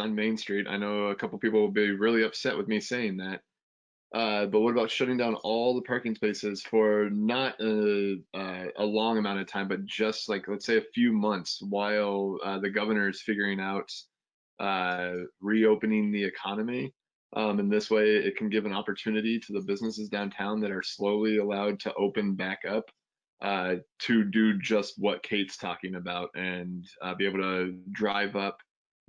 on Main Street. I know a couple people will be really upset with me saying that. But what about shutting down all the parking spaces for not a long amount of time, but just like, let's say, a few months while the governor is figuring out reopening the economy? And this way, it can give an opportunity to the businesses downtown that are slowly allowed to open back up to do just what Kate's talking about and be able to drive up,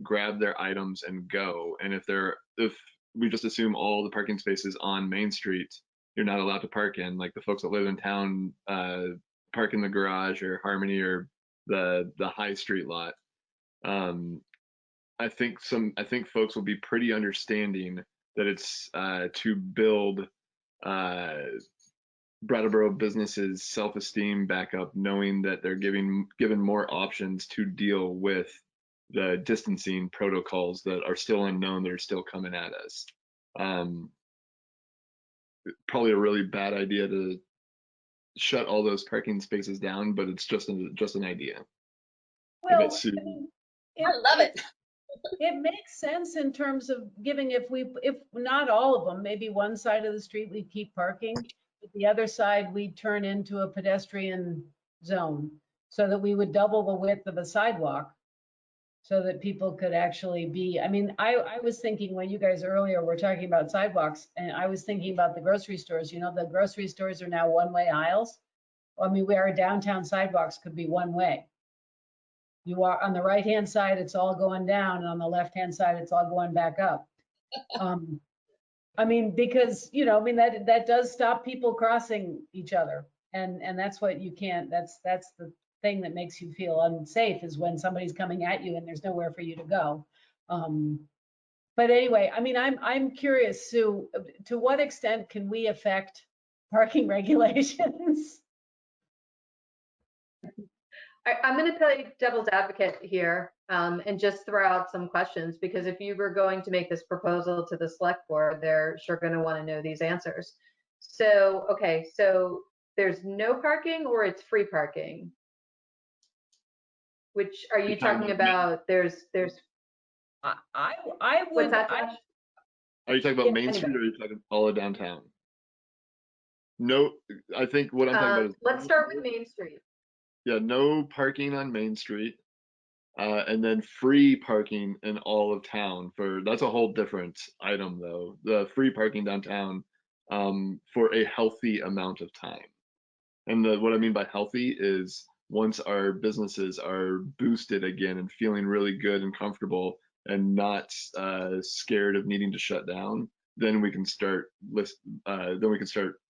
grab their items, and go. And if we just assume all the parking spaces on Main Street you're not allowed to park in, like the folks that live in town park in the garage or Harmony or the High Street lot. Um, I think folks will be pretty understanding that it's to build uh, Brattleboro businesses self-esteem back up, knowing that they're given more options to deal with the distancing protocols that are still unknown, that are still coming at us. Um, Probably a really bad idea to shut all those parking spaces down, but it's just an idea. I bet Well, Sue. I mean, I love it. it makes sense in terms of giving, if not all of them, maybe one side of the street we keep parking, but the other side we turn into a pedestrian zone so that we would double the width of a sidewalk so that people could actually be, I mean, I was thinking when you guys earlier were talking about sidewalks, and I was thinking about the grocery stores. You know, the grocery stores are now one-way aisles. I mean, where downtown sidewalks could be one way. You are on the right-hand side, it's all going down, and on the left-hand side, it's all going back up. Um, I mean, because, you know, I mean, that does stop people crossing each other. And that's what you can't, that's the thing that makes you feel unsafe, is when somebody's coming at you and there's nowhere for you to go. Um, but anyway, I mean, I'm curious, Sue, to what extent can we affect parking regulations? I'm going to play devil's advocate here and just throw out some questions, because if you were going to make this proposal to the select board, they're sure going to want to know these answers. So, okay, so there's no parking or it's free parking? Which are you talking about? There's I what's would, that, Josh? Are you talking about yeah, Main Street Anybody? or are you talking all of downtown? No, I think what I'm talking about Let's is start with Main Street. yeah, no parking on Main Street, and then free parking in all of town. For that's a whole different item though. The free parking downtown for a healthy amount of time. And what I mean by healthy is once our businesses are boosted again and feeling really good and comfortable and not scared of needing to shut down, then we can start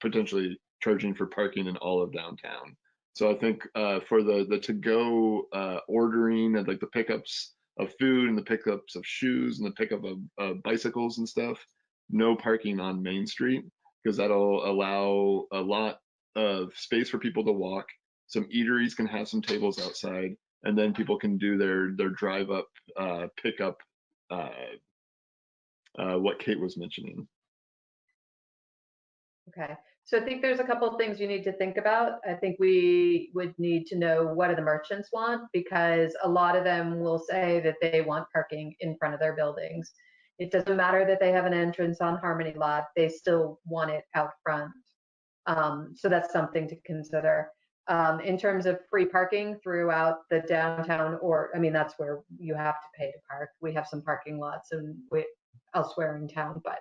potentially charging for parking in all of downtown. So I think for the to-go ordering and like the pickups of food and the pickups of shoes and the pickup of bicycles and stuff, no parking on Main Street because that'll allow a lot of space for people to walk. Some eateries can have some tables outside, and then people can do their drive up pickup. Uh, what Kate was mentioning. Okay, so I think there's a couple of things you need to think about. I think we would need to know what do the merchants want, because a lot of them will say that they want parking in front of their buildings. It doesn't matter that they have an entrance on Harmony Lot, they still want it out front. So that's something to consider. In terms of free parking throughout the downtown, or I mean, that's where you have to pay to park. We have some parking lots and elsewhere in town, but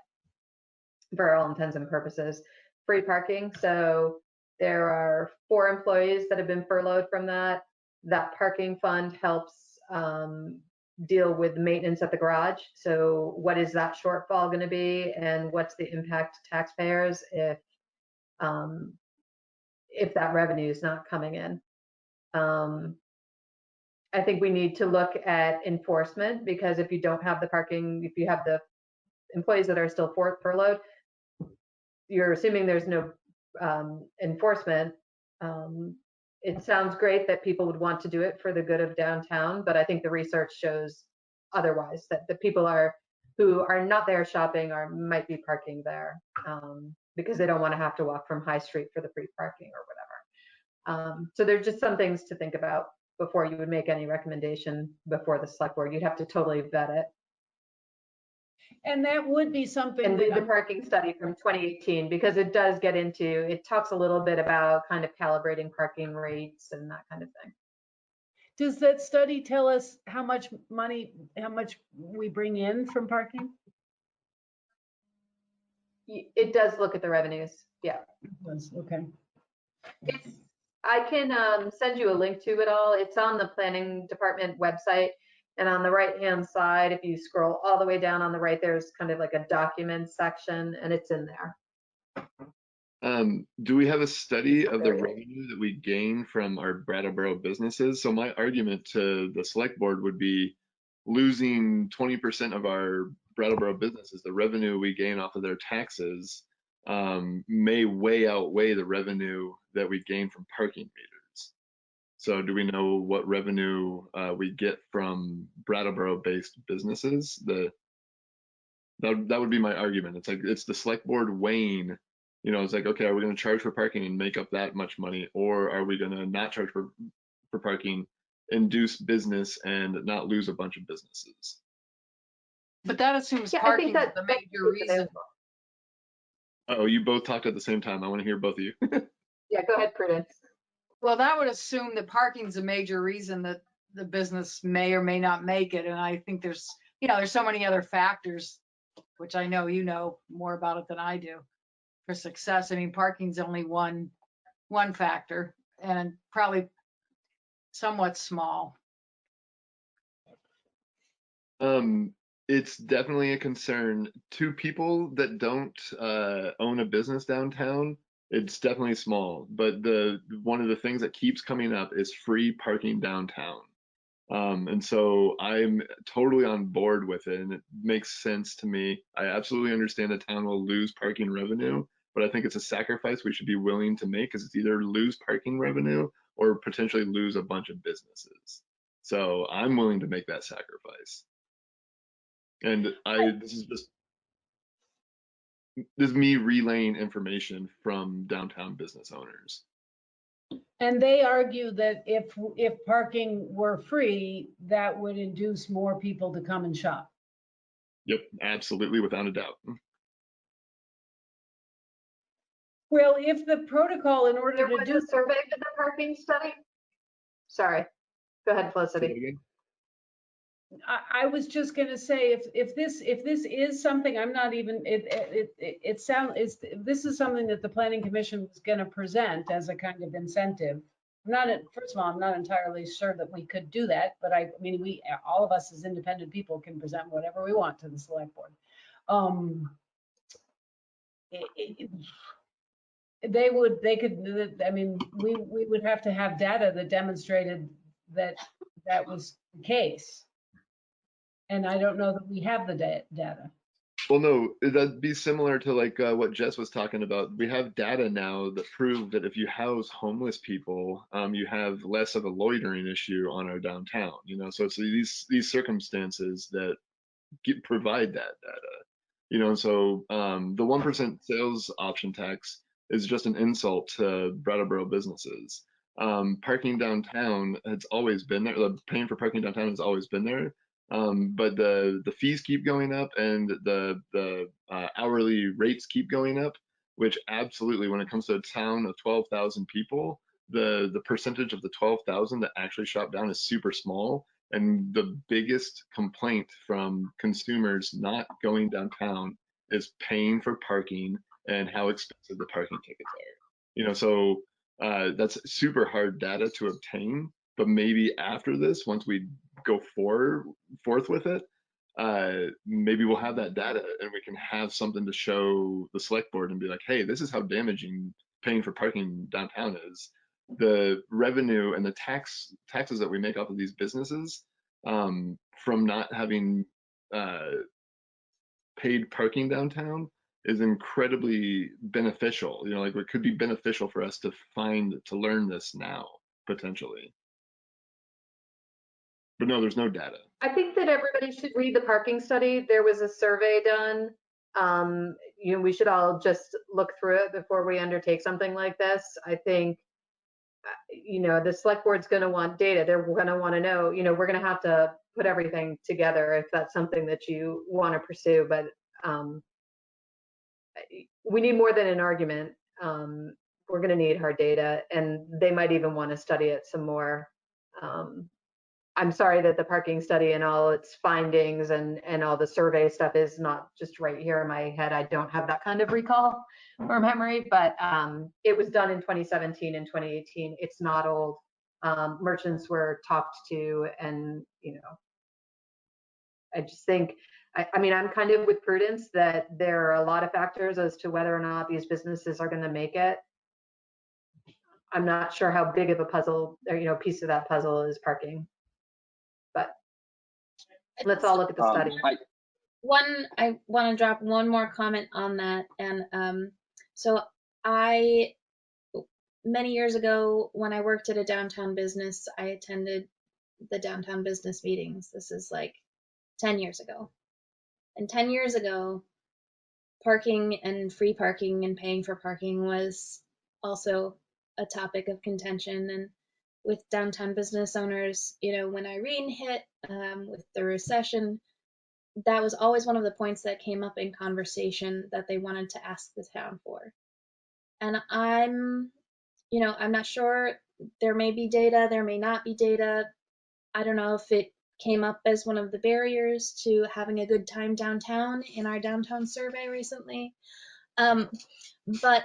for all intents and purposes, free parking. So there are 4 employees that have been furloughed from that. That parking fund helps deal with maintenance at the garage. So what is that shortfall going to be, and what's the impact to taxpayers if that revenue is not coming in? I think we need to look at enforcement, because if you don't have the parking, if you have the employees that are still furloughed, you're assuming there's no enforcement. It sounds great that people would want to do it for the good of downtown, but I think the research shows otherwise, that the people who are not there shopping might be parking there because they don't want to have to walk from High Street for the free parking or whatever. So there's just some things to think about before you would make any recommendation before the select board. You'd have to totally vet it. And that would be something And read the that, parking study from 2018, because it does get into, it talks a little bit about kind of calibrating parking rates and that kind of thing. does that study tell us how much money, how much we bring in from parking? It does look at the revenues. Yeah. Yes, okay. It's, I can send you a link to it all. It's on the planning department website. And on the right-hand side, if you scroll all the way down on the right, there's kind of like a document section, and it's in there. Do we have a study of the Very nice. revenue that we gain from our Brattleboro businesses? So my argument to the select board would be losing 20% of our Brattleboro businesses, the revenue we gain off of their taxes, may way outweigh the revenue that we gain from parking meters. So do we know what revenue we get from Brattleboro-based businesses? That would be my argument. It's like it's the select board weighing, it's like, okay, are we going to charge for parking and make up that much money, or are we going to not charge for parking, induce business, and not lose a bunch of businesses? But that assumes Yeah, I parking think is that the major reason. Oh, you both talked at the same time. I want to hear both of you. Yeah, go ahead, Prudence. Well, that would assume that parking's a major reason that the business may or may not make it. And I think there's so many other factors, which I know you know more about it than I do, for success. I mean, parking's only one factor, and probably somewhat small. It's definitely a concern to people that don't own a business downtown. It's definitely small, but one of the things that keeps coming up is free parking downtown. And so I'm totally on board with it, and it makes sense to me. I absolutely understand the town will lose parking revenue, but I think it's a sacrifice we should be willing to make, because it's either lose parking revenue or potentially lose a bunch of businesses. So I'm willing to make that sacrifice. And this is me relaying information from downtown business owners. And they argue that if parking were free, that would induce more people to come and shop. Yep, absolutely, without a doubt. Well, if the protocol in order There to was do, a survey for the parking study. Sorry, go ahead, Say that Felicity. again? I was just going to say, if this is something, I'm not even, this is something that the planning commission was going to present as a kind of incentive. First of all, I'm not entirely sure that we could do that, but I mean, all of us as independent people can present whatever we want to the select board. They could, I mean, we would have to have data that demonstrated that that was the case. And I don't know that we have the data. Well, no, that'd be similar to like what Jess was talking about. We have data now that prove that if you house homeless people, you have less of a loitering issue on our downtown. So it's these circumstances that provide that data. And so the 1% sales option tax is just an insult to Brattleboro businesses. Parking downtown has always been there. Paying for parking downtown has always been there. But the fees keep going up, and the hourly rates keep going up, which absolutely, when it comes to a town of 12,000 people, the percentage of the 12,000 that actually shop down is super small. And the biggest complaint from consumers not going downtown is paying for parking and how expensive the parking tickets are. So that's super hard data to obtain. But maybe after this, once we go forth with it, maybe we'll have that data and we can have something to show the select board and be like, hey, this is how damaging paying for parking downtown is. The revenue and the taxes that we make off of these businesses from not having paid parking downtown is incredibly beneficial. Like it could be beneficial for us to learn this now, potentially. But no, there's no data. I think that everybody should read the parking study. There was a survey done. We should all just look through it before we undertake something like this. I think, the select board's going to want data. They're going to want to know, we're going to have to put everything together if that's something that you want to pursue. But we need more than an argument. We're going to need hard data, and they might even want to study it some more. I'm sorry that the parking study and all its findings and all the survey stuff is not just right here in my head. I don't have that kind of recall or memory, but it was done in 2017 and 2018. It's not old. Merchants were talked to, and I just think, I mean, I'm kind of with Prudence that there are a lot of factors as to whether or not these businesses are going to make it. I'm not sure how big of a puzzle, or piece of that puzzle is parking, but let's all look at the study. I want to drop one more comment on that. And so I, many years ago, when I worked at a downtown business, I attended the downtown business meetings. This is like 10 years ago. And 10 years ago, parking and free parking and paying for parking was also a topic of contention. And with downtown business owners, when Irene hit with the recession, that was always one of the points that came up in conversation that they wanted to ask the town for. And I'm not sure. There may be data, there may not be data. I don't know if it came up as one of the barriers to having a good time downtown in our downtown survey recently. But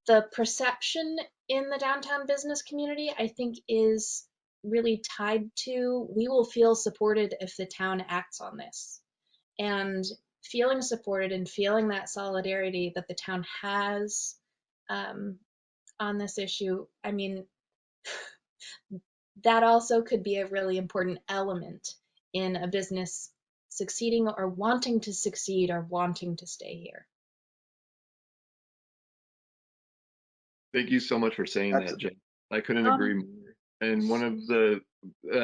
the perception in the downtown business community, I think, is really tied to, we will feel supported if the town acts on this. And feeling supported and feeling that solidarity that the town has on this issue, I mean, that also could be a really important element in a business succeeding or wanting to succeed or wanting to stay here. Thank you so much for saying that, Jen. I couldn't agree more. And one of the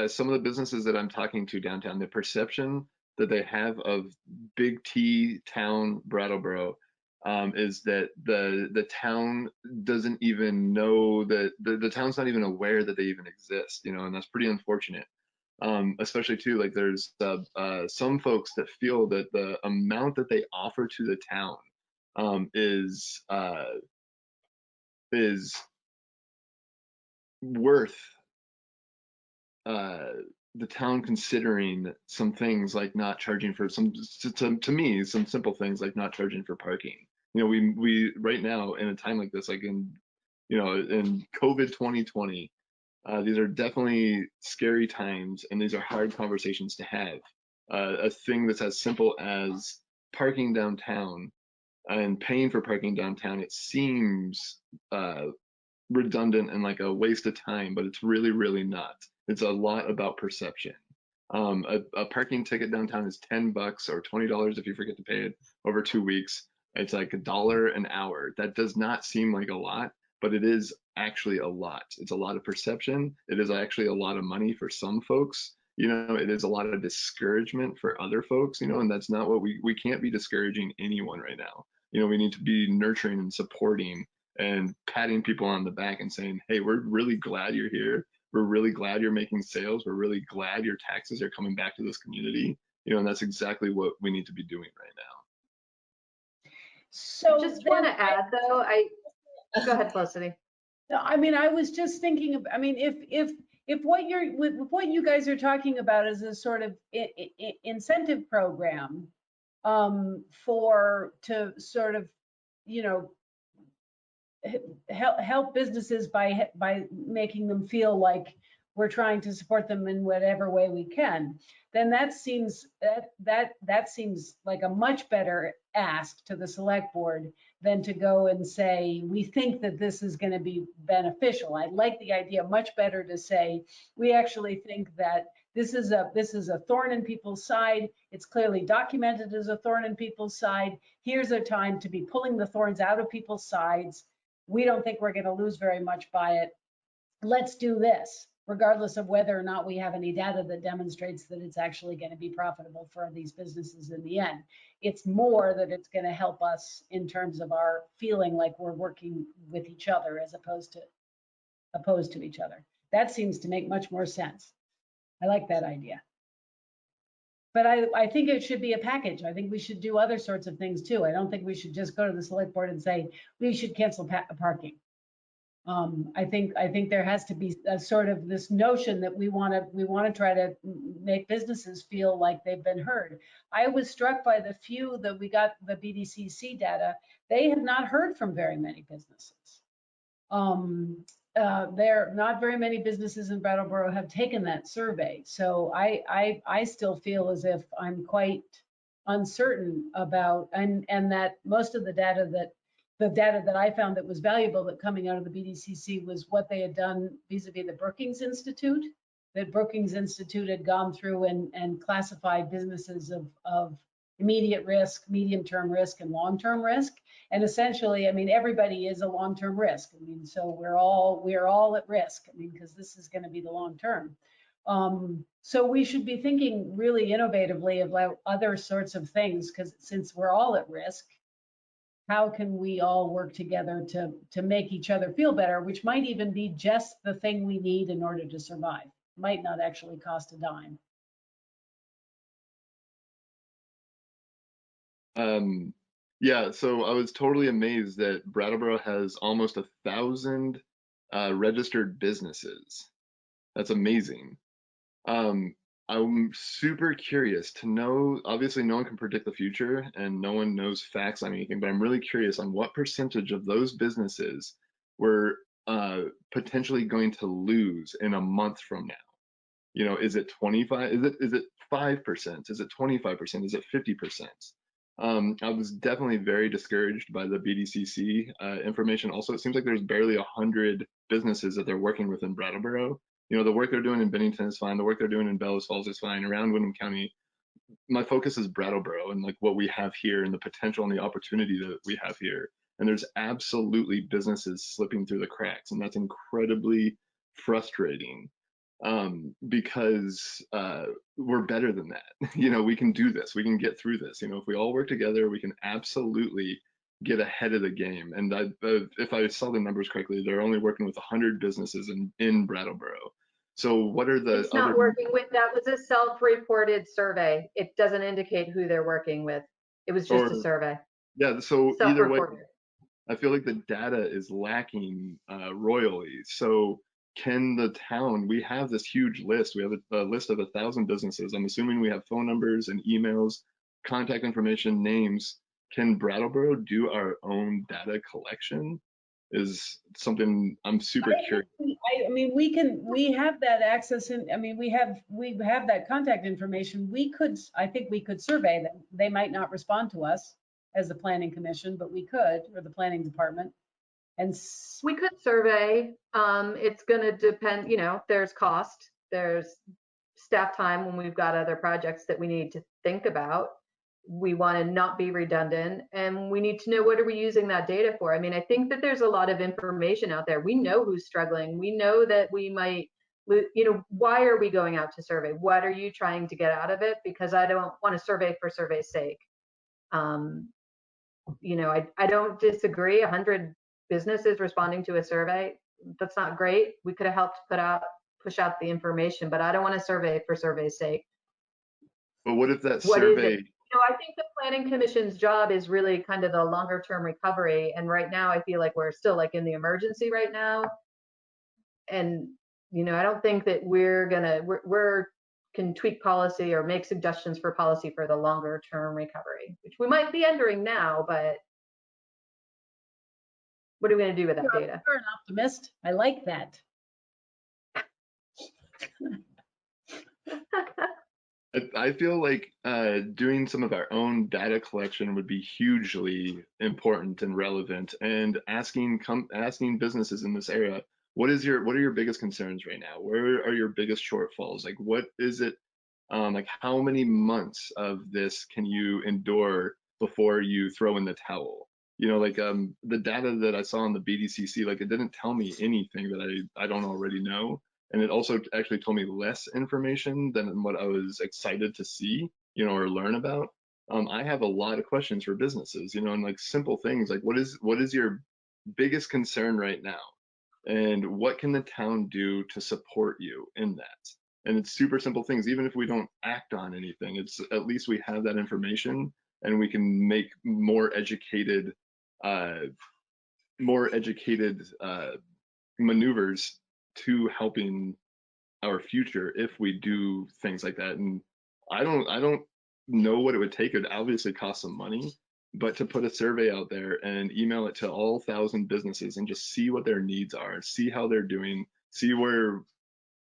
some of the businesses that I'm talking to downtown, the perception that they have of Big T town Brattleboro is that the town doesn't even know that the town's not even aware that they even exist, and that's pretty unfortunate. Especially too, like there's some folks that feel that the amount that they offer to the town is worth the town considering some things like not charging for some, to me, some simple things like not charging for parking. We right now in a time like this, like in COVID 2020, these are definitely scary times, and these are hard conversations to have. A thing that's as simple as parking downtown and paying for parking downtown, it seems redundant and like a waste of time, but it's really, really not. It's a lot about perception. A parking ticket downtown is $10 or $20 if you forget to pay it over 2 weeks. It's like $1 an hour. That does not seem like a lot, but it is actually a lot. It's a lot of perception. It is actually a lot of money for some folks. It is a lot of discouragement for other folks, and that's not what we can't be discouraging anyone right now. We need to be nurturing and supporting and patting people on the back and saying, hey, we're really glad you're here. We're really glad you're making sales. We're really glad your taxes are coming back to this community. And that's exactly what we need to be doing right now. So just want to add though, go ahead, Felicity. No, I mean, I was just thinking of, I mean, if what you guys are talking about is a sort of incentive program to sort of, help businesses by making them feel like we're trying to support them in whatever way we can, then that seems like a much better ask to the select board than to go and say, we think that this is going to be beneficial. I like the idea much better to say, we actually think that this is a thorn in people's side. It's clearly documented as a thorn in people's side. Here's a time to be pulling the thorns out of people's sides. We don't think we're going to lose very much by it. Let's do this, regardless of whether or not we have any data that demonstrates that it's actually going to be profitable for these businesses in the end. It's more that it's going to help us in terms of our feeling like we're working with each other as opposed to each other. That seems to make much more sense. I like that idea. But I think it should be a package. I think we should do other sorts of things too. I don't think we should just go to the select board and say, we should cancel parking. I think there has to be a sort of this notion that we want to try to make businesses feel like they've been heard. I was struck by the few that we got the BDCC data. They have not heard from very many businesses. There not very many businesses in Brattleboro have taken that survey. So I still feel as if I'm quite uncertain about, and that most of the data that I found that was valuable that coming out of the BDCC was what they had done vis-a-vis the Brookings Institute, that Brookings Institute had gone through and classified businesses of immediate risk, medium-term risk, and long-term risk. And essentially, I mean, everybody is a long-term risk. I mean, so we're all at risk. I mean, because this is going to be the long term. So we should be thinking really innovatively about other sorts of things, because since we're all at risk, how can we all work together to make each other feel better, which might even be just the thing we need in order to survive. Might not actually cost a dime. Yeah, so I was totally amazed that Brattleboro has almost 1,000 registered businesses. That's amazing. I'm super curious to know, obviously no one can predict the future and no one knows facts on anything, but I'm really curious on what percentage of those businesses we're potentially going to lose in a month from now. You know, is it 25? Is it 5%? Is it 25%? Is it 50%? I was definitely very discouraged by the BDCC information. Also, it seems like there's barely 100 businesses that they're working with in Brattleboro. You know, the work they're doing in Bennington is fine. The work they're doing in Bellows Falls is fine. Around Windham County, my focus is Brattleboro and like what we have here and the potential and the opportunity that we have here. And there's absolutely businesses slipping through the cracks, and that's incredibly frustrating because we're better than that. You know, we can do this. We can get through this. You know, if we all work together, we can absolutely get ahead of the game. And if I saw the numbers correctly, they're only working with 100 businesses in Brattleboro. So what are the It's other? not working with, that was a self-reported survey. It doesn't indicate who they're working with. It was just a Or survey, yeah, so either way, self-reported. I feel like the data is lacking royally. So can the town, we have this huge list. We have a list of 1,000 businesses. I'm assuming we have phone numbers and emails, contact information, names. Can Brattleboro do our own data collection? Is something I'm super curious. I mean, we have that access and I mean, we have that contact information. I think we could survey them. They might not respond to us as the planning commission, but we could, or the planning department. And We could survey. It's going to depend, you know, there's cost, there's staff time when we've got other projects that we need to think about. We want to not be redundant, and we need to know what are we using that data for. I mean, I think that there's a lot of information out there. We know who's struggling. We know that we might, you know, why are we going out to survey? What are you trying to get out of it? Because I don't want to survey for survey's sake. You know, I don't disagree. 100 businesses responding to a survey, that's not great. We could have helped push out the information, but I don't want to survey for survey's sake. But what if that What is survey? it? You know, I think the planning commission's job is really kind of the longer term recovery. And right now I feel like we're still like in the emergency right now. And, you know, I don't think that we're can tweak policy or make suggestions for policy for the longer term recovery, which we might be entering now, but what are we going to do with that data? you're an optimist. I like that. I feel like doing some of our own data collection would be hugely important and relevant, and asking businesses in this area, what are your biggest concerns right now? Where are your biggest shortfalls? Like, what is it? Like, how many months of this can you endure before you throw in the towel? You know, like the data that I saw on the BDCC, like it didn't tell me anything that I don't already know. And it also actually told me less information than what I was excited to see, you know, or learn about. I have a lot of questions for businesses, you know, and like simple things like what is your biggest concern right now? And what can the town do to support you in that? And it's super simple things. Even if we don't act on anything, it's at least we have that information and we can make uh, more educated maneuvers to helping our future if we do things like that. And I don't know what it would take. It would obviously cost some money, but to put a survey out there and email it to all 1,000 businesses and just see what their needs are, see how they're doing, see where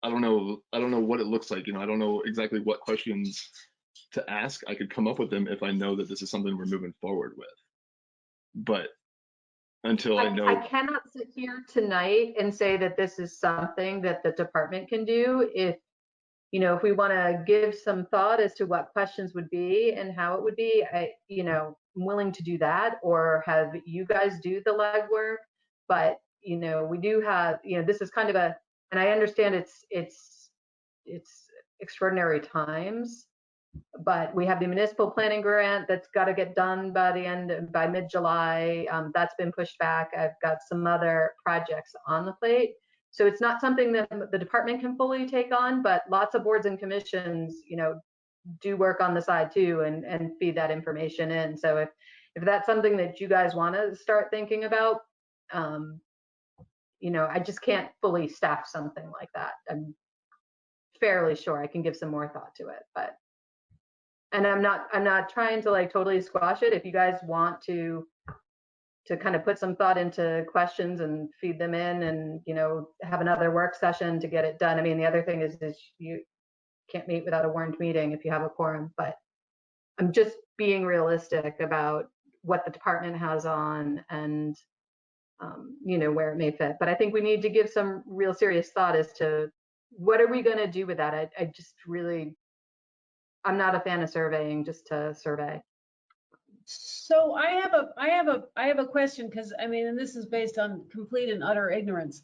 I don't know what it looks like. I don't know exactly what questions to ask. I could come up with them if I know that this is something we're moving forward with. But until I I know, cannot sit here tonight and say that this is something that the department can do. If we want to give some thought as to what questions would be and how it would be, I'm willing to do that or have you guys do the legwork. But, we do have, this is kind of and I understand it's extraordinary times, but we have the municipal planning grant that's got to get done by mid-July. That's been pushed back. I've got some other projects on the plate. So it's not something that the department can fully take on, but lots of boards and commissions, do work on the side too and feed that information in. So if that's something that you guys want to start thinking about, I just can't fully staff something like that. I'm fairly sure I can give some more thought to it, and I'm not trying to like totally squash it. If you guys want to kind of put some thought into questions and feed them in and, have another work session to get it done. I mean, the other thing is you can't meet without a warned meeting if you have a quorum, but I'm just being realistic about what the department has on and, where it may fit. But I think we need to give some real serious thought as to what are we going to do with that? I just really, I'm not a fan of surveying just to survey. So I have a question, because I mean, and this is based on complete and utter ignorance.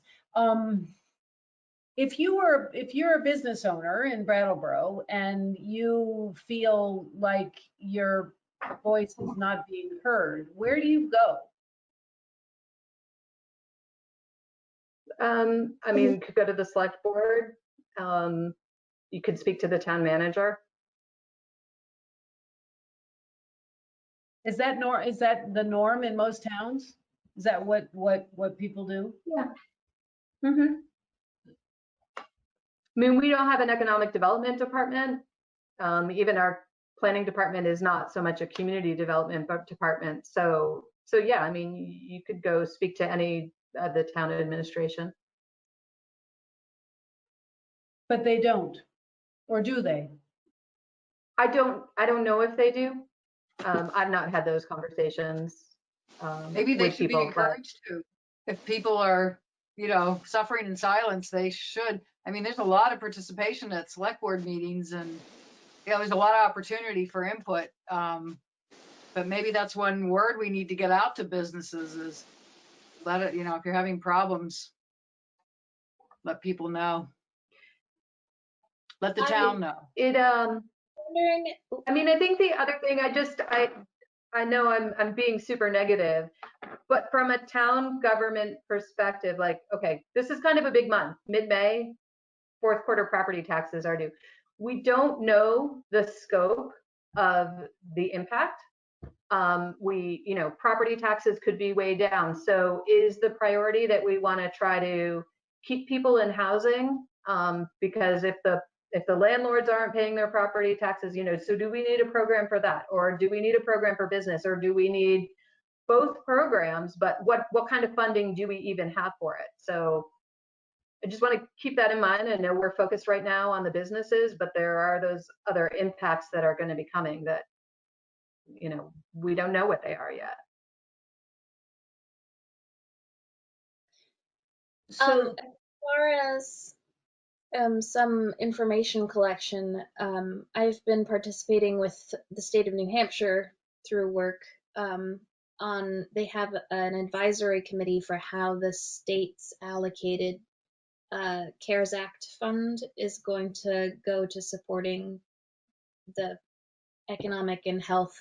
If you're a business owner in Brattleboro and you feel like your voice is not being heard, where do you go? I mean, you could go to the select board. You could speak to the town manager. Is that the norm in most towns? Is that what people do? Yeah. Mm-hmm. I mean, we don't have an economic development department. Even our planning department is not so much a community development department. So yeah, I mean, you could go speak to any of the town administration. But they don't, or do they? I don't know if they do. I've not had those conversations Maybe they with should be people, but encouraged to. If people are, suffering in silence, they should. I mean, there's a lot of participation at select board meetings and, there's a lot of opportunity for input. But maybe that's one word we need to get out to businesses is let it, if you're having problems, let people know. Let the town know. Wondering, I mean, I think the other thing I know I'm being super negative, but from a town government perspective, like, okay, this is kind of a big month, mid-May, fourth quarter property taxes are due. We don't know the scope of the impact. Property taxes could be way down. So is the priority that we want to try to keep people in housing? Because if the landlords aren't paying their property taxes, so do we need a program for that? Or do we need a program for business? Or do we need both programs? But what kind of funding do we even have for it? So I just want to keep that in mind. I know we're focused right now on the businesses, but there are those other impacts that are going to be coming that, we don't know what they are yet. So as far as some information collection, I've been participating with the state of New Hampshire through work they have an advisory committee for how the state's allocated CARES Act fund is going to go to supporting the economic and health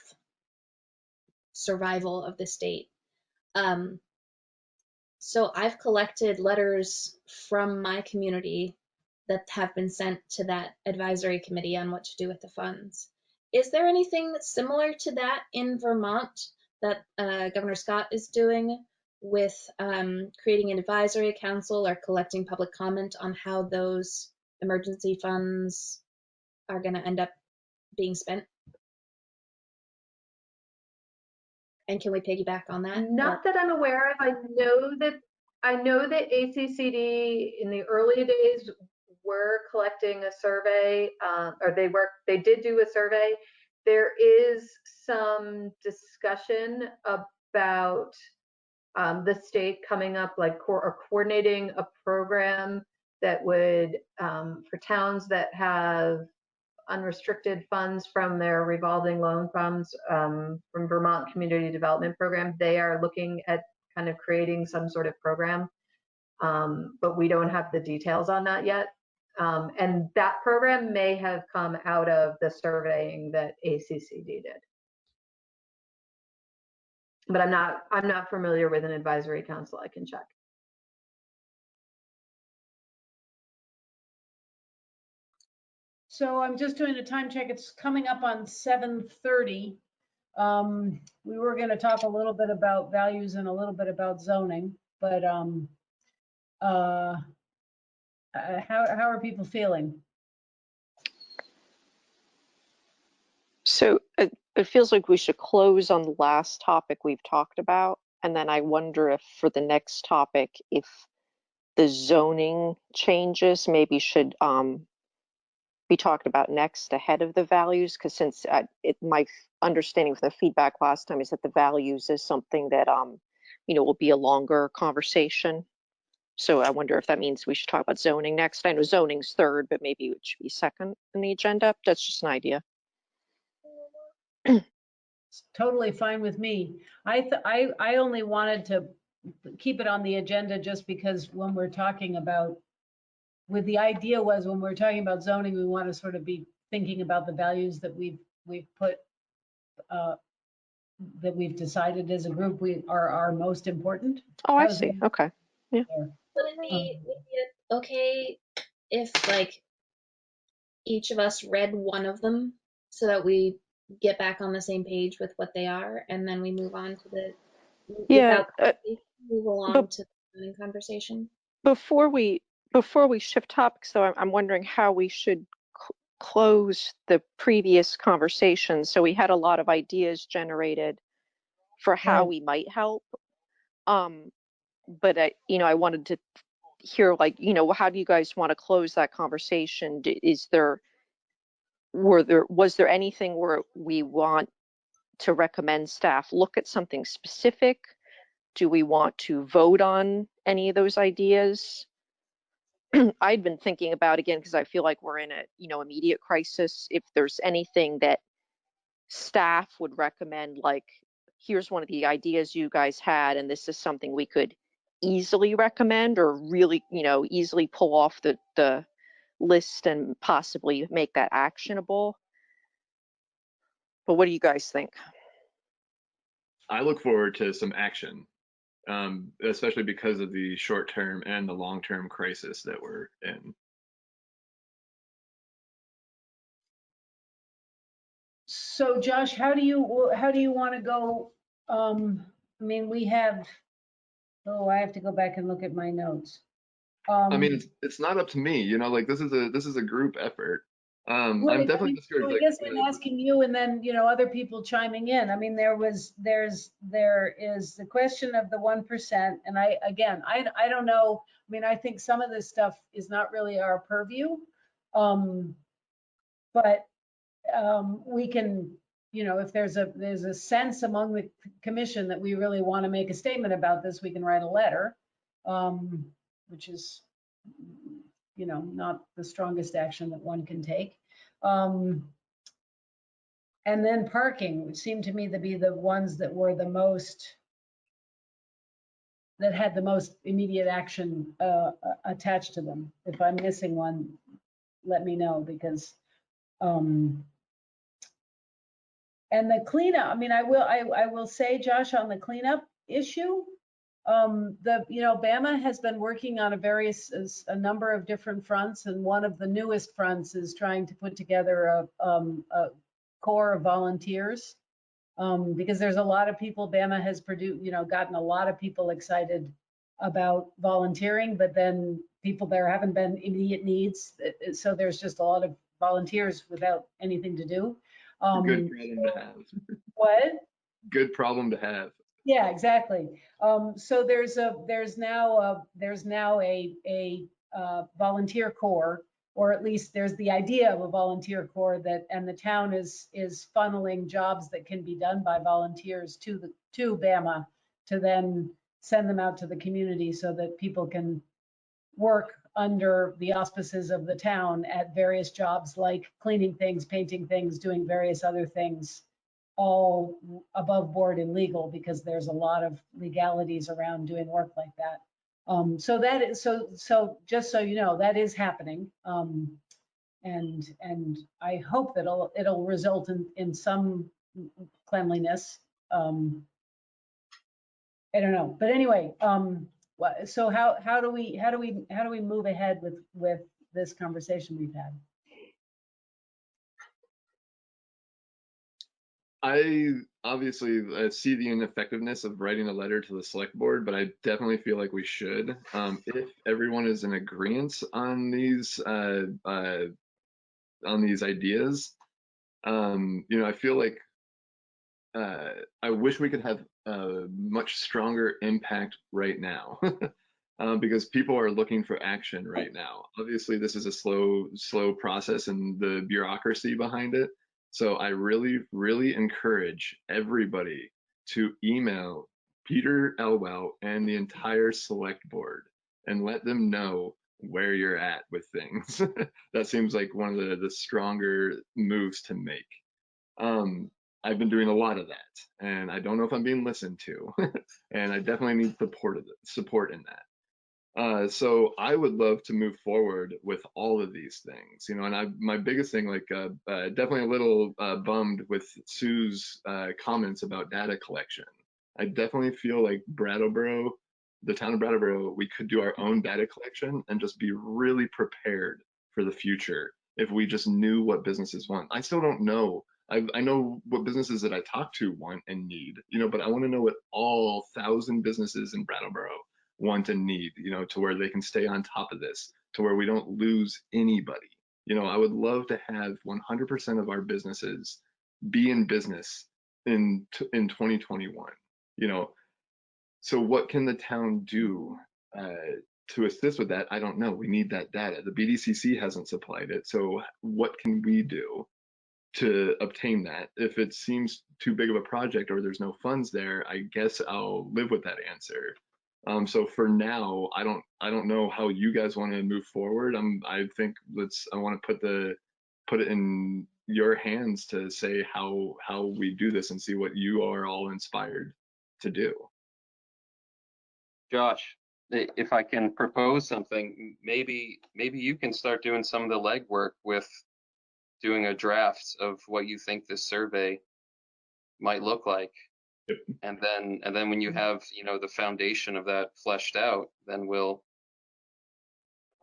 survival of the state. So I've collected letters from my community that have been sent to that advisory committee on what to do with the funds. Is there anything similar to that in Vermont that Governor Scott is doing with creating an advisory council or collecting public comment on how those emergency funds are going to end up being spent? And can we piggyback on that? Not that I'm aware of. I know that ACCD in the early days were collecting a survey, or they did do a survey. There is some discussion about the state coming up or coordinating a program that would for towns that have unrestricted funds from their revolving loan funds from Vermont Community Development Program. They are looking at kind of creating some sort of program, but we don't have the details on that yet. And that program may have come out of the surveying that ACCD did. But I'm not familiar with an advisory council. I can check. So I'm just doing a time check. It's coming up on 7:30. We were going to talk a little bit about values and a little bit about zoning, but how are people feeling? So it feels like we should close on the last topic we've talked about. And then I wonder if for the next topic, if the zoning changes maybe should be talked about next ahead of the values. Because since my understanding from the feedback last time is that the values is something that, will be a longer conversation. So I wonder if that means we should talk about zoning next. I know zoning's third, but maybe it should be second in the agenda. That's just an idea. It's totally fine with me. I only wanted to keep it on the agenda just because when we're talking about, the idea was when we're talking about zoning, we want to sort of be thinking about the values that we've put, that we've decided as a group are most important. Oh, I see. Okay. Yeah. Would it be okay if like each of us read one of them so that we get back on the same page with what they are, and then we move on to the move along to the conversation? Before we shift topics, though, I'm wondering how we should close the previous conversation. So we had a lot of ideas generated for how we might help. But I wanted to hear, like, how do you guys want to close that conversation? Was there anything where we want to recommend staff look at something specific? Do we want to vote on any of those ideas? I'd been thinking about, again, because I feel like we're in a immediate crisis, if there's anything that staff would recommend, like, here's one of the ideas you guys had, and this is something we could easily recommend or really easily pull off the list and possibly make that actionable. But what do you guys think? I look forward to some action, especially because of the short-term and the long-term crisis that we're in. So Josh, how do you want to go? I mean, we have, I have to go back and look at my notes. I mean, it's not up to me, like this is a group effort. I'm definitely discouraged. I guess I'm asking you, and then other people chiming in. I mean, there is the question of the 1%, and I don't know. I mean, I think some of this stuff is not really our purview, but we can, if there's a sense among the commission that we really want to make a statement about this, we can write a letter, which is not the strongest action that one can take. And then parking, which seemed to me to be the ones that were that had the most immediate action attached to them. If I'm missing one, let me know, because and the cleanup, I mean, I will say, Josh, on the cleanup issue, Bama has been working on a number of different fronts, and one of the newest fronts is trying to put together a corps of volunteers. Because there's a lot of people, Bama has gotten a lot of people excited about volunteering, but then there haven't been immediate needs. So there's just a lot of volunteers without anything to do. Good problem to have. What? Good problem to have. Yeah, exactly. So there's now a volunteer corps, or at least there's the idea of a volunteer corps and the town is funneling jobs that can be done by volunteers to Bama to then send them out to the community so that people can work under the auspices of the town at various jobs like cleaning things, painting things, doing various other things, all above board and legal, because there's a lot of legalities around doing work like that. So that is so just so you know, that is happening. And I hope that it'll result in some cleanliness. I don't know, but anyway, so how do we move ahead with this conversation we've had? I obviously see the ineffectiveness of writing a letter to the select board, but I definitely feel like we should. If everyone is in agreement on these ideas, I feel like I wish we could have a much stronger impact right now. Because people are looking for action right now. Obviously, this is a slow process and the bureaucracy behind it. So I really, really encourage everybody to email Peter Elwell and the entire select board and let them know where you're at with things. That seems like one of the stronger moves to make. I've been doing a lot of that, and I don't know if I'm being listened to, and I definitely need support in that. So I would love to move forward with all of these things, and my biggest thing, definitely a little bummed with Sue's comments about data collection. I definitely feel like the town of Brattleboro, we could do our own data collection and just be really prepared for the future if we just knew what businesses want. I still don't know. I know what businesses that I talk to want and need, but I want to know what all 1,000 businesses in Brattleboro want and need, to where they can stay on top of this, to where we don't lose anybody. I would love to have 100% of our businesses be in business in 2021. So what can the town do to assist with that? I don't know. We need that data. The BDCC hasn't supplied it. So what can we do to obtain that? If it seems too big of a project or there's no funds there, I guess I'll live with that answer. So for now, I don't know how you guys want to move forward. I think I want to put it in your hands to say how we do this and see what you are all inspired to do. Josh, if I can propose something, maybe you can start doing some of the legwork with doing a draft of what you think this survey might look like. Yep. And then when you have, the foundation of that fleshed out, then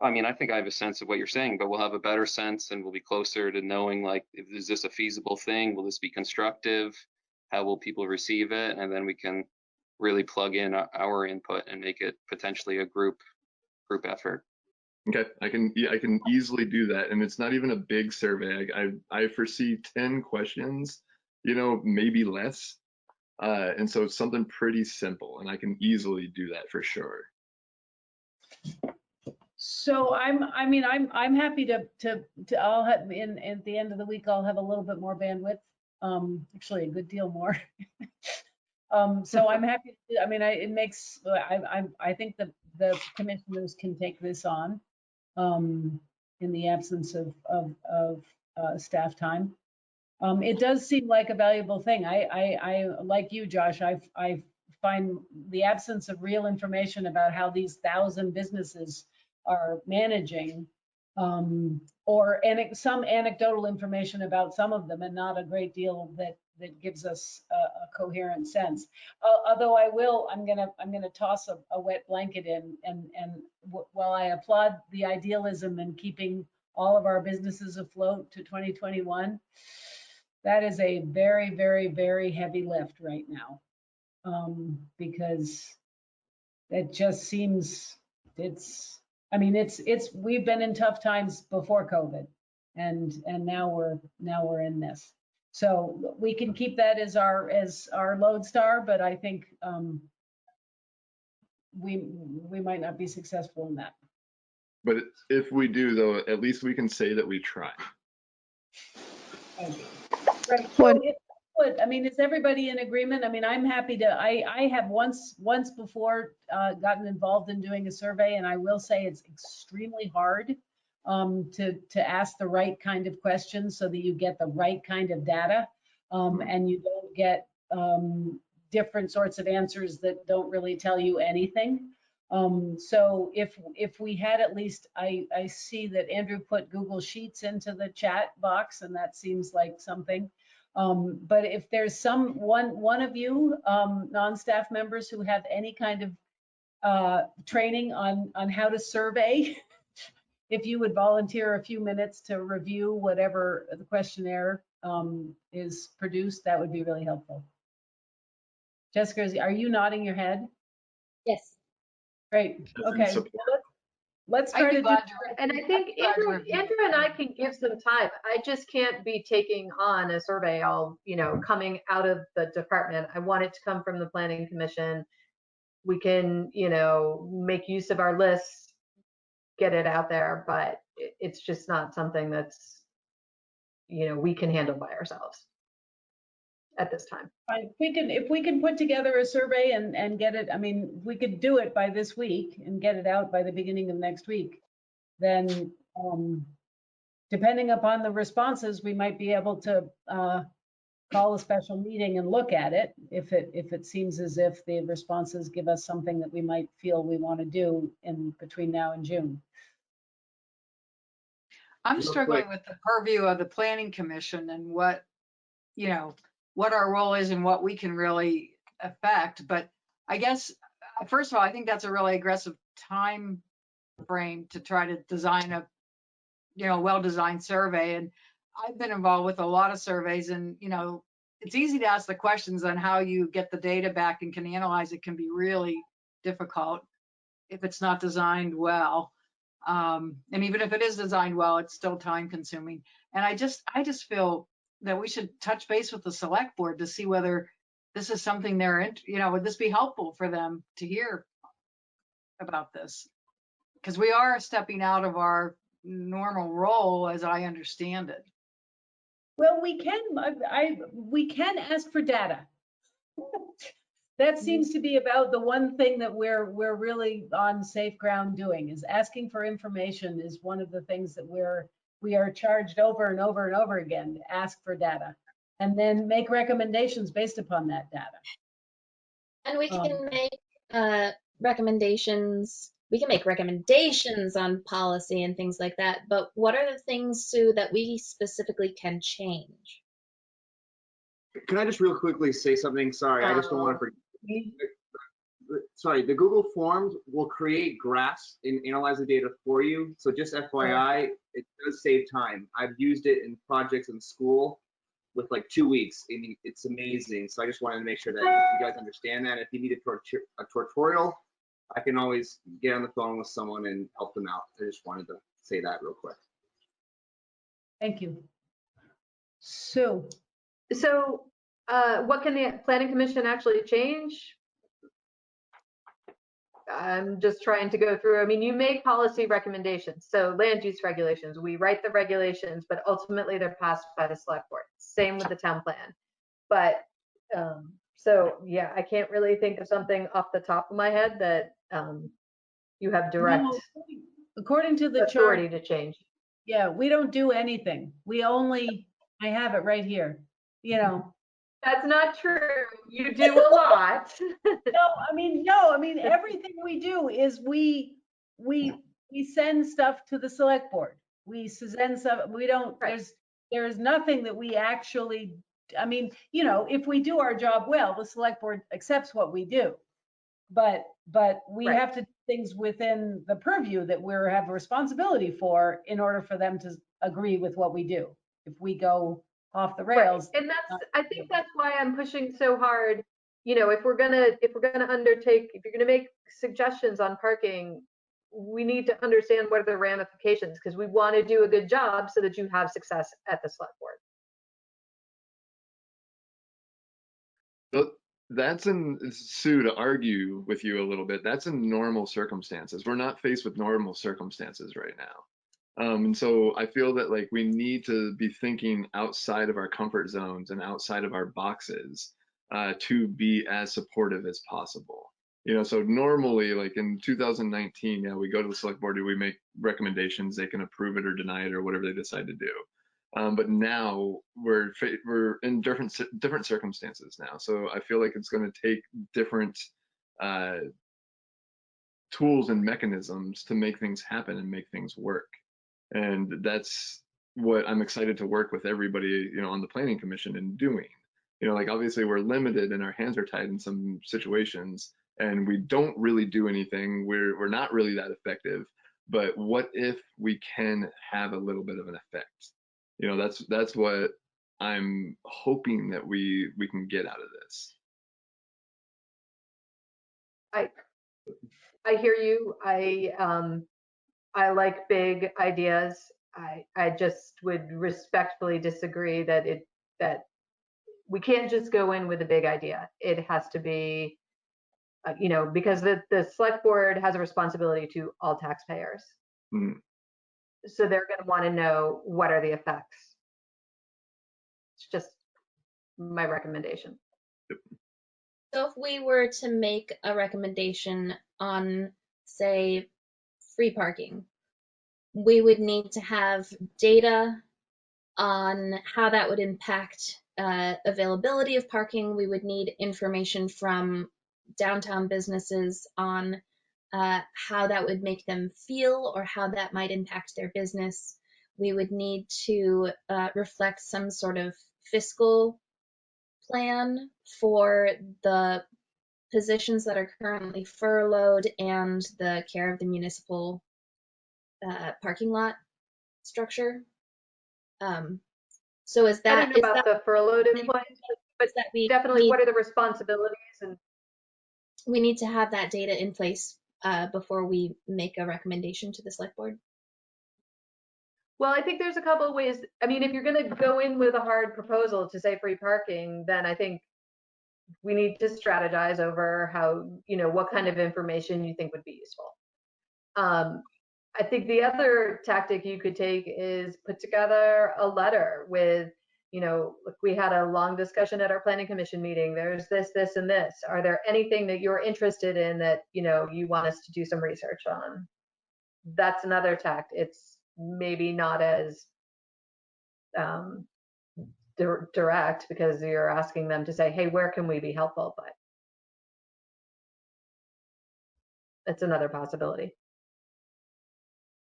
I think I have a sense of what you're saying, but we'll have a better sense and we'll be closer to knowing, like, is this a feasible thing? Will this be constructive? How will people receive it? And then we can really plug in our input and make it potentially a group effort. Okay, I can easily do that, and it's not even a big survey. I foresee 10 questions, maybe less, and so it's something pretty simple, and I can easily do that for sure. So I'm happy to I'll have at the end of the week, I'll have a little bit more bandwidth, actually a good deal more. So I'm happy to, it makes, I think the commissioners can take this on, in the absence of staff time. It does seem like a valuable thing. I like you, Josh, I find the absence of real information about how these 1,000 businesses are managing, or some anecdotal information about some of them, and not a great deal that gives us a coherent sense. Although I'm gonna toss a wet blanket in, and while I applaud the idealism in keeping all of our businesses afloat to 2021, that is a very, very, very heavy lift right now. Because it just seems we've been in tough times before COVID, and now we're in this. So we can keep that as our lodestar, but I think we might not be successful in that. But if we do, though, at least we can say that we tried. Right. So if is everybody in agreement? I mean, I'm happy to, I have once before gotten involved in doing a survey, and I will say it's extremely hard to ask the right kind of questions so that you get the right kind of data, and you don't get different sorts of answers that don't really tell you anything. So if we had at least, I see that Andrew put Google Sheets into the chat box, and that seems like something. But if there's one of you non-staff members who have any kind of training on how to survey, if you would volunteer a few minutes to review whatever the questionnaire is produced, that would be really helpful. Jessica, are you nodding your head? Yes. Great. Okay. Let's try to do. And I think Andrew and I can give some time. I just can't be taking on a survey all, coming out of the department. I want it to come from the Planning Commission. We can, make use of our lists, get it out there, but it's just not something that's, we can handle by ourselves at this time. If we can put together a survey and get it, I mean, we could do it by this week and get it out by the beginning of next week, then depending upon the responses, we might be able to call a special meeting and look at it if it seems as if the responses give us something that we might feel we want to do in between now and June. I'm struggling with the purview of the Planning Commission and what our role is and what we can really affect. But I guess, first of all, I think that's a really aggressive time frame to try to design a, well-designed survey. And I've been involved with a lot of surveys, and, it's easy to ask the questions on how you get the data back and can analyze it can be really difficult if it's not designed well. And even if it is designed well, it's still time consuming. And I just feel that we should touch base with the select board to see whether this is something would this be helpful for them to hear about this? Because we are stepping out of our normal role, as I understand it. Well, we can ask for data. That seems to be about the one thing that we're really on safe ground doing, is asking for information is one of the things that we are charged over and over and over again to ask for data and then make recommendations based upon that data. And we can make recommendations. We can make recommendations on policy and things like that. But what are the things, Sue, that we specifically can change? Can I just real quickly say something? Sorry, I just don't want to forget. Sorry, the Google Forms will create graphs and analyze the data for you. So just FYI, it does save time. I've used it in projects in school with like 2 weeks, and it's amazing. So I just wanted to make sure that you guys understand that. If you need a tutorial, I can always get on the phone with someone and help them out. I just wanted to say that real quick. Thank you. Sue. So what can the Planning Commission actually change? I'm just trying to go through. I mean, you make policy recommendations. So land use regulations, we write the regulations, but ultimately they're passed by the select board. Same with the town plan. But so yeah, I can't really think of something off the top of my head that you have direct according to the authority chart to change. Yeah, we don't do anything. I have it right here. That's not true. You do a lot. No, I mean, everything we do is we send stuff to the select board. We send stuff, we don't, Right. there's nothing that we actually I mean, you know, if we do our job well, the select board accepts what we do. But we Right. have to do things within the purview that we have a responsibility for in order for them to agree with what we do. If we go off the Right. rails. And I think that's why I'm pushing so hard. You know, if we're gonna undertake, if you're gonna make suggestions on parking, we need to understand what are the ramifications, because we want to do a good job so that you have success at the select board. But that's in, Sue, to argue with you a little bit, that's in normal circumstances. We're not faced with normal circumstances right now. And so I feel that like we need to be thinking outside of our comfort zones and outside of our boxes to be as supportive as possible. You know, so normally, like in 2019, yeah, we go to the select board, do we make recommendations, they can approve it or deny it or whatever they decide to do. But now we're in different circumstances now, so I feel like it's going to take different tools and mechanisms to make things happen and make things work. And that's what I'm excited to work with everybody, you know, on the planning commission in doing. You know, like obviously we're limited and our hands are tied in some situations and we don't really do anything. We're not really that effective. But what if we can have a little bit of an effect? You know, that's what I'm hoping that we can get out of this. I hear you. I like big ideas. I just would respectfully disagree that we can't just go in with a big idea. It has to be, you know, because the select board has a responsibility to all taxpayers. Mm. So they're going to want to know what are the effects. It's just my recommendation. So if we were to make a recommendation on, say, free parking, we would need to have data on how that would impact availability of parking. We would need information from downtown businesses on how that would make them feel or how that might impact their business. We would need to reflect some sort of fiscal plan for the positions that are currently furloughed and the care of the municipal parking lot structure. So is I that, don't know about the furloughed employees, but that we definitely need, what are the responsibilities? And we need to have that data in place before we make a recommendation to the select board? well, I think there's a couple of ways. I mean, if you're going to go in with a hard proposal to say free parking, then I think we need to strategize over how, you know, what kind of information you think would be useful. I think the other tactic you could take is put together a letter with, you know, look, we had a long discussion at our planning commission meeting. There's this, this, and this. Are there anything that you're interested in that, you know, you want us to do some research on? That's another tact. It's maybe not as direct because you're asking them to say, hey, where can we be helpful? But that's another possibility.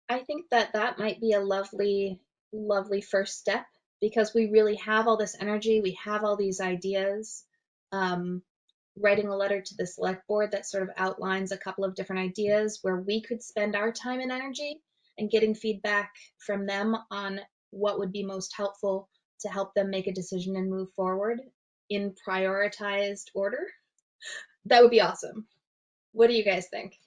I think that that might be a lovely, lovely first step because we really have all this energy, we have all these ideas. Writing a letter to the select board that sort of outlines a couple of different ideas where we could spend our time and energy and getting feedback from them on what would be most helpful to help them make a decision and move forward in prioritized order. That would be awesome. What do you guys think?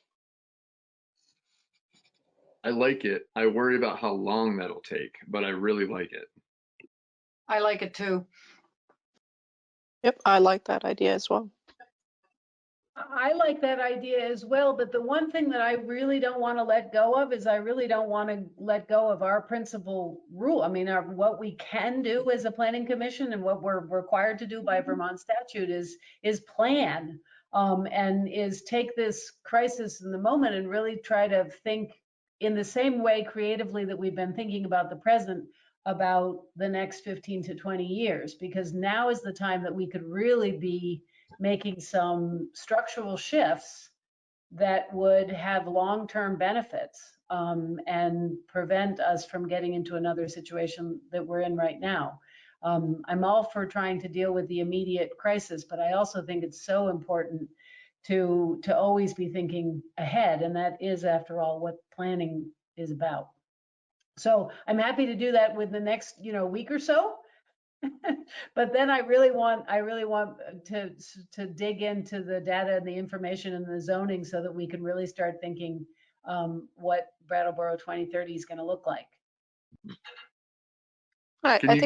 I like it. I worry about how long that'll take, but I really like it. I like it too. Yep, I like that idea as well. I like that idea as well, but the one thing that I really don't want to let go of is I really don't want to let go of our principal rule. I mean, what we can do as a planning commission and what we're required to do by Vermont statute is plan and is take this crisis in the moment and really try to think in the same way creatively that we've been thinking about the present about the next 15 to 20 years, because now is the time that we could really be making some structural shifts that would have long-term benefits and prevent us from getting into another situation that we're in right now. I'm all for trying to deal with the immediate crisis, but I also think it's so important to always be thinking ahead, and that is, after all, what planning is about. So I'm happy to do that with the next, week or so. But then I really want to dig into the data and the information and the zoning so that we can really start thinking what Brattleboro 2030 is going to look like. Can I you,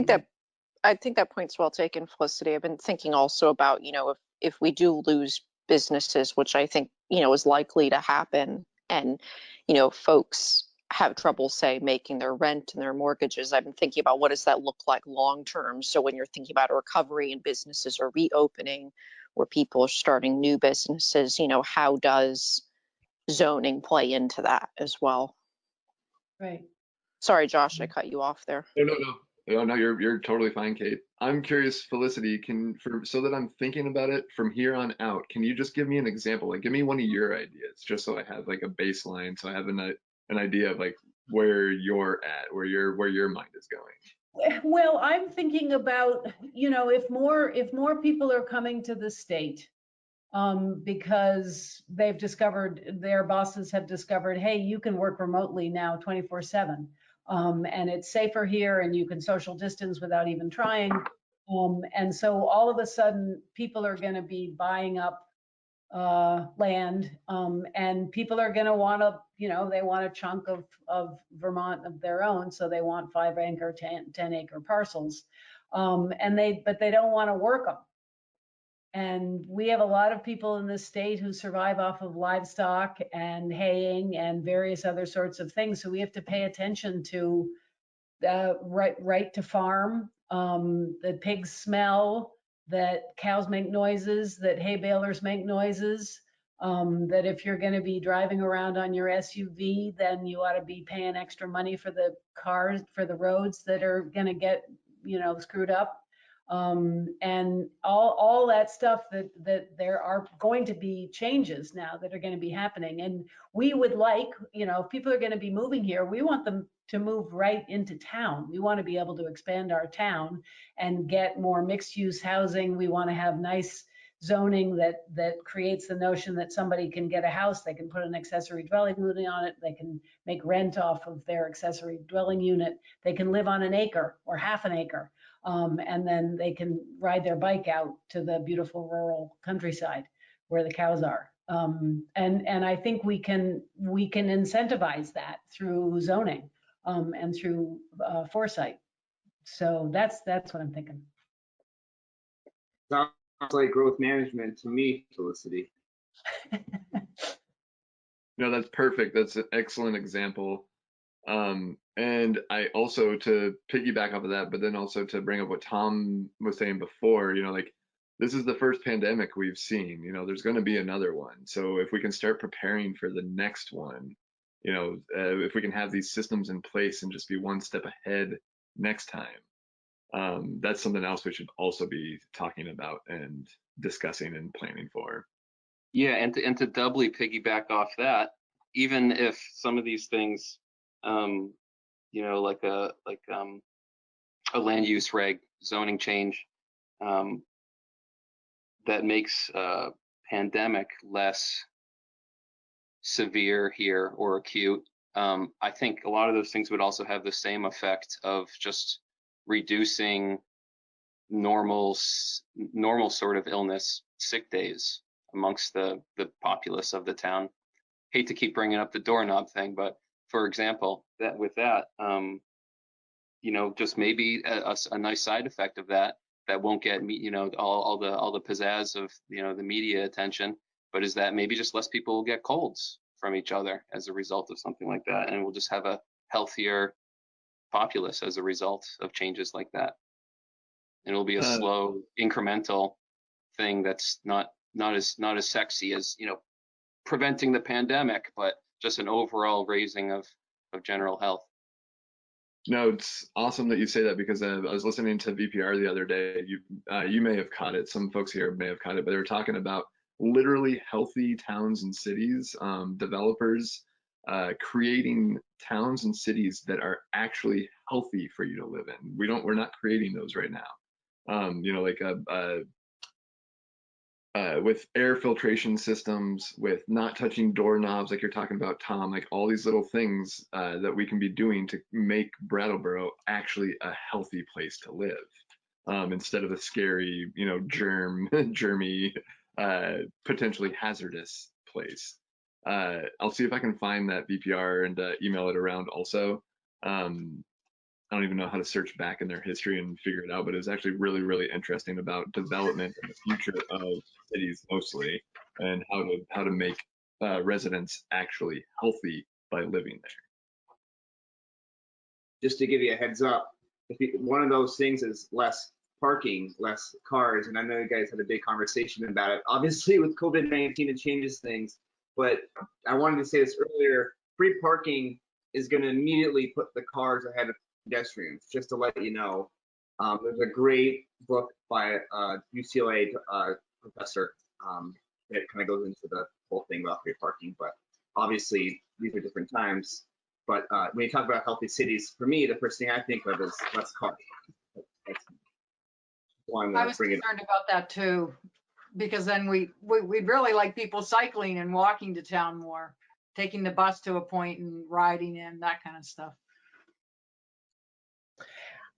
think that point's well taken, Felicity. I've been thinking also about, if we do lose businesses, which I think, is likely to happen, and, folks have trouble, say, making their rent and their mortgages. I've been thinking about what does that look like long term. So when you're thinking about a recovery and businesses are reopening, or people are starting new businesses, how does zoning play into that as well? Right. Sorry, Josh, I cut you off there. no, you're totally fine, Kate. I'm curious, Felicity, so that I'm thinking about it from here on out, can you just give me an example? Like, give me one of your ideas, just so I have like a baseline, so I have an idea of like where you're at, where your mind is going. Well, I'm thinking about, if more people are coming to the state, because they've discovered, their bosses have discovered, hey, you can work remotely now 24/7. And it's safer here, and you can social distance without even trying. And so all of a sudden, people are going to be buying up land, and people are going to want they want a chunk of Vermont of their own, so they want 5-acre, 10-acre parcels, but they don't want to work them. And we have a lot of people in this state who survive off of livestock and haying and various other sorts of things. So we have to pay attention to right to farm, that pigs smell, that cows make noises, that hay balers make noises, that if you're going to be driving around on your SUV, then you ought to be paying extra money for the cars, for the roads that are going to get, screwed up. And all that stuff that there are going to be changes now that are going to be happening. And we would like, if people are going to be moving here, we want them to move right into town. We want to be able to expand our town and get more mixed use housing. We want to have nice zoning that creates the notion that somebody can get a house, they can put an accessory dwelling unit on it, they can make rent off of their accessory dwelling unit, they can live on an acre or half an acre. And then they can ride their bike out to the beautiful rural countryside where the cows are. And I think we can incentivize that through zoning, and through foresight. So that's what I'm thinking. Sounds like growth management to me, Felicity. No, that's perfect. That's an excellent example. And I also, to piggyback off of that, but then also to bring up what Tom was saying before, like, this is the first pandemic we've seen, there's going to be another one. So if we can start preparing for the next one, if we can have these systems in place and just be one step ahead next time, that's something else we should also be talking about and discussing and planning for. Yeah, and to doubly piggyback off that, even if some of these things, like a land use reg zoning change, that makes pandemic less severe here or acute. I think a lot of those things would also have the same effect of just reducing normal sort of illness, sick days amongst the populace of the town. Hate to keep bringing up the doorknob thing, but for example, just maybe a nice side effect of that won't get all the pizzazz of the media attention, but is that maybe just less people will get colds from each other as a result of something like that, and we'll just have a healthier populace as a result of changes like that. And it'll be a slow, incremental thing that's not as sexy as preventing the pandemic, but just an overall raising of general health. No, it's awesome that you say that, because I was listening to VPR the other day. You may have caught it. Some folks here may have caught it, but they were talking about literally healthy towns and cities, developers creating towns and cities that are actually healthy for you to live in. We're not creating those right now. You know, like with air filtration systems, with not touching doorknobs, like you're talking about, Tom, like all these little things that we can be doing to make Brattleboro actually a healthy place to live, instead of a scary, you know, germy, potentially hazardous place. I'll see if I can find that VPR and email it around also. I don't even know how to search back in their history and figure it out, but it was actually really, really interesting about development and the future of cities mostly, and how to make residents actually healthy by living there. Just to give you a heads up, one of those things is less parking, less cars, and I know you guys had a big conversation about it. Obviously, with COVID-19, it changes things, but I wanted to say this earlier: free parking is going to immediately put the cars ahead of pedestrians. Just to let you know, there's a great book by a UCLA professor that kind of goes into the whole thing about free parking. But obviously, these are different times. But when you talk about healthy cities, for me, the first thing I think of is less cars. I was concerned about that too, because then we'd really like people cycling and walking to town more, taking the bus to a point and riding in, that kind of stuff.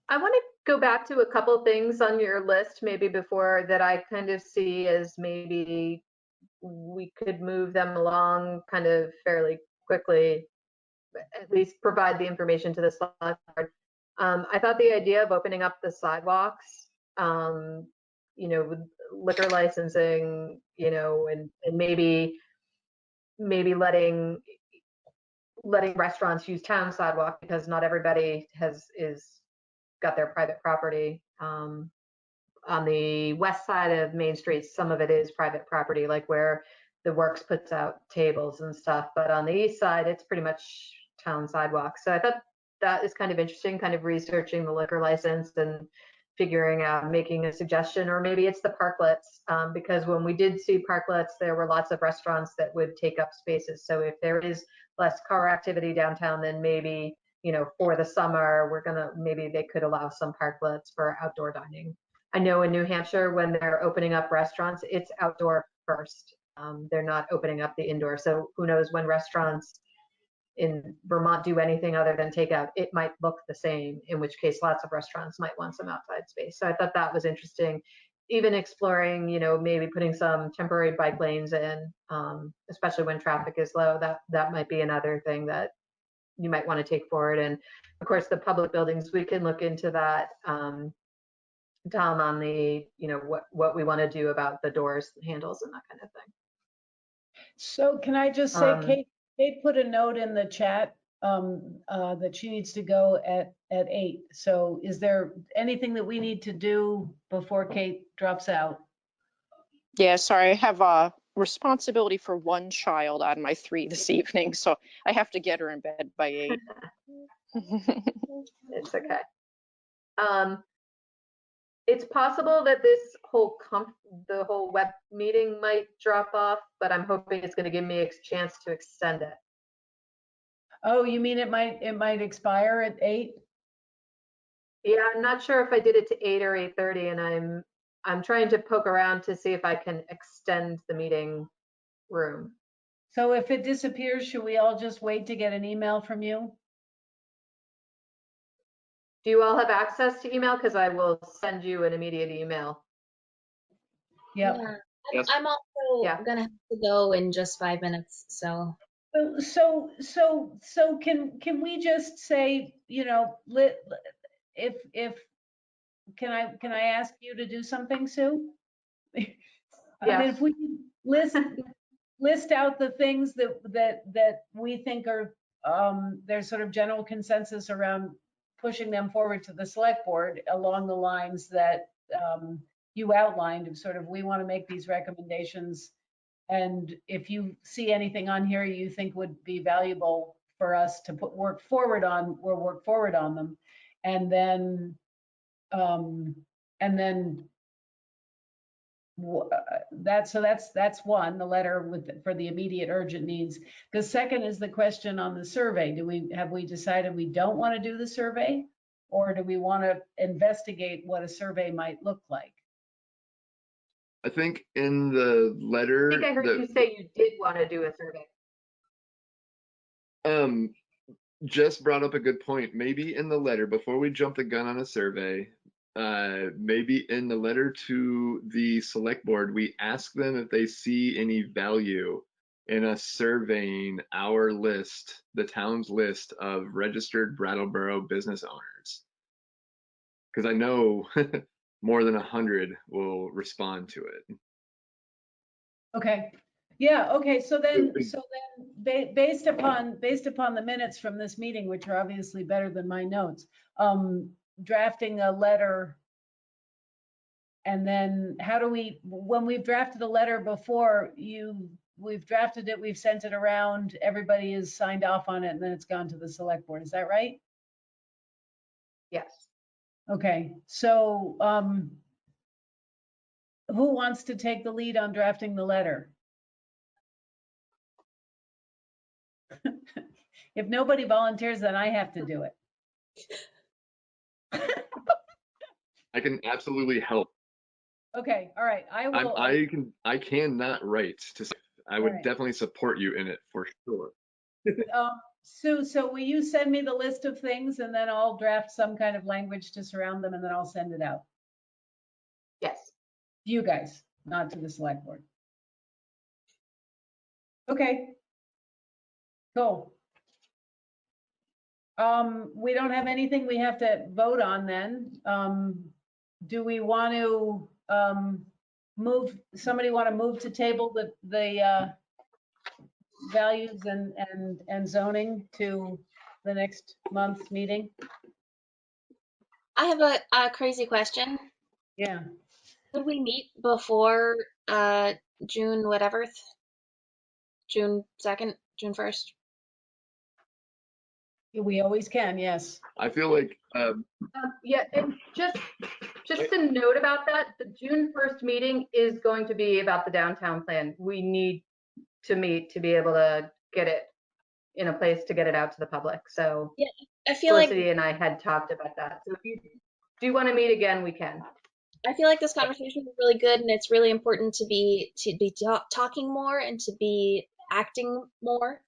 I want to go back to a couple things on your list maybe before that I kind of see as maybe we could move them along kind of fairly quickly, at least provide the information to the select board. I thought the idea of opening up the sidewalks, you know, with liquor licensing, you know, and maybe letting restaurants use town sidewalk, because not everybody is got their private property. On the west side of Main Street, some of it is private property, like where the Works puts out tables and stuff. But on the east side, it's pretty much town sidewalk. So I thought that is kind of interesting, kind of researching the liquor license and figuring out, making a suggestion, or maybe it's the parklets, because when we did see parklets, there were lots of restaurants that would take up spaces. So if there is less car activity downtown, then maybe, you know, for the summer, maybe they could allow some parklets for outdoor dining. I know in New Hampshire, when they're opening up restaurants, it's outdoor first. They're not opening up the indoor. So who knows, when restaurants in Vermont do anything other than takeout, it might look the same, in which case lots of restaurants might want some outside space. So I thought that was interesting. Even exploring, you know, maybe putting some temporary bike lanes in, especially when traffic is low. That might be another thing that you might want to take forward. And of course, the public buildings, we can look into that, Tom, on the, you know, what we want to do about the doors, handles, and that kind of thing. So can I just say, Kate put a note in the chat that she needs to go at 8. So is there anything that we need to do before Kate drops out? Yeah, sorry, I have a responsibility for one child on my 3 this evening, so I have to get her in bed by 8. It's okay. It's possible that this the whole web meeting might drop off, but I'm hoping it's going to give me a chance to extend it. Oh, you mean it might expire at 8? Yeah, I'm not sure if I did it to 8 or 8:30, and I'm trying to poke around to see if I can extend the meeting room. So if it disappears, should we all just wait to get an email from you? Do you all have access to email? Because I will send you an immediate email. Yep. Yeah. Yes. I'm also Yeah. gonna have to go in just 5 minutes, so. So can we just say, you know, if can I ask you to do something, Sue? I mean, Yes. if we list out the things that we think are there's sort of general consensus around pushing them forward to the select board along the lines that you outlined of sort of, we want to make these recommendations, and if you see anything on here you think would be valuable for us to work forward on, we'll work forward on them, and then That's one, the letter for the immediate urgent needs. The second is the question on the survey. Have we decided we don't want to do the survey? Or do we want to investigate what a survey might look like? I think in the I letter think I heard you say you did want to do a survey. Jess brought up a good point. Maybe in the letter, before we jump the gun on a survey, maybe in the letter to the select board, we ask them if they see any value in us surveying our list, the town's list of registered Brattleboro business owners. Because I know more than 100 will respond to it. Okay, yeah, okay, so then based upon the minutes from this meeting, which are obviously better than my notes, drafting a letter, and then how do when we've drafted a letter before, we've drafted it, we've sent it around, everybody is signed off on it, and then it's gone to the select board, is that right? Yes. Okay, so who wants to take the lead on drafting the letter? If nobody volunteers, then I have to do it. I can absolutely help. Okay, all right, I will. I cannot write to. I would right. definitely support you in it for sure. Sue, so will you send me the list of things and then I'll draft some kind of language to surround them and then I'll send it out? Yes. You guys, not to the select board. Okay. Cool. We don't have anything we have to vote on then. Do we want to somebody want to move to table the values and zoning to the next month's meeting? I have a crazy question. Yeah. Could we meet before June whatever? June 2nd, June 1st? We always can, yes. I feel like Yeah, and just a note about that, the June 1st meeting is going to be about the downtown plan. We need to meet to be able to get it in a place to get it out to the public. So Yeah, I feel Felicity and I had talked about that. So if you do want to meet again, we can. I feel like this conversation is really good, and it's really important to be talking more and to be acting more,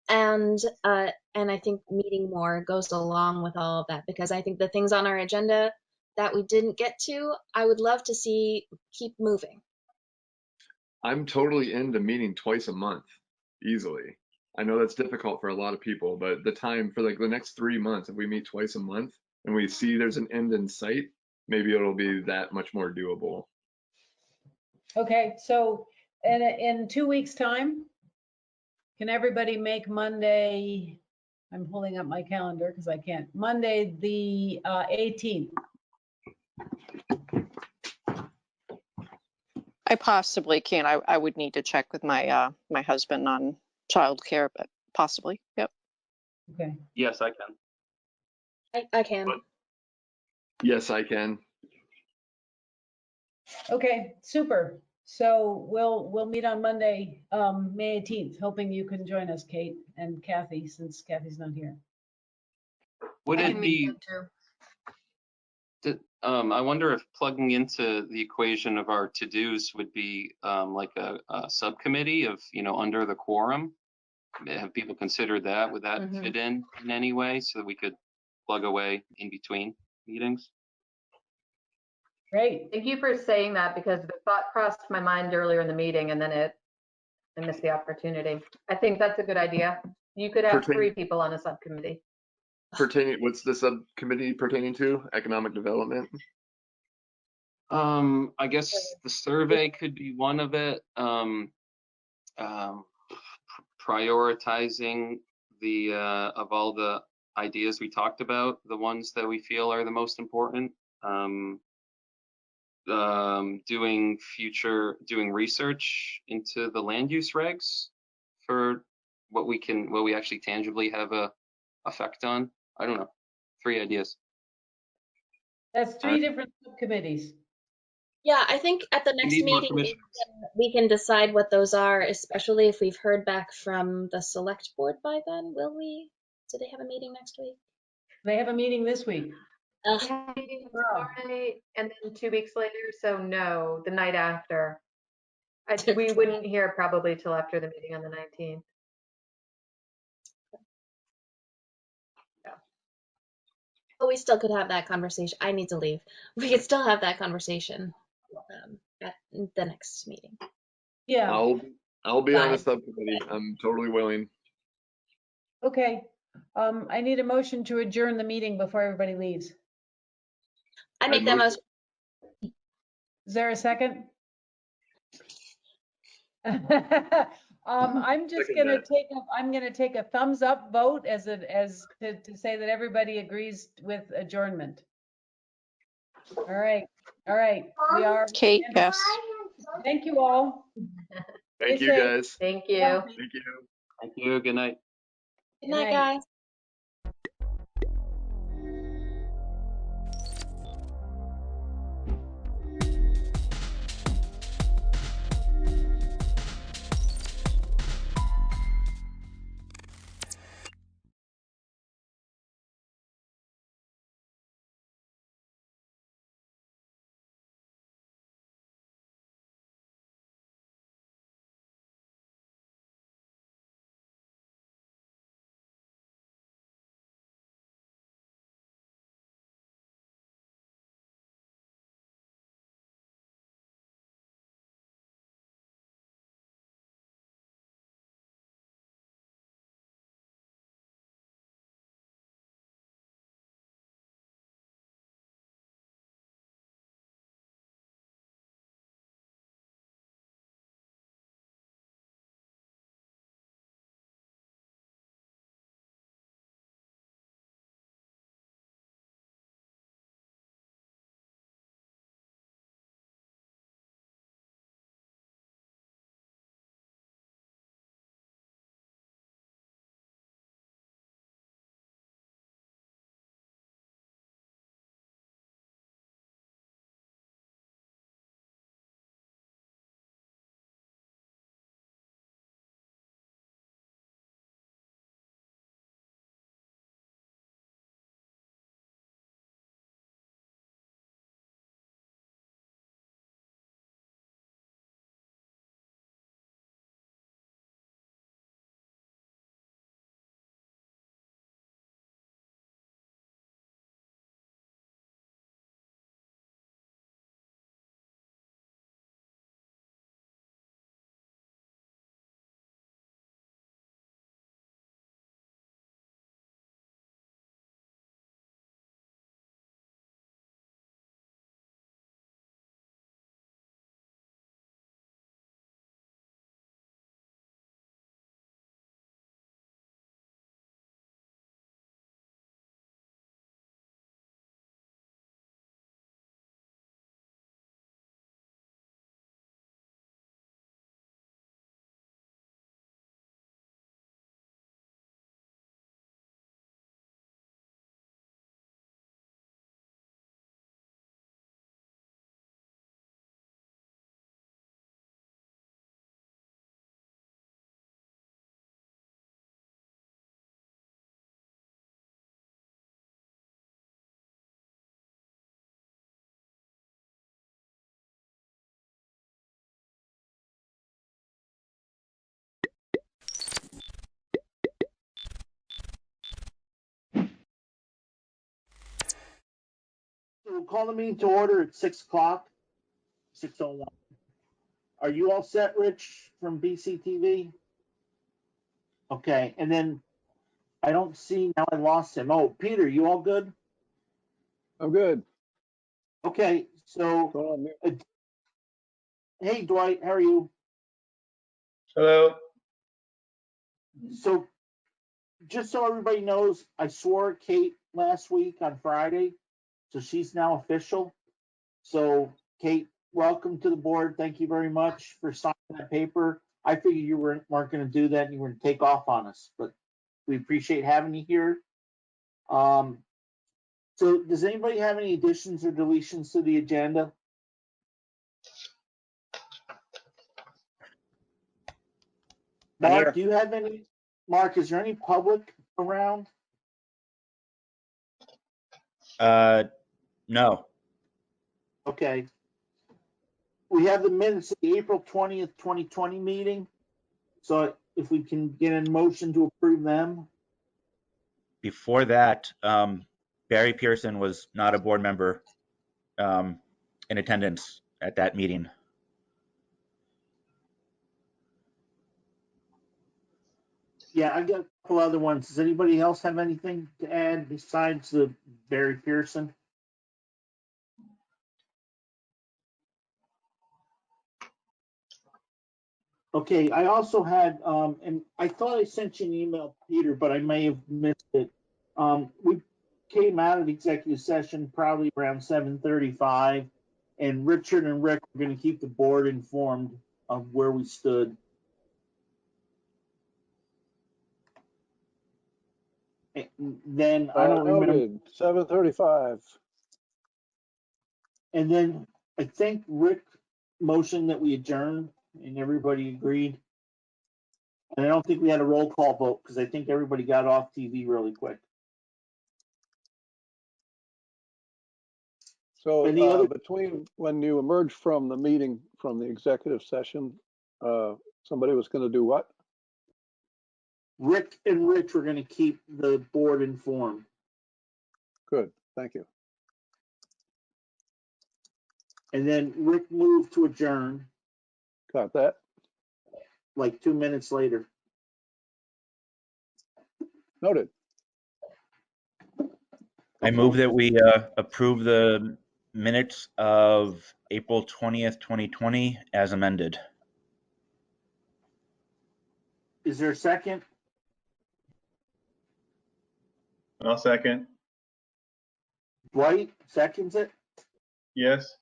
and I think meeting more goes along with all of that, because I think the things on our agenda that we didn't get to, I would love to see keep moving. I'm totally into meeting twice a month, easily. I know that's difficult for a lot of people, but the time for like the next 3 months, if we meet twice a month and we see there's an end in sight, maybe it'll be that much more doable. Okay, so in 2 weeks' time, can everybody make Monday? I'm pulling up my calendar because I can't. Monday, the 18th. I possibly can. I would need to check with my my husband on childcare, but possibly. Yep. Okay. Yes, I can. I can. Yes, I can. Okay, super. So we'll meet on Monday, May 18th, hoping you can join us, Kate and Kathy, since Kathy's not here. Would I it can meet be, them too. I wonder if plugging into the equation of our to-dos would be like a subcommittee of, under the quorum? Have people considered that? Would that fit in any way so that we could plug away in between meetings? Great. Thank you for saying that, because the thought crossed my mind earlier in the meeting and then I missed the opportunity. I think that's a good idea. You could have 3 people on a subcommittee. What's the subcommittee pertaining to? Economic development? I guess the survey could be one of it. Prioritizing of all the ideas we talked about, the ones that we feel are the most important. Doing research into the land use regs for what we actually tangibly have a effect on. I don't know. 3 ideas. That's 3 different subcommittees. Yeah, I think at the We next need more meeting commissioners. we can decide what those are, especially if we've heard back from the select board by then. Will we? Do they have a meeting next week? They have a meeting this week. Ugh, We have a meeting Wow. tomorrow night and then 2 weeks later, so no, the night after. We wouldn't hear probably till after the meeting on the 19th. but we still could have that conversation. I need to leave. We could still have that conversation at the next meeting. Yeah, I'll be on the Fine. subcommittee. I'm totally willing. okay. I need a motion to adjourn the meeting before everybody leaves. I make that motion- motion. Is there a second? I'm just Second gonna that. I'm gonna take a thumbs up vote as to say that everybody agrees with adjournment. All right, we are. Kate, yes. Thank you all. Thank Stay you, safe. guys. Thank you. Thank you. Thank you. Good night. Good night, guys. We'll call the meeting to order at 6 o'clock, 6:01. Are you all set, Rich, from BCTV? Okay, and then I don't see, now I lost him. Oh, Peter, you all good? I'm good. Okay, so, What's going on, man? hey, Dwight, how are you? Hello. So, just so everybody knows, I swore Kate last week on Friday, so she's now official. So, Kate, welcome to the board. Thank you very much for signing that paper. I figured you weren't going to do that and you were going to take off on us, but we appreciate having you here. So does anybody have any additions or deletions to the agenda? Mark, do you have any, Mark, is there any public around? No. Okay. We have the minutes of the April 20th, 2020 meeting. So if we can get a motion to approve them. Before that, Barry Pearson was not a board member in attendance at that meeting. Yeah, I got a couple other ones. Does anybody else have anything to add besides the Barry Pearson? Okay, I also had, and I thought I sent you an email, Peter, but I may have missed it. We came out of executive session probably around 7:35, and Richard and Rick were going to keep the board informed of where we stood. And then I don't remember. Noted, 7:35. And then I think Rick motioned that we adjourn, and everybody agreed. And I don't think we had a roll call vote because I think everybody got off TV really quick. So Any other- between when you emerged from the meeting, from the executive session, somebody was going to do what? Rick and Rich were going to keep the board informed. Good, thank you. And then Rick moved to adjourn Got that? like 2 minutes later. Noted. I move that we approve the minutes of April 20th, 2020 as amended. Is there a second? I'll second. Dwight seconds it. Yes.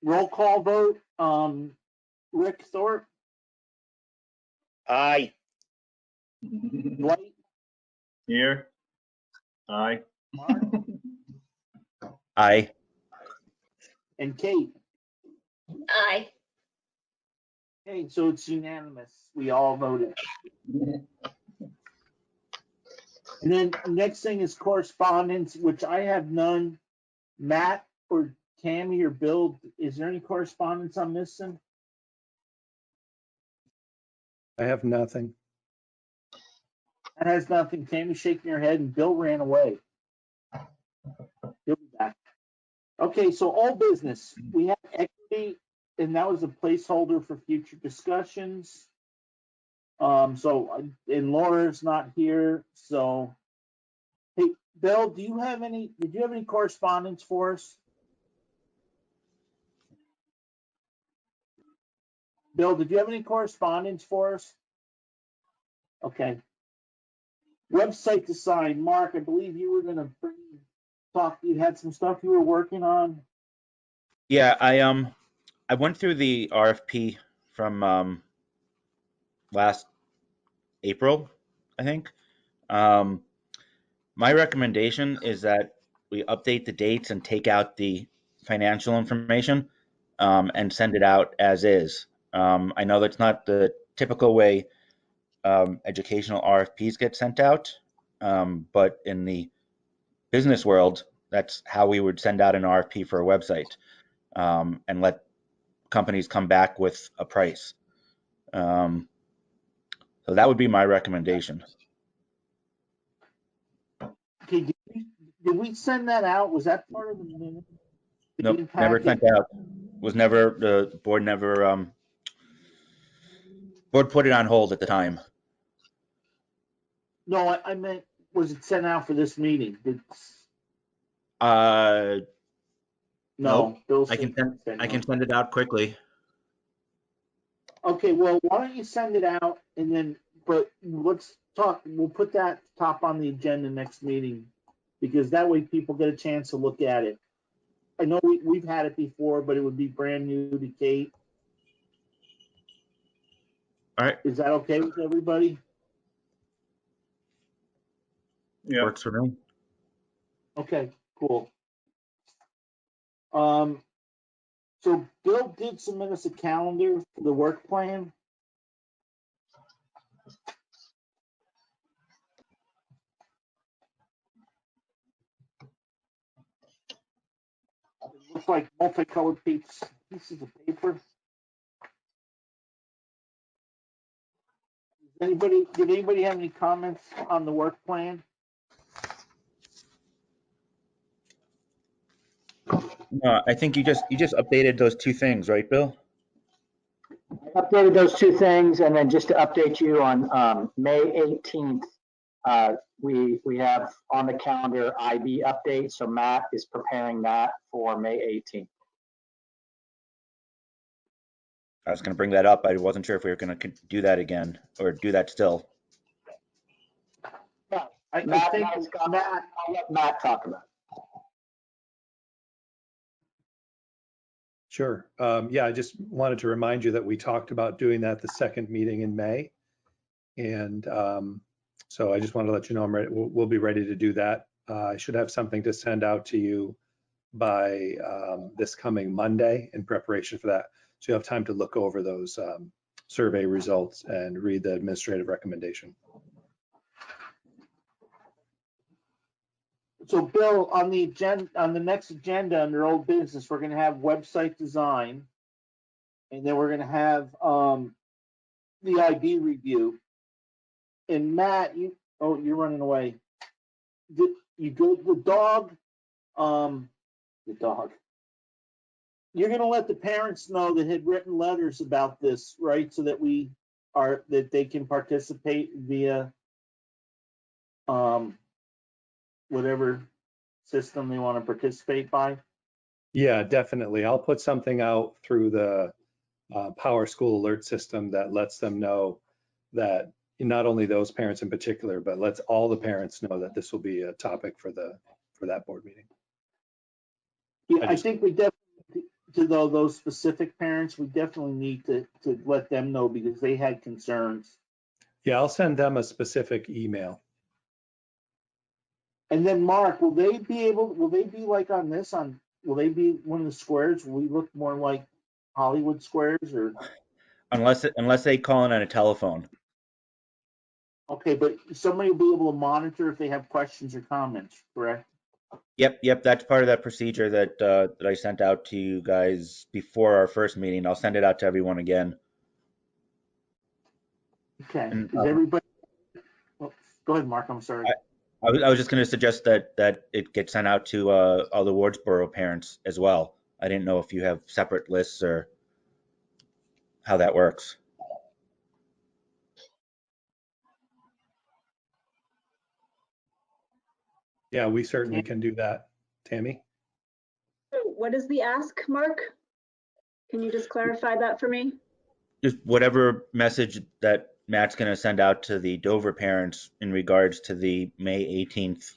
Roll call vote. Rick Thorpe, Aye. Dwight, Here. Aye. Mark, Aye. and Kate. Aye. Okay, so it's unanimous. We all voted. And then next thing is correspondence, which I have none. Matt or Tammy or Bill, is there any correspondence I'm missing? I have nothing. That has nothing. Tammy's shaking her head and Bill ran away. He'll be back. Okay, so all business. We have equity, and that was a placeholder for future discussions. And Laura's not here, so. Hey, Bill, did you have any correspondence for us? Bill, did you have any correspondence for us? Okay. Website design, Mark, I believe you were gonna talk, you had some stuff you were working on. Yeah, I went through the RFP from last April, I think. My recommendation is that we update the dates and take out the financial information and send it out as is. I know that's not the typical way educational RFPs get sent out, but in the business world, that's how we would send out an RFP for a website and let companies come back with a price. So that would be my recommendation. Okay, did we send that out? Was that part of the minute? Nope, never sent out. Was never, the board never, board put it on hold at the time. No, I meant, was it sent out for this meeting? No, No, Bill I said. can send it out quickly. Okay, well, why don't you send it out and then, but let's talk, we'll put that top on the agenda next meeting because that way people get a chance to look at it. I know we've had it before, but it would be brand new to Kate. All right. Is that okay with everybody? Yeah. Works for me. Okay, cool. So Bill did submit us a calendar for the work plan. looks like multicolored pieces of paper. Did anybody have any comments on the work plan? No, I think you just updated those two things, right, Bill? Updated those two things, and then just to update you on May 18th, we have on the calendar IB update, so Matt is preparing that for May 18th. I was going to bring that up. I wasn't sure if we were going to do that again or do that still. Yeah, I Matt, think Matt, I'll let Matt talk about it. Sure. Yeah, I just wanted to remind you that we talked about doing that the second meeting in May. And so I just wanted to let you know I'm ready. We'll be ready to do that. I should have something to send out to you by this coming Monday in preparation for that. So you have time to look over those survey results and read the administrative recommendation. so. Bill, on the agenda, on the next agenda under old business, we're going to have website design, and then we're going to have the IB review. And Matt, you're running away. You go the dog. The dog. You're going to let the parents know that had written letters about this, right? So that they can participate via whatever system they want to participate by. Yeah, definitely. I'll put something out through the Power School alert system that lets them know that not only those parents in particular, but lets all the parents know that this will be a topic for that board meeting. Yeah, I think we definitely, to those specific parents, we definitely need to let them know because they had concerns. Yeah, I'll send them a specific email. And then Mark, will they be like on this, will they be one of the squares? Will we look more like Hollywood squares or? Unless they call in on a telephone. Okay, but somebody will be able to monitor if they have questions or comments, correct? Yep. That's part of that procedure that I sent out to you guys before our first meeting. I'll send it out to everyone again. Okay. And, Is everybody? Well, go ahead, Mark. I'm sorry. I was just going to suggest that it gets sent out to all the Wardsboro parents as well. I didn't know if you have separate lists or how that works. Yeah, we certainly can do that. Tammy? What is the ask, Mark? Can you just clarify that for me? Just whatever message that Matt's going to send out to the Dover parents in regards to the May 18th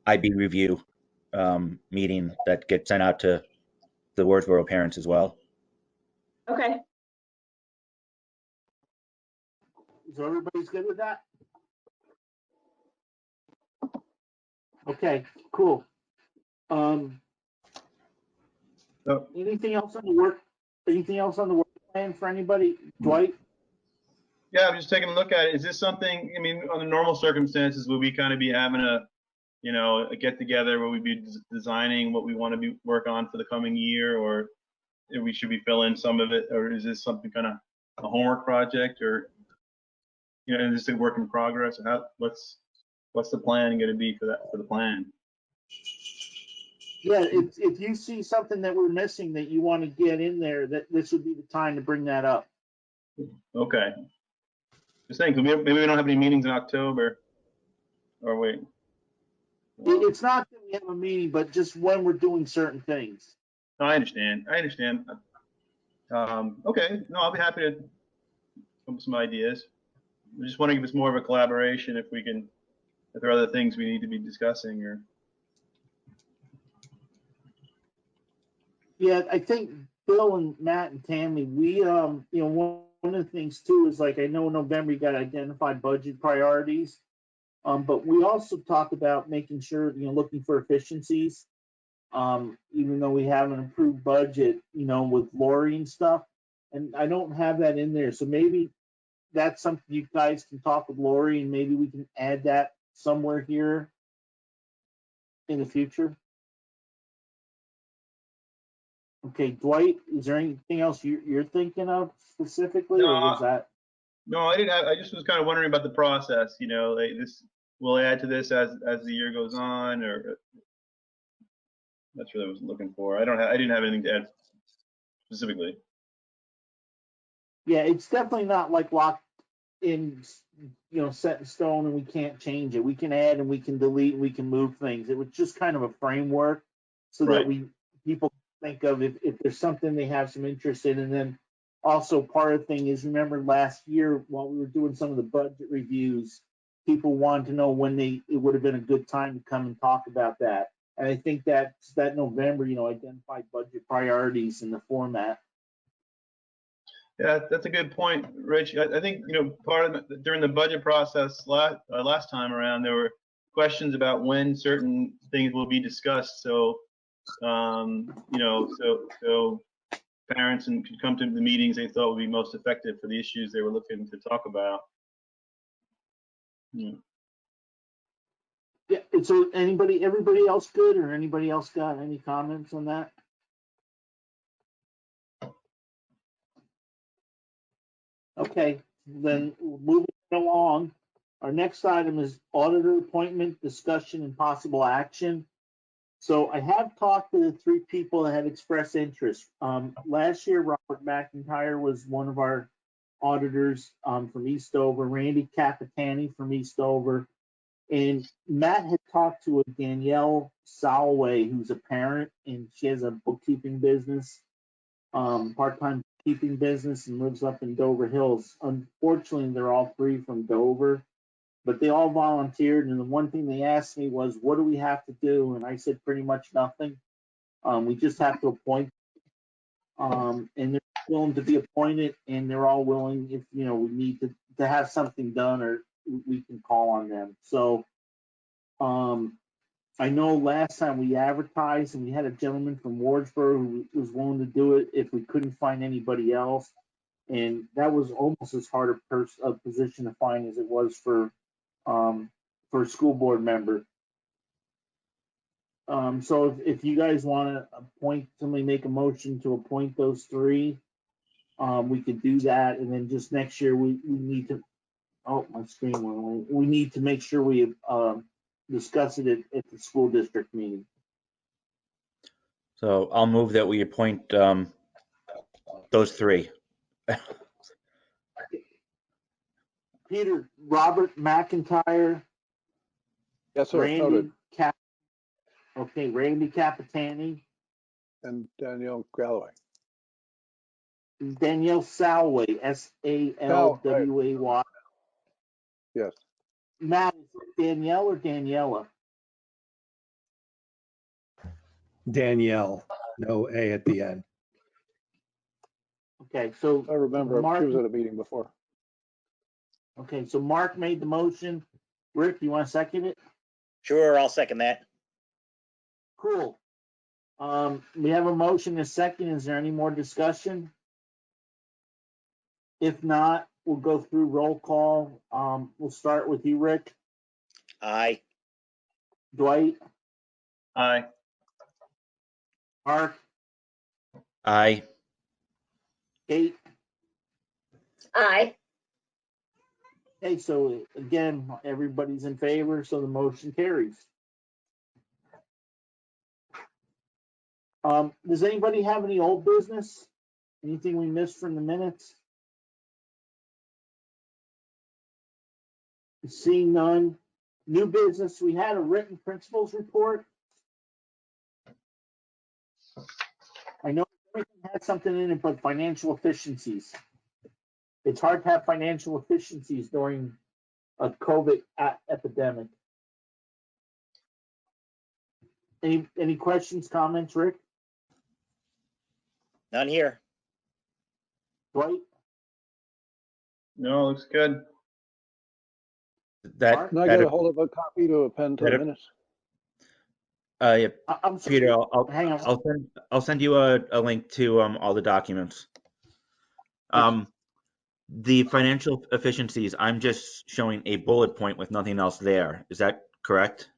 IB review meeting that gets sent out to the Wardsboro parents as well. Okay. So everybody's good with that? Okay, cool. Anything else on the work? Anything else on the work plan for anybody? Dwight? Yeah, I'm just taking a look at it. Is this something, I mean, under normal circumstances, would we kind of be having a get together where we'd be designing what we want to work on for the coming year, or we should be filling some of it, or is this something kind of a homework project, or, is this a work in progress? Or what's the plan going to be for the plan? Yeah, if you see something that we're missing that you want to get in there, that this would be the time to bring that up. Okay. Just saying, because maybe we don't have any meetings in October, or wait. It's not that we have a meeting, but just when we're doing certain things. No, I understand. Okay, no, I'll be happy to come up with some ideas. I'm just wondering if it's more of a collaboration, if there are other things we need to be discussing, or. Yeah, I think Bill and Matt and Tammy, we, one of the things too is like, I know in November you got to identify budget priorities. But we also talk about making sure, looking for efficiencies. Even though we have an approved budget, with Lori and stuff, and I don't have that in there. So maybe that's something you guys can talk with Lori, and maybe we can add that somewhere here in the future. Okay, Dwight, is there anything else you're thinking of specifically, or was No, that? no, I didn't have, I just was kind of wondering about the process, you know, like this, we'll add to this as the year goes on, or that's what I was looking for. I didn't have anything to add specifically. Yeah, it's definitely not like locked in, set in stone, and we can't change it. We can add and we can delete and we can move things. It was just kind of a framework so that Right. people think of if there's something they have some interest in. And then also part of the thing is, remember last year while we were doing some of the budget reviews, people wanted to know when it would have been a good time to come and talk about that. And I think that November, identify budget priorities in the format. Yeah, that's a good point, Rich. I think, part of during the budget process last time around, there were questions about when certain things will be discussed. So, so parents could come to the meetings they thought would be most effective for the issues they were looking to talk about. Yeah. Yeah, so everybody else good, or anybody else got any comments on that? Okay, then moving along, our next item is auditor appointment, discussion, and possible action. So I have talked to the three people that had expressed interest. Last year, Robert McIntyre was one of our auditors from Eastover, Randy Capitani from Eastover, and Matt had talked to a Danielle Salway, who's a parent, and she has a bookkeeping business, part-time bookkeeping business, and lives up in Dover Hills. Unfortunately, they're all three from Dover, but they all volunteered. And the one thing they asked me was, what do we have to do? And I said pretty much nothing. We just have to appoint, and they're willing to be appointed, and they're all willing if, we need to have something done, or we can call on them. So, I know last time we advertised and we had a gentleman from Wardsboro who was willing to do it if we couldn't find anybody else. And that was almost as hard a position to find as it was for a school board member. So if you guys want to appoint somebody, make a motion to appoint those three, we could do that. And then just next year we need to, oh, my screen went away. We need to make sure we discuss it at the school district meeting. So I'll move that we appoint those three. Peter, Robert McIntyre, Yes, sir. Noted. Randy Capitani, And Danielle Galloway. Danielle Salway, Salway. Yes. Matt, is it Danielle or Daniela? Danielle, no A at the end. Okay, so I remember she was at a meeting before. Okay, so Mark made the motion. Rick, you want to second it? Sure, I'll second that. Cool. We have a motion, a second. Is there any more discussion? If not, we'll go through roll call. We'll start with you, Rick. Aye. Dwight. Aye. Mark. Aye. Kate. Aye. Okay, so again, everybody's in favor, so the motion carries. Does anybody have any old business? Anything we missed from the minutes? Seeing none. New business, we had a written principles report. I know everything had something in it, but financial efficiencies. It's hard to have financial efficiencies during a COVID epidemic. Any questions, comments, Rick? None here. Dwight? No, looks good. That, Can I get a hold of a copy to append to the minutes? Yeah, I'm sorry. Peter, Hang on. I'll send you a link to all the documents. The financial efficiencies, I'm just showing a bullet point with nothing else there. Is that correct?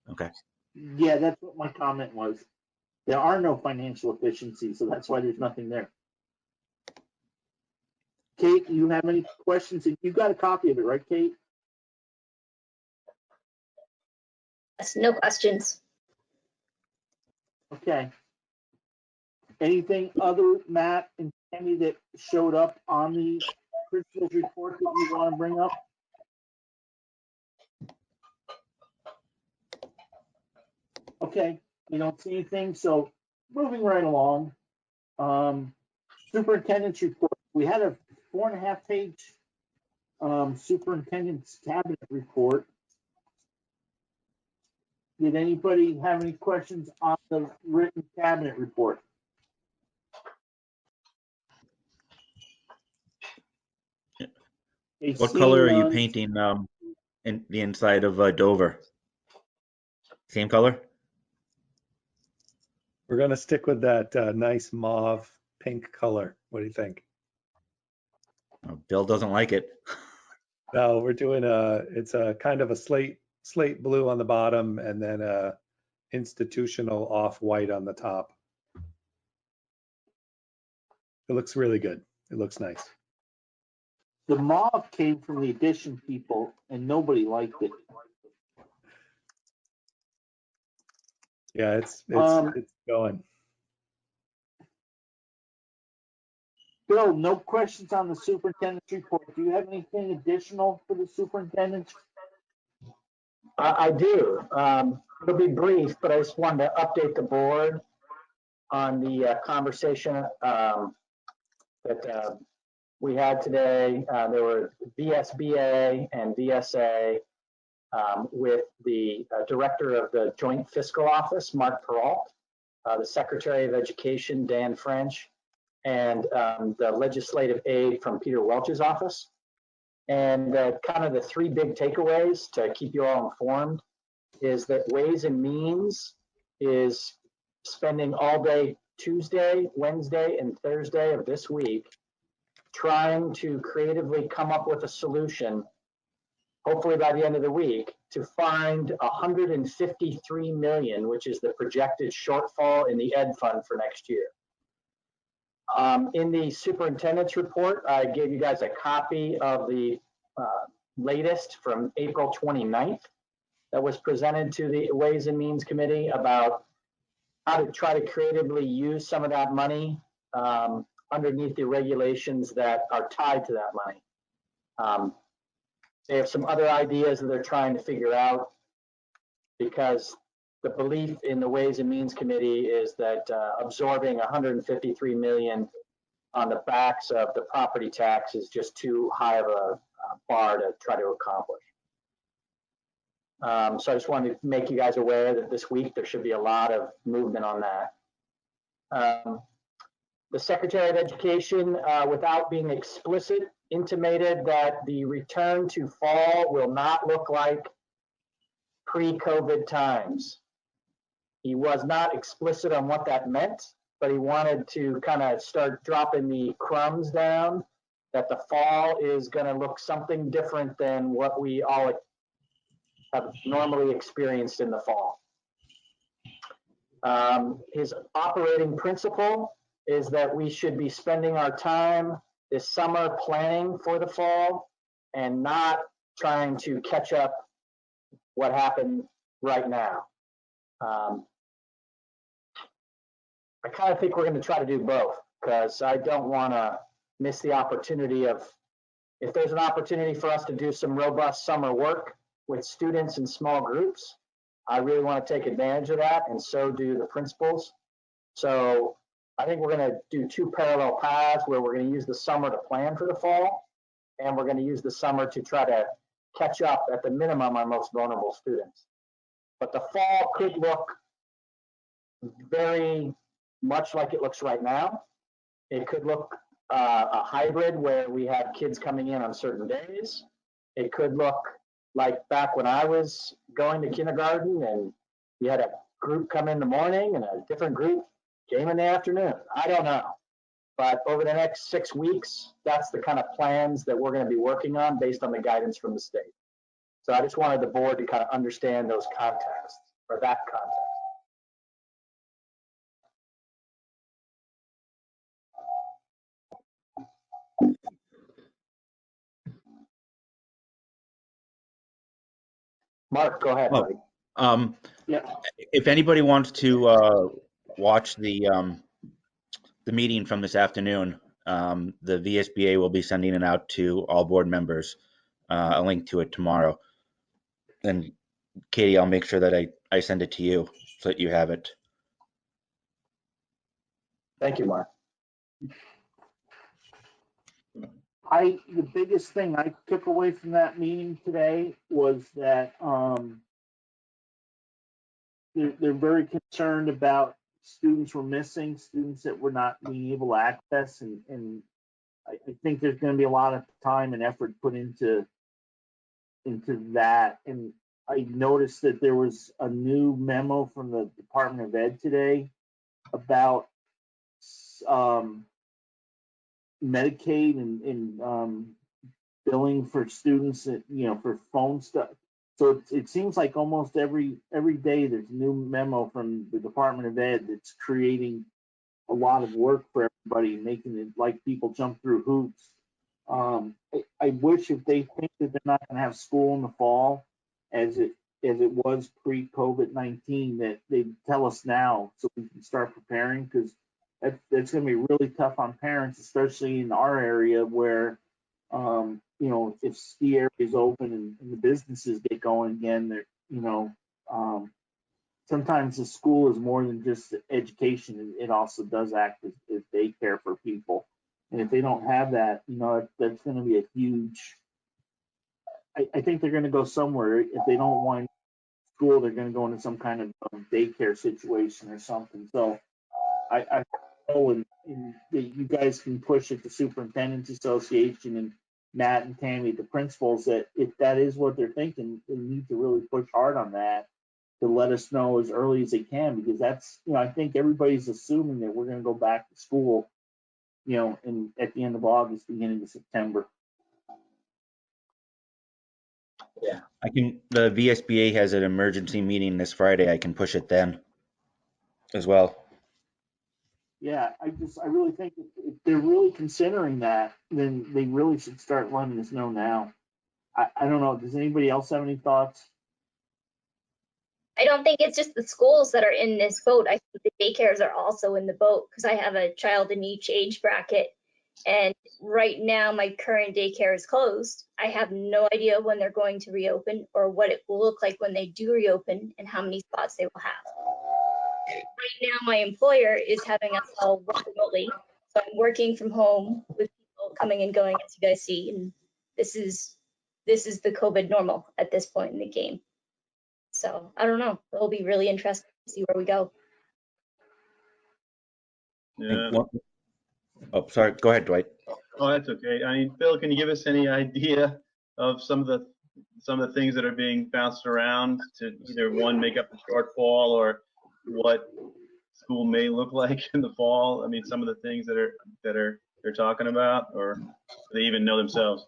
Okay. Yeah, that's what my comment was. There are no financial efficiencies, so that's why there's nothing there. Kate, do you have any questions? You got a copy of it, right, Kate? Yes, no questions. Okay. Anything other, Matt and Tammy, that showed up on the principal's report that you want to bring up? Okay, we don't see anything, so moving right along. Superintendent's report. We had a 4.5 page superintendent's cabinet report. Did anybody have any questions on the written cabinet report? What color are you painting in the inside of Dover? Same color? We're going to stick with that nice mauve pink color. What do you think? Oh, Bill doesn't like it. No, we're doing it's a kind of a slate blue on the bottom and then a institutional off-white on the top. It looks really good. It looks nice. The mauve came from the addition people and nobody liked it. Yeah, it's going. Bill, no questions on the superintendent's report. Do you have anything additional for the superintendent? I do. It'll be brief, but I just wanted to update the board on the conversation that we had today. There were VSBA and VSA with the director of the Joint Fiscal Office, Mark Peralt, the Secretary of Education, Dan French, and the legislative aide from Peter Welch's office. And kind of the three big takeaways to keep you all informed is that Ways and Means is spending all day Tuesday, Wednesday, and Thursday of this week trying to creatively come up with a solution, hopefully by the end of the week, to find 153 million, which is the projected shortfall in the ed fund for next year. In the superintendent's report, I gave you guys a copy of the latest from April 29th that was presented to the Ways and Means Committee about how to try to creatively use some of that money underneath the regulations that are tied to that money. They have some other ideas that they're trying to figure out, because the belief in the Ways and Means Committee is that absorbing 153 million on the backs of the property tax is just too high of a bar to try to accomplish. So I just wanted to make you guys aware that this week there should be a lot of movement on that. The Secretary of Education, without being explicit, intimated that the return to fall will not look like pre-COVID times. He was not explicit on what that meant, but he wanted to kind of start dropping the crumbs down that the fall is going to look something different than what we all have normally experienced in the fall. His operating principle is that we should be spending our time this summer planning for the fall and not trying to catch up what happened right now. I kind of think we're going to try to do both, because I don't want to miss the opportunity of, if there's an opportunity for us to do some robust summer work with students in small groups, I really want to take advantage of that, and so do the principals. So I think we're going to do two parallel paths where we're going to use the summer to plan for the fall, and we're going to use the summer to try to catch up at the minimum our most vulnerable students. But the fall could look very much like it looks right now. It could look a hybrid where we have kids coming in on certain days. It could look like back when I was going to kindergarten and you had a group come in the morning and a different group came in the afternoon. I don't know. But over the next 6 weeks, that's the kind of plans that we're going to be working on based on the guidance from the state. So I just wanted the board to kind of understand those contexts, or that context. Mark, go ahead, buddy. Yeah, If anybody wants to watch the meeting from this afternoon, the VSBA will be sending it out to all board members, a link to it tomorrow. And Katie, I'll make sure that I send it to you so that you have it. Thank you, Mark. the biggest thing I took away from that meeting today was that they're very concerned about students were missing, students that were not being able to access, and I think there's going to be a lot of time and effort put into that. And I noticed that there was a new memo from the Department of Ed today about Medicaid and billing for students, for phone stuff. So it seems like almost every day there's a new memo from the Department of Ed that's creating a lot of work for everybody, making it like people jump through hoops. I wish, if they think that they're not going to have school in the fall, as it was pre-COVID-19, that they tell us now so we can start preparing, because that's going to be really tough on parents, especially in our area where, if ski areas open and the businesses get going again, sometimes the school is more than just education. It also does act as daycare for people. And if they don't have that, that's going to be a huge, I think they're going to go somewhere. If they don't want school, they're going to go into some kind of daycare situation or something. So I know and you guys can push it to Superintendent's Association and Matt and Tammy, the principals, that if that is what they're thinking, they need to really push hard on that to let us know as early as they can, because that's, I think everybody's assuming that we're going to go back to school, at the end of August, beginning of September. Yeah. The VSBA has an emergency meeting this Friday. I can push it then as well. Yeah, I really think if they're really considering that, then they really should start letting us know now. I don't know. Does anybody else have any thoughts? I don't think it's just the schools that are in this boat. I think the daycares are also in the boat, because I have a child in each age bracket. And right now, my current daycare is closed. I have no idea when they're going to reopen or what it will look like when they do reopen and how many spots they will have. Right now, my employer is having us all work remotely. So I'm working from home with people coming and going, as you guys see. And this is the COVID normal at this point in the game. So I don't know. It'll be really interesting to see where we go. Yeah. Oh, sorry. Go ahead, Dwight. Oh, that's okay. I mean, Phil, can you give us any idea of some of the things that are being bounced around to either, one, make up the shortfall, or what school may look like in the fall? I mean, some of the things that they're talking about, or do they even know themselves?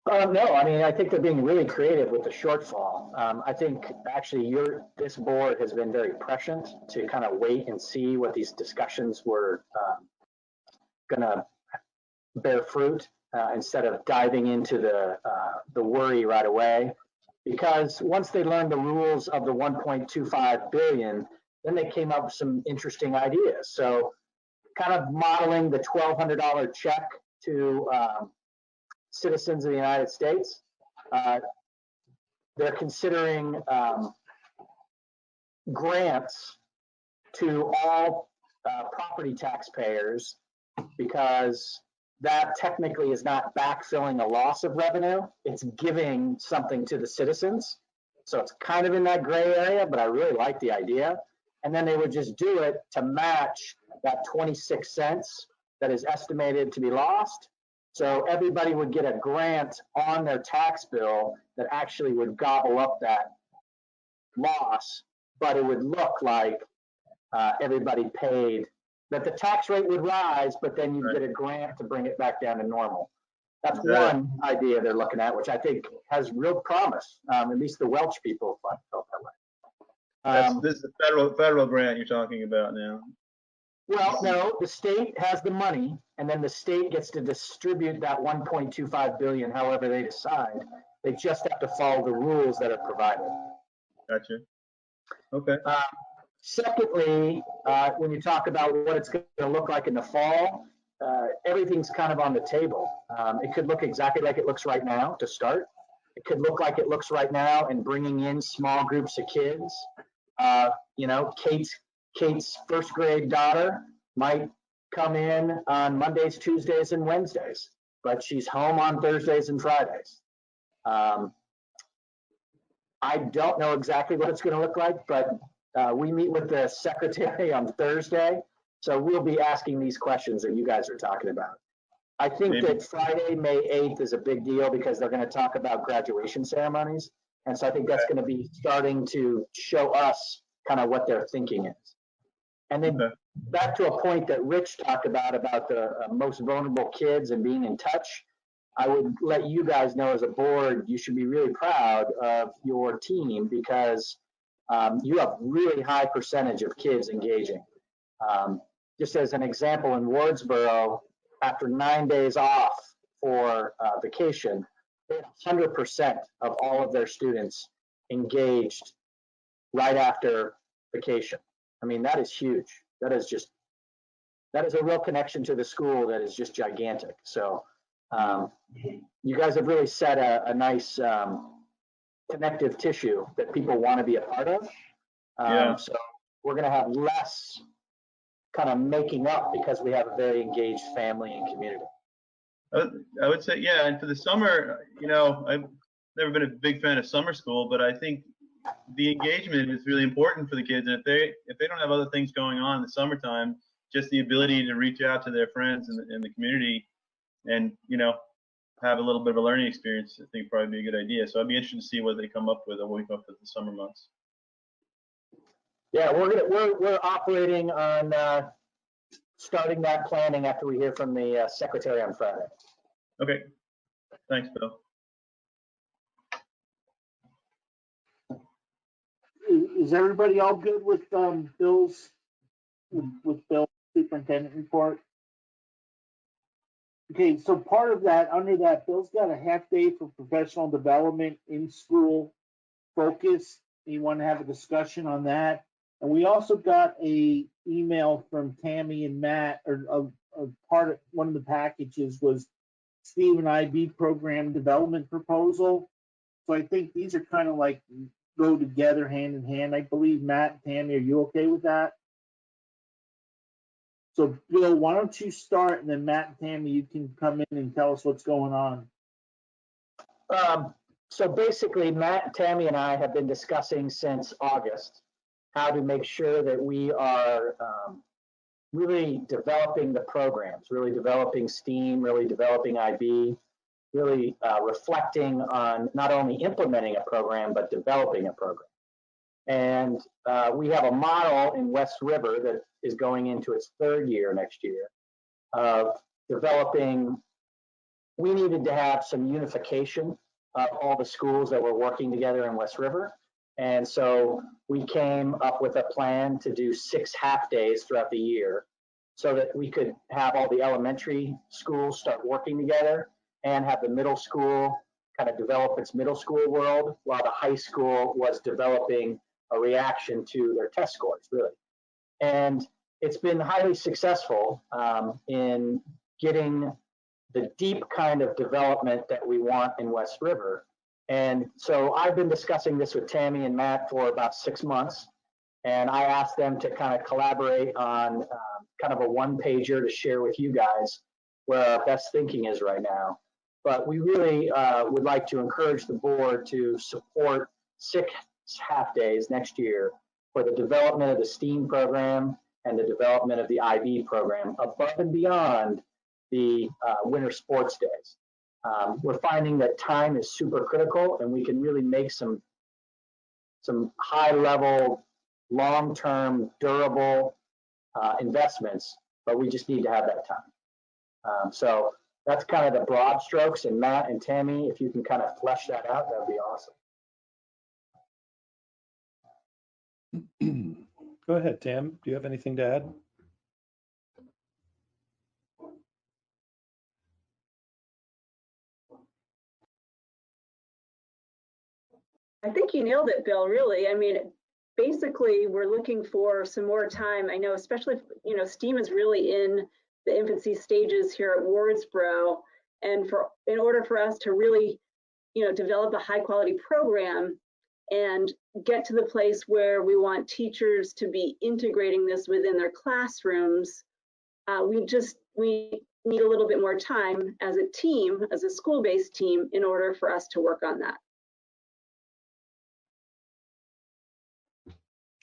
No, I mean, I think they're being really creative with the shortfall. I think actually this board has been very prescient to kind of wait and see what these discussions were going to bear fruit instead of diving into the worry right away. Because once they learned the rules of the 1.25 billion, then they came up with some interesting ideas. So kind of modeling the $1,200 check to citizens of the United States. They're considering grants to all property taxpayers, because that technically is not backfilling a loss of revenue. It's giving something to the citizens. So it's kind of in that gray area, but I really like the idea. And then they would just do it to match that 26 cents that is estimated to be lost. So everybody would get a grant on their tax bill that actually would gobble up that loss, but it would look like everybody paid, that the tax rate would rise, but then you'd get a grant to bring it back down to normal. That's one idea they're looking at, which I think has real promise. At least the Welch people felt that way. This is the federal grant you're talking about now. Well, no, the state has the money, and then the state gets to distribute that 1.25 billion however they decide. They just have to follow the rules that are provided. Gotcha. Okay. Secondly, when you talk about what it's going to look like in the fall, everything's kind of on the table. It could look exactly like it looks right now to start. It could look like it looks right now and bringing in small groups of kids. Kate's first grade daughter might come in on Mondays, Tuesdays, and Wednesdays, but she's home on Thursdays and Fridays. I don't know exactly what it's going to look like, but we meet with the secretary on Thursday, so we'll be asking these questions that you guys are talking about. I think that Friday, May 8th is a big deal because they're going to talk about graduation ceremonies. And so I think that's going to be starting to show us kind of what their thinking is. And then back to a point that Rich talked about the most vulnerable kids and being in touch. I would let you guys know as a board, you should be really proud of your team because you have really high percentage of kids engaging. Just as an example, in Wardsboro, after 9 days off for vacation, 100% of all of their students engaged right after vacation. I mean, that is huge. That is a real connection to the school that is just gigantic. So you guys have really set a nice connective tissue that people want to be a part of. So we're going to have less kind of making up because we have a very engaged family and community. I would say, yeah. And for the summer, I've never been a big fan of summer school, but I think the engagement is really important for the kids. And if they don't have other things going on in the summertime, just the ability to reach out to their friends in the community and, have a little bit of a learning experience, I think would probably be a good idea. So I'd be interested to see what they come up with or what we come up with the summer months. Yeah, we're operating on starting that planning after we hear from the secretary on Friday. Okay. Thanks, Bill. Is everybody all good with Bill's superintendent report? Okay, so part of that, under that, Bill's got a half day for professional development in school focus. You want to have a discussion on that. And we also got a email from Tammy and Matt, or a part of one of the packages was Steve and IB program development proposal. So I think these are kind of like go together hand in hand. I believe Matt and Tammy, are you okay with that? So Bill, why don't you start, and then Matt and Tammy, you can come in and tell us what's going on. So basically, Matt, Tammy, and I have been discussing since August how to make sure that we are really developing the programs, really developing STEAM, really developing IB, really reflecting on not only implementing a program, but developing a program. And we have a model in West River that is going into its third year next year of developing. We needed to have some unification of all the schools that were working together in West River. And so we came up with a plan to do 6 half days throughout the year so that we could have all the elementary schools start working together and have the middle school kind of develop its middle school world while the high school was developing a reaction to their test scores, really. And it's been highly successful in getting the deep kind of development that we want in West River. And so I've been discussing this with Tammy and Matt for about 6 months. And I asked them to kind of collaborate on kind of a one-pager to share with you guys where our best thinking is right now. But we really would like to encourage the board to support 6 half days next year for the development of the STEAM program and the development of the IB program above and beyond the winter sports days. We're finding that time is super critical and we can really make some high level, long-term, durable investments, but we just need to have that time. So that's kind of the broad strokes, and Matt and Tammy, if you can kind of flesh that out, that would be awesome. Go ahead, Tam. Do you have anything to add? I think you nailed it, Bill, really. I mean, basically, we're looking for some more time. I know, especially, STEAM is really in the infancy stages here at Wardsboro. And in order for us to really, develop a high quality program and get to the place where we want teachers to be integrating this within their classrooms, we need a little bit more time as a team, as a school-based team, in order for us to work on that.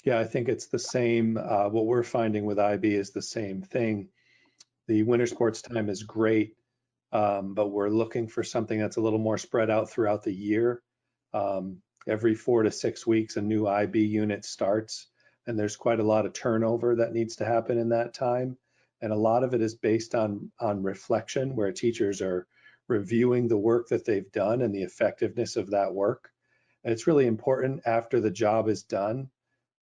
Yeah, I think it's the same. What we're finding with IB is the same thing. The winter sports time is great, but we're looking for something that's a little more spread out throughout the year. Every 4 to 6 weeks, a new IB unit starts, and there's quite a lot of turnover that needs to happen in that time. And a lot of it is based on reflection, where teachers are reviewing the work that they've done and the effectiveness of that work. And it's really important after the job is done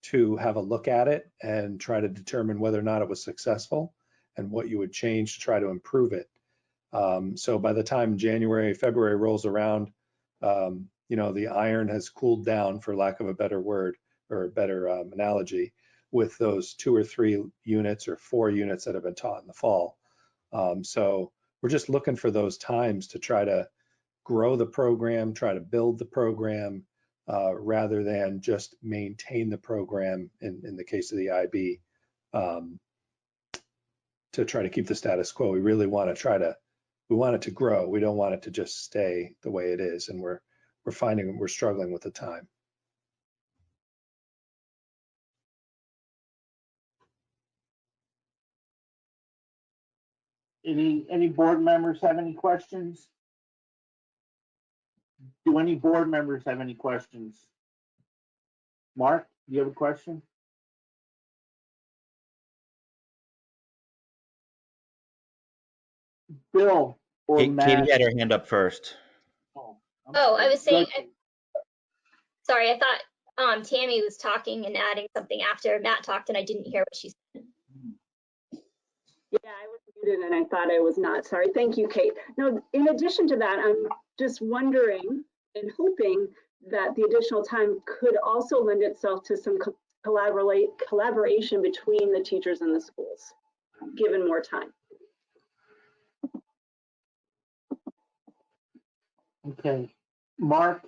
to have a look at it and try to determine whether or not it was successful and what you would change to try to improve it. So by the time January, February rolls around, the iron has cooled down, for lack of a better word or a better analogy, with those 2 or 3 units or 4 units that have been taught in the fall. So we're just looking for those times to try to grow the program, try to build the program, rather than just maintain the program in the case of the IB, to try to keep the status quo. We really want to we want it to grow. We don't want it to just stay the way it is. And we're finding we're struggling with the time. Any board members have any questions? Do any board members have any questions? Mark, do you have a question? Bill or Matt? Katie had her hand up first. Oh, I was saying, sorry, I thought Tammy was talking and adding something after Matt talked, and I didn't hear what she said. Yeah, I was muted and I thought I was not. Sorry. Thank you, Kate. No, in addition to that, I'm just wondering and hoping that the additional time could also lend itself to some collaboration between the teachers and the schools, given more time. Okay. Mark?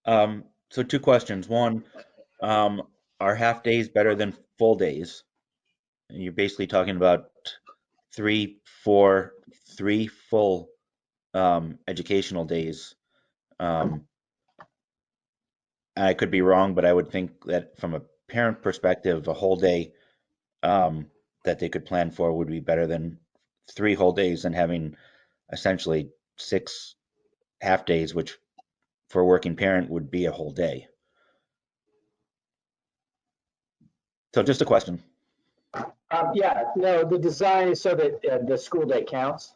So 2 questions. One, are half days better than full days? And you're basically talking about 3 full educational days. I could be wrong, but I would think that from a parent perspective, a whole day that they could plan for would be better than 3 whole days and having essentially 6 half days, which for a working parent would be a whole day. So just a question. Yeah, no, the design is so that the school day counts.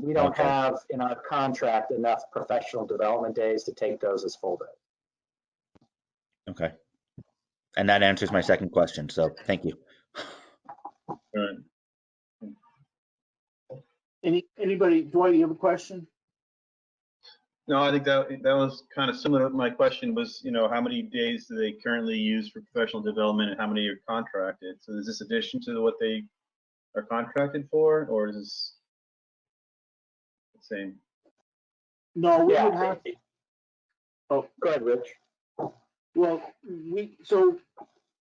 We don't Okay. have in our contract enough professional development days to take those as full days. Okay. And that answers my second question. So thank you. All right. Anybody, Dwight, you have a question? No, I think that was kind of similar. My question was, how many days do they currently use for professional development and how many are contracted? So is this addition to what they are contracted for, or is this the same? No, we Yeah. would have. Oh, go ahead, Rich. Well, so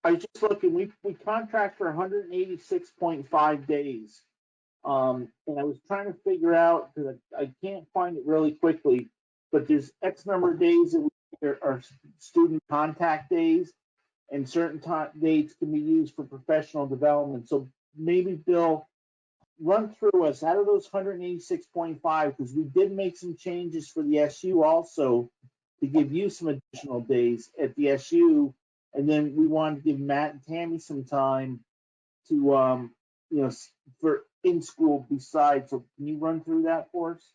I was just looking, we contract for 186.5 days. And I was trying to figure out, because I can't find it really quickly, but there's X number of days that are student contact days, and certain dates can be used for professional development. So maybe Bill, run through us out of those 186.5, because we did make some changes for the SU also to give you some additional days at the SU, and then we wanted to give Matt and Tammy some time to for in school besides. So can you run through that for us?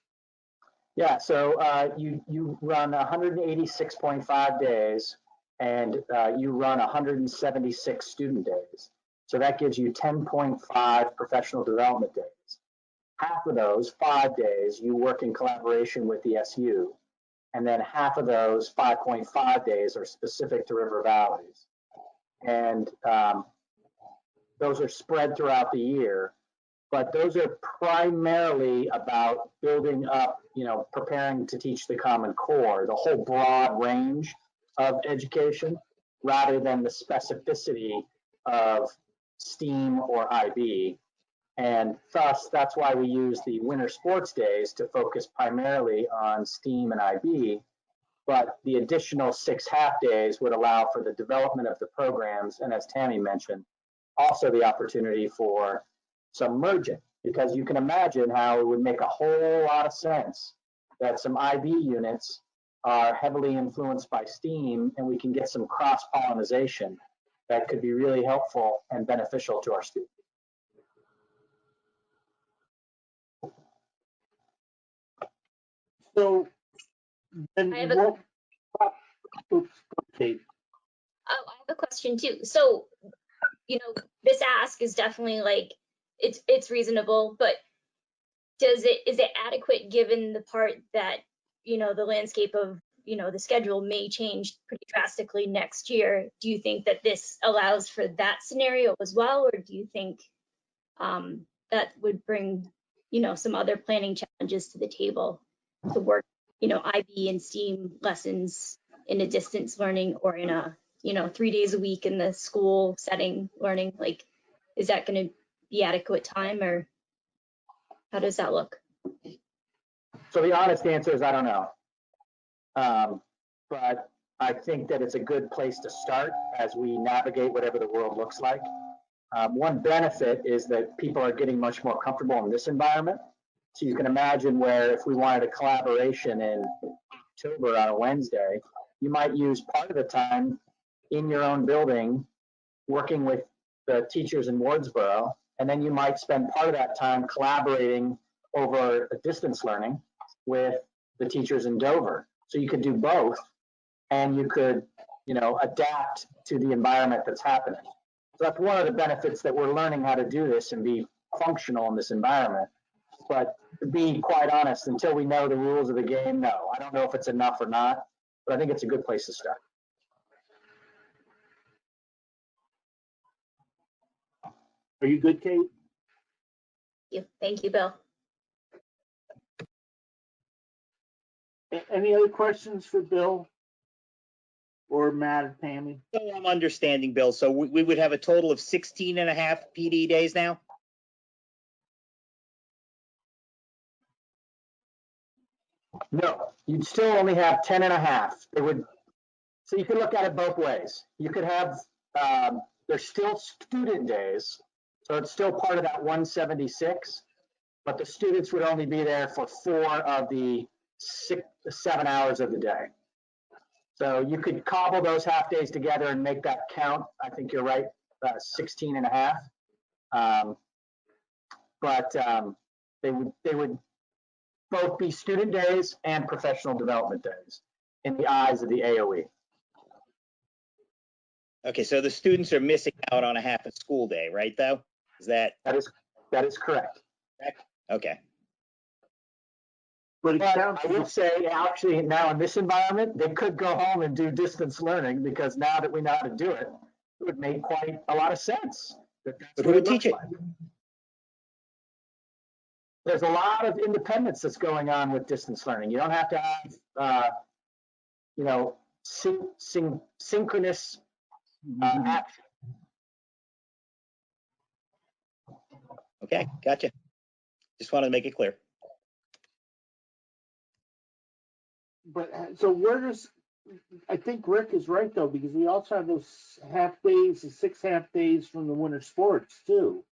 Yeah, so you run 186.5 days, and you run 176 student days. So that gives you 10.5 professional development days. Half of those, 5 days, you work in collaboration with the SU. And then half of those, 5.5 days, are specific to river valleys. And those are spread throughout the year, but those are primarily about building up, preparing to teach the Common Core, the whole broad range of education, rather than the specificity of STEAM or IB. And thus, that's why we use the winter sports days to focus primarily on STEAM and IB. But the additional 6 half days would allow for the development of the programs. And as Tammy mentioned, also the opportunity for some merging, because you can imagine how it would make a whole lot of sense that some IB units are heavily influenced by STEAM, and we can get some cross-pollination that could be really helpful and beneficial to our students. So then I have a- what? Oops, okay. Oh, I have a question too. So, this ask is definitely like, it's reasonable, but is it adequate given the part that, the landscape of, the schedule may change pretty drastically next year? Do you think that this allows for that scenario as well? Or do you think that would bring, some other planning challenges to the table to work, IB and STEAM lessons in a distance learning or in a, 3 days a week in the school setting learning? Like, is that going to be adequate time, or how does that look? So the honest answer is I don't know. But I think that it's a good place to start as we navigate whatever the world looks like. One benefit is that people are getting much more comfortable in this environment. So you can imagine where if we wanted a collaboration in October on a Wednesday, you might use part of the time in your own building working with the teachers in Wardsboro, and then you might spend part of that time collaborating over a distance learning with the teachers in Dover. So you could do both, and you could, adapt to the environment that's happening. So that's one of the benefits, that we're learning how to do this and be functional in this environment. But to be quite honest, until we know the rules of the game, no, I don't know if it's enough or not, but I think it's a good place to start. Are you good, Kate? Thank you, Bill. Any other questions for Bill or Matt or Tammy? So I'm understanding, Bill. So we would have a total of 16 and a half PD days now? No, you'd still only have 10 and a half. It would, so you could look at it both ways. You could have, there's still student days, so it's still part of that 176, but the students would only be there for 4 of the 7 hours of the day. So you could cobble those half days together and make that count. I think you're right, 16 and a half. But they would both be student days and professional development days in the eyes of the AOE. Okay, so the students are missing out on a half a school day, right, though? That is correct. Okay. But I would say, actually, now in this environment, they could go home and do distance learning, because now that we know how to do it, it would make quite a lot of sense. But who would teach it? Like. There's a lot of independence that's going on with distance learning. You don't have to have, synchronous action. Okay, gotcha. Just wanted to make it clear. But so where does, I think Rick is right though, because we also have those half days, the 6 half days from the winter sports too.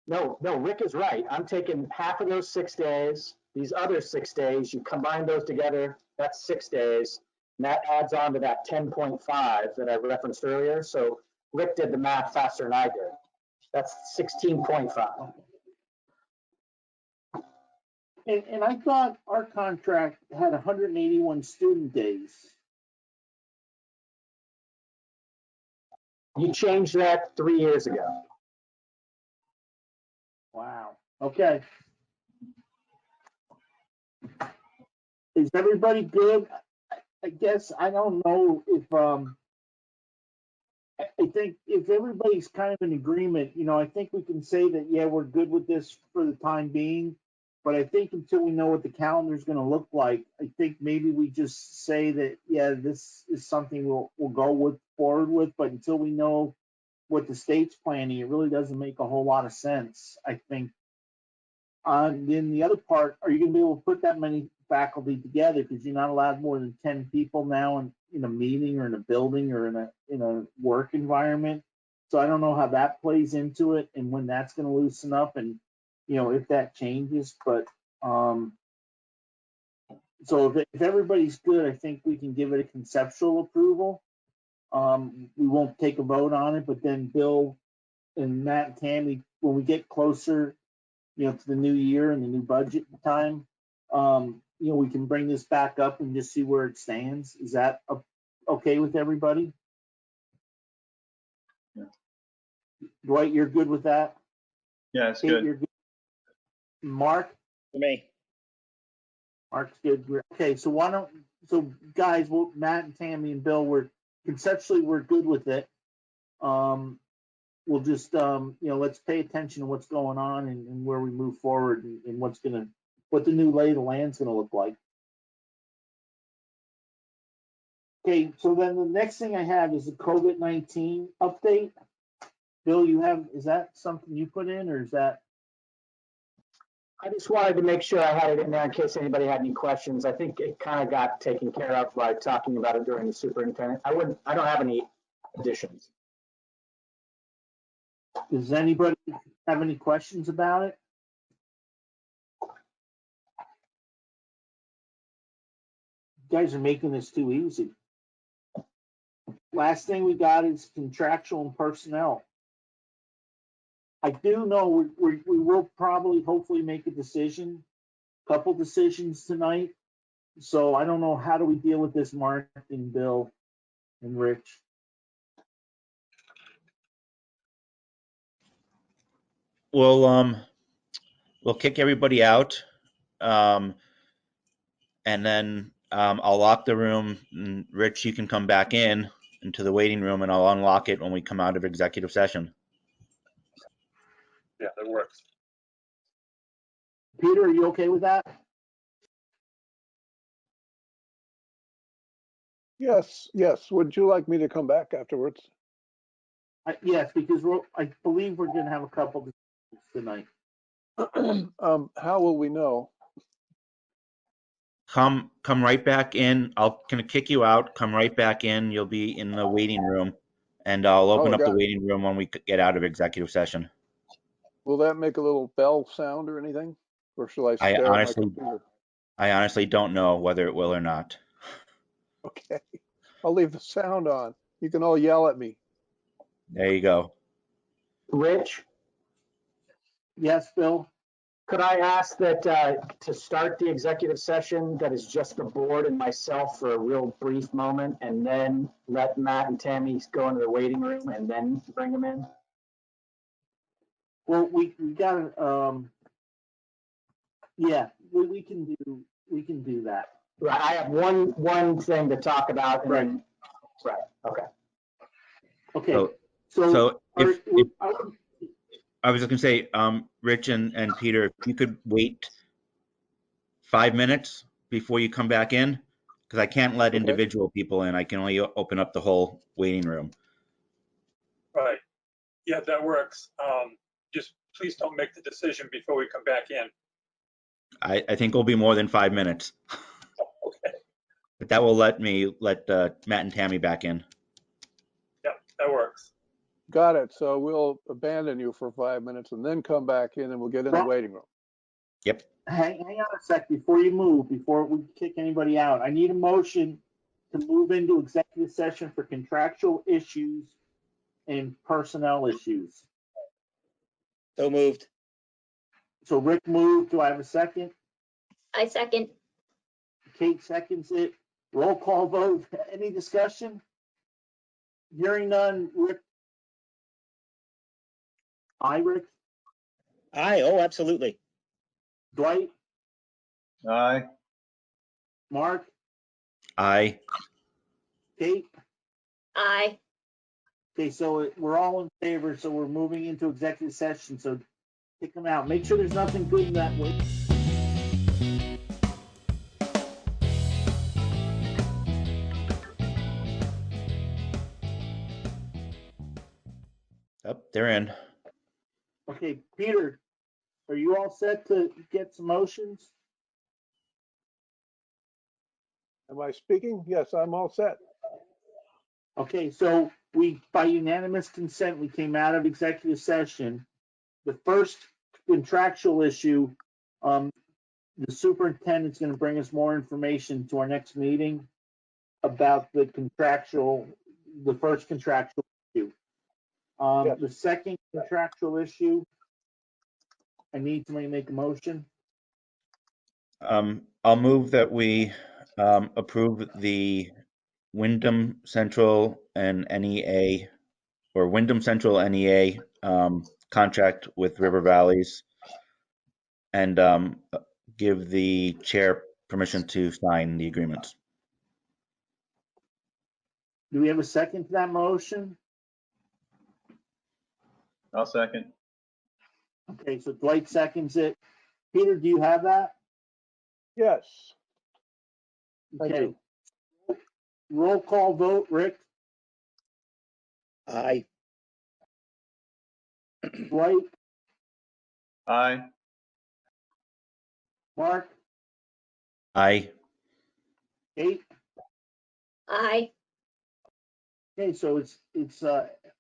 No, Rick is right. I'm taking half of those 6 days, these other 6 days, you combine those together, that's 6 days. And that adds on to that 10.5 that I referenced earlier. So Rick did the math faster than I did. That's 16.5. And I thought our contract had 181 student days. You changed that 3 years ago. Wow. Okay. Is everybody good? I guess I don't know if I think if everybody's kind of in agreement, I think we can say that, yeah, we're good with this for the time being. But I think until we know what the calendar is going to look like, I think maybe we just say that, yeah, this is something we'll go forward with. But until we know what the state's planning, it really doesn't make a whole lot of sense, I think. Then the other part, are you going to be able to put that many faculty together? Because you're not allowed more than 10 people now in a meeting or in a building or in a work environment. So I don't know how that plays into it and when that's going to loosen up and, if that changes. But so if everybody's good, I think we can give it a conceptual approval. We won't take a vote on it, but then Bill and Matt and Tammy, when we get closer, to the new year and the new budget time, we can bring this back up and just see where it stands. Is that okay with everybody? Yeah. Dwight, you're good with that? Yeah, it's Kate, good. you're good. Mark? For me. Mark's good. Okay, so guys, Matt and Tammy and Bill, conceptually we're good with it. We'll just, let's pay attention to what's going on and where we move forward and what the new lay of the land's gonna look like. Okay, so then the next thing I have is the COVID-19 update. Bill, is that something you put in or is that? I just wanted to make sure I had it in there in case anybody had any questions. I think it kind of got taken care of by talking about it during the superintendent. I don't have any additions. Does anybody have any questions about it? You guys are making this too easy. Last thing we got is contractual and personnel. I do know we will probably hopefully make a couple decisions tonight. So I don't know, how do we deal with this, Mark and Bill and Rich? We'll kick everybody out, and then I'll lock the room. And Rich, you can come back into the waiting room, and I'll unlock it when we come out of executive session. Yeah, that works. Peter, are you okay with that? Yes, yes. Would you like me to come back afterwards? Yes, because I believe we're going to have a couple decisions tonight. How will we know? Come right back in. Gonna kick you out. Come right back in. You'll be in the waiting room, and I'll open up the waiting room when we get out of executive session. Will that make a little bell sound or anything? Or shall I stare at my computer? I honestly don't know whether it will or not. Okay. I'll leave the sound on. You can all yell at me. There you go. Rich? Yes, Bill? Could I ask that to start the executive session, that is just the board and myself for a real brief moment, and then let Matt and Tammy go into the waiting room and then bring them in? Well, we got to, yeah, we can do that. Right, I have one thing to talk about. And right. Then, right. Okay. Okay. So if I was just gonna say, Rich and Peter, if you could wait 5 minutes before you come back in, because I can't let individual people in. I can only open up the whole waiting room. Right. Yeah, that works. Just please don't make the decision before we come back in. I think it'll be more than 5 minutes. Okay. But that will let Matt and Tammy back in. Yeah, that works. Got it. So we'll abandon you for 5 minutes and then come back in and we'll get in the waiting room. Yep. Hang on a sec before we kick anybody out. I need a motion to move into executive session for contractual issues and personnel issues. So moved. So Rick moved. Do I have a second? I second. Kate seconds it. Roll call vote. Any discussion? Hearing none. Rick? Aye, Rick? Aye, oh, absolutely. Dwight? Aye. Mark, Aye. Kate? Aye. Okay, so we're all in favor, so we're moving into executive session, so kick them out. Make sure there's nothing good in that way. Oh, they're in. Okay, Peter, are you all set to get some motions? Am I speaking? Yes, I'm all set. Okay, so we, by unanimous consent, we came out of executive session. The first contractual issue, the superintendent's gonna bring us more information to our next meeting about the first contractual issue. Yes. The second contractual issue, I need somebody to make a motion. I'll move that we approve the Wyndham Central and NEA, or Wyndham Central NEA contract with River Valleys, and give the chair permission to sign the agreements. Do we have a second to that motion? I'll second. Okay, so Dwight seconds it. Peter, do you have that? Yes. I Okay. do. Roll call vote, Rick, Aye. Dwight, Aye. Mark, Aye. Kate. Aye. Okay, so it's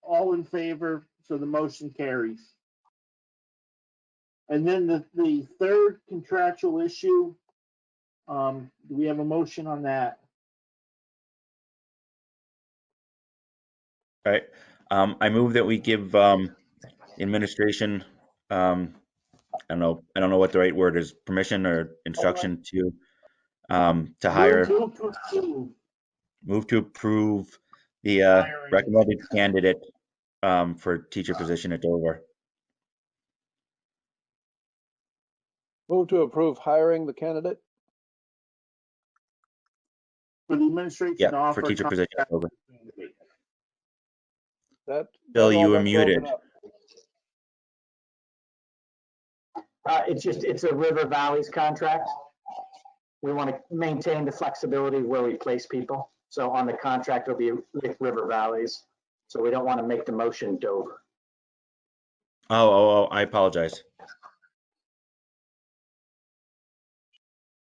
all in favor, so the motion carries. And then the third contractual issue, do we have a motion on that? All right. I move that we give administration, I don't know what the right word is, permission or instruction to hire, move to approve the recommended candidate for teacher position at Dover. Move to approve hiring the candidate. For the administration Yeah, to offer for teacher position at Dover. That Bill, all you were got muted. broken up. It's a River Valleys contract. We want to maintain the flexibility where we place people. So on the contract, it'll be with River Valleys. So we don't want to make the motion Dover. Oh, I apologize.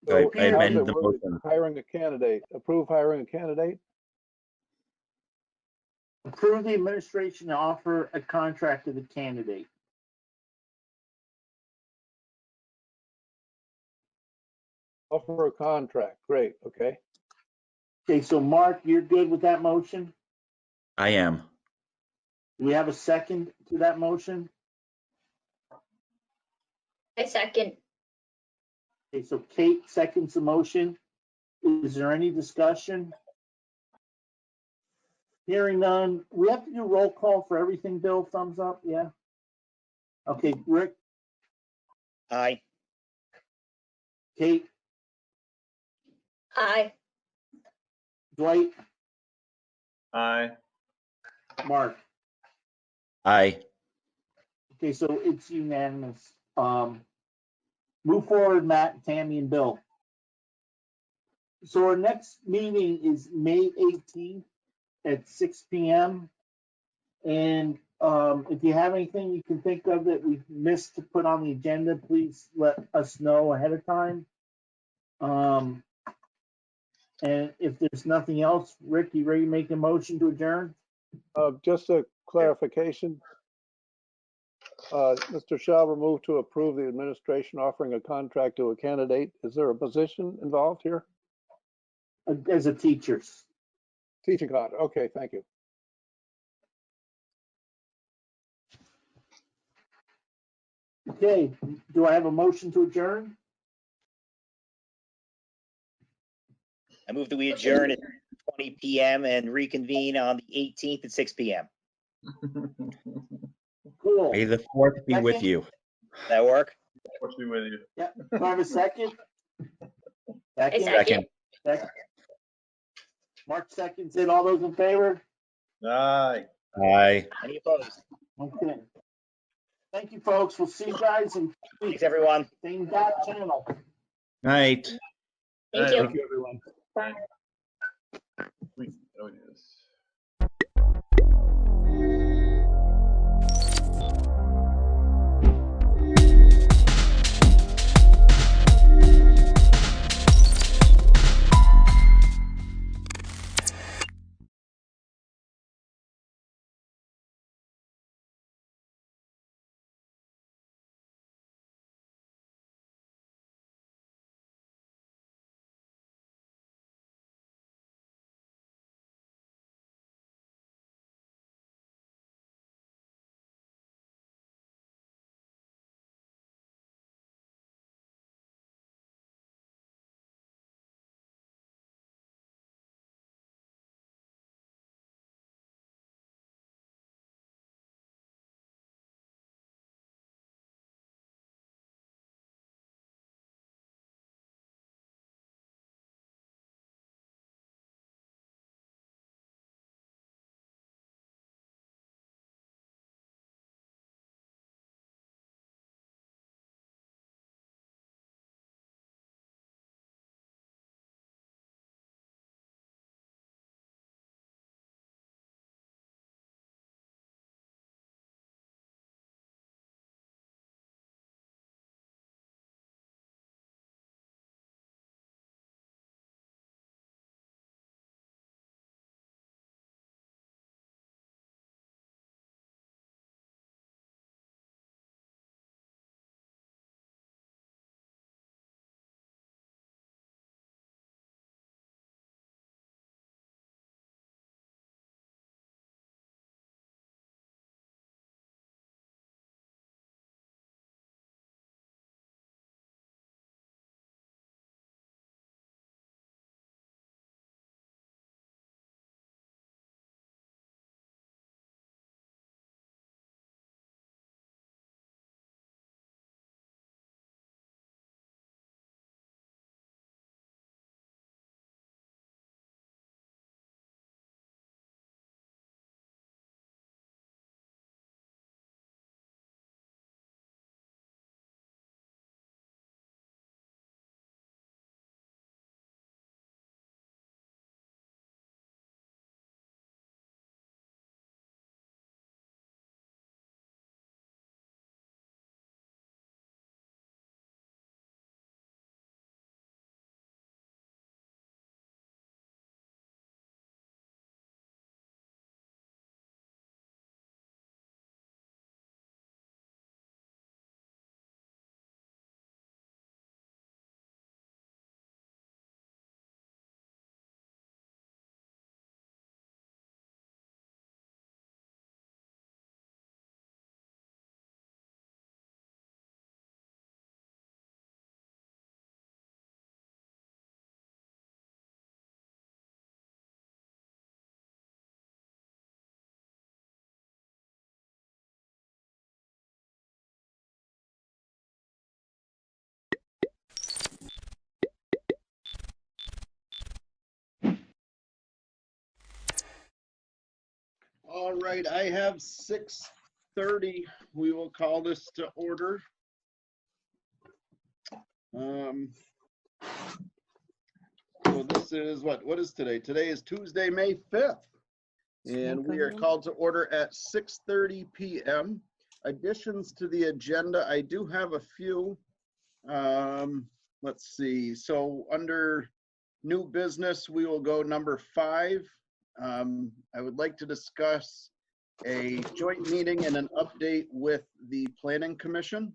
I So how's amended it the worded? motion. Hiring a candidate, approve hiring a candidate? Approve the administration to offer a contract to the candidate. Offer a contract, great, okay. Okay, so Mark, you're good with that motion? I am. Do we have a second to that motion? I second. Okay, so Kate seconds the motion. Is there any discussion? Hearing none. We have to do roll call for everything, Bill. Thumbs up, yeah? Okay, Rick, Aye. Kate, Aye. Dwight, Aye. Mark. Aye. Okay, so it's unanimous. Move forward, Matt, Tammy, and Bill. So our next meeting is May 18th at 6 p.m. And if you have anything you can think of that we've missed to put on the agenda, please let us know ahead of time. And if there's nothing else, Rick, you ready to make a motion to adjourn? Just a clarification. Mr. Schaber moved to approve the administration offering a contract to a candidate. Is there a position involved here? As a teacher. Teaching contract, okay, thank you. Okay, do I have a motion to adjourn? I move that we adjourn at 20 p.m. and reconvene on the 18th at 6 p.m. Cool. May the fourth be with you. That work? Force be with you. Yeah, do I have a second? I Second? second. Mark seconds it. All those in favor? Aye. Aye. Any opposed? Okay. Thank you, folks. We'll see you guys in 2 Thanks, weeks. everyone. Same bat channel. Night. Thank Aye. you. Thank you, everyone. Bye. Oh, yes. All right, I have 6:30. We will call this to order. So this is what is today? Today is Tuesday, May 5th. And we are called to order at 6:30 p.m. Additions to the agenda, I do have a few. Let's see. So under new business, we will go number 5. I would like to discuss a joint meeting and an update with the Planning Commission.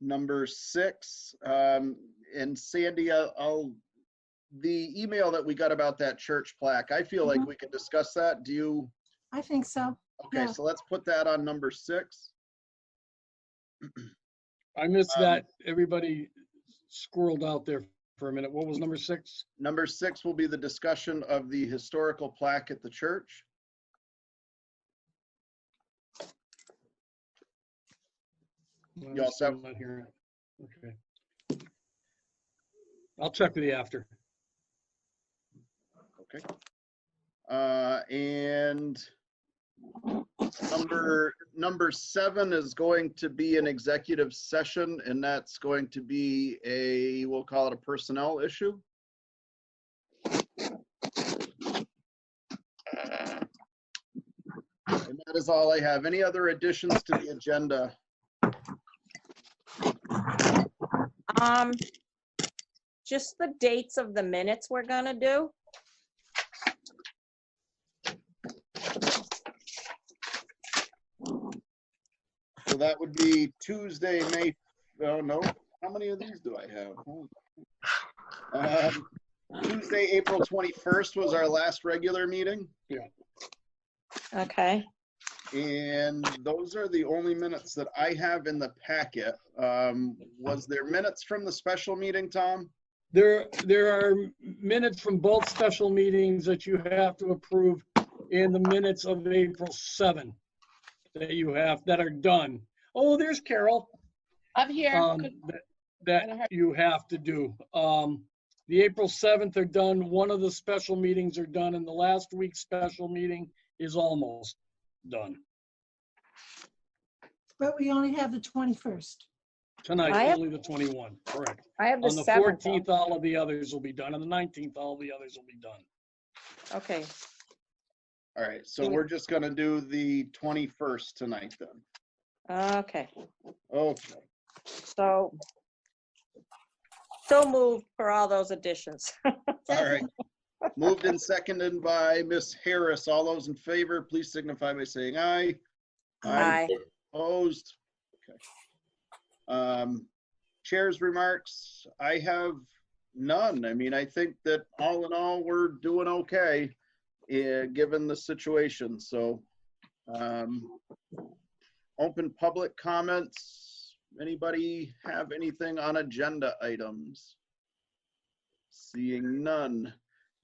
Number 6, and Sandy, the email that we got about that church plaque, I feel like we could discuss that. Do you? I think so. Okay, Yeah. so let's put that on number 6. I missed that. Everybody squirreled out there for a minute. What was number 6? Number 6 will be the discussion of the historical plaque at the church. You all set? Not hearing. Okay. I'll check with you after. Okay. And number 7 is going to be an executive session, and that's going to be we'll call it a personnel issue. And that is all I have. Any other additions to the agenda? Just the dates of the minutes we're gonna do. So that would be Tuesday, May, oh no, how many of these do I have? Tuesday, April 21st was our last regular meeting. Yeah. Okay. And those are the only minutes that I have in the packet. Was there minutes from the special meeting, Tom? There are minutes from both special meetings that you have to approve in the minutes of April 7 that are done. Oh, there's Carol. I'm here. That you have to do. The April 7th are done. One of the special meetings are done, and the last week's special meeting is almost done. But we only have the 21st. Tonight, only the 21, correct. I have the On the 7th. 14th, all of the others will be done. On the 19th, all the others will be done. Okay. All right, so we're just gonna do the 21st tonight then. Okay. Okay. So moved for all those additions. All right. Moved and seconded by Miss Harris. All those in favor, please signify by saying aye. Aye. Opposed? Okay. Chair's remarks, I have none. I mean, I think that all in all, we're doing okay, given the situation. So, open public comments. Anybody have anything on agenda items? Seeing none.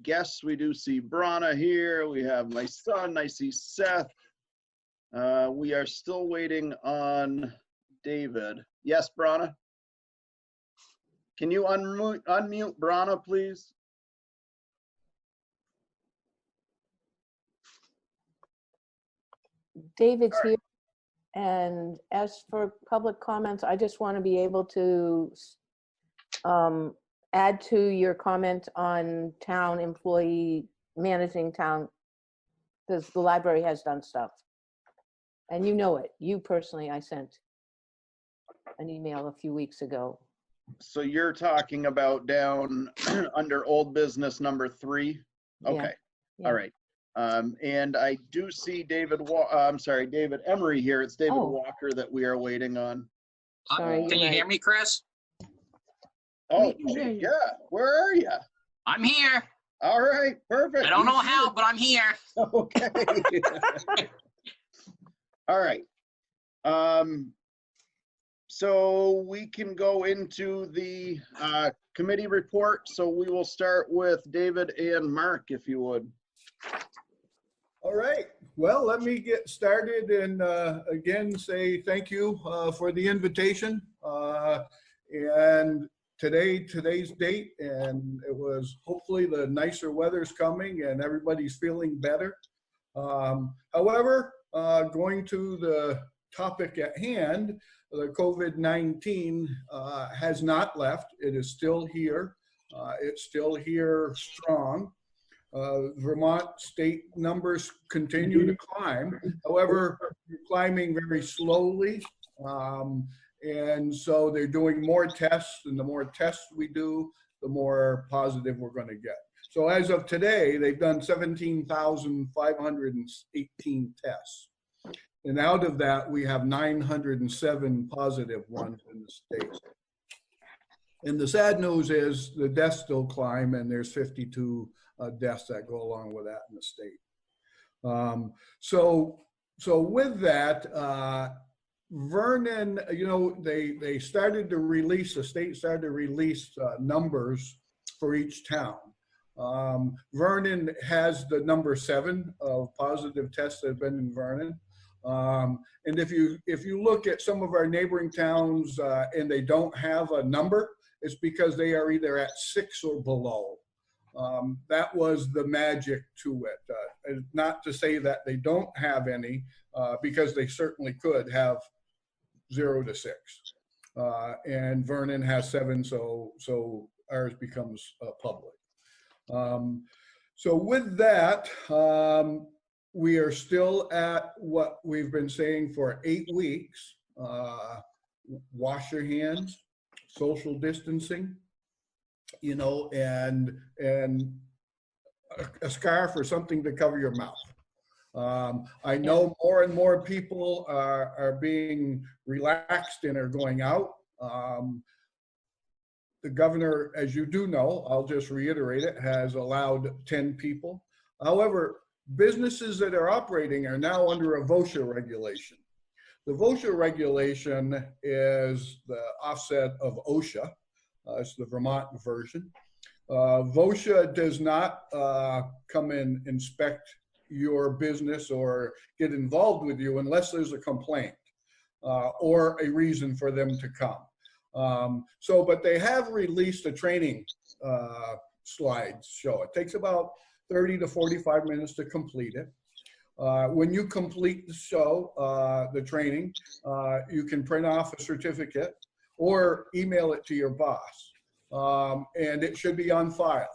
Guests, we do see Brana here. We have my son. I see Seth. We are still waiting on David. Yes, Brana? Can you unmute Brana, please? David's here. And as for public comments, I just want to be able to add to your comment on town employee managing town, because the library has done stuff. And you know it. You personally, I sent an email a few weeks ago. So you're talking about down under old business number 3? Okay. Yeah. All right. And I do see David Emery here. It's David Walker that we are waiting on. Sorry, Can you hear me, Chris? Oh, yeah. Where are you? I'm here. All right, perfect. I don't know how, but I'm here. Okay. All right. So we can go into the committee report. So we will start with David and Mark, if you would. All right. Well, let me get started and again say thank you for the invitation. And today's date, and it was hopefully the nicer weather's coming and everybody's feeling better. However, going to the topic at hand, the COVID-19 has not left. It is still here. It's still here strong. Vermont state numbers continue to climb. However, they're climbing very slowly. And so they're doing more tests, and the more tests we do, the more positive we're going to get. So as of today, they've done 17,518 tests. And out of that, we have 907 positive ones in the state. And the sad news is the deaths still climb, and there's 52 deaths that go along with that in the state. So with that, Vernon, you know, they started to release, the state started to release numbers for each town. Vernon has the number 7 of positive tests that have been in Vernon. And if you look at some of our neighboring towns and they don't have a number, it's because they are either at 6 or below. That was the magic to it. Not to say that they don't have any, because they certainly could have 0 to 6. And Vernon has 7, so ours becomes public. So with that, we are still at what we've been saying for 8 weeks. Wash your hands, social distancing, you know, and a scarf or something to cover your mouth. I know more and more people are being relaxed and are going out. The governor, as you do know, I'll just reiterate it, has allowed 10 people. However, businesses that are operating are now under a VOSHA regulation. The VOSHA regulation is the offset of OSHA. It's the Vermont version. VOSHA does not come and inspect your business or get involved with you unless there's a complaint or a reason for them to come. But they have released a training slides show. It takes about 30 to 45 minutes to complete it. When you complete the show, the training, you can print off a certificate or email it to your boss. And it should be on file.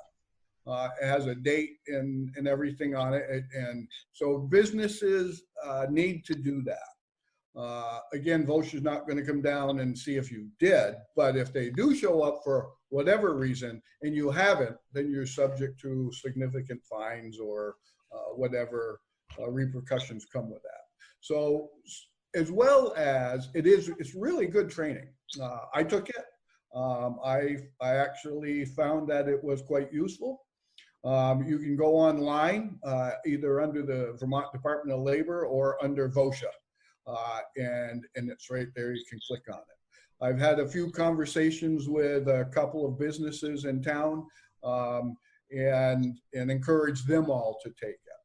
It has a date and everything on it. And so businesses need to do that. Again, VOSHA is not going to come down and see if you did, but if they do show up for whatever reason and you haven't, then you're subject to significant fines or whatever repercussions come with that. So as well as it's really good training. I took it. I actually found that it was quite useful. You can go online either under the Vermont Department of Labor or under VOSHA. And it's right there, you can click on it. I've had a few conversations with a couple of businesses in town and encouraged them all to take it.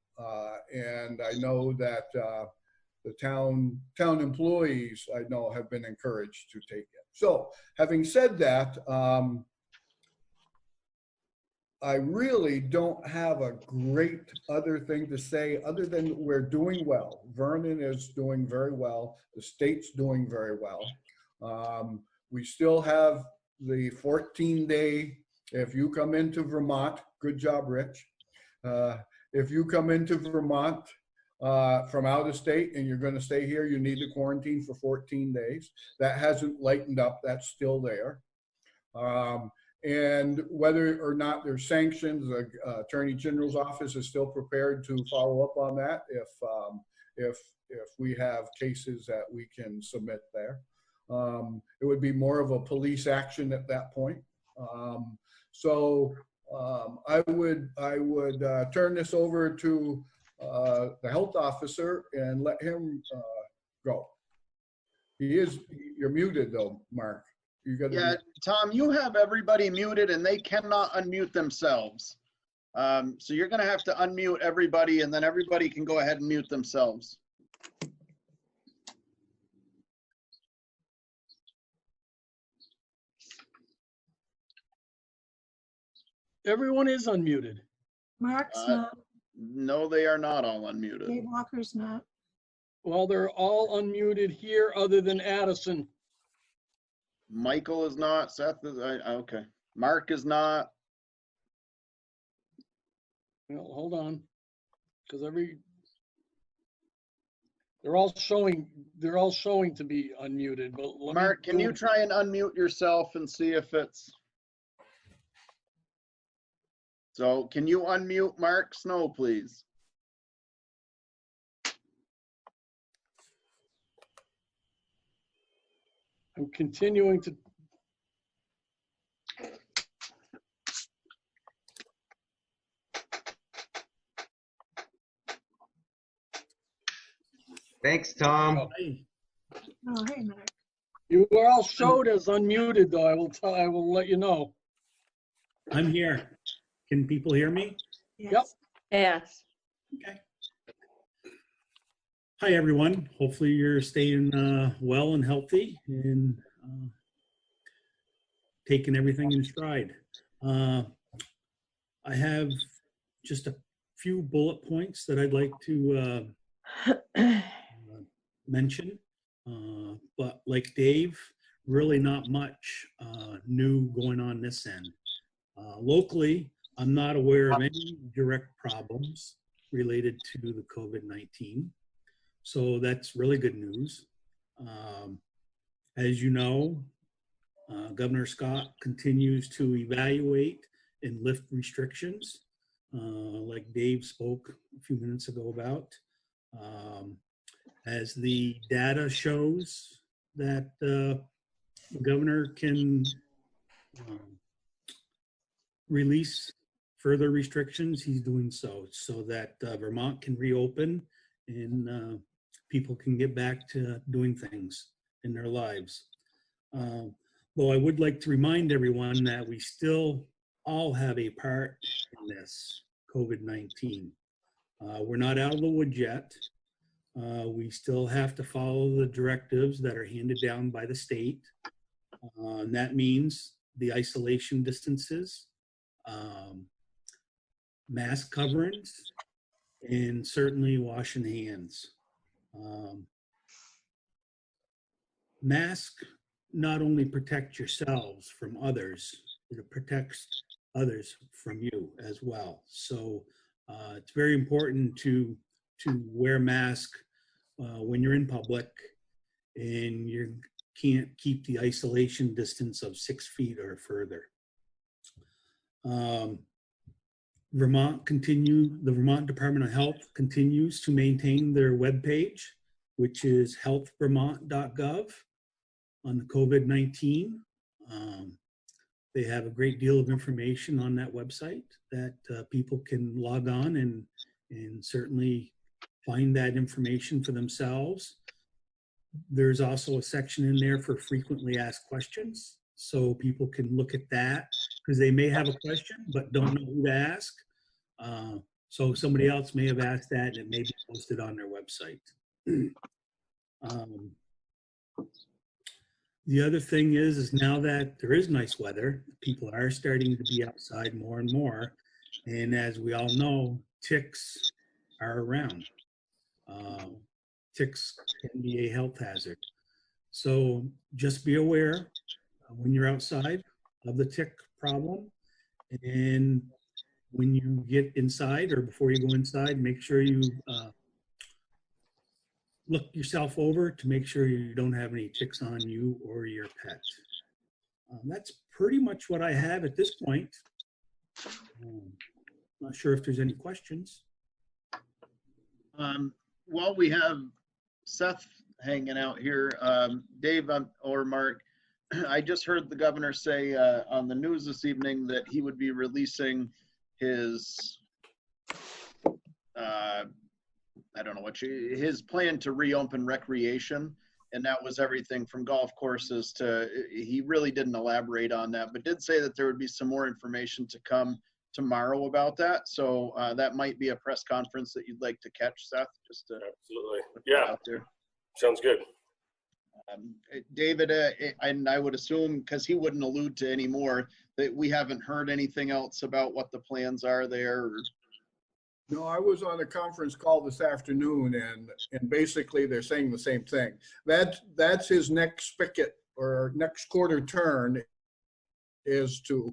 And I know that the town employees I know have been encouraged to take it. So having said that, I really don't have a great other thing to say other than we're doing well. Vernon is doing very well. The state's doing very well. We still have the 14-day, if you come into Vermont, good job, Rich. If you come into Vermont from out of state and you're going to stay here, you need to quarantine for 14 days. That hasn't lightened up. That's still there. And whether or not there's sanctions, the Attorney General's office is still prepared to follow up on that if we have cases that we can submit there. It would be more of a police action at that point. I would turn this over to the health officer and let him go. You're muted though, Mark. Yeah, Tom, you have everybody muted and they cannot unmute themselves. So you're going to have to unmute everybody and then everybody can go ahead and mute themselves. Everyone is unmuted. Mark's not. No, they are not all unmuted. Dave Walker's not. Well, they're all unmuted here other than Addison. Michael is not. Seth is. Okay. Mark is not. Well, hold on, because they're all showing to be unmuted. But Mark, can you try and unmute yourself and see if it's? So can you unmute Mark Snow, please? I'm continuing to. Thanks, Tom. Oh, hey, Mark. You are all showed as unmuted, though. I will let you know. I'm here. Can people hear me? Yes. Yep. Yes. Okay. Hi, everyone. Hopefully you're staying well and healthy and taking everything in stride. I have just a few bullet points that I'd like to mention. But like Dave, really not much new going on this end. Locally, I'm not aware of any direct problems related to the COVID-19. So that's really good news. As you know, Governor Scott continues to evaluate and lift restrictions, like Dave spoke a few minutes ago about. As the data shows that the governor can release further restrictions, he's doing so that Vermont can reopen and people can get back to doing things in their lives. Though I would like to remind everyone that we still all have a part in this COVID-19. We're not out of the woods yet. We still have to follow the directives that are handed down by the state. And that means the isolation distances, mask coverings, and certainly washing hands. Mask not only protect yourselves from others, it protects others from you as well. So it's very important to wear mask when you're in public and you can't keep the isolation distance of 6 feet or further. The Vermont Department of Health continues to maintain their webpage, which is healthvermont.gov on the COVID-19. They have a great deal of information on that website that people can log on and certainly find that information for themselves. There's also a section in there for frequently asked questions, so people can look at that because they may have a question but don't know who to ask. So somebody else may have asked that and it may be posted on their website. The other thing is now that there is nice weather, people are starting to be outside more and more. And as we all know, ticks are around. Ticks can be a health hazard. So just be aware when you're outside of the tick problem. And when you get inside or before you go inside, make sure you look yourself over to make sure you don't have any ticks on you or your pet. That's pretty much what I have at this point. Not sure if there's any questions. While we have Seth hanging out here, Dave or Mark, I just heard the governor say on the news this evening that he would be releasing his I don't know what his plan to reopen recreation, and that was everything from golf courses to, he really didn't elaborate on that, but did say that there would be some more information to come tomorrow about that. So that might be a press conference that you'd like to catch, Seth, just to absolutely, yeah, out there. Sounds good. David, and I would assume, because he wouldn't allude to any more, that we haven't heard anything else about what the plans are there. Or... No, I was on a conference call this afternoon, and basically they're saying the same thing. That's his next spigot or next quarter turn is to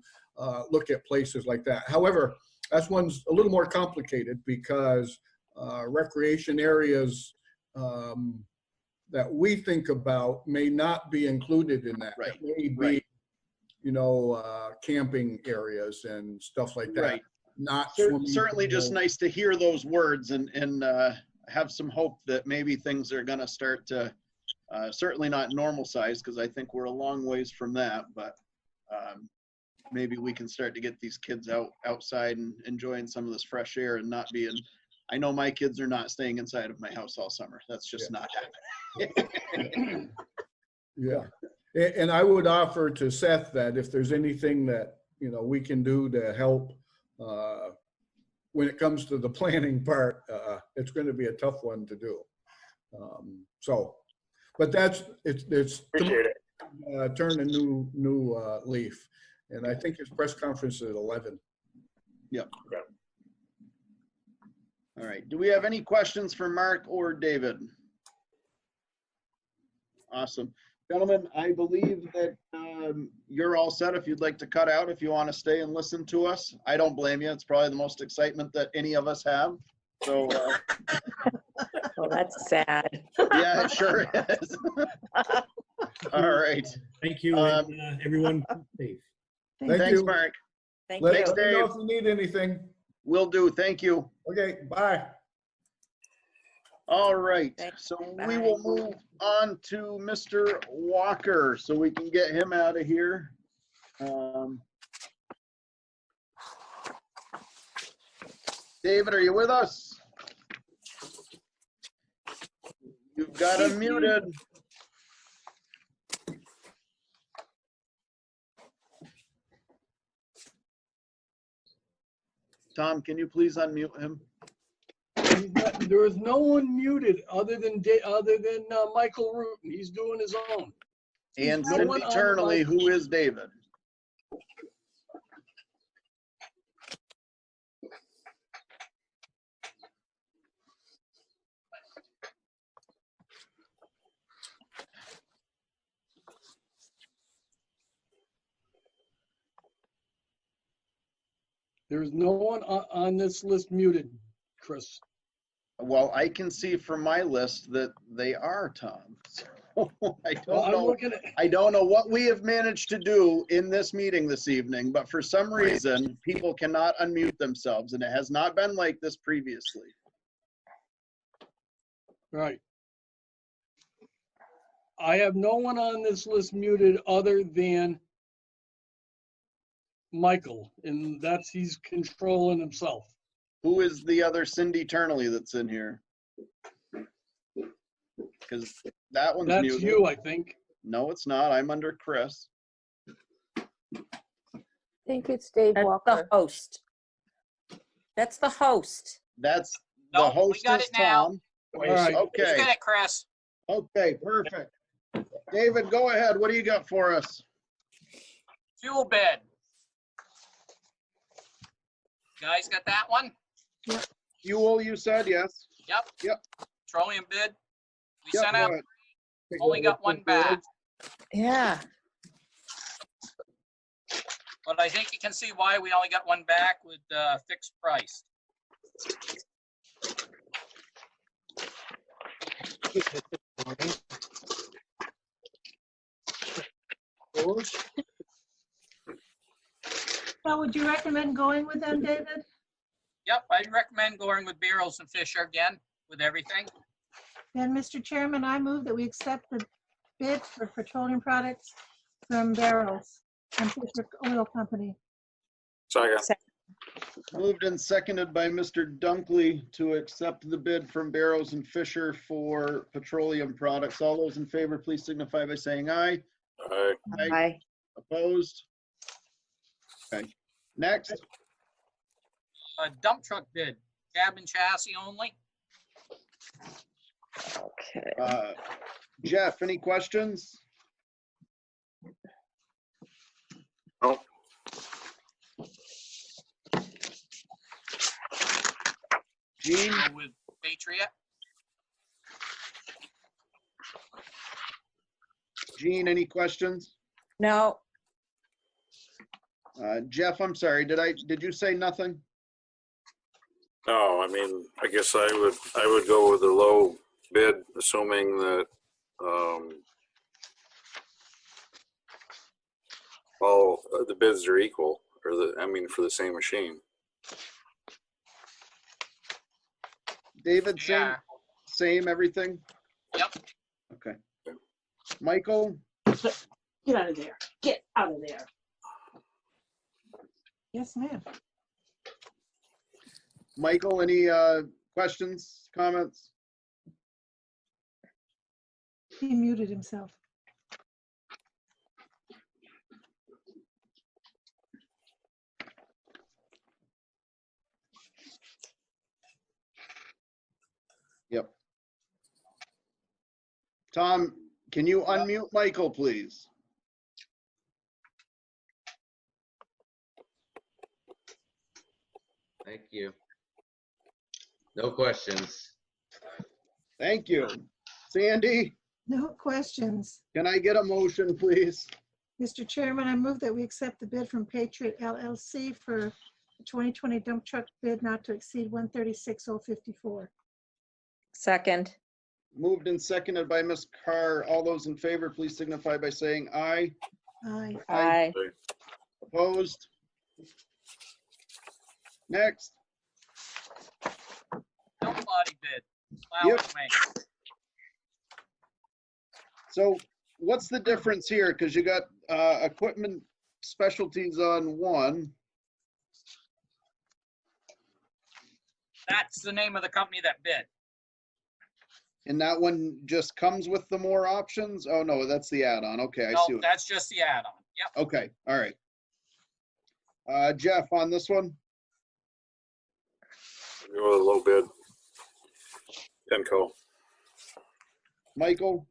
look at places like that. However, that's one's a little more complicated because recreation areas that we think about may not be included in that. Right. It may be, you know, camping areas and stuff like that. Right. Not certainly just nice to hear those words and have some hope that maybe things are going to start to certainly not normal size, because I think we're a long ways from that, but maybe we can start to get these kids outside and enjoying some of this fresh air and not being, I know my kids are not staying inside of my house all summer. That's just not happening. Yeah. And I would offer to Seth that if there's anything that, you know, we can do to help when it comes to the planning part, it's going to be a tough one to do. So, but it's Appreciate it. turn a new leaf, and I think his press conference is at 11. Yep. All right. Do we have any questions for Mark or David? Awesome. Gentlemen, I believe that you're all set if you'd like to cut out, if you want to stay and listen to us. I don't blame you. It's probably the most excitement that any of us have. So, Well, that's sad. yeah, it sure is. All right. Thank you, and everyone safe. Thanks, Mark. Thank Let you. me know if you need anything. Will do. Thank you. Okay, bye. All right, Thanks. so we will move on to Mr. Walker so we can get him out of here. David, are you with us? You've got him muted. Tom, can you please unmute him? There is no one muted other than Michael Rutan. He's doing his own. And No one on the eternally, mic. who is David? There's no one on this list muted, Chris. Well, I can see from my list that they are, Tom. So I Well, don't I'm know. looking at, I don't know what we have managed to do in this meeting this evening, but for some reason, people cannot unmute themselves, and it has not been like this previously. right. I have no one on this list muted other than Michael, and he's controlling himself. Who is the other Cindy Eternally that's in here? Because that one's That's muted. you, I think. No, it's not. I'm under Chris. I think it's Dave That's Walker. the host. That's the host. That's the Nope, we host got is it now. Tom. All right. You Okay. get it, Chris. Okay, perfect. David, go ahead. What do you got for us? Fuel bid. Guys got that one? Fuel, you said, yes? Yep. Yep. Petroleum bid. We Yep, sent go out, ahead. only got one back. Yeah. But I think you can see why we only got one back with fixed price. So would you recommend going with them, David? Yep, I'd recommend going with Barrels and Fisher again with everything. Then, Mr. Chairman, I move that we accept the bid for petroleum products from Barrels and Fisher Oil Company. Second. Moved and seconded by Mr. Dunkley to accept the bid from Barrows and Fisher for petroleum products. All those in favor, please signify by saying aye. Aye. Aye. Opposed? Okay. Next, Dump truck bid, cab and chassis only. Okay. Jeff, any questions? No. Gene? Go with Patriot. Gene, any questions? No. Jeff, I'm sorry, did you say nothing? No, I mean, I guess I would go with the low bid, assuming that all the bids are equal, or for the same machine. David, Yeah. same everything? Yep. Okay. Michael? Get out of there. Get out of there. Yes, ma'am. Michael, any questions, comments? He muted himself. Yep. Tom, can you unmute Michael, please? Thank you. No questions. Thank you. Sandy, No questions. can I get a motion, please? Mr. Chairman, I move that we accept the bid from Patriot LLC for the 2020 dump truck bid not to exceed 136,054. Second. Moved and seconded by Ms. Carr. All those in favor, please signify by saying aye. Aye. Aye. Opposed? Next. Dump body bid. Plow Yep. and wing. So what's the difference here? Because you got equipment specialties on one. That's the name of the company that bid. And that one just comes with the more options? Oh, no, that's the add-on. Okay, I see. No, that's just the add-on. Yep. Okay, all right. Jeff, on this one? Go with a low bid. Tenco. Michael?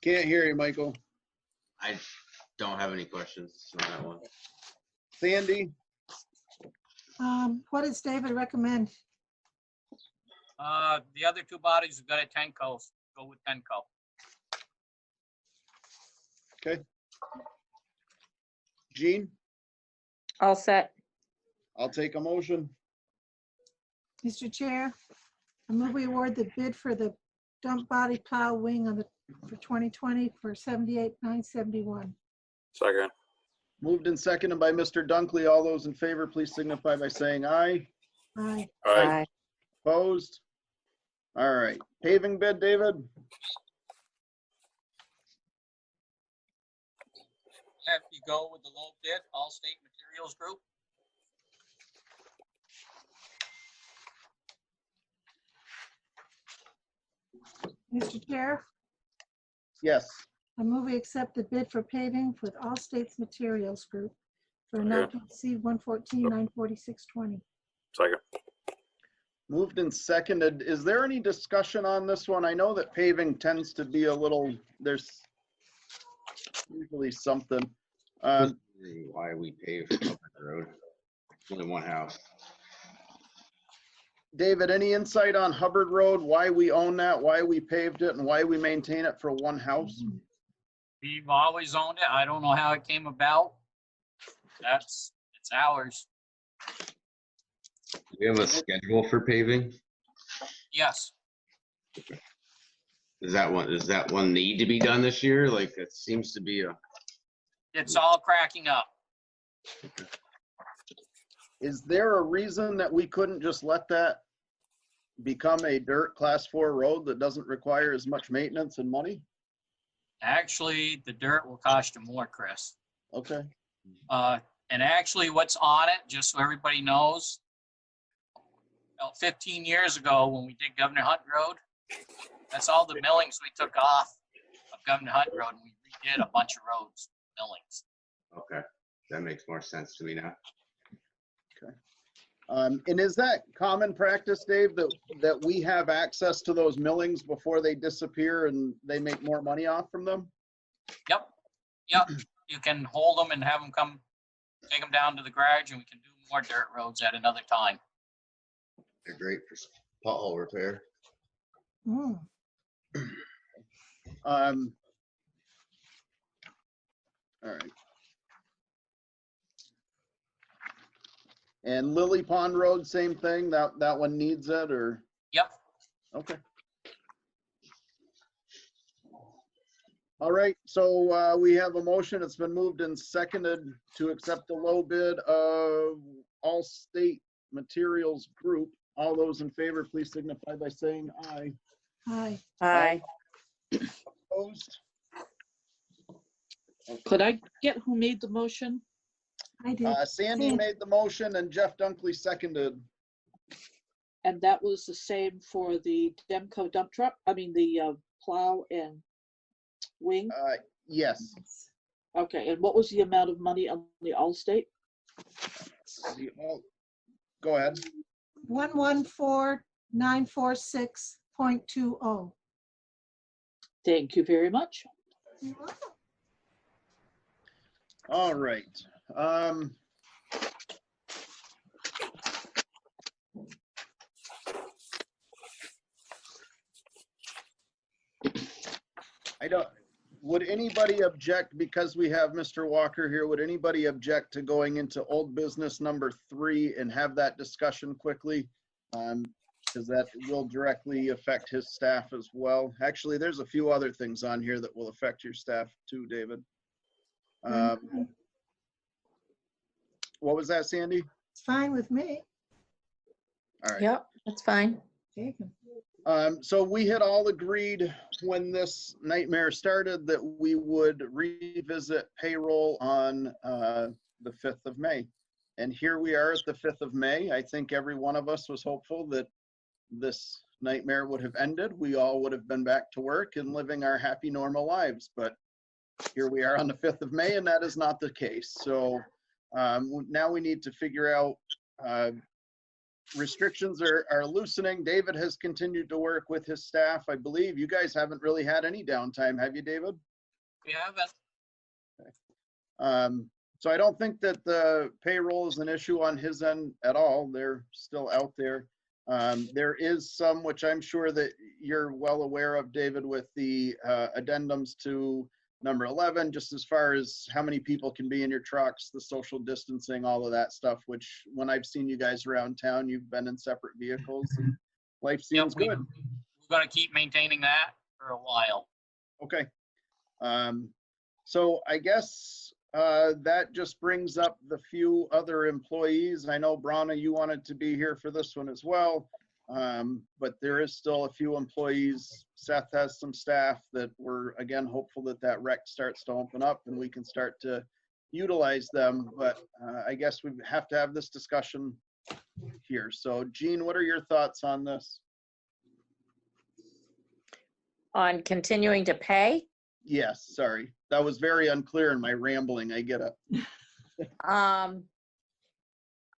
Can't hear you, Michael. I don't have any questions on that one. Sandy? What does David recommend? The other two bodies have got a Tenco. Go with Tenco. Okay. Gene? All set. I'll take a motion. Mr. Chair, I move we award the bid for the dump body plow wing for 2020 for $78,971. Second. Moved and seconded by Mr. Dunkley. All those in favor, please signify by saying aye. Aye. Aye. Opposed? All right. Paving bid, David? Have you go with the low bid, Allstate Materials Group. Mr. Chair, Yes. I move we accept the bid for paving with All States Materials Group for not to exceed 114,946.20. Second. Moved and seconded. Is there any discussion on this one? I know that paving tends to be a little, there's usually something. Why we pave the road? Only one house. David, any insight on Hubbard Road, why we own that, why we paved it, and why we maintain it for one house? We've always owned it. I don't know how it came about. It's ours. Do we have a schedule for paving? Yes. Does that one need to be done this year? Like, it seems to be It's all cracking up. Is there a reason that we couldn't just let that become a dirt class 4 road that doesn't require as much maintenance and money? Actually, the dirt will cost you more, Chris. Okay. And actually what's on it, just so everybody knows, about 15 years ago when we did Governor Hunt Road, that's all the millings we took off of Governor Hunt Road, and we redid a bunch of roads, millings. okay. That makes more sense to me now. Okay. And is that common practice, Dave, that we have access to those millings before they disappear and they make more money off from them? Yep. You can hold them and have them come, take them down to the garage, and we can do more dirt roads at another time. They're great for pothole repair. Mm. All right. And Lily Pond Road, same thing, that one needs it, or? Yep. Okay. All right, so we have a motion. It's been moved and seconded to accept the low bid of Allstate Materials Group. All those in favor, please signify by saying aye. Aye. Aye. Opposed? Could I get who made the motion? I did. Sandy made the motion and Jeff Dunkley seconded. And that was the same for the Demco dump truck, the plow and wing? Yes. Okay, and what was the amount of money on the Allstate? Go ahead. 114946.20. Thank you very much. All right. Would anybody object, because we have Mr. Walker here, would anybody object to going into old business number 3 and have that discussion quickly? Because that will directly affect his staff as well. Actually, there's a few other things on here that will affect your staff too, David. What was that, Sandy? It's fine with me. All right. Yep, that's fine. So we had all agreed when this nightmare started that we would revisit payroll on the 5th of May. And here we are at the 5th of May. I think every one of us was hopeful that this nightmare would have ended. We all would have been back to work and living our happy, normal lives. But here we are on the 5th of May, and that is not the case. So now we need to figure out restrictions are loosening. David has continued to work with his staff. I believe you guys haven't really had any downtime, have you, David? We haven't. So I don't think that the payroll is an issue on his end at all. They're still out there. There is some, which I'm sure that you're well aware of, David, with the addendums to number 11, just as far as how many people can be in your trucks, the social distancing, all of that stuff, which when I've seen you guys around town, you've been in separate vehicles and life seems good. We're going to keep maintaining that for a while. Okay. So I guess that just brings up the few other employees. I know, Brana, you wanted to be here for this one as well. But there is still a few employees. Seth has some staff that we're, again, hopeful that that rec starts to open up and we can start to utilize them. But I guess we have to have this discussion here. So Jean, what are your thoughts on this? On continuing to pay? Yes, sorry. That was very unclear in my rambling. I get it.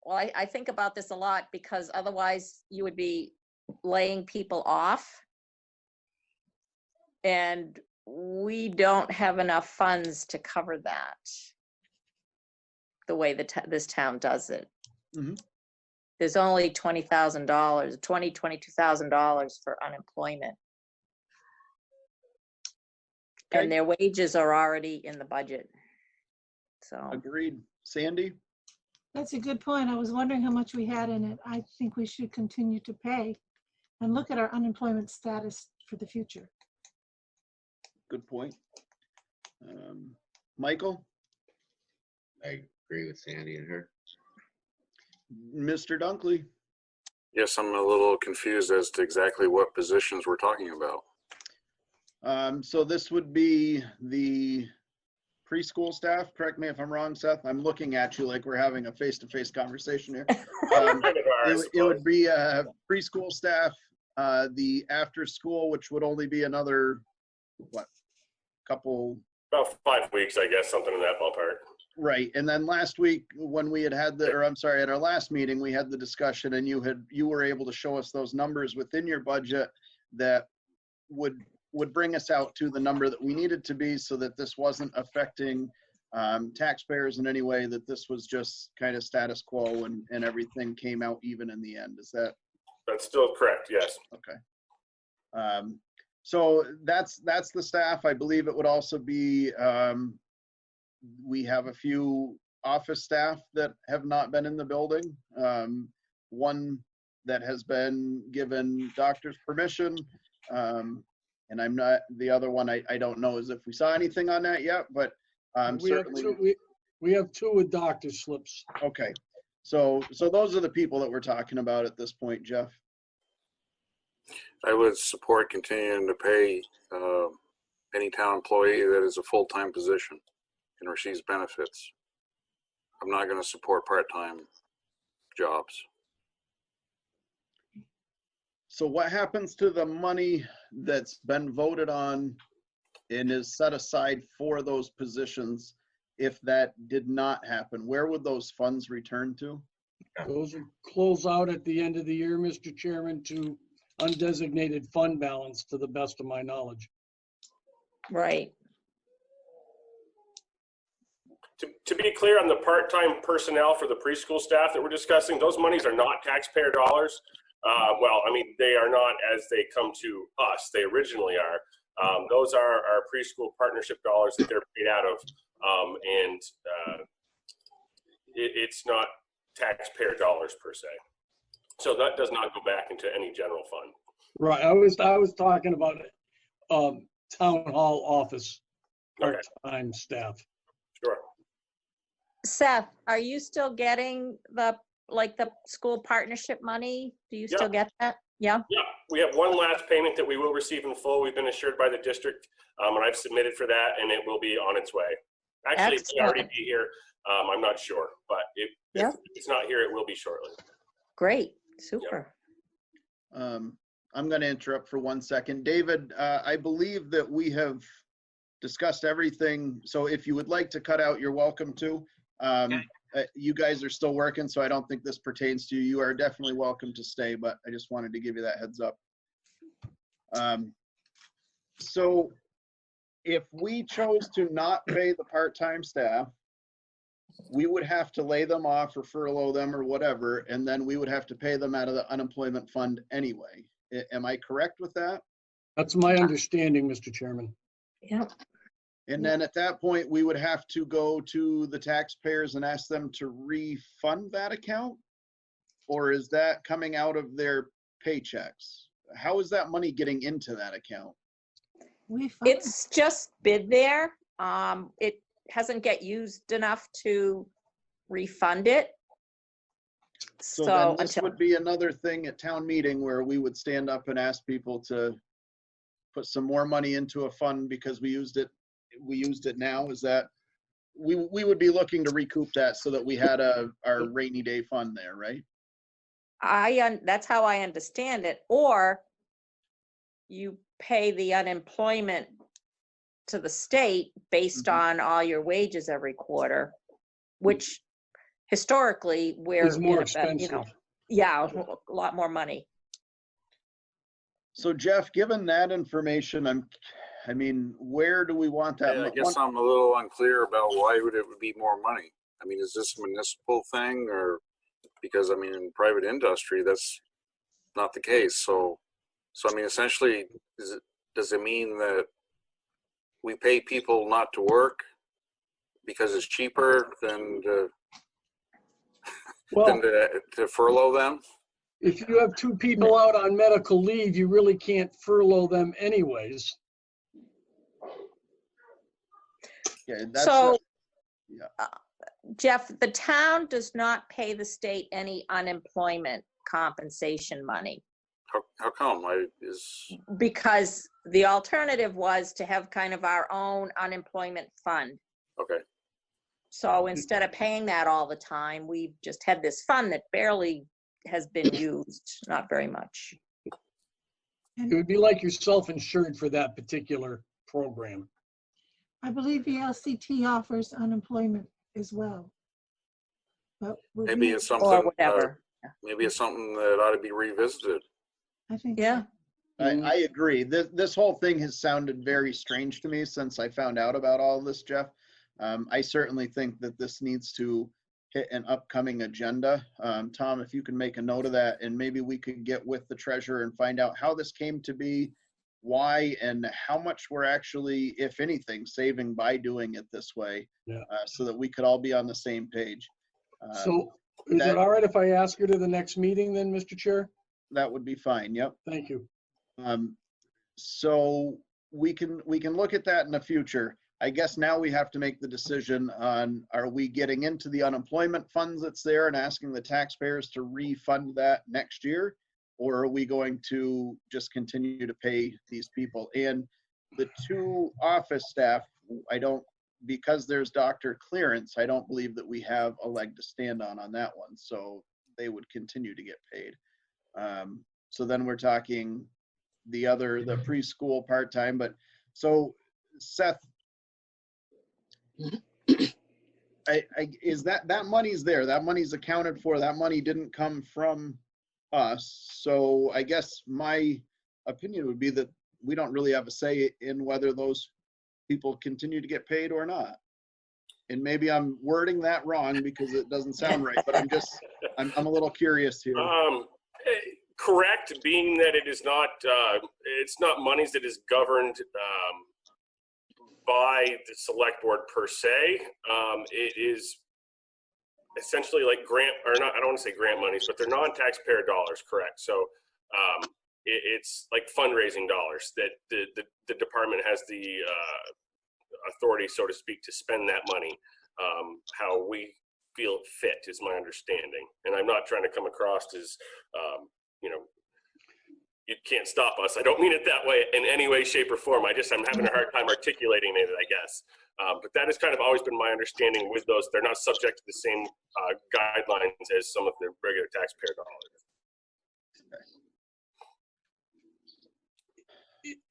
Well, I think about this a lot because otherwise you would be laying people off. And we don't have enough funds to cover that the way this town does it. Mm-hmm. There's only $20,000, $22,000 for unemployment. Okay. And their wages are already in the budget. So agreed. Sandy? That's a good point. I was wondering how much we had in it. I think we should continue to pay and look at our unemployment status for the future. Good point. Michael? I agree with Sandy and her. Mr. Dunkley? Yes, I'm a little confused as to exactly what positions we're talking about. So this would be the preschool staff. Correct me if I'm wrong, Seth. I'm looking at you like we're having a face-to-face conversation here. It would be preschool staff, the after school, which would only be another, what, couple? About 5 weeks, I guess, something in that ballpark. Right. And then last week when we had or I'm sorry, at our last meeting, we had the discussion and you were able to show us those numbers within your budget that would bring us out to the number that we needed to be so that this wasn't affecting taxpayers in any way, that this was just kind of status quo and everything came out even in the end. Is that? That's still correct, yes. Okay. So that's the staff. I believe it would also be, we have a few office staff that have not been in the building. One that has been given doctor's permission. And I'm not, the other one, I don't know as if we saw anything on that yet, but certainly. We have two with doctor slips. Okay. So those are the people that we're talking about at this point, Jeff. I would support continuing to pay any town employee that is a full-time position and receives benefits. I'm not going to support part-time jobs. So what happens to the money that's been voted on and is set aside for those positions if that did not happen? Where would those funds return to? Those are close out at the end of the year, Mr. Chairman, to undesignated fund balance, to the best of my knowledge. Right. To be clear on the part-time personnel for the preschool staff that we're discussing, those monies are not taxpayer dollars. Well, I mean, they are not as they come to us. They originally are. Those are our preschool partnership dollars that they're paid out of. It's not taxpayer dollars per se. So that does not go back into any general fund. Right, I was talking about town hall office part-time staff. Sure. Seth, are you still getting the school partnership money? Do you still get that? Yeah. Yeah, we have one last payment that we will receive in full. We've been assured by the district, and I've submitted for that, and it will be on its way. Actually, it may already be here. I'm not sure, but if it's not here, it will be shortly. Great, super. I'm going to interrupt for 1 second. David, I believe that we have discussed everything. So if you would like to cut out, you're welcome to. You guys are still working, so I don't think this pertains to you. You are definitely welcome to stay, but I just wanted to give you that heads up. So if we chose to not pay the part-time staff, we would have to lay them off or furlough them or whatever, and then we would have to pay them out of the unemployment fund anyway. Am I correct with that? That's my understanding, Mr. Chairman. Yeah. And then at that point, we would have to go to the taxpayers and ask them to refund that account? Or is that coming out of their paychecks? How is that money getting into that account? It's just been there. It hasn't get used enough to refund it. So then this would be another thing at town meeting where we would stand up and ask people to put some more money into a fund because we used it now. Is that we would be looking to recoup that so that we had our rainy day fund there, right? That's how I understand it. Or you pay the unemployment to the state based on all your wages every quarter, which historically It's more expensive. Yeah, a lot more money. So Jeff, given that information, I mean, where do we want that? Yeah, I guess I'm a little unclear about why it would be more money. I mean, is this a municipal thing, or because I mean, in private industry, that's not the case. So I mean, essentially, does it mean that we pay people not to work because it's cheaper than to furlough them? If you have two people out on medical leave, you really can't furlough them anyways. Yeah, Jeff, the town does not pay the state any unemployment compensation money. How come? Because the alternative was to have kind of our own unemployment fund. Okay. So instead of paying that all the time, we've just had this fund that barely has been used, not very much. It would be like you're self-insured for that particular program. I believe the LCT offers unemployment as well. But maybe it's something, or whatever. Maybe it's something that ought to be revisited. I think yeah. I agree. This whole thing has sounded very strange to me since I found out about all of this, Jeff. I certainly think that this needs to hit an upcoming agenda. Tom, if you can make a note of that, and maybe we could get with the treasurer and find out how this came to be, why, and how much we're actually, if anything, saving by doing it this way, so that we could all be on the same page. So is it all right if I ask her to the next meeting then, Mr. Chair? That would be fine. Yep. Thank you. So we can look at that in the future. I guess now we have to make the decision on, are we getting into the unemployment funds that's there and asking the taxpayers to refund that next year? Or are we going to just continue to pay these people? And the two office staff, because there's doctor clearance, I don't believe that we have a leg to stand on that one. So they would continue to get paid. So then we're talking the preschool part-time. But so Seth, is that money's there, that money's accounted for, that money didn't come from us. So I guess my opinion would be that we don't really have a say in whether those people continue to get paid or not. And maybe I'm wording that wrong because it doesn't sound right, but I'm a little curious here. Correct, being that it is not, it's not monies that is governed by the select board per se. It is essentially like grant, or not, I don't want to say grant monies, but they're non-taxpayer dollars, correct? So it's like fundraising dollars that the department has the authority, so to speak, to spend that money how we feel fit, is my understanding. And I'm not trying to come across as, you know, you can't stop us. I don't mean it that way in any way, shape, or form. I'm having a hard time articulating it, I guess. But that has kind of always been my understanding with those. They're not subject to the same guidelines as some of the regular taxpayer dollars.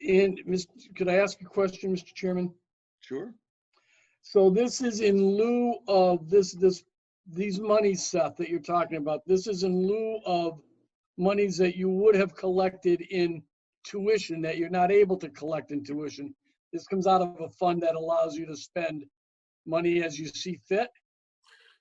And could I ask a question, Mr. Chairman? Sure. So this is in lieu of these monies, Seth, that you're talking about. This is in lieu of monies that you would have collected in tuition that you're not able to collect in tuition. This comes out of a fund that allows you to spend money as you see fit.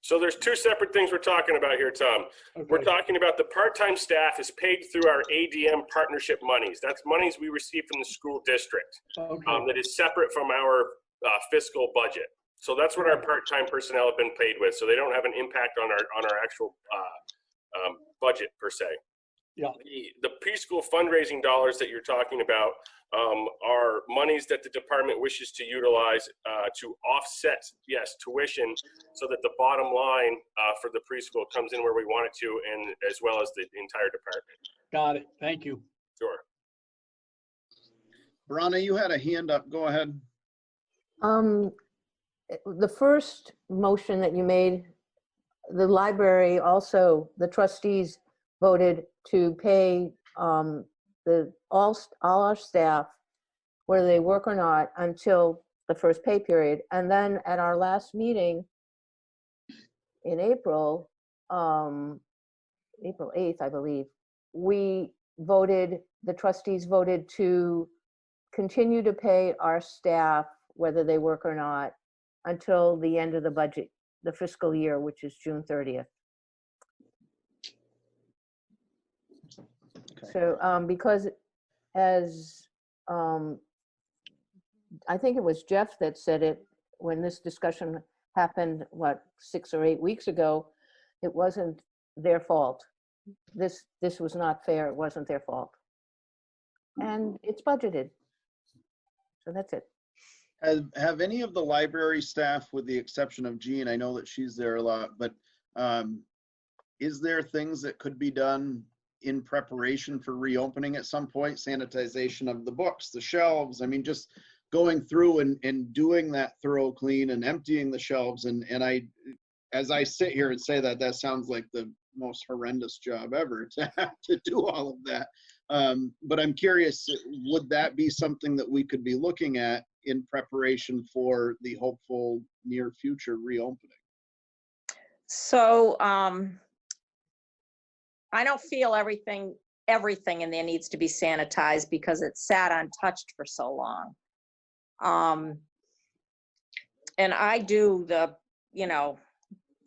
So there's two separate things we're talking about here, Tom. Okay. We're talking about the part-time staff is paid through our ADM partnership monies. That's monies we receive from the school district. Okay. That is separate from our fiscal budget. So that's what our part-time personnel have been paid with. So they don't have an impact on our actual budget per se. Yeah. The preschool fundraising dollars that you're talking about are monies that the department wishes to utilize to offset, yes, tuition, so that the bottom line for the preschool comes in where we want it to, and as well as the entire department. Got it. Thank you. Sure. Brana, you had a hand up. Go ahead. The first motion that you made, the library also, the trustees voted to pay all our staff, whether they work or not, until the first pay period. And then at our last meeting in April 8th, I believe, the trustees voted to continue to pay our staff, whether they work or not, until the end of the budget, the fiscal year, which is June 30th. Okay. So because as I think it was Jeff that said it when this discussion happened, 6 or 8 weeks ago, it wasn't their fault. This was not fair. It wasn't their fault. And it's budgeted. So that's it. Have any of the library staff, with the exception of Jean, I know that she's there a lot, but is there things that could be done in preparation for reopening at some point? Sanitization of the books, the shelves, I mean, just going through and doing that thorough clean and emptying the shelves. And as I sit here and say that sounds like the most horrendous job ever to have to do all of that. But I'm curious, would that be something that we could be looking at in preparation for the hopeful near future reopening? So I don't feel everything in there needs to be sanitized because it sat untouched for so long. And I do the,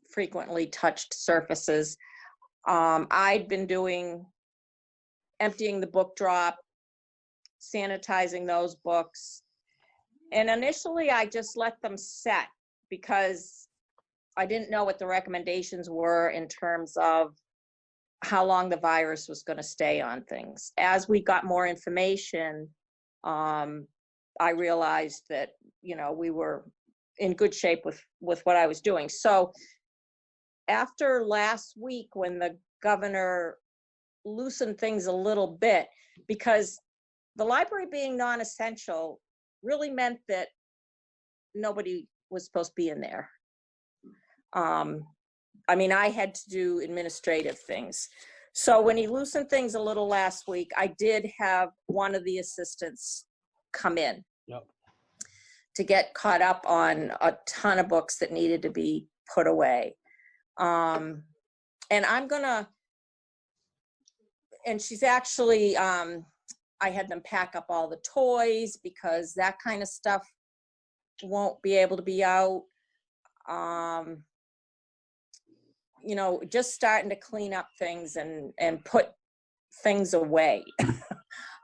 frequently touched surfaces. I'd been emptying the book drop, sanitizing those books. And initially I just let them set because I didn't know what the recommendations were in terms of how long the virus was going to stay on things. As we got more information, I realized that, we were in good shape with what I was doing. So after last week, when the governor loosened things a little bit, because the library being non-essential really meant that nobody was supposed to be in there. I mean, I had to do administrative things. So when he loosened things a little last week, I did have one of the assistants come in to get caught up on a ton of books that needed to be put away. And I'm gonna, and she's actually, I had them pack up all the toys because that kind of stuff won't be able to be out. You know, just starting to clean up things and put things away.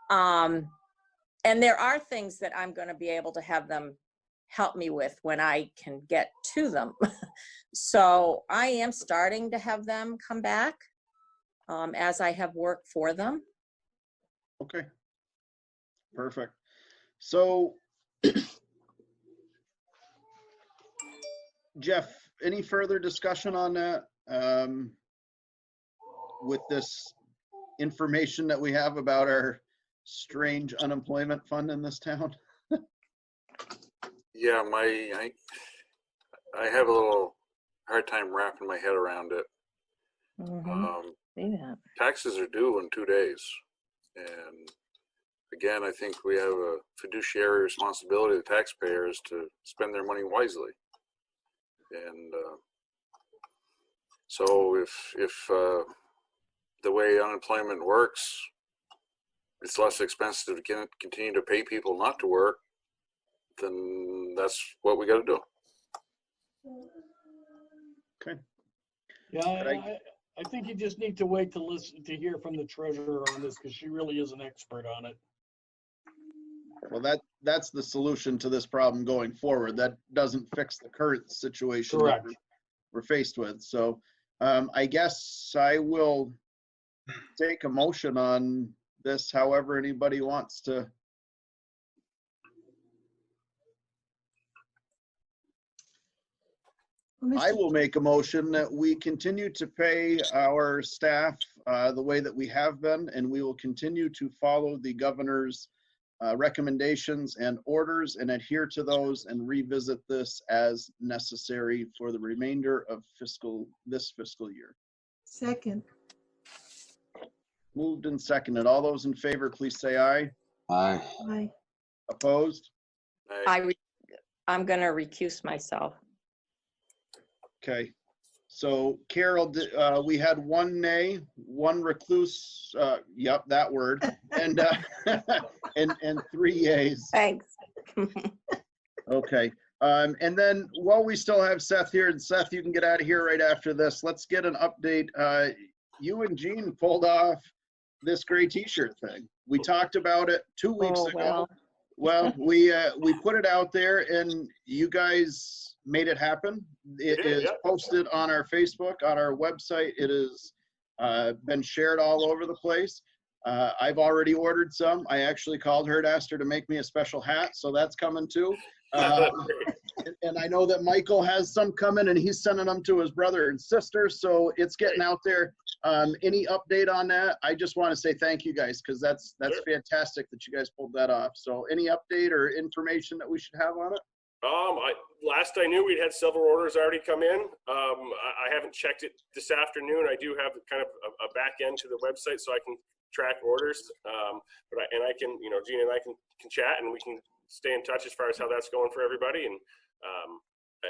And there are things that I'm going to be able to have them help me with when I can get to them. So I am starting to have them come back as I have work for them. Okay. Perfect. So, Jeff, any further discussion on that? With this information that we have about our strange unemployment fund in this town? Yeah, I have a little hard time wrapping my head around it. Taxes are due in 2 days. And again, I think we have a fiduciary responsibility to taxpayers to spend their money wisely. And so if the way unemployment works, it's less expensive to continue to pay people not to work, then that's what we got to do. Okay. Yeah, I think you just need to wait to listen to hear from the treasurer on this because she really is an expert on it. Well, that's the solution to this problem going forward. That doesn't fix the current situation that we're faced with. So I guess I will take a motion on this, however anybody wants to. I will make a motion that we continue to pay our staff the way that we have been, and we will continue to follow the governor's recommendations and orders and adhere to those and revisit this as necessary for the remainder of this fiscal year. Second. Moved and seconded. All those in favor, please say aye. Aye. Aye. Opposed? I'm going to recuse myself. Okay. So Carol, we had one nay, one recluse, yep, that word, and and 3 yays. Thanks. Okay. And then while we still have Seth here, and Seth, you can get out of here right after this. Let's get an update. You and Jean pulled off this gray t-shirt thing. We talked about it 2 weeks ago. Well, we put it out there and you guys made it happen. It is posted on our Facebook, on our website. It has been shared all over the place. I've already ordered some. I actually called her and asked her to make me a special hat, so that's coming too. And I know that Michael has some coming and he's sending them to his brother and sister, so it's getting out there. Any update on that? I just want to say thank you guys, because that's fantastic that you guys pulled that off. So any update or information that we should have on it? Last I knew, we'd had several orders already come in. I haven't checked it this afternoon. I do have kind of a back end to the website so I can track orders. But I can, Gina and I can chat and we can stay in touch as far as how that's going for everybody. And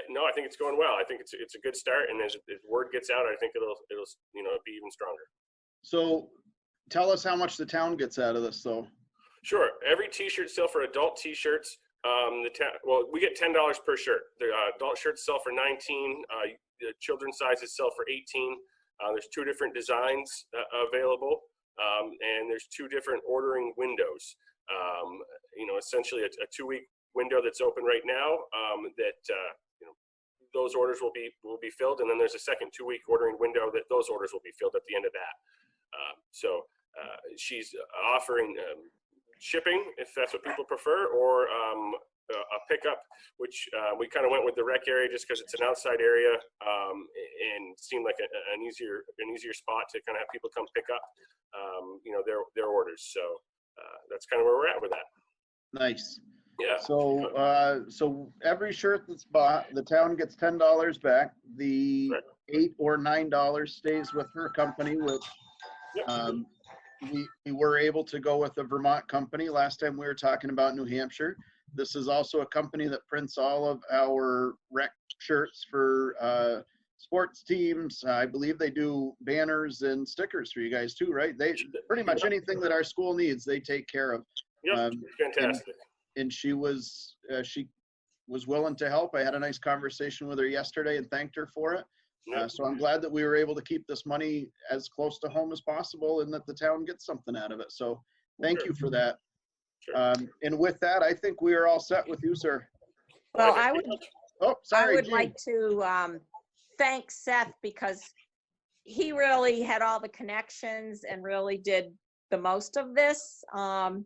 no, I think it's going well. I think it's a good start, and as word gets out, I think it'll be even stronger. So tell us how much the town gets out of this, though. Sure. Every T-shirt sale for adult T-shirts, we get $10 per shirt. The adult shirts sell for $19. The children's sizes sell for $18. There's 2 different designs available, and there's 2 different ordering windows. Essentially a 2-week window that's open right now those orders will be filled, and then there's a second 2-week ordering window that those orders will be filled at the end of that. She's offering shipping if that's what people prefer, or a pickup, which we kind of went with the rec area just because it's an outside area and seemed like an easier spot to kind of have people come pick up their orders. So that's kind of where we're at with that. Nice. Yeah. So every shirt that's bought, the town gets $10 back. The $8 or $9 stays with her company, which we were able to go with a Vermont company last time we were talking about New Hampshire. This is also a company that prints all of our rec shirts for sports teams. I believe they do banners and stickers for you guys too, right? They pretty much anything that our school needs, they take care of. Yep, fantastic. And she was willing to help. I had a nice conversation with her yesterday and thanked her for it. So I'm glad that we were able to keep this money as close to home as possible and that the town gets something out of it. So thank you for that. And with that, I think we are all set with you, sir. Well, I would Jean. like to thank Seth because he really had all the connections and really did the most of this. So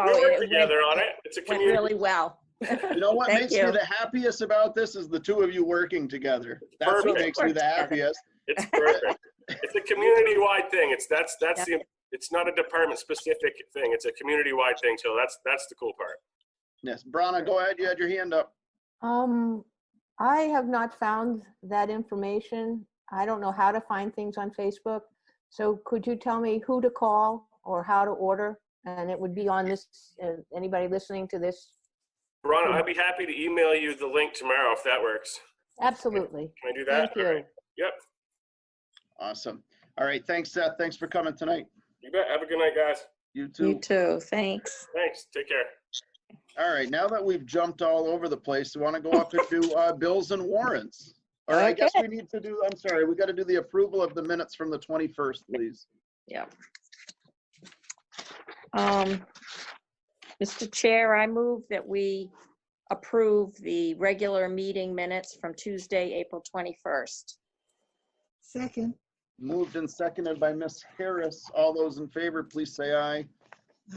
We work it together went, on it. It's a went community. really well. You know what Thank makes you. me the happiest about this is the two of you working together. That's what Perfect. makes me the happiest. It's perfect. It's a community-wide thing. It's not a department-specific thing. It's a community-wide thing. So that's the cool part. Yes, Brana, go ahead. You had your hand up. I have not found that information. I don't know how to find things on Facebook. So could you tell me who to call or how to order? And it would be on this, anybody listening to this? Ron, I'd be happy to email you the link tomorrow if that works. Absolutely. Can I do that? Thank you. All right. Yep. Awesome. All right. Thanks, Seth. Thanks for coming tonight. You bet. Have a good night, guys. You too. You too. Thanks. Thanks. Take care. All right. Now that we've jumped all over the place, we want to go up and do bills and warrants. Or I guess we need to do, I'm sorry, we got to do the approval of the minutes from the 21st, please. Yeah. Mr. Chair, I move that we approve the regular meeting minutes from Tuesday, April 21st. Second. Moved and seconded by Ms. Harris. All those in favor, please say aye.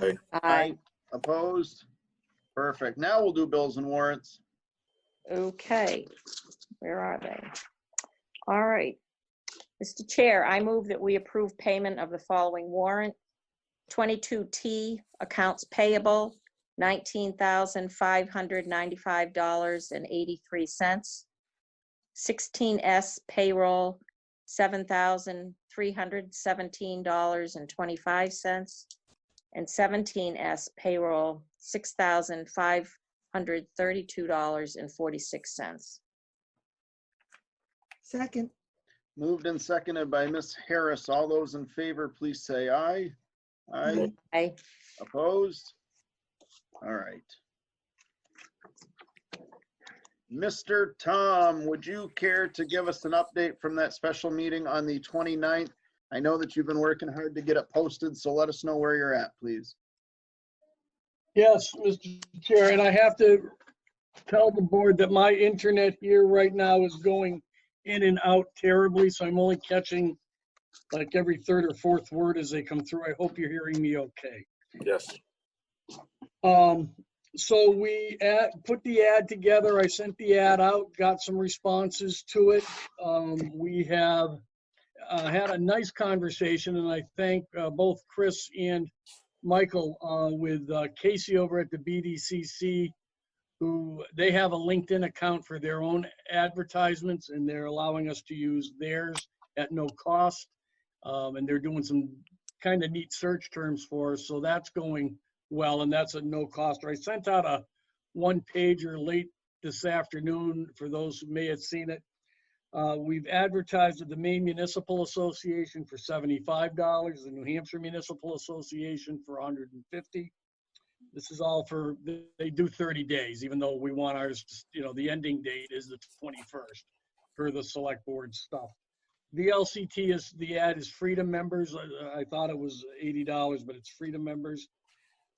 Aye. Aye. Opposed? Perfect. Now we'll do bills and warrants. Okay, where are they? All right. Mr. Chair, I move that we approve payment of the following warrant. 22T, accounts payable, $19,595.83. 16S, payroll, $7,317.25. And 17S, payroll, $6,532.46. Second. Moved and seconded by Ms. Harris. All those in favor, please say aye. Aye. Aye. Opposed? All right. Mr. Tom, would you care to give us an update from that special meeting on the 29th? I know that you've been working hard to get it posted, so let us know where you're at, please. Yes, Mr. Chair, and I have to tell the board that my internet here right now is going in and out terribly, so I'm only catching like every third or fourth word as they come through. I hope you're hearing me okay. Yes. So we put the ad together. I sent the ad out, got some responses to it. We have had a nice conversation, and I thank both Chris and Michael with Casey over at the BDCC, who they have a LinkedIn account for their own advertisements, and they're allowing us to use theirs at no cost. And they're doing some kind of neat search terms for us, so that's going well, and that's at no cost. I sent out a one-pager late this afternoon for those who may have seen it. We've advertised at the Maine Municipal Association for $75, the New Hampshire Municipal Association for $150. This is all for, they do 30 days, even though we want ours, the ending date is the 21st for the select board stuff. The LCT is, the ad is Freedom members. I thought it was $80, but it's Freedom members.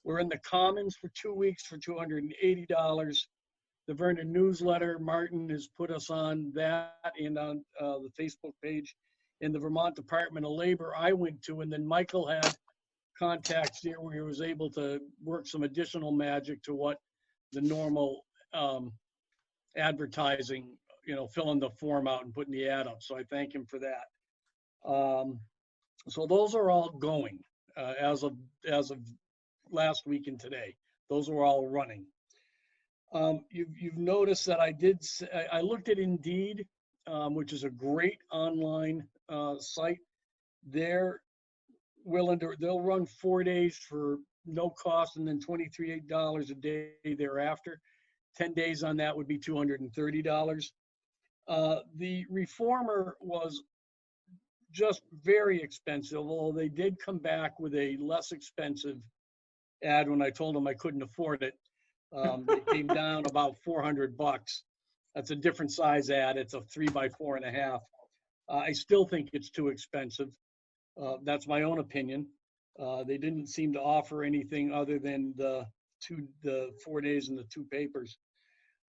We're in the Commons for 2 weeks for $280. The Vernon newsletter, Martin has put us on that and on the Facebook page. In the Vermont Department of Labor I went to, and then Michael had contacts there where he was able to work some additional magic to what the normal advertising, filling the form out and putting the ad up. So I thank him for that. So those are all going as of last week and today. Those are all running. You've noticed that I looked at Indeed, which is a great online site. They'll run 4 days for no cost, and then $23 a day thereafter. 10 days on that would be $230. The reformer was just very expensive, although they did come back with a less expensive ad when I told them I couldn't afford it. They came down about $400. That's a different size ad. It's a 3x4.5. I still think it's too expensive. That's my own opinion. They didn't seem to offer anything other than the 4 days and the 2 papers.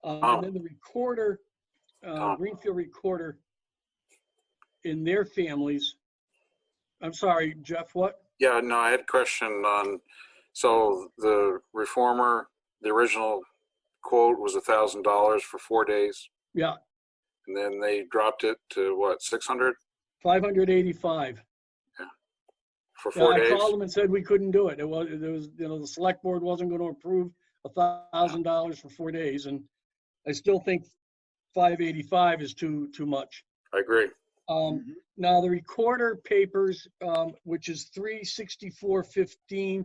And then the recorder, Greenfield Recorder, in their families. I'm sorry, Jeff, what? Yeah, no, I had a question on, so the reformer, the original quote was $1,000 for 4 days. Yeah. And then they dropped it to what, 600? 585. Yeah. For 4 days? I called them and said we couldn't do it. There was, the select board wasn't going to approve $1,000 for 4 days. And I still think 585 is too much. I agree. Now the recorder papers, which is $364.15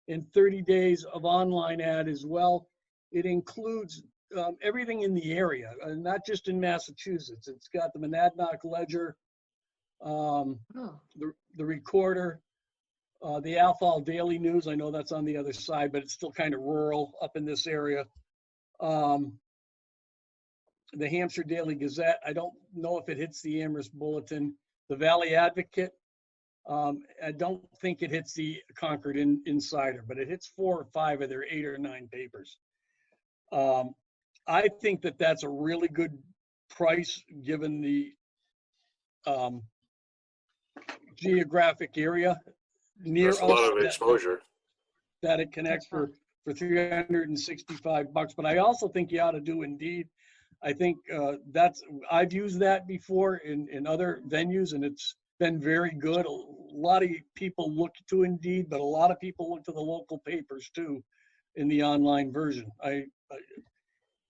and 30 days of online ad as well. It includes everything in the area, not just in Massachusetts. It's got the Monadnock Ledger, the recorder, the Athol Daily News. I know that's on the other side, but it's still kind of rural up in this area. The Hampshire Daily Gazette. I don't know if it hits the Amherst Bulletin. The Valley Advocate. I don't think it hits the Concord Insider, but it hits 4 or 5 of their 8 or 9 papers. I think that that's a really good price given the geographic area near us. That's a lot of exposure. That it connects for $365. But I also think you ought to do Indeed. I think I've used that before in other venues, and it's been very good. A lot of people look to Indeed, but a lot of people look to the local papers too in the online version.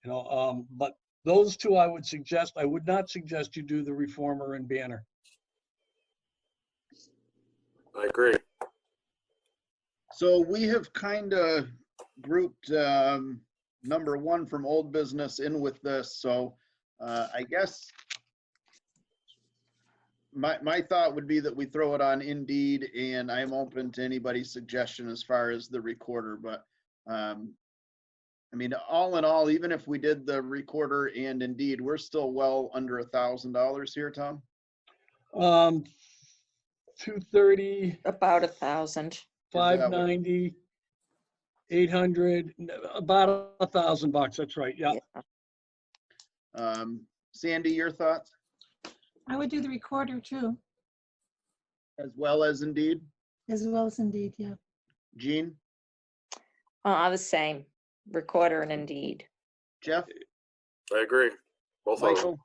But those two I would suggest. I would not suggest you do the Reformer and Banner. I agree. So we have kind of grouped number 1 from old business in with this. So I guess my thought would be that we throw it on Indeed, and I'm open to anybody's suggestion as far as the recorder. But I mean, all in all, even if we did the recorder and Indeed, we're still well under $1,000 here, Tom. 230. About 1,000. 590. 800, about $1,000. That's right. Yeah. Sandy, your thoughts? I would do the recorder too, As well as Indeed? as well as Indeed, yeah. Jean? The same. Recorder and Indeed. Jeff? I agree. Both of them.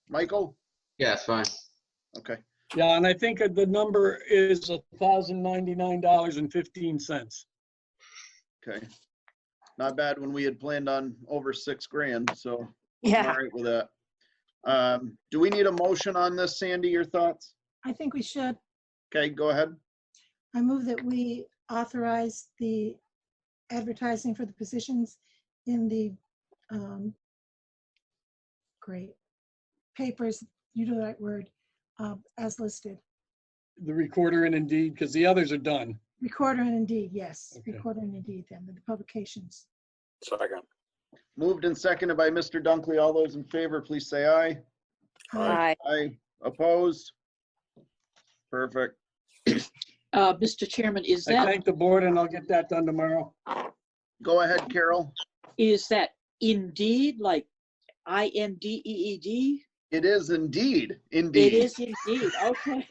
Michael? Yeah, it's fine. Okay. Yeah, and I think the number is $1,099.15. Okay. Not bad when we had planned on over $6,000, so yeah. I'm all right with that. Do we need a motion on this, Sandy? Your thoughts? I think we should. Okay, go ahead. I move that we authorize the advertising for the positions in the papers, you know the right word, as listed. The recorder and Indeed, because the others are done. Recorder and Indeed, yes. Okay. Recorder and Indeed, then the publications. Second. Moved and seconded by Mr. Dunkley. All those in favor, please say aye. Aye. Aye. Opposed? Perfect. Mr. Chairman, is I that, thank the board, and I'll get that done tomorrow. Go ahead, Carol. is that Indeed, like INDEED? It is indeed. It Indeed. is indeed, okay.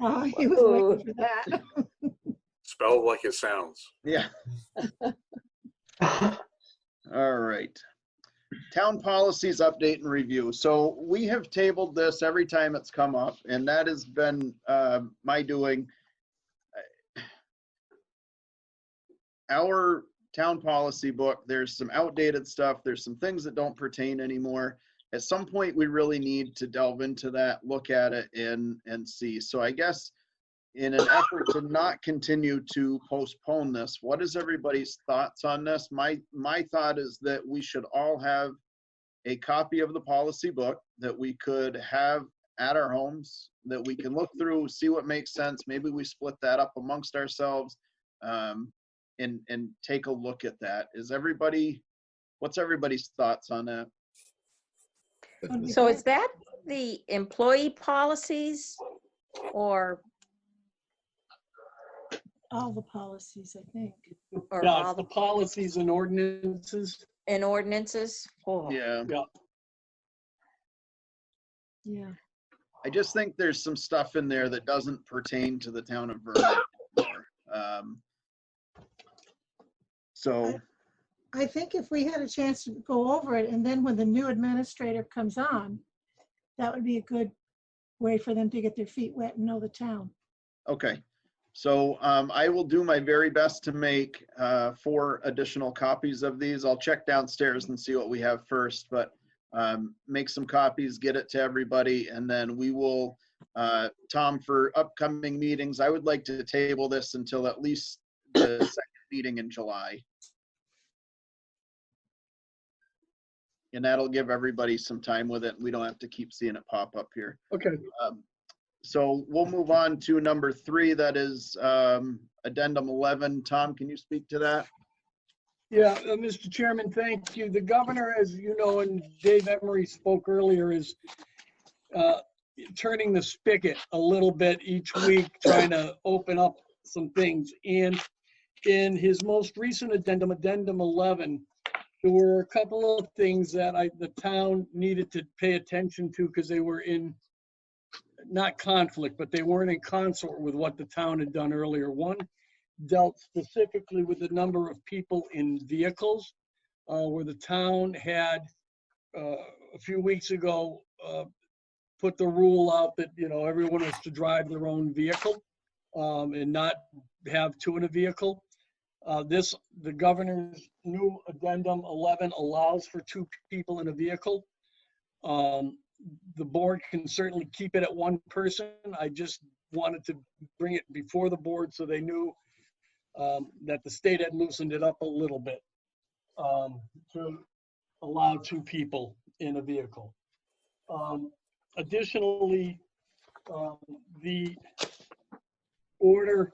Oh, he was waiting for that. Spelled like it sounds. Yeah. All right. Town policies update and review. So we have tabled this every time it's come up, and that has been my doing. Our town policy book, there's some outdated stuff. There's some things that don't pertain anymore. At some point, we really need to delve into that, look at it, and see. So I guess in an effort to not continue to postpone this, what is everybody's thoughts on this? My thought is that we should all have a copy of the policy book that we could have at our homes, that we can look through, see what makes sense. Maybe we split that up amongst ourselves, and take a look at that. What's everybody's thoughts on that? So is that the employee policies or? All the policies, I think. Or Yeah, all it's the policies and ordinances. and ordinances? Oh. Yeah. Yeah. Yeah. I just think there's some stuff in there that doesn't pertain to the town of Vernon anymore. So I think if we had a chance to go over it, and then when the new administrator comes on, that would be a good way for them to get their feet wet and know the town. okay. So I will do my very best to make 4 additional copies of these. I'll check downstairs and see what we have first, but make some copies, get it to everybody, and then we will, Tom, for upcoming meetings, I would like to table this until at least the second meeting in July. And that'll give everybody some time with it. We don't have to keep seeing it pop up here. Okay. So we'll move on to number 3, that is addendum 11. Tom, can you speak to that? Yeah, Mr. Chairman, thank you. The governor, as you know, and Dave Emery spoke earlier, is turning the spigot a little bit each week, trying to open up some things. And in his most recent addendum, addendum 11, there were a couple of things that the town needed to pay attention to because they were in, not conflict, but they weren't in consort with what the town had done earlier. One dealt specifically with the number of people in vehicles, where the town had a few weeks ago put the rule out that, you know, everyone was to drive their own vehicle and not have 2 in a vehicle. The governor's new addendum 11 allows for 2 people in a vehicle. The board can certainly keep it at 1 person. I just wanted to bring it before the board so they knew that the state had loosened it up a little bit to allow 2 people in a vehicle. Additionally, the order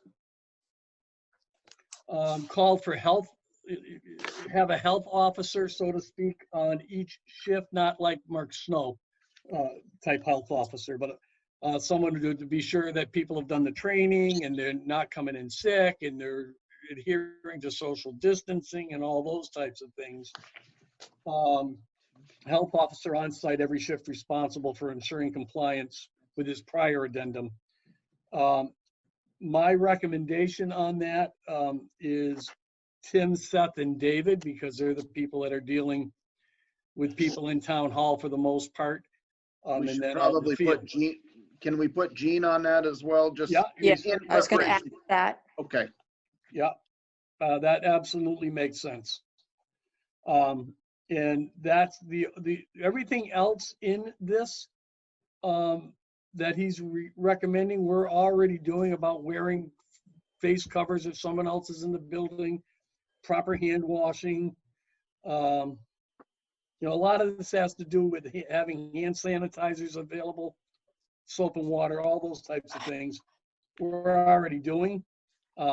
called for have a health officer, so to speak, on each shift, not like Mark Snow type health officer, but someone to be sure that people have done the training and they're not coming in sick and they're adhering to social distancing and all those types of things. Health officer on site every shift responsible for ensuring compliance with his prior addendum. My recommendation on that is Tim, Seth, and David, because they're the people that are dealing with people in town hall for the most part. We should probably put Gene. Can we put Gene on that as well? Just Yeah, I was going to add that. Okay. Yeah, that absolutely makes sense. And that's the everything else in this that he's recommending, we're already doing, about wearing face covers if someone else is in the building, proper hand washing. You know, a lot of this has to do with having hand sanitizers available, soap and water, all those types of things we're already doing.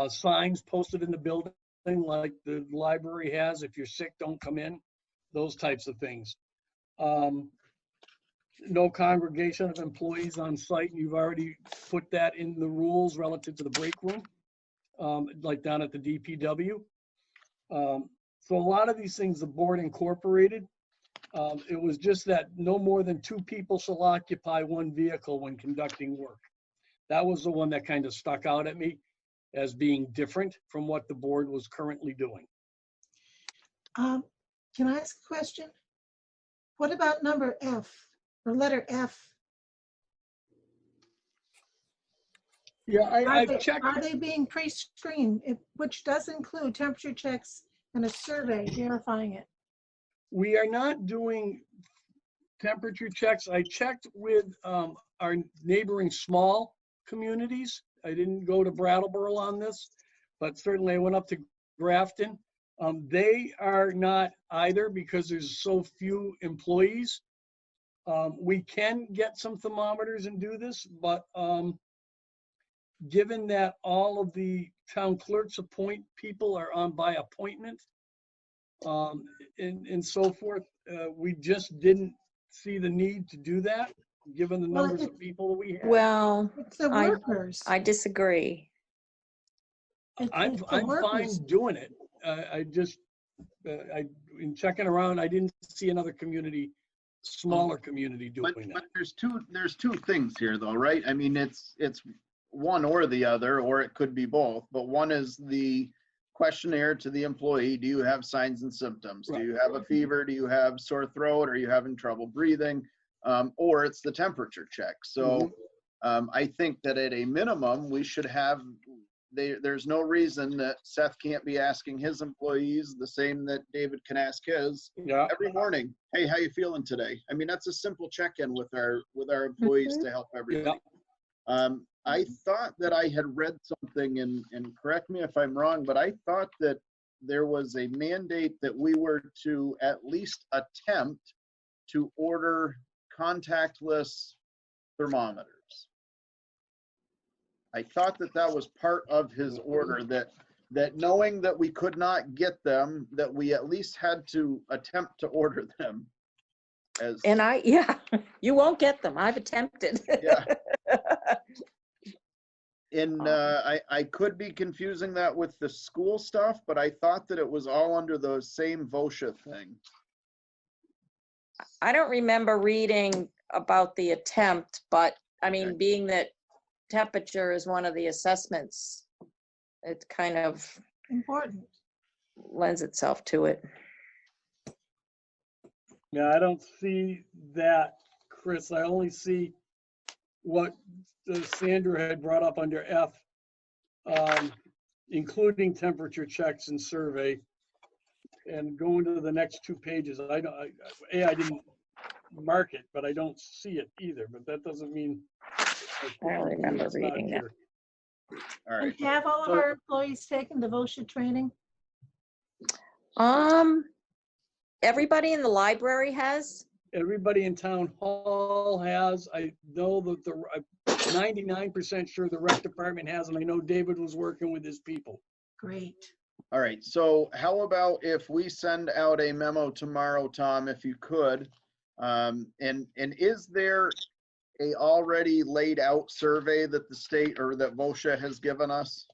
Signs posted in the building like the library has, if you're sick, don't come in, those types of things. No congregation of employees on site, and you've already put that in the rules relative to the break room, like down at the DPW. So a lot of these things the board incorporated. It was just that no more than 2 people shall occupy 1 vehicle when conducting work. That was the one that kind of stuck out at me as being different from what the board was currently doing. Can I ask a question? What about number F, or letter F? Yeah, I've checked. Are they being pre-screened, which does include temperature checks and a survey verifying it? We are not doing temperature checks. I checked with our neighboring small communities, I didn't go to Brattleboro on this, but certainly I went up to Grafton. They are not either because there's so few employees. We can get some thermometers and do this, but given that all of the town clerks appoint people are on by appointment, and so forth, we just didn't see the need to do that, given the numbers of people that we have. Well, It's the workers. I disagree. I'm it's the fine workers. doing it. I just, in checking around, I didn't see another community, smaller community doing But that. there's two things here though, right? I mean, it's one or the other, or it could be both, but one is the questionnaire to the employee. Do you have signs and symptoms? Do you have a fever? Do you have sore throat? Are you having trouble breathing? Or it's the temperature check. So I think that at a minimum, we should have, there's no reason that Seth can't be asking his employees the same that David can ask his every morning. Hey, how you feeling today? I mean, that's a simple check-in with our employees to help everybody. I thought that I had read something, and correct me if I'm wrong, but I thought that there was a mandate that we were to at least attempt to order contactless thermometers. I thought that that was part of his order, that knowing that we could not get them, that we at least had to attempt to order them. And you won't get them. I've attempted. Yeah. And I could be confusing that with the school stuff, but I thought that it was all under the same VOSHA thing. I don't remember reading about the attempt, but I mean, being that temperature is one of the assessments, it kind of important lends itself to it. Yeah, I don't see that, Chris. I only see what Sandra had brought up under F, including temperature checks and survey. And going to the next 2 pages, I didn't mark it, but I don't see it either. But that doesn't mean I don't remember reading that. All right. And have all of our employees taken the VOSHA training? Everybody in the library has. Everybody in town hall has. I know that I'm 99% sure the rec department has, and I know David was working with his people. Great. All right, so how about if we send out a memo tomorrow, Tom, if you could, and is there a already laid out survey that the state or that VOSHA has given us?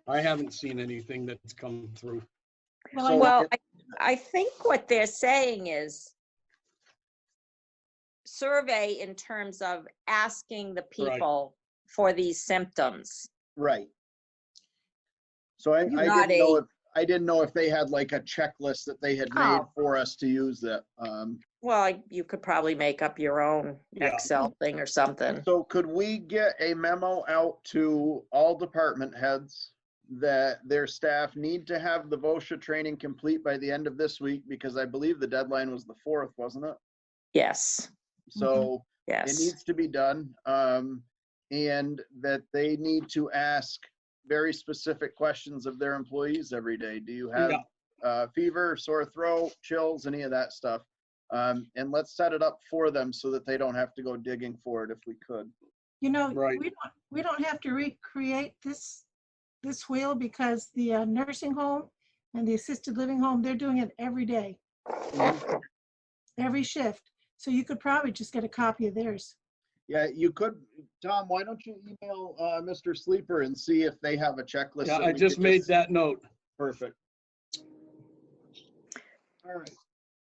I haven't seen anything that's come through. Well, I think what they're saying is survey in terms of asking the people for these symptoms. Right. So I didn't know if they had like a checklist that they had made for us to use that. Well, you could probably make up your own Excel thing or something. So could we get a memo out to all department heads that their staff need to have the VOSHA training complete by the end of this week? Because I believe the deadline was the 4th, wasn't it? Yes. So yes, it needs to be done, and that they need to ask very specific questions of their employees every day. Do you have fever, sore throat, chills, any of that stuff? And let's set it up for them so that they don't have to go digging for it if we could. You know, we don't have to recreate this wheel because the nursing home and the assisted living home, they're doing it every day, every shift. So you could probably just get a copy of theirs. Yeah, you could. Tom, why don't you email Mr. Sleeper and see if they have a checklist? Yeah, I just made that note. Perfect. All right.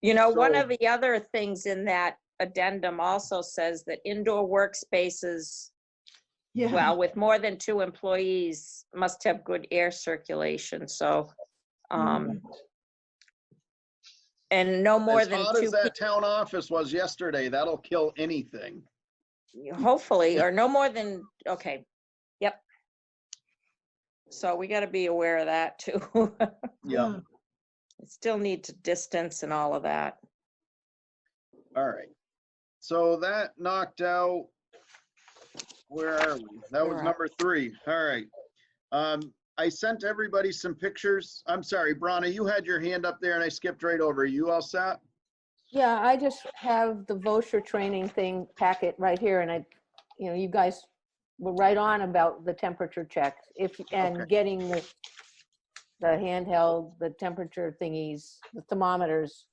You know, one of the other things in that addendum also says that indoor workspaces, well, with more than 2 employees, must have good air circulation. So, and no more than 2 As hot as that town office was yesterday, that'll kill anything. Hopefully, or no more than, okay. Yep. So we got to be aware of that too. Yeah. Still need to distance and all of that. All right. So that knocked out Where are we? That was number 3. All right. I sent everybody some pictures. I'm sorry, Brana, you had your hand up there and I skipped right over. You all set? Yeah, I just have the VOSHR training thing packet right here, and you guys were right on about the temperature checks and getting the handheld, the temperature thingies, the thermometers.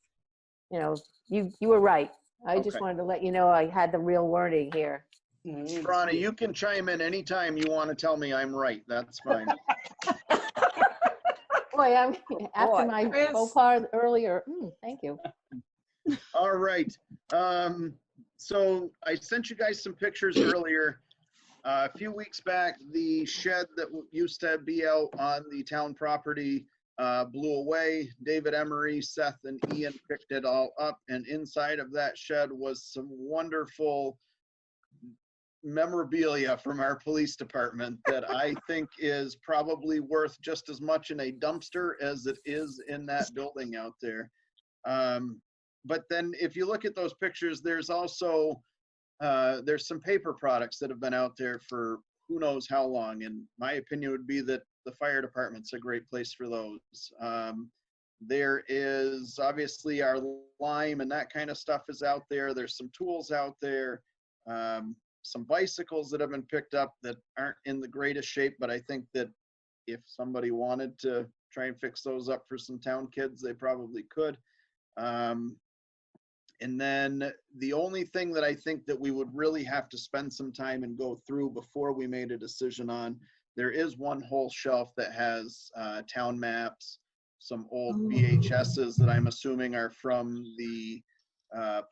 You were right. I just wanted to let you know I had the real wording here. Brana, you can chime in anytime you want to tell me I'm right. That's fine. Boy, after my faux pas earlier. Thank you. All right. So I sent you guys some pictures earlier. A few weeks back, the shed that used to be out on the town property blew away. David Emery, Seth, and Ian picked it all up. And inside of that shed was some wonderful memorabilia from our police department that I think is probably worth just as much in a dumpster as it is in that building out there. But then if you look at those pictures, there's also, there's some paper products that have been out there for who knows how long. And my opinion would be that the fire department's a great place for those. There is obviously our lime and that kind of stuff is out there. There's some tools out there. Some bicycles that have been picked up that aren't in the greatest shape, but I think that if somebody wanted to try and fix those up for some town kids, they probably could. And then the only thing that I think that we would really have to spend some time and go through before we made a decision on, there is one whole shelf that has town maps, some old VHSs that I'm assuming are from the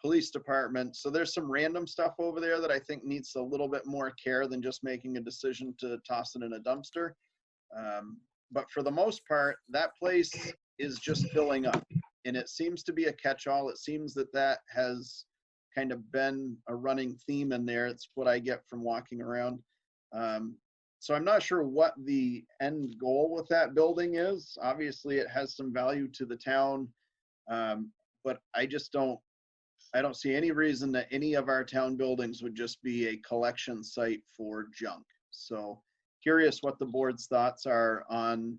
police department. So there's some random stuff over there that I think needs a little bit more care than just making a decision to toss it in a dumpster. But for the most part, that place is just filling up, and it seems to be a catch-all. It seems that has kind of been a running theme in there. It's what I get from walking around. So I'm not sure what the end goal with that building is. Obviously it has some value to the town, but I don't see any reason that any of our town buildings would just be a collection site for junk. So curious what the board's thoughts are on,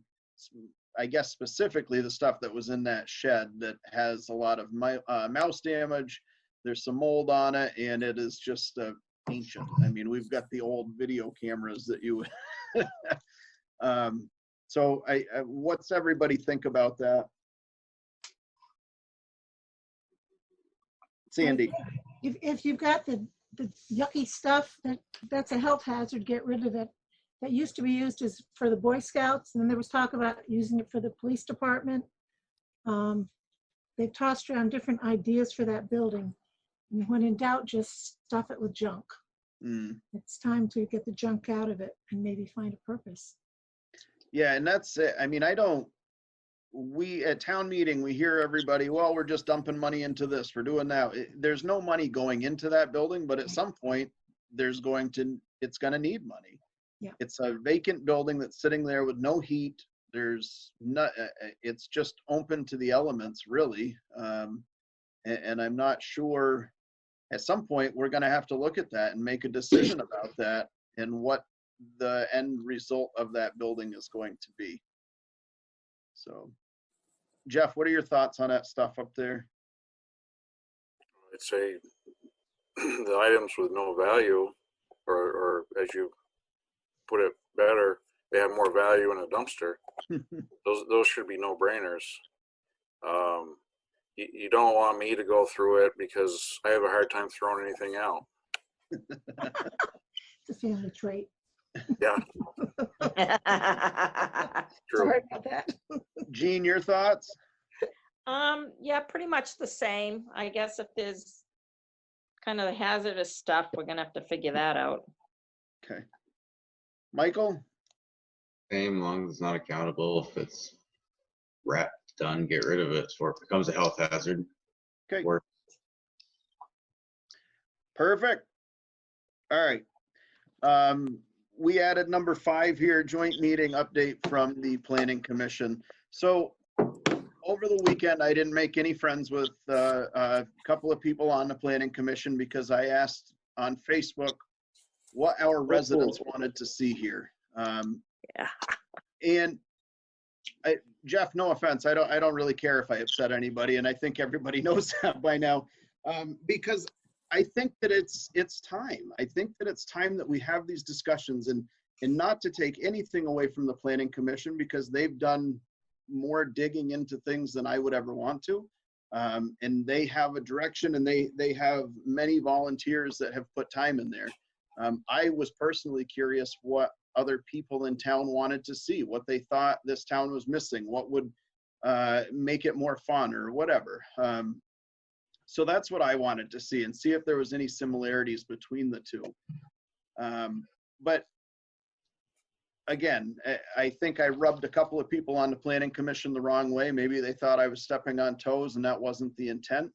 I guess specifically the stuff that was in that shed that has a lot of mouse damage. There's some mold on it, and it is just ancient. I mean, we've got the old video cameras that you so what's everybody think about that? Sandy. If you've got the yucky stuff, that's a health hazard, get rid of it. That used to be used as for the Boy Scouts, and then there was talk about using it for the police department. They've tossed around different ideas for that building. And when in doubt, just stuff it with junk. It's time to get the junk out of it and maybe find a purpose. Yeah, and that's it. I mean, we at town meeting, we hear everybody, well, we're just dumping money into this, we're doing that. There's no money going into that building, but at some point it's going to need money. Yeah. It's a vacant building that's sitting there with no heat. It's just open to the elements, really. And I'm not sure, at some point we're going to have to look at that and make a decision about that and what the end result of that building is going to be. So, Jeff, what are your thoughts on that stuff up there? I'd say the items with no value, or as you put it better, they have more value in a dumpster. Those should be no-brainers. You don't want me to go through it because I have a hard time throwing anything out. It's a family trait. Yeah. True. Sorry about that. Jean, your thoughts? Yeah, pretty much the same. I guess if there's kind of the hazardous stuff, we're gonna have to figure that out. Okay. Michael? Same, long as it's not accountable. If it's wrapped, done, get rid of it before it becomes a health hazard. Okay. Perfect. All right. We added number 5 here, joint meeting update from the Planning Commission. So over the weekend, I didn't make any friends with a couple of people on the Planning Commission because I asked on Facebook, what our residents wanted to see here. Yeah. And Jeff, no offense, I don't really care if I upset anybody, and I think everybody knows that by now, because I think that it's time. I think that it's time that we have these discussions, and not to take anything away from the Planning Commission, because they've done more digging into things than I would ever want to. And they have a direction, and they have many volunteers that have put time in there. I was personally curious what other people in town wanted to see, what they thought this town was missing, what would make it more fun or whatever. So that's what I wanted to see, and see if there was any similarities between the two. But again, I think I rubbed a couple of people on the Planning Commission the wrong way. Maybe they thought I was stepping on toes, and that wasn't the intent.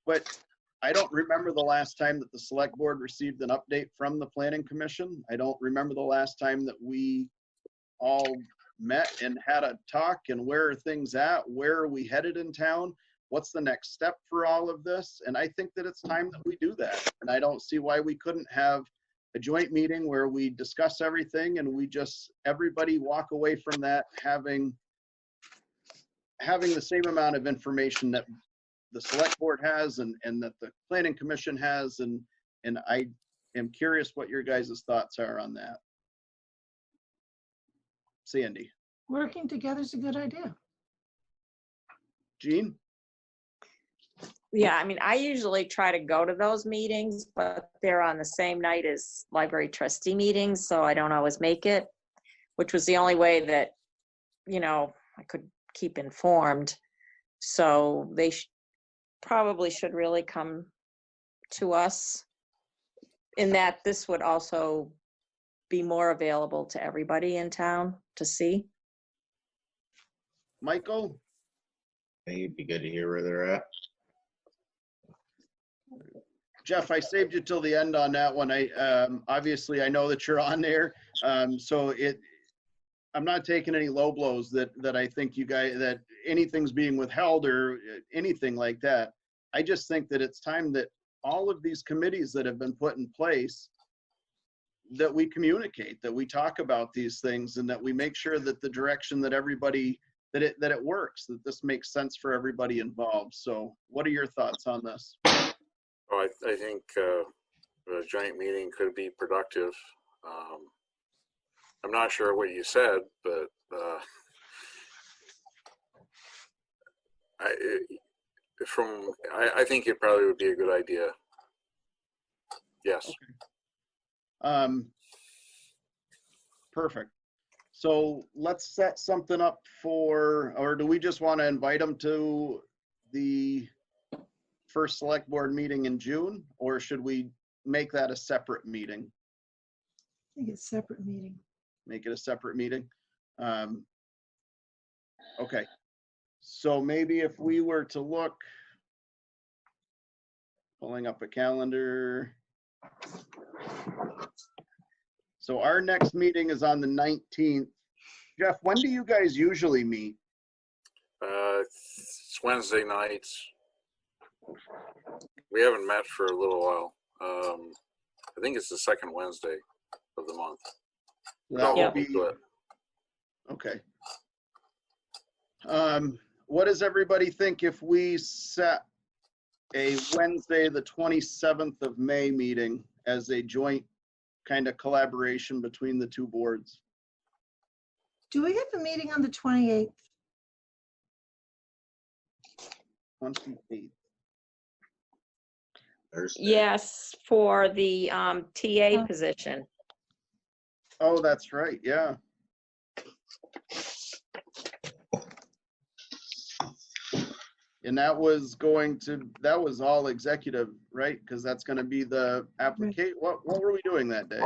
But I don't remember the last time that the select board received an update from the Planning Commission. I don't remember the last time that we all met and had a talk, and where are things at? Where are we headed in town? What's the next step for all of this? And I think that it's time that we do that. And I don't see why we couldn't have a joint meeting where we discuss everything, and we just, everybody walk away from that having the same amount of information that the select board has, and that the Planning Commission has. And I am curious what your guys' thoughts are on that. Sandy. Working together is a good idea. Jean? Yeah, I mean, I usually try to go to those meetings, but they're on the same night as library trustee meetings, so I don't always make it, which was the only way that, you know, I could keep informed. So they probably should really come to us, in that this would also be more available to everybody in town to see. Michael? I think it'd be good to hear where they're at. Jeff, I saved you till the end on that one. Obviously I know that you're on there. So I'm not taking any low blows that I think you guys, that anything's being withheld or anything like that. I just think that it's time that all of these committees that have been put in place, that we communicate, that we talk about these things, and that we make sure that the direction that everybody, that it works, that this makes sense for everybody involved. So what are your thoughts on this? Oh, I think a joint meeting could be productive. I'm not sure what you said, but I think it probably would be a good idea. Yes. Okay. Perfect. So let's set something up for, or do we just want to invite them to the first select board meeting in June, or should we make that a separate meeting? I think it's a separate meeting. Make it a separate meeting. Okay. So maybe if we were to look, pulling up a calendar. So our next meeting is on the 19th. Jeff, when do you guys usually meet? It's Wednesday nights. We haven't met for a little while. I think it's the second Wednesday of the month. That will be okay. What does everybody think if we set a Wednesday, the 27th of May meeting as a joint kind of collaboration between the two boards? Do we have a meeting on the 28th? 28th. Thursday. Yes, for the TA position. Oh, that's right. Yeah. And that was all executive, right? Because that's going to be the application. What were we doing that day?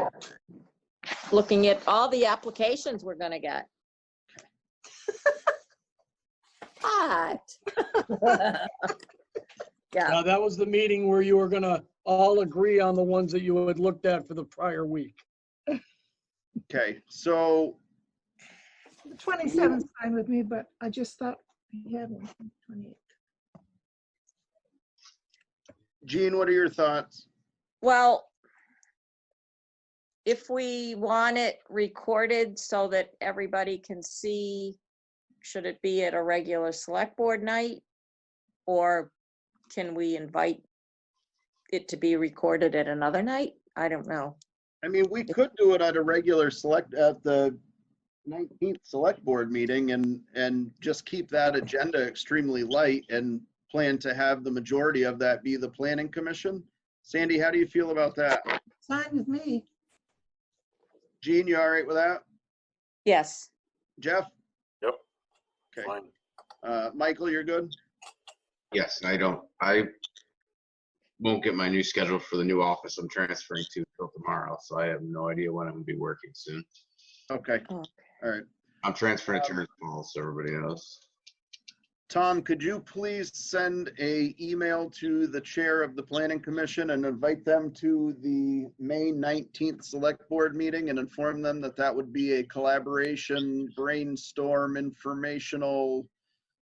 Looking at all the applications we're gonna get. What? Yeah, that was the meeting where you were gonna all agree on the ones that you had looked at for the prior week. Okay, so The 27th is fine with me, but I just thought we had one on the 28th. Jean, what are your thoughts? Well, if we want it recorded so that everybody can see, should it be at a regular select board night? Or can we invite it to be recorded at another night? I don't know. I mean, we could do it at a regular at the 19th select board meeting and just keep that agenda extremely light and plan to have the majority of that be the planning commission. Sandy, how do you feel about that? Fine with me. Gene, you all right with that? Yes. Jeff? Yep. Okay. Fine. Michael, you're good? Yes, I won't get my new schedule for the new office I'm transferring to till tomorrow, so I have no idea when I'm gonna be working soon. Okay. Oh. All right. I'm transferring to Turner's Falls, so everybody knows. Tom, could you please send a email to the chair of the planning commission and invite them to the May 19th select board meeting and inform them that that would be a collaboration, brainstorm, informational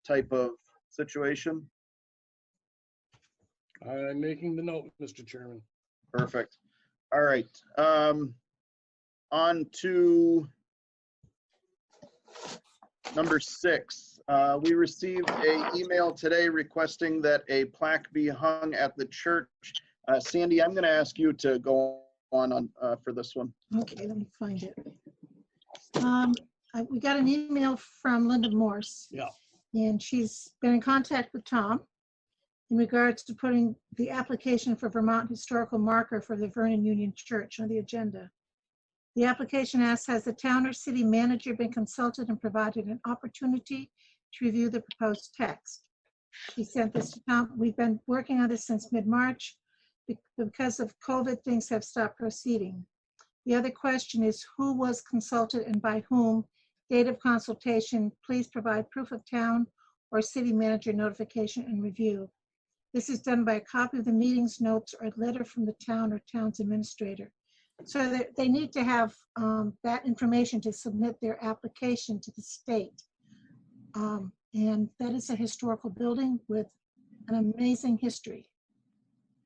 type of situation? I'm making the note, Mr. Chairman. Perfect. All right. On to number 6. We received an email today requesting that a plaque be hung at the church. Sandy, I'm going to ask you to go on for this one. Okay, let me find it. We got an email from Linda Morse. Yeah. And she's been in contact with Tom in regards to putting the application for Vermont Historical Marker for the Vernon Union Church on the agenda. The application asks, has the town or city manager been consulted and provided an opportunity to review the proposed text? She sent this to Tom. We've been working on this since mid-March. Because of COVID, things have stopped proceeding. The other question is, who was consulted and by whom? Date of consultation, please provide proof of town or city manager notification and review. This is done by a copy of the meeting's notes or a letter from the town or town's administrator. So they need to have that information to submit their application to the state. And that is a historical building with an amazing history.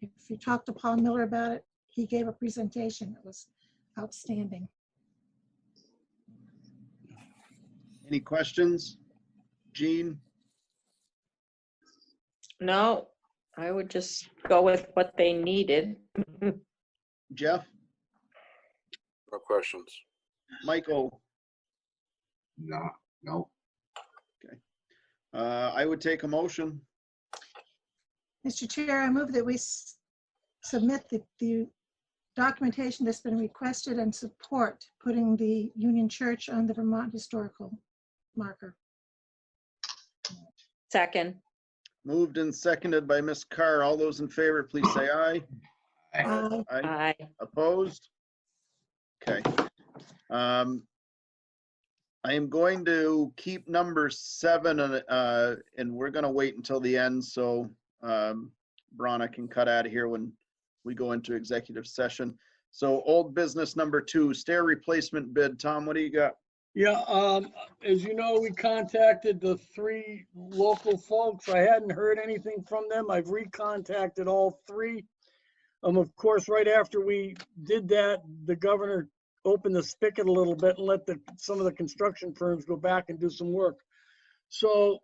If you talk to Paul Miller about it, he gave a presentation that was outstanding. Any questions? Gene? No, I would just go with what they needed. Jeff? No questions. Michael? No. Okay. I would take a motion. Mr. Chair, I move that we submit the documentation that's been requested and support putting the Union Church on the Vermont Historical Marker. Second. Moved and seconded by Ms. Carr. All those in favor, please say aye. Aye. Aye. Opposed? Okay. I am going to keep number 7 and we're going to wait until the end so Brana can cut out of here when we go into executive session. So old business number 2, stair replacement bid. Tom, what do you got? Yeah, as you know, we contacted the 3 local folks. I hadn't heard anything from them. I've recontacted all 3. Of course, right after we did that, the governor opened the spigot a little bit and let some of the construction firms go back and do some work. So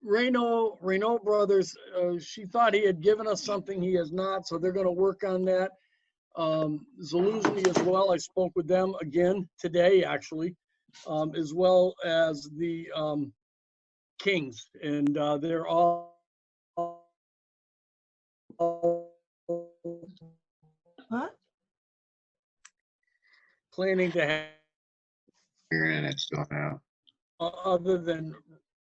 Renault Brothers, she thought he had given us something. He has not, so they're going to work on that. Zaluzny as well. I spoke with them again today, actually, as well as the Kings, and they're all what? Planning to have. Your internet's going out. Other than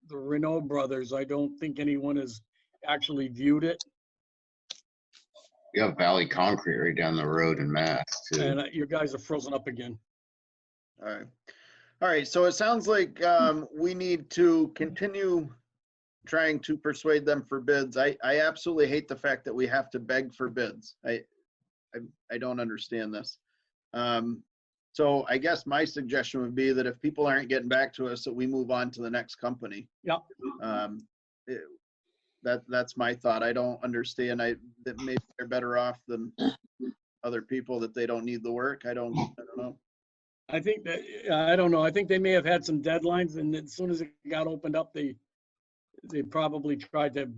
the Renault Brothers, I don't think anyone has actually viewed it. You have Valley Concrete right down the road in Mass, too. And your guys are frozen up again. All right. All right. So it sounds like we need to continue trying to persuade them for bids. I absolutely hate the fact that we have to beg for bids. I don't understand this. So I guess my suggestion would be that if people aren't getting back to us, that we move on to the next company. Yep. That's my thought. I don't understand. That maybe they're better off than other people that they don't need the work. I don't know. I think that, I don't know. I think they may have had some deadlines, and as soon as it got opened up, they probably tried to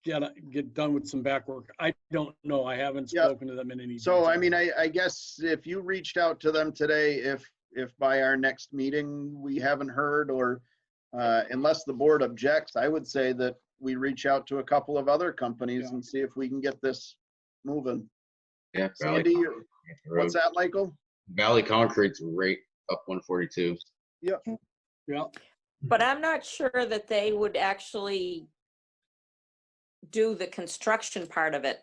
get done with some back work. I don't know. I haven't Yeah. spoken to them in any So, detail. I mean, I guess if you reached out to them today, if by our next meeting we haven't heard, or unless the board objects, I would say that we reach out to a couple of other companies and see if we can get this moving. Yeah. Sandy, what's that, Michael? Valley Concrete's rate up 142. Yep. Yeah. But I'm not sure that they would actually do the construction part of it.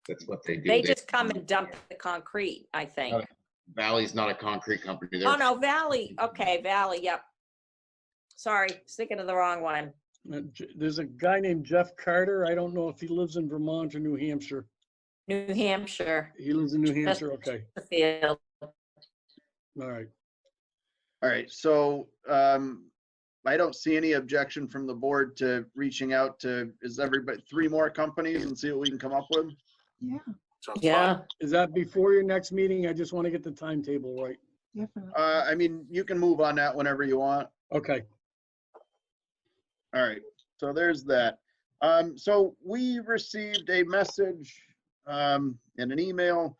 That's what they do. They just come and dump the concrete, I think. Valley's not a concrete company. They're Oh, no, Valley. Okay, Valley, yep. Sorry, thinking of the wrong one. There's a guy named Jeff Carter. I don't know if he lives in Vermont or New Hampshire. New Hampshire. He lives in New Hampshire, okay. The field. All right. All right, so I don't see any objection from the board to reaching out to, is everybody, 3 more companies and see what we can come up with? Yeah, Yeah. Is that before your next meeting? I just want to get the timetable right. definitely. I mean, you can move on that whenever you want. Okay. All right, so there's that. So we received a message and an email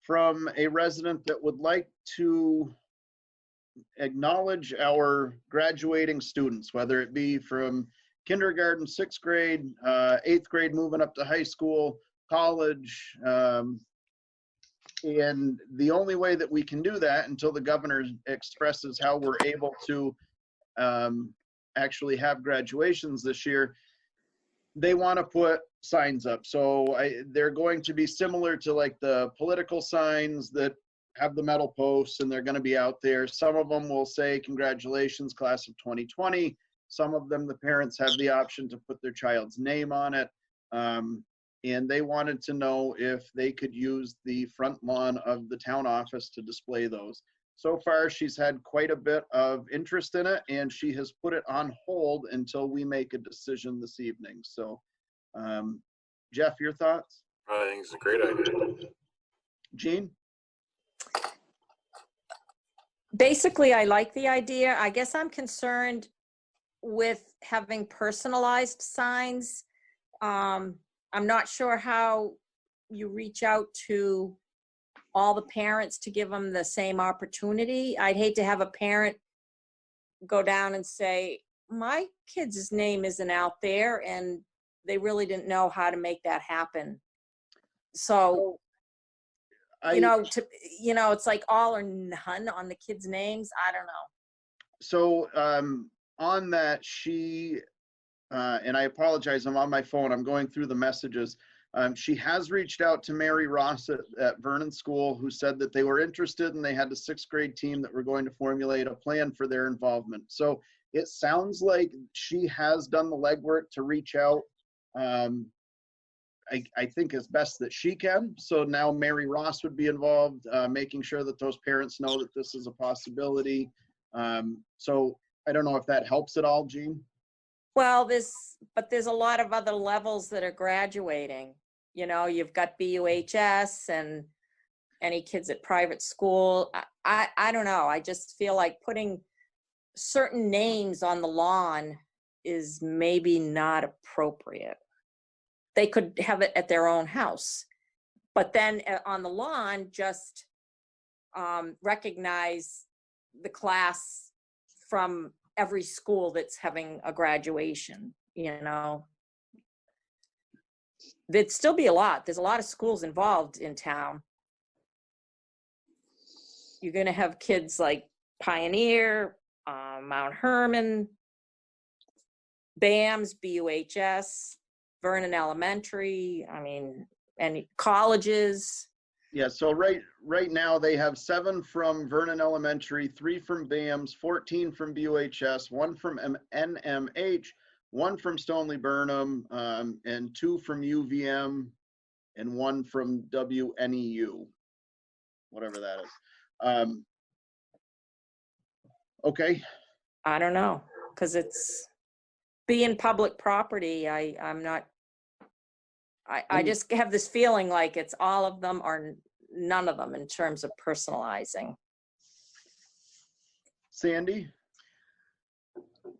from a resident that would like to acknowledge our graduating students, whether it be from kindergarten, 6th grade, 8th grade, moving up to high school, college. And the only way that we can do that until the governor expresses how we're able to actually have graduations this year, they want to put signs up. So they're going to be similar to like the political signs that have the metal posts, and they're going to be out there. Some of them will say, congratulations, class of 2020. Some of them, the parents have the option to put their child's name on it. And they wanted to know if they could use the front lawn of the town office to display those. So far, she's had quite a bit of interest in it, and she has put it on hold until we make a decision this evening. So, Jeff, your thoughts? I think it's a great idea. Jean? Basically, I like the idea. I guess I'm concerned with having personalized signs. I'm not sure how you reach out to all the parents to give them the same opportunity. I'd hate to have a parent go down and say, my kid's name isn't out there, and they really didn't know how to make that happen. So, it's like all or none on the kids' names. I don't know. So on that, she, and I apologize, I'm on my phone, I'm going through the messages. She has reached out to Mary Ross at Vernon School, who said that they were interested and they had a 6th grade team that were going to formulate a plan for their involvement. So it sounds like she has done the legwork to reach out. I think as best that she can. So now Mary Ross would be involved, making sure that those parents know that this is a possibility. So I don't know if that helps at all, Jean. Well, there's a lot of other levels that are graduating. You've got BUHS and any kids at private school. I don't know. I just feel like putting certain names on the lawn is maybe not appropriate. They could have it at their own house, but then on the lawn, just recognize the class from every school that's having a graduation. There'd still be a lot. There's a lot of schools involved in town. You're going to have kids like Pioneer, Mount Herman, BAMS, BUHS, Vernon Elementary, and colleges. Yeah, so right now they have 7 from Vernon Elementary, 3 from BAMS, 14 from BUHS, 1 from NMH, 1 from Stoneleigh Burnham, and 2 from UVM, and 1 from WNEU, whatever that is. Okay. I don't know, because it's being public property. I just have this feeling like it's all of them or none of them in terms of personalizing. Sandy?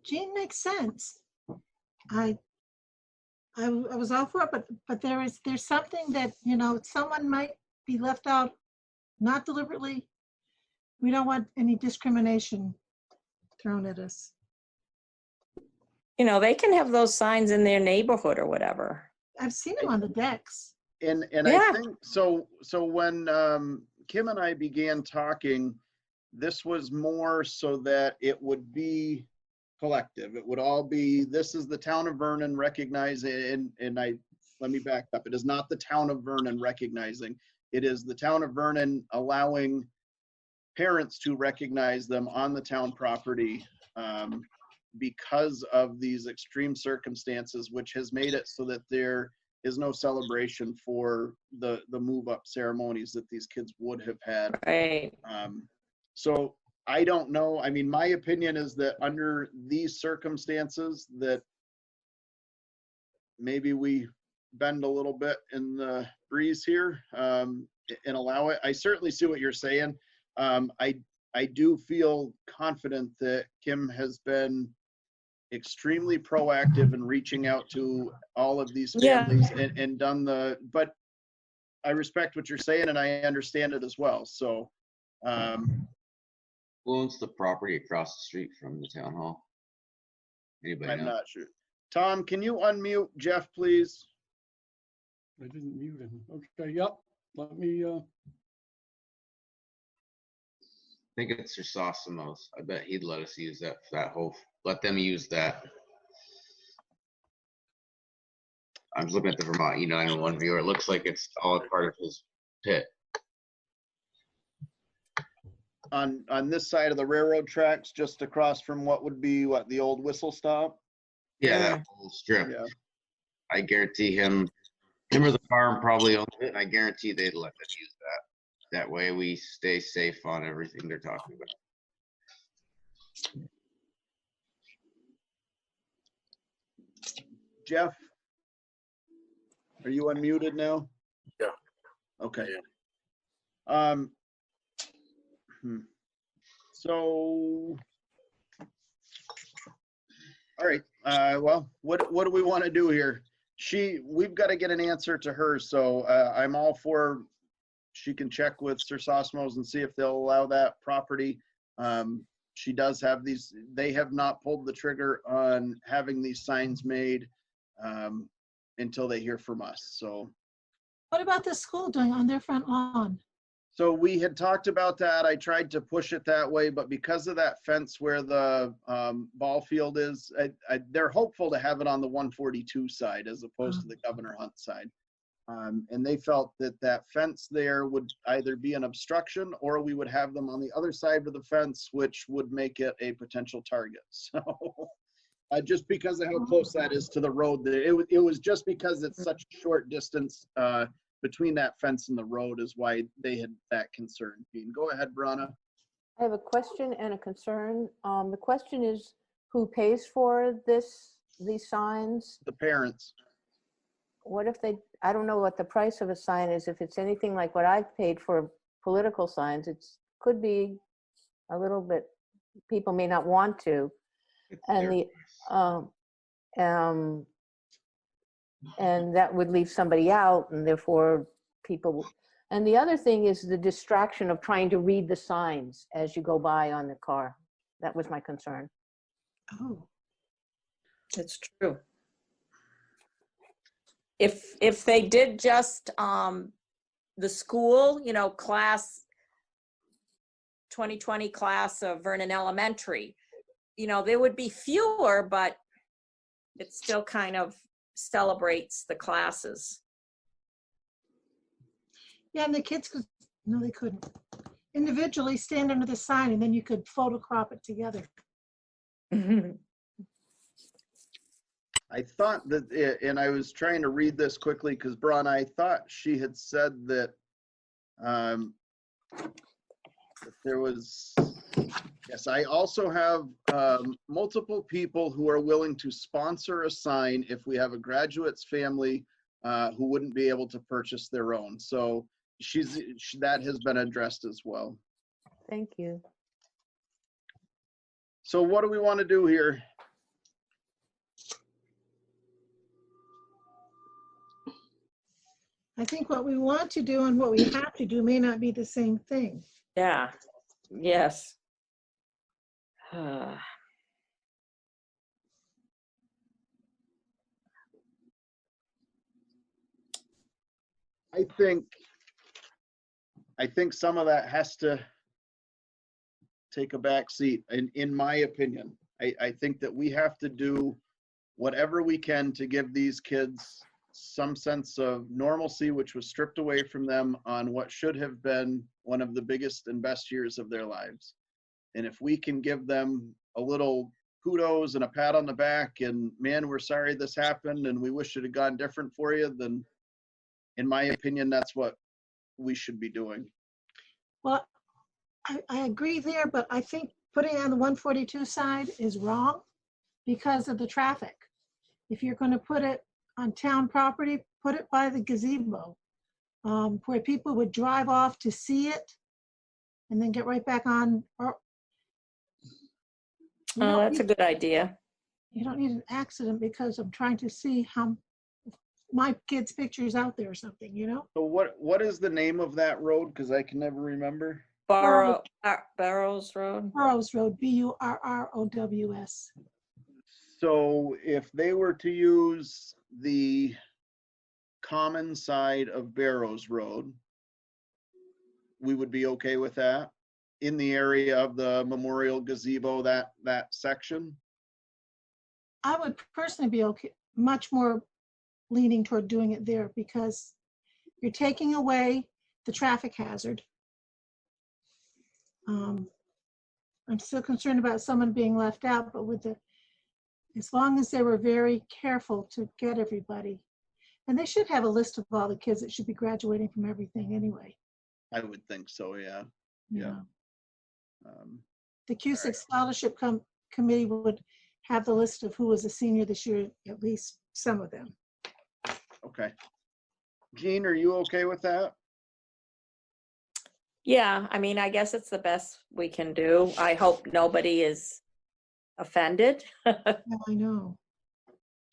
Jean makes sense. I was all for it, but there's something that, you know, someone might be left out, not deliberately. We don't want any discrimination thrown at us. You know, they can have those signs in their neighborhood or whatever. I've seen them on the decks. And Yeah. I think so when Kim and I began talking, this was more so that it would be collective. It would all be, this is the town of Vernon recognizing, and let me back up. It is not the town of Vernon recognizing. It is the town of Vernon allowing parents to recognize them on the town property because of these extreme circumstances, which has made it so that there is no celebration for the move up ceremonies that these kids would have had. Right. So I don't know. I mean, my opinion is that under these circumstances that maybe we bend a little bit in the breeze here and allow it. I certainly see what you're saying. I do feel confident that Kim has been extremely proactive in reaching out to all of these families and done but I respect what you're saying and I understand it as well. So, who owns the property across the street from the town hall? Anybody I'm know? not sure. Tom, can you unmute Jeff, please? I didn't mute him. Okay, yep. Let me, I think it's Chrysostomos. I bet he'd let us use that for that whole, let them use that. I'm just looking at the Vermont E911 viewer. It looks like it's all a part of his pit. On this side of the railroad tracks, just across from what would be the old whistle stop? Yeah, that whole strip. Yeah. I guarantee him or the farm probably owns it, and I guarantee they'd let them use that. That way we stay safe on everything they're talking about. Jeff, are you unmuted now? Yeah. Okay. So, all right. Well, what do we want to do here? We've got to get an answer to her. So I'm all for. She can check with Sir Sosmos and see if they'll allow that property. She does have these. They have not pulled the trigger on having these signs made until they hear from us. So. What about the school doing on their front lawn? So we had talked about that. I tried to push it that way, but because of that fence where the ball field is, they're hopeful to have it on the 142 side as opposed to the Governor Hunt side. And they felt that that fence there would either be an obstruction or we would have them on the other side of the fence, which would make it a potential target. So just because of how close that is to the road, it was just because it's such a short distance between that fence and the road is why they had that concern. Go ahead, Brana. I have a question and a concern. The question is, who pays for these signs? The parents. What if I don't know what the price of a sign is. If it's anything like what I've paid for political signs, it could be a little bit, people may not want to. And and that would leave somebody out, and therefore people. And the other thing is the distraction of trying to read the signs as you go by on the car. That was my concern. Oh, it's true. If they did just the school, you know, class 2020 class of Vernon Elementary, you know, there would be fewer, but it still kind of celebrates the classes. yeah, and the kids could, no, they couldn't. Individually stand under the sign and then you could photocrop it together. I thought that, and I was trying to read this quickly because Braun, I thought she had said that, that there was, yes, I also have multiple people who are willing to sponsor a sign if we have a graduate's family who wouldn't be able to purchase their own. So that has been addressed as well. Thank you. So what do we want to do here? I think what we want to do and what we have to do may not be the same thing. Yeah, yes. I think some of that has to take a back seat, in my opinion. I think that we have to do whatever we can to give these kids some sense of normalcy, which was stripped away from them on what should have been one of the biggest and best years of their lives. And if we can give them a little kudos and a pat on the back and, man, we're sorry this happened and we wish it had gone different for you, then in my opinion, that's what we should be doing. Well, I agree there, but I think putting it on the 142 side is wrong because of the traffic. If you're going to put it on town property, put it by the gazebo, where people would drive off to see it and then get right back on. Oh, that's a good idea. You don't need an accident because I'm trying to see how my kid's picture is out there or something, you know? So what is the name of that road? Because I can never remember. Burrows Road. Burrows Road, Burrows. So if they were to use the common side of Barrows Road, we would be okay with that in the area of the memorial gazebo, that section? I would personally be okay, much more leaning toward doing it there because you're taking away the traffic hazard. I'm still concerned about someone being left out, but as long as they were very careful to get everybody, and they should have a list of all the kids that should be graduating from everything anyway. I would think so, yeah. Yeah. The Q6 Scholarship Committee would have the list of who was a senior this year, at least some of them. Okay. Jean, are you okay with that? Yeah, I mean, I guess it's the best we can do. I hope nobody is offended. I know.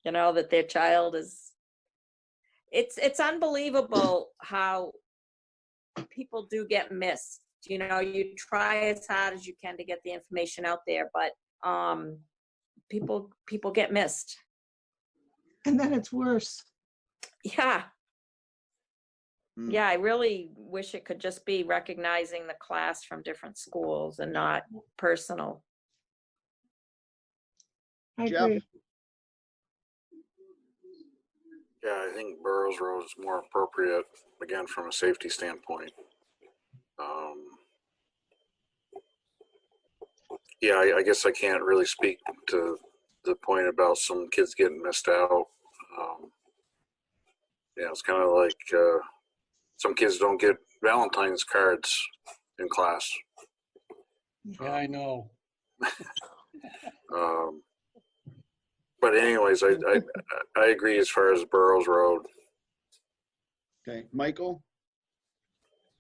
You know, that their child is, it's unbelievable how people do get missed. You know, you try as hard as you can to get the information out there, but people get missed. And then it's worse. Yeah. Yeah, I really wish it could just be recognizing the class from different schools and not personal. I agree. Yeah, I think Burrows Road is more appropriate, again, from a safety standpoint. Yeah, I guess I can't really speak to the point about some kids getting missed out. Yeah, it's kind of like some kids don't get Valentine's cards in class. Yeah, I know. But anyways, I agree as far as Burrows Road. Okay, Michael?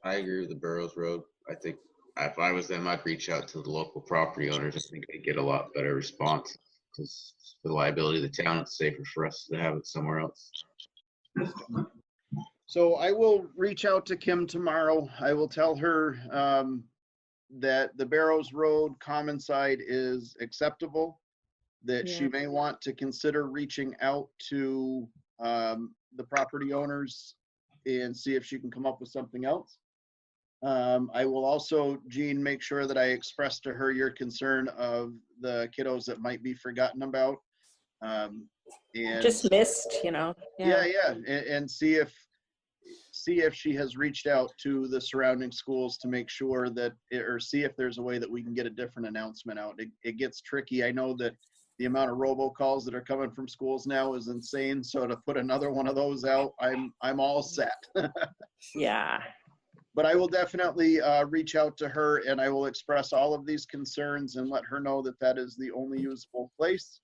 I agree with the Burrows Road. I think if I was them, I'd reach out to the local property owners. I think they'd get a lot better response because for the liability of the town, it's safer for us to have it somewhere else. So I will reach out to Kim tomorrow. I will tell her that the Barrows Road common side is acceptable, that she may want to consider reaching out to the property owners and see if she can come up with something else. I will also, Jean, make sure that I express to her your concern of the kiddos that might be forgotten about. And just missed, you know. Yeah, and see if she has reached out to the surrounding schools to make sure that, or see if there's a way that we can get a different announcement out. It gets tricky. I know that the amount of robocalls that are coming from schools now is insane. So to put another one of those out, I'm all set. Yeah. But I will definitely reach out to her and I will express all of these concerns and let her know that that is the only usable place.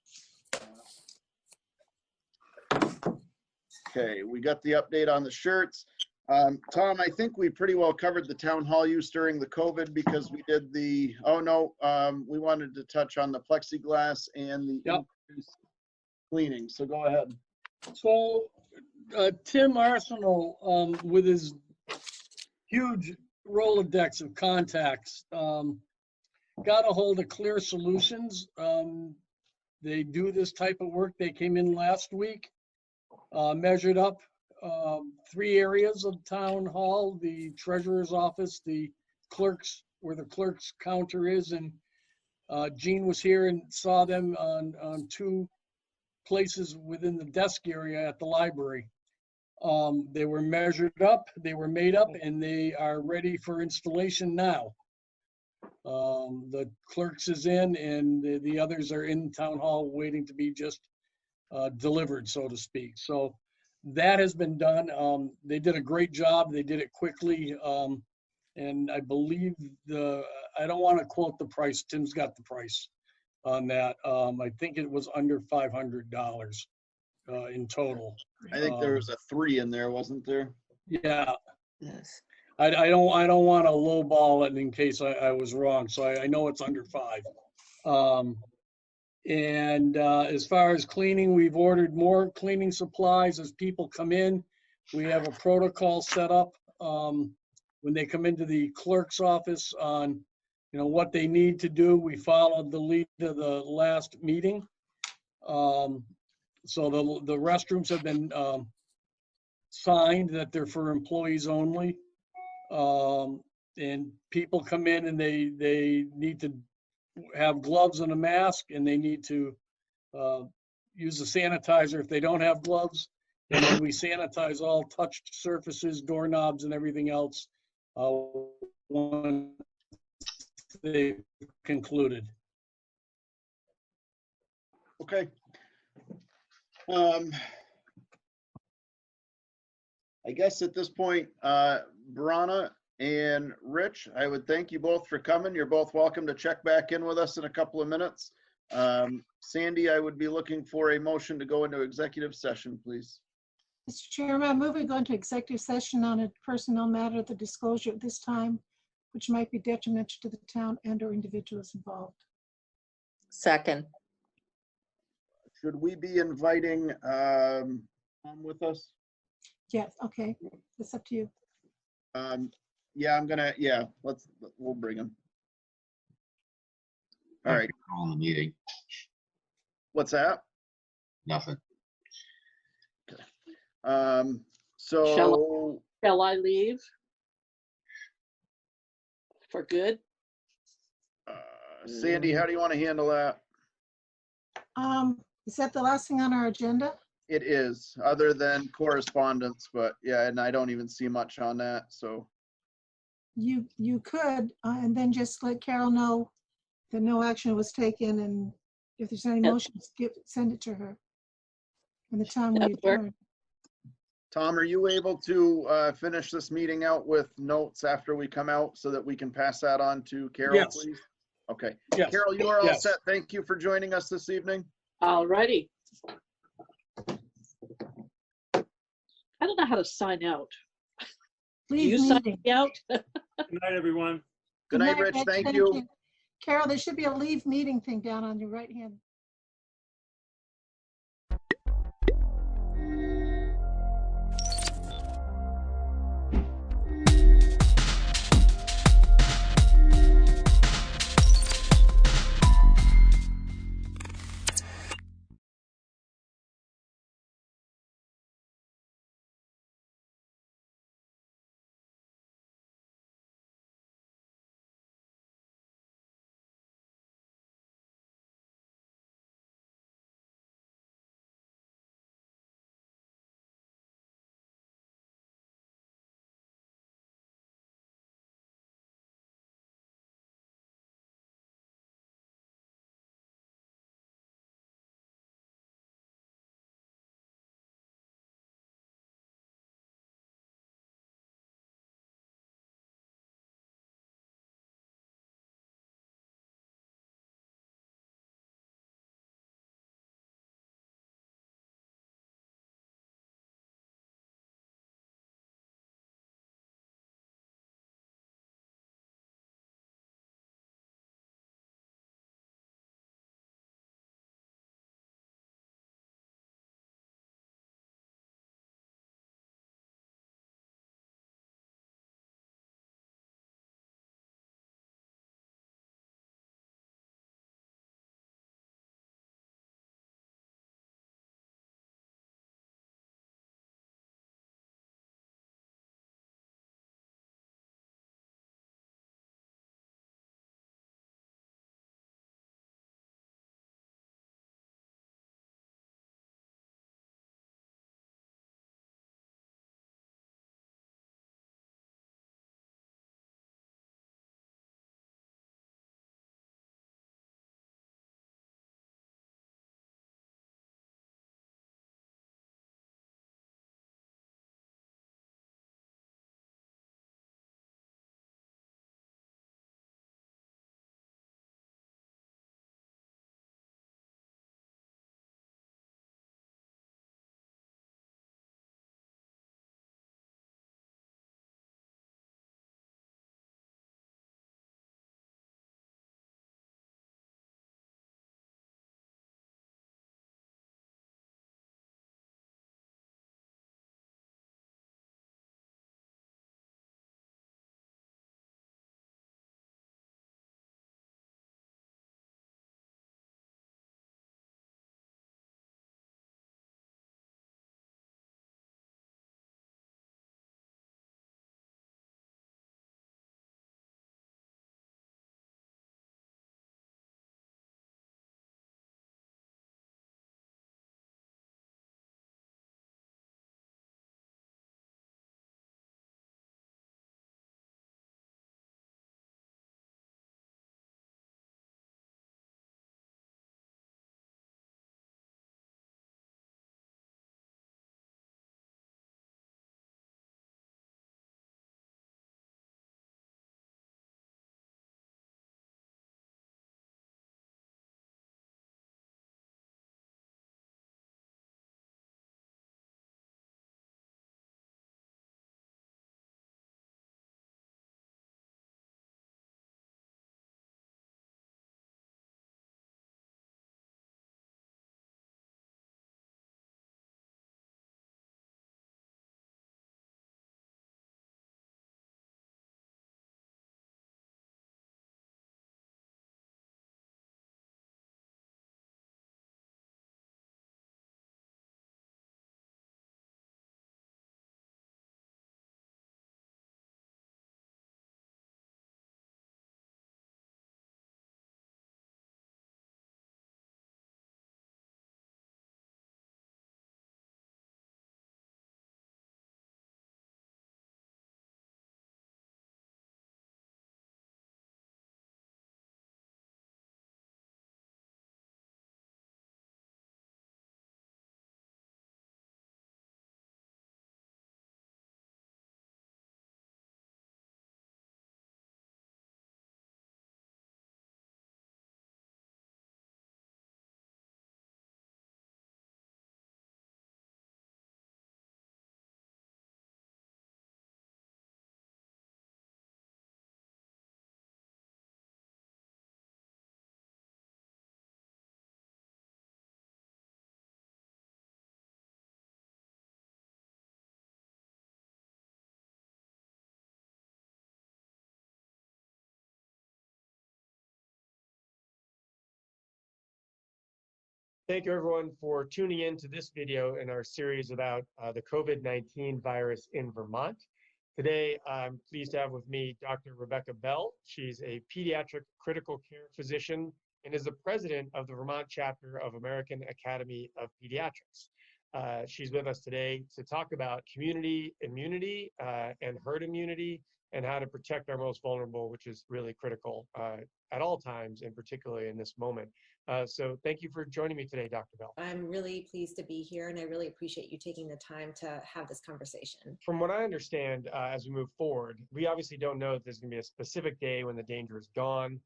Okay, we got the update on the shirts. Tom, I think we pretty well covered the town hall use during the COVID because we did the, oh no, we wanted to touch on the plexiglass and the increased cleaning. So go ahead. So Tim Arsenal, with his huge Rolodex of contacts, got a hold of Clear Solutions. They do this type of work. They came in last week, measured up 3 areas of town hall, the treasurer's office, the clerk's, where the clerk's counter is, and Gene was here and saw them on 2 places within the desk area at the library. They were measured up, they were made up, and they are ready for installation now. The clerk's is in, and the others are in town hall waiting to be just delivered, so to speak. So that has been done. They did a great job. They did it quickly. And I believe I don't want to quote the price. Tim's got the price on that. I think it was under $500 in total. I think there was a 3 in there, wasn't there? Yeah. Yes. I don't want to lowball it in case I was wrong. So I know it's under 5. And as far as cleaning, we've ordered more cleaning supplies as people come in. We have a protocol set up when they come into the clerk's office on, what they need to do. We followed the lead of the last meeting. So the restrooms have been signed that they're for employees only. And people come in and they need to have gloves and a mask, and they need to use the sanitizer if they don't have gloves. And then we sanitize all touched surfaces, doorknobs, and everything else once they've concluded. Okay. I guess at this point, Brana and Rich, I would thank you both for coming. You're both welcome to check back in with us in a couple of minutes. Sandy, I would be looking for a motion to go into executive session, please. Mr. Chairman, I move we go into executive session on a personnel matter, the disclosure at this time, which might be detrimental to the town and/or individuals involved. Second. Should we be inviting Tom with us? Yes, okay, it's up to you. Yeah, we'll bring him. All right. Call the meeting. What's that? Nothing. So. Shall I leave? For good? Sandy, how do you want to handle that? Is that the last thing on our agenda? It is, other than correspondence, but yeah, and I don't even see much on that, so. You could, and then just let Carol know that no action was taken, and if there's any motions, send it to her. And the time we adjourn. Tom, are you able to finish this meeting out with notes after we come out so that we can pass that on to Carol, Yes. please? Okay. Yes. Carol, you are all Yes. set. Thank you for joining us this evening. All righty. I don't know how to sign out. Do you sign me out? Good night, everyone. Good night, Rich. Thank you. Carol, there should be a leave meeting thing down on your right hand. Thank you everyone for tuning in to this video in our series about the COVID-19 virus in Vermont. Today, I'm pleased to have with me Dr. Rebecca Bell. She's a pediatric critical care physician and is the president of the Vermont chapter of American Academy of Pediatrics. She's with us today to talk about community immunity and herd immunity and how to protect our most vulnerable, which is really critical at all times, and particularly in this moment. So thank you for joining me today, Dr. Bell. I'm really pleased to be here, and I really appreciate you taking the time to have this conversation. From what I understand, as we move forward, we obviously don't know if there's going to be a specific day when the danger is gone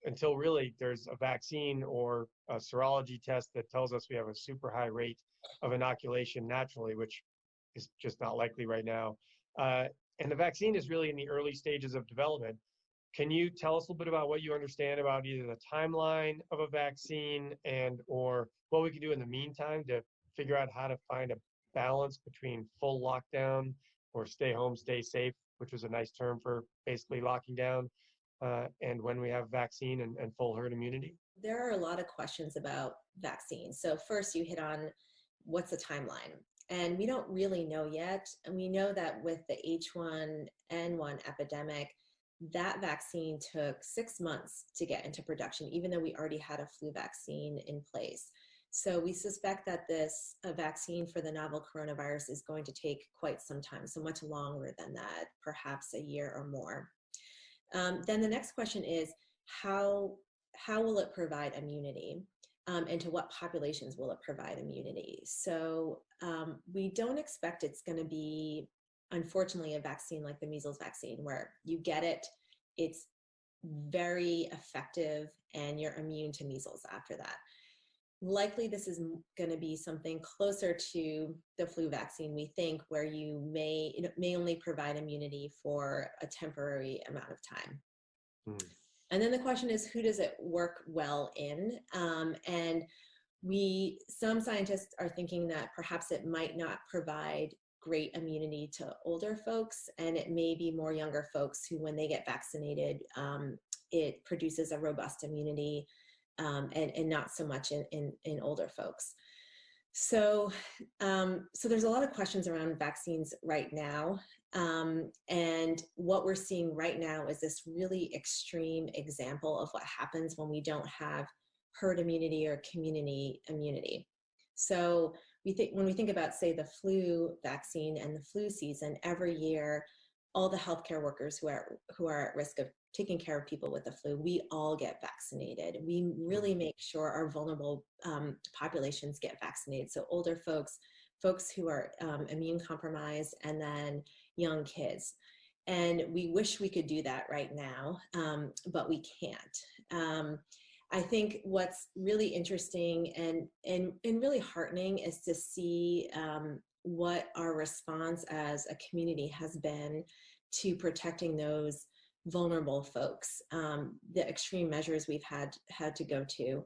until really there's a vaccine or a serology test that tells us we have a super high rate of inoculation naturally, which is just not likely right now. And the vaccine is really in the early stages of development. Can you tell us a little bit about what you understand about either the timeline of a vaccine and or what we can do in the meantime to figure out how to find a balance between full lockdown or stay home, stay safe, which was a nice term for basically locking down, and when we have vaccine and full herd immunity? There are a lot of questions about vaccines. So first you hit on what's the timeline? And we don't really know yet. And we know that with the H1N1 epidemic, that vaccine took 6 months to get into production, even though we already had a flu vaccine in place. So we suspect that this vaccine for the novel coronavirus is going to take quite some time, so much longer than that, perhaps a year or more. Then the next question is, how will it provide immunity? And to what populations will it provide immunity? So we don't expect it's going to be, unfortunately, a vaccine like the measles vaccine, where you get it, it's very effective, and you're immune to measles after that. Likely this is going to be something closer to the flu vaccine, we think, where it may only provide immunity for a temporary amount of time. And then the question is, who does it work well in? And some scientists are thinking that perhaps it might not provide great immunity to older folks, and it may be more younger folks who, when they get vaccinated, it produces a robust immunity, and not so much in older folks. So there's a lot of questions around vaccines right now. And what we're seeing right now is this really extreme example of what happens when we don't have herd immunity or community immunity. So when we think about, say, the flu vaccine and the flu season, every year, all the healthcare workers who are at risk of taking care of people with the flu, we all get vaccinated. We really make sure our vulnerable populations get vaccinated. So older folks who are immune compromised, and then young kids. And we wish we could do that right now, but we can't. I think what's really interesting and really heartening is to see what our response as a community has been to protecting those vulnerable folks, the extreme measures we've had to go to.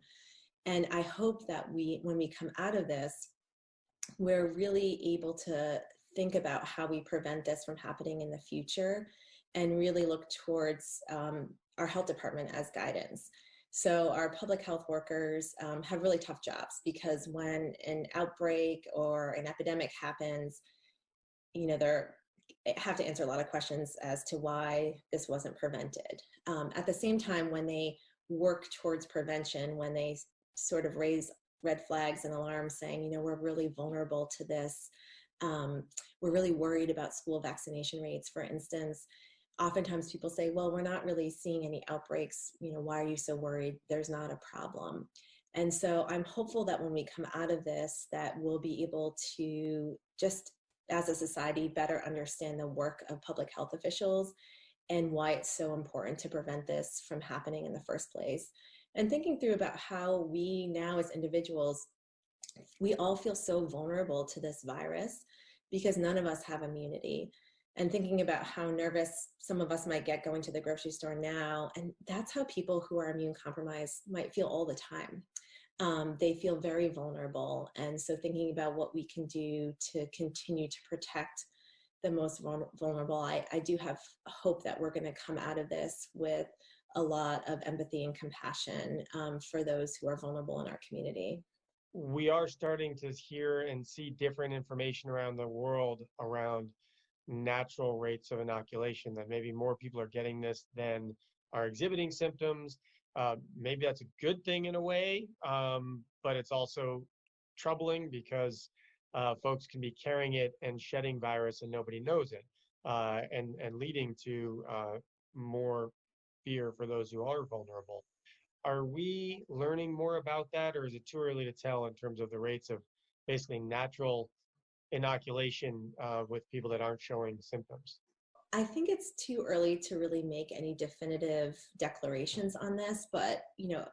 And I hope that when we come out of this, we're really able to think about how we prevent this from happening in the future, and really look towards our health department as guidance. So our public health workers have really tough jobs, because when an outbreak or an epidemic happens, they have to answer a lot of questions as to why this wasn't prevented. At the same time, when they work towards prevention, when they sort of raise red flags and alarms saying, we're really vulnerable to this, we're really worried about school vaccination rates, for instance. Oftentimes people say, well, we're not really seeing any outbreaks. Why are you so worried? There's not a problem. And so I'm hopeful that when we come out of this, that we'll be able to, just as a society, better understand the work of public health officials and why it's so important to prevent this from happening in the first place. And thinking through about how we now as individuals, we all feel so vulnerable to this virus because none of us have immunity. And thinking about how nervous some of us might get going to the grocery store now. And that's how people who are immune compromised might feel all the time. They feel very vulnerable. And so thinking about what we can do to continue to protect the most vulnerable, I do have hope that we're going to come out of this with a lot of empathy and compassion for those who are vulnerable in our community. we are starting to hear and see different information around the world around natural rates of inoculation, that maybe more people are getting this than are exhibiting symptoms. Maybe that's a good thing in a way, but it's also troubling because folks can be carrying it and shedding virus and nobody knows it, and leading to more fear for those who are vulnerable. Are we learning more about that, or is it too early to tell in terms of the rates of basically natural inoculation with people that aren't showing symptoms? I think it's too early to really make any definitive declarations on this, but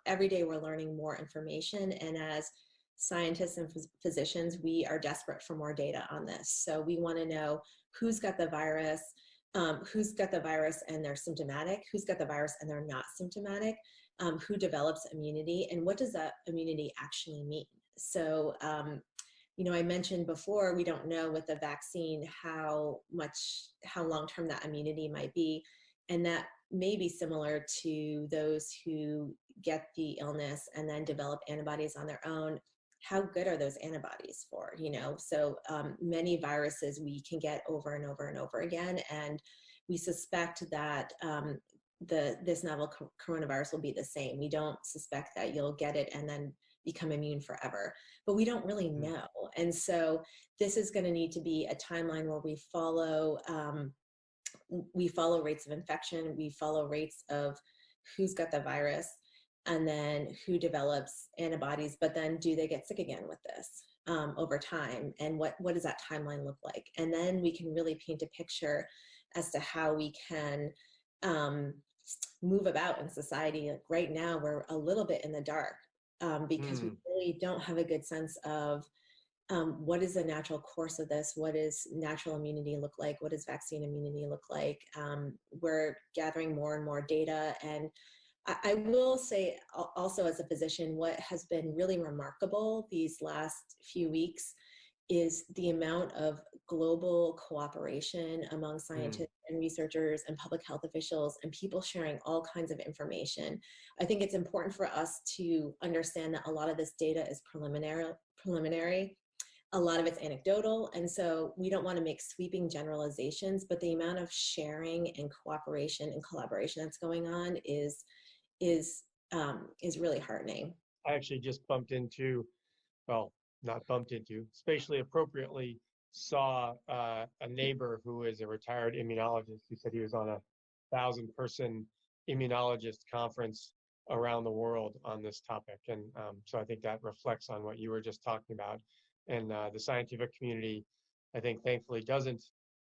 every day we're learning more information, and as scientists and physicians, we are desperate for more data on this. So we want to know who's got the virus, and they're symptomatic, who's got the virus and they're not symptomatic, who develops immunity, and what does that immunity actually mean? So I mentioned before, we don't know with the vaccine how long-term that immunity might be. And that may be similar to those who get the illness and then develop antibodies on their own. How good are those antibodies for, So many viruses we can get over and over and over again. And we suspect that this novel coronavirus will be the same. We don't suspect that you'll get it and then become immune forever, but we don't really know. And so this is going to need to be a timeline where we follow rates of infection, we follow rates of who's got the virus, and then who develops antibodies, but then do they get sick again with this over time? And what does that timeline look like? And then we can really paint a picture as to how we can move about in society. Like right now, we're a little bit in the dark because we really don't have a good sense of what is the natural course of this? What does natural immunity look like? What does vaccine immunity look like? We're gathering more and more data. And I will say also as a physician, what has been really remarkable these last few weeks is the amount of global cooperation among scientists and researchers and public health officials and people sharing all kinds of information. I think it's important for us to understand that a lot of this data is preliminary. A lot of it's anecdotal, and so we don't want to make sweeping generalizations, but the amount of sharing and cooperation and collaboration that's going on is really heartening. I actually just not bumped into, spatially appropriately saw a neighbor who is a retired immunologist who said he was on a 1,000-person immunologist conference around the world on this topic. And so I think that reflects on what you were just talking about. And the scientific community, I think, thankfully doesn't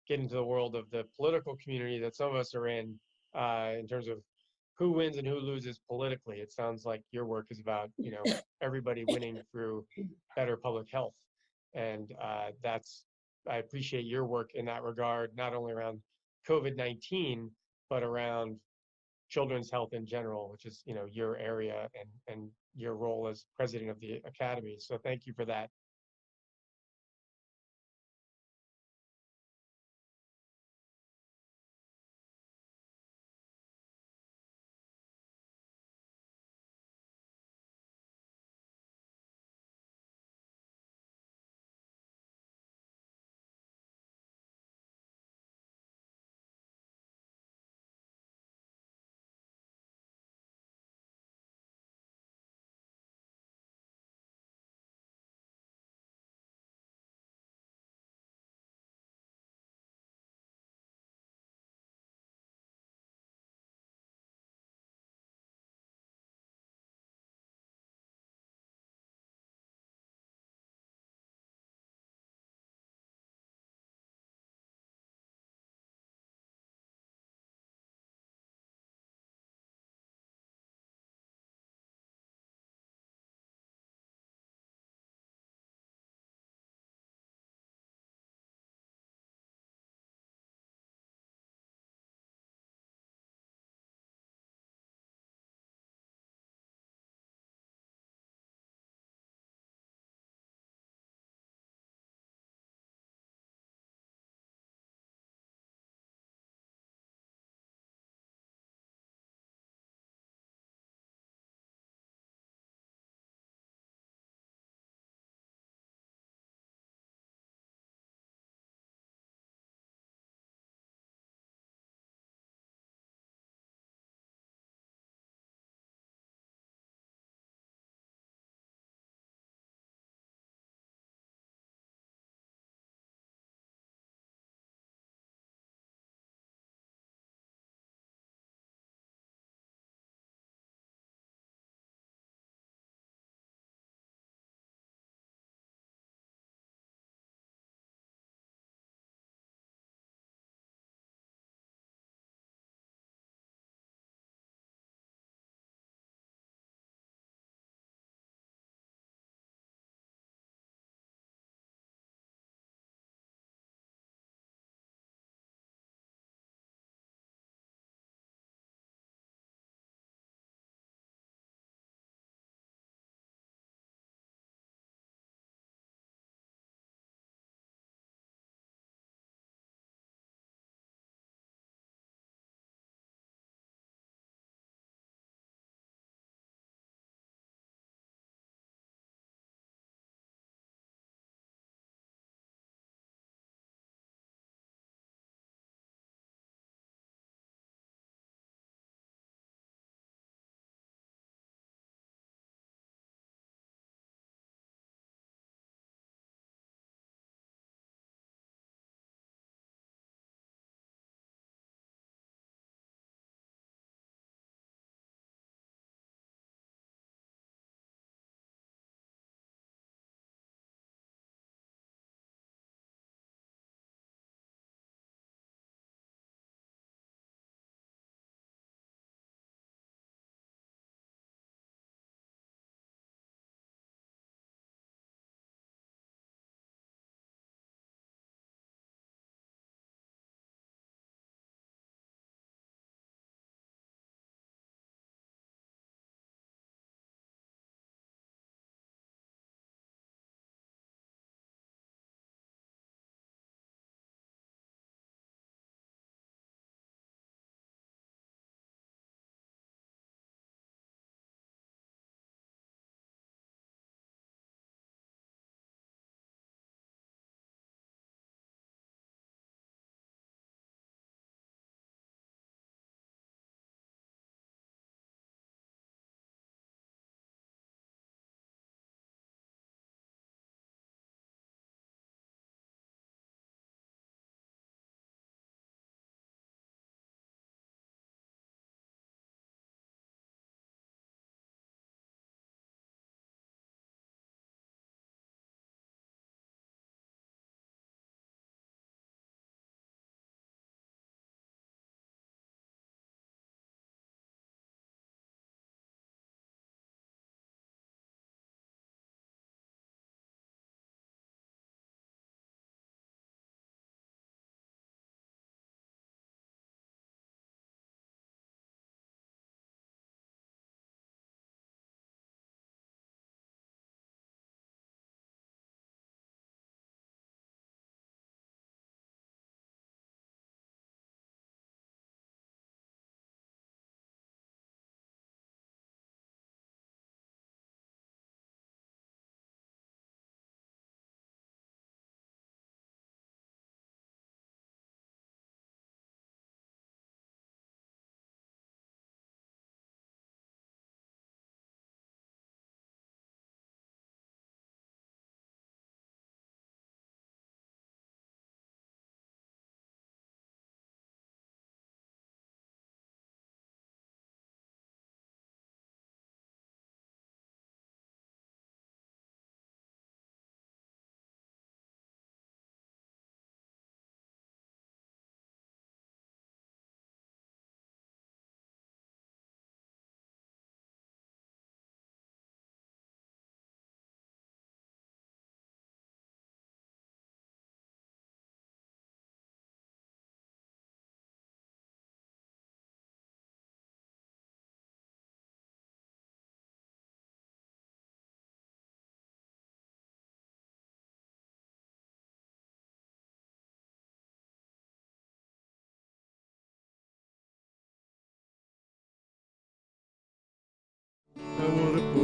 get into the world of the political community that some of us are in terms of who wins and who loses politically. It sounds like your work is about, everybody winning through better public health. And I appreciate your work in that regard, not only around COVID-19, but around children's health in general, which is, your area and your role as president of the Academy. So thank you for that.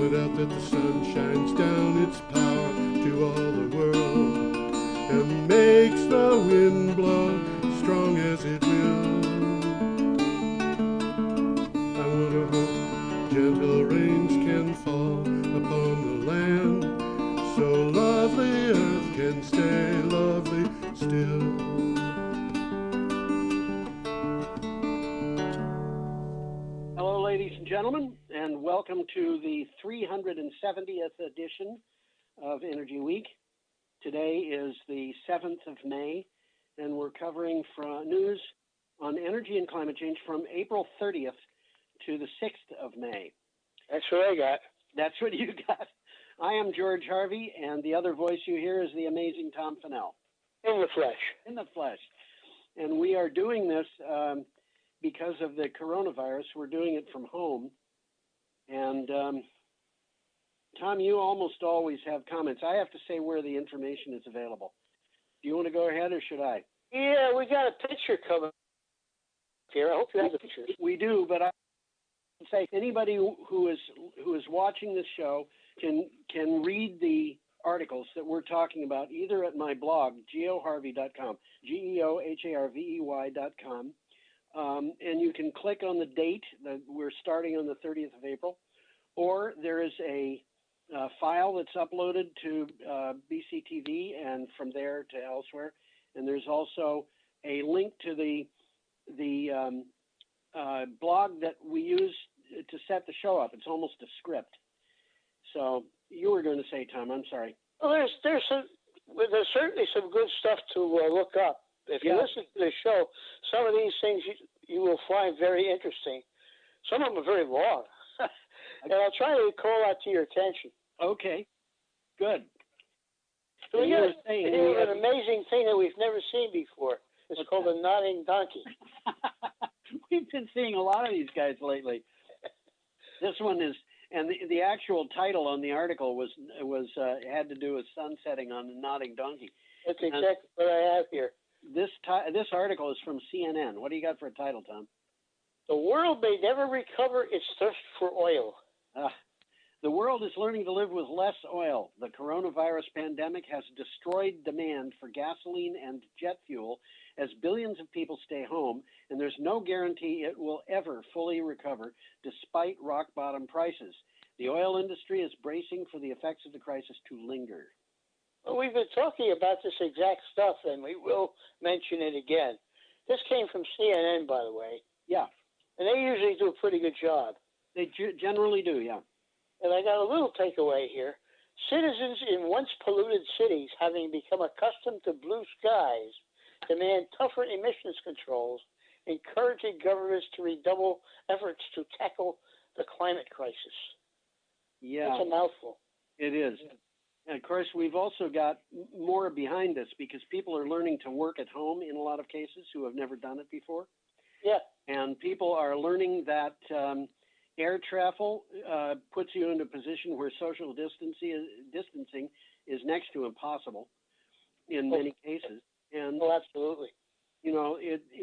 point out that the sun shines down its power to all the world and makes the wind blow strong as it will. I wonder hope gentle rains can fall upon the land, so lovely earth can stay lovely still. Hello, ladies and gentlemen, and welcome to the 370th edition of Energy Week. Today is the 7th of May, and we're covering news on energy and climate change from April 30th to the 6th of May. That's what I got. That's what you got. I am George Harvey, and the other voice you hear is the amazing Tom Fennell. In the flesh. In the flesh. And we are doing this because of the coronavirus. We're doing it from home. And Tom, you almost always have comments. I have to say where the information is available. Do you want to go ahead or should I? Yeah, we got a picture coming here. I hope you have the picture. We do, but I would say anybody who is watching this show can read the articles that we're talking about either at my blog, geoharvey.com, geoharvey.com, and you can click on the date that we're starting on the 30th of April, or there is a file that's uploaded to BCTV and from there to elsewhere, and there's also a link to the blog that we use to set the show up. It's almost a script. So you were going to say, Tom, I'm sorry. Well, there's certainly some good stuff to look up. If you listen to the show, some of these things you will find very interesting. Some of them are very long. And I'll try to call that to your attention. Okay, good. So we got an amazing thing that we've never seen before. It's called a nodding donkey. We've been seeing a lot of these guys lately. This one is, and the actual title on the article was had to do with sunsetting on the nodding donkey. That's exactly what I have here. This article is from CNN. What do you got for a title, Tom? The world may never recover its thirst for oil. The world is learning to live with less oil. The coronavirus pandemic has destroyed demand for gasoline and jet fuel as billions of people stay home, and there's no guarantee it will ever fully recover despite rock bottom prices. The oil industry is bracing for the effects of the crisis to linger. Well, we've been talking about this exact stuff, and we will mention it again. This came from CNN, by the way. Yeah. And they usually do a pretty good job. They generally do, yeah. And I got a little takeaway here. Citizens in once polluted cities, having become accustomed to blue skies, demand tougher emissions controls, encouraging governments to redouble efforts to tackle the climate crisis. Yeah. That's a mouthful. It is. And of course, we've also got more behind this because people are learning to work at home in a lot of cases who have never done it before. Yeah. And people are learning that air travel puts you in a position where social distancing is next to impossible in many cases. And absolutely. You know,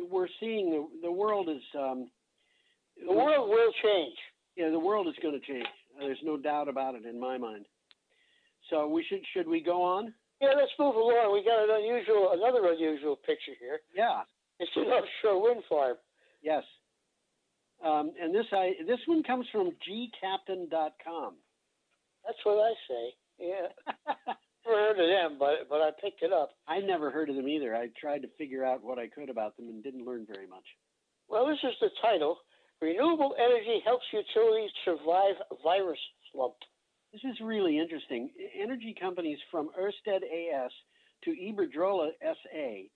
we're seeing the world is the world will change. Yeah, the world is going to change. There's no doubt about it in my mind. So should we go on? Yeah, let's move along. We got another unusual picture here. Yeah. It's an offshore wind farm. Yes. And this one comes from gcaptain.com. That's what I say. Yeah. Never heard of them, but I picked it up. I never heard of them either. I tried to figure out what I could about them and didn't learn very much. Well, this is the title. Renewable energy helps utilities survive virus slump. This is really interesting. Energy companies from Ørsted AS to Iberdrola SA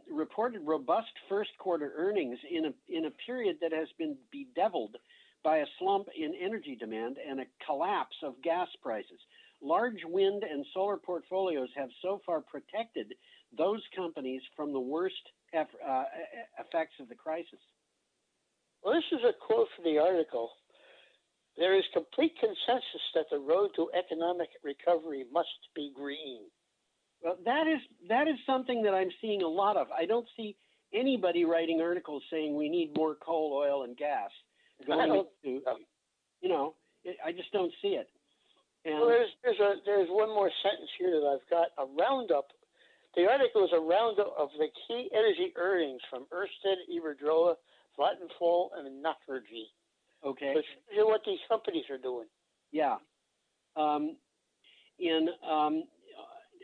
reported robust first quarter earnings in a period that has been bedeviled by a slump in energy demand and a collapse of gas prices. Large wind and solar portfolios have so far protected those companies from the worst effects of the crisis. Well, this is a quote from the article. There is complete consensus that the road to economic recovery must be green. Well, that is something that I'm seeing a lot of. I don't see anybody writing articles saying we need more coal, oil, and gas. I just don't see it. And Well, there's one more sentence here that I've got, a roundup. The article is a roundup of the key energy earnings from Ørsted, Iberdrola, Vattenfall, and Naturgy. okay. So it shows you what these companies are doing. Yeah.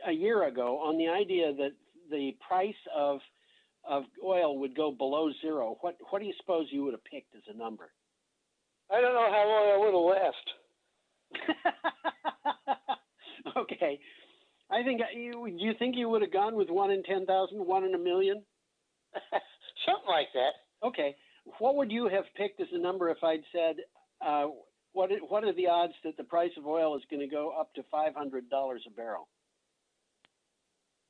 A year ago, on the idea that the price of oil would go below zero, what do you suppose you would have picked as a number? I don't know how long I would have left. Okay. I think do you think you would have gone with 1 in 10,000, 1 in a million? Something like that. Okay. What would you have picked as a number if I'd said, what are the odds that the price of oil is going to go up to $500 a barrel?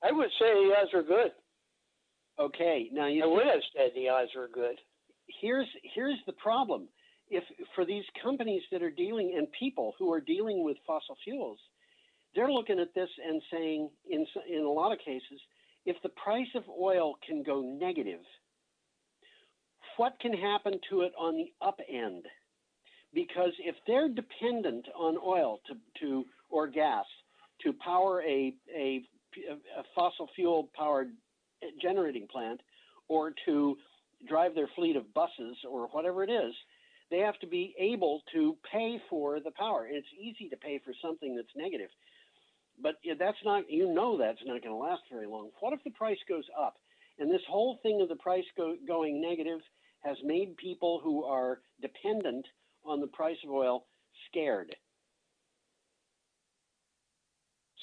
I would say the odds are good. Okay. Now I would have said the odds are good. Here's the problem. If for these companies that are dealing and people who are dealing with fossil fuels, they're looking at this and saying, in a lot of cases, if the price of oil can go negative, what can happen to it on the up end? Because if they're dependent on oil or gas to power a fossil fuel powered generating plant, or to drive their fleet of buses or whatever it is, they have to be able to pay for the power. And it's easy to pay for something that's negative, but that's not going to last very long. What if the price goes up? And this whole thing of the price going negative has made people who are dependent on the price of oil scared.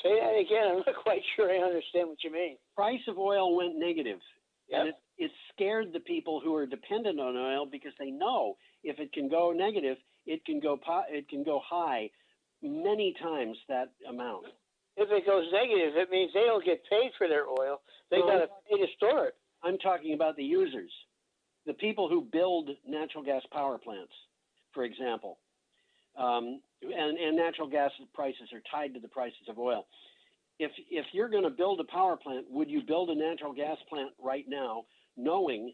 Say that again. I'm not quite sure I understand what you mean. Price of oil went negative. Yep. And it scared the people who are dependent on oil, because they know if it can go negative, it can go high many times that amount. If it goes negative, it means they don't get paid for their oil. They got to pay to store it. I'm talking about the users, the people who build natural gas power plants, for example. And natural gas prices are tied to the prices of oil. If you're going to build a power plant, would you build a natural gas plant right now, knowing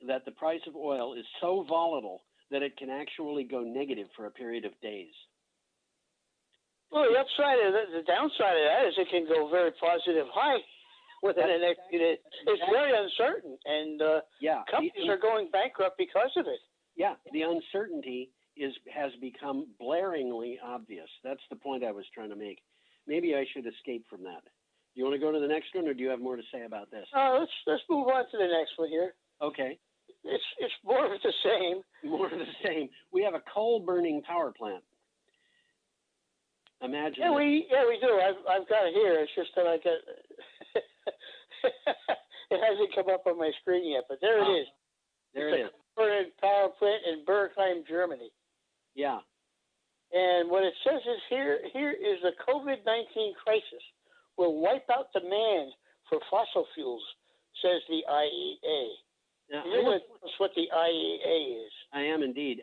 that the price of oil is so volatile that it can actually go negative for a period of days? Well, the downside of that is it can go very positive high within the next few days. It's very uncertain, and companies are going bankrupt because of it. Yeah, the uncertainty has become blaringly obvious. That's the point I was trying to make. Maybe I should escape from that. Do you want to go to the next one, or do you have more to say about this? Let's move on to the next one here. Okay. It's more of the same. More of the same. We have a coal burning power plant. Imagine. Yeah, we do. I've got it here. It's just that I got it hasn't come up on my screen yet, but there it is. There it is. Burning power plant in Bergheim, Germany. Yeah. And what it says is here is the COVID-19 crisis will wipe out demand for fossil fuels, says the IEA. Now, you know what the IEA is? I am indeed.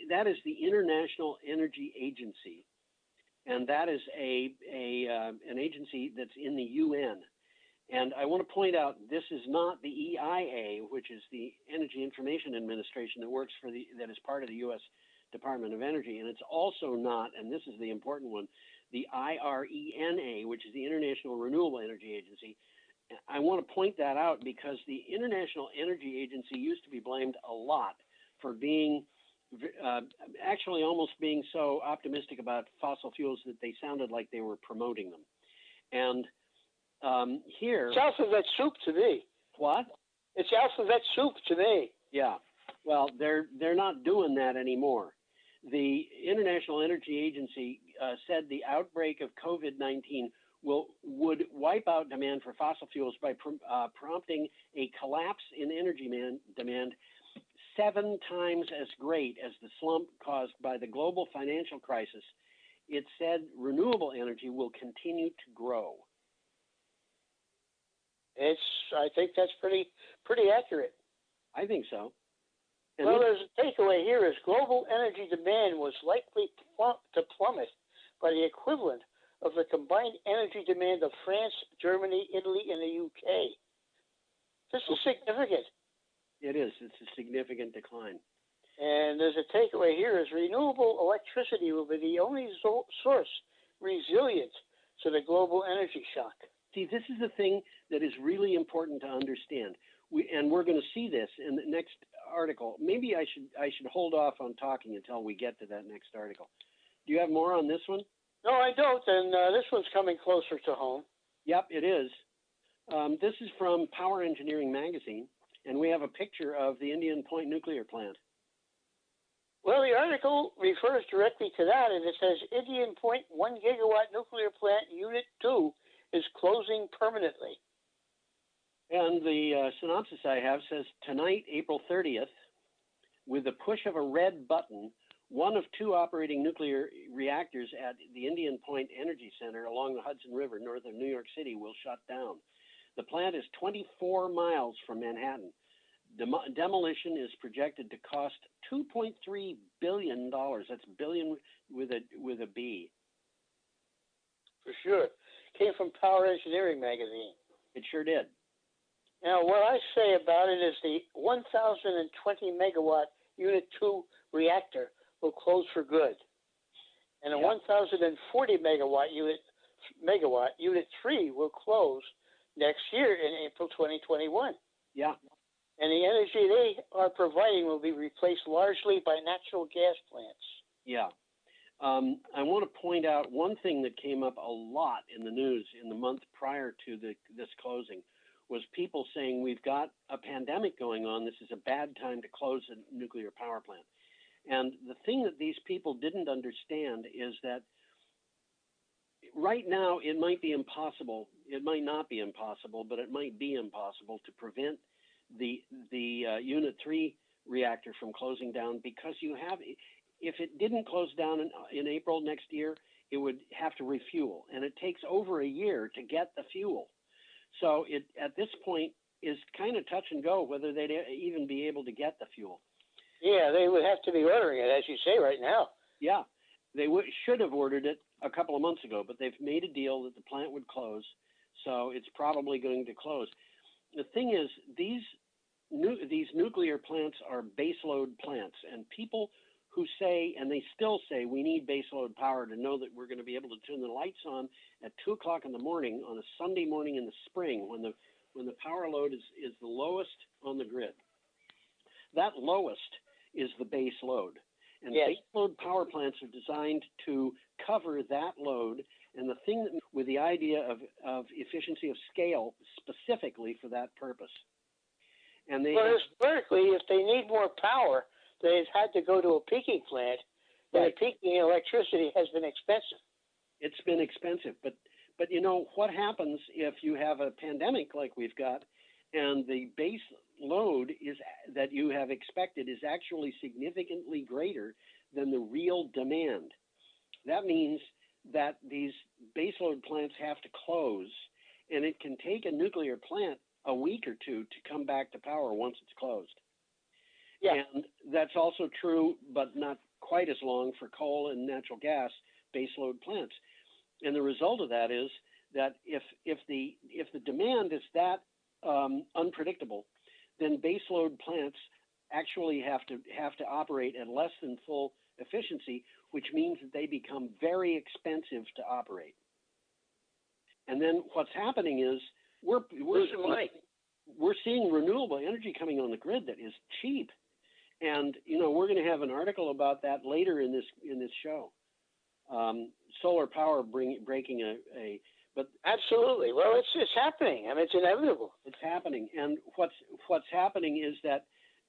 That is the International Energy Agency, and that is an agency that's in the UN. And I want to point out, this is not the EIA, which is the Energy Information Administration that is part of the U.S. Department of Energy, and it's also not, and this is the important one, the IRENA, which is the International Renewable Energy Agency. I want to point that out because the International Energy Agency used to be blamed a lot for being actually almost being so optimistic about fossil fuels that they sounded like they were promoting them. And here, it's alphabet soup to me. What? It's alphabet soup to me. Yeah. Well, they're not doing that anymore. The International Energy Agency said the outbreak of COVID-19 would wipe out demand for fossil fuels by prompting a collapse in energy demand 7 times as great as the slump caused by the global financial crisis. It said renewable energy will continue to grow. I think that's pretty accurate. I think so. And well, there's a takeaway here is global energy demand was likely to plummet by the equivalent of the combined energy demand of France, Germany, Italy, and the UK. This is significant. It is. It's a significant decline. And there's a takeaway here is renewable electricity will be the only source resilient to the global energy shock. See, this is the thing that is really important to understand. We're going to see this in the next article. Maybe I should hold off on talking until we get to that next article. Do you have more on this one? No, I don't, and this one's coming closer to home. Yep, it is. This is from Power Engineering Magazine, and we have a picture of the Indian Point nuclear plant. Well, the article refers directly to that, and it says Indian Point 1 gigawatt nuclear plant Unit 2 is closing permanently. And the synopsis I have says, tonight, April 30th, with the push of a red button, one of 2 operating nuclear reactors at the Indian Point Energy Center along the Hudson River north of New York City will shut down. The plant is 24 miles from Manhattan. Demolition is projected to cost $2.3 billion. That's billion with a B. For sure. Came from Power Engineering Magazine. It sure did. Now, what I say about it is the 1,020 megawatt Unit 2 reactor will close for good. And the 1,040 megawatt Unit 3 will close next year in April 2021. Yeah. And the energy they are providing will be replaced largely by natural gas plants. Yeah. I want to point out one thing that came up a lot in the news in the month prior to this closing was people saying we've got a pandemic going on. This is a bad time to close a nuclear power plant. And the thing that these people didn't understand is that right now it might be impossible. It might not be impossible, but it might be impossible to prevent the Unit 3 reactor from closing down, because if it didn't close down in April next year, it would have to refuel, and it takes over a year to get the fuel. So it at this point is kind of touch and go whether they'd even be able to get the fuel. Yeah, they would have to be ordering it, as you say, right now. Yeah, they should have ordered it a couple of months ago, but they've made a deal that the plant would close, so it's probably going to close. The thing is, these nuclear plants are baseload plants, and people who say, and they still say, we need baseload power to know that we're going to be able to turn the lights on at 2 o'clock in the morning on a Sunday morning in the spring when the power load is the lowest on the grid. That lowest is the base load. And baseload power plants are designed to cover that load, and the thing that, with the idea of efficiency of scale specifically for that purpose. And historically, if they need more power, they've had to go to a peaking plant, and the peaking electricity has been expensive. It's been expensive, but you know what happens if you have a pandemic like we've got, and the base load that you have expected is actually significantly greater than the real demand. That means that these baseload plants have to close, and it can take a nuclear plant a week or two to come back to power once it's closed. Yeah. And that's also true, but not quite as long, for coal and natural gas baseload plants. And the result of that is that if the demand is that unpredictable, then baseload plants actually have to operate at less than full efficiency, which means that they become very expensive to operate. And then what's happening is we're seeing renewable energy coming on the grid that is cheap. And you know, we're going to have an article about that later in this show. Solar power breaking but absolutely. Well, it's happening. I mean, it's inevitable. It's happening. And what's happening is that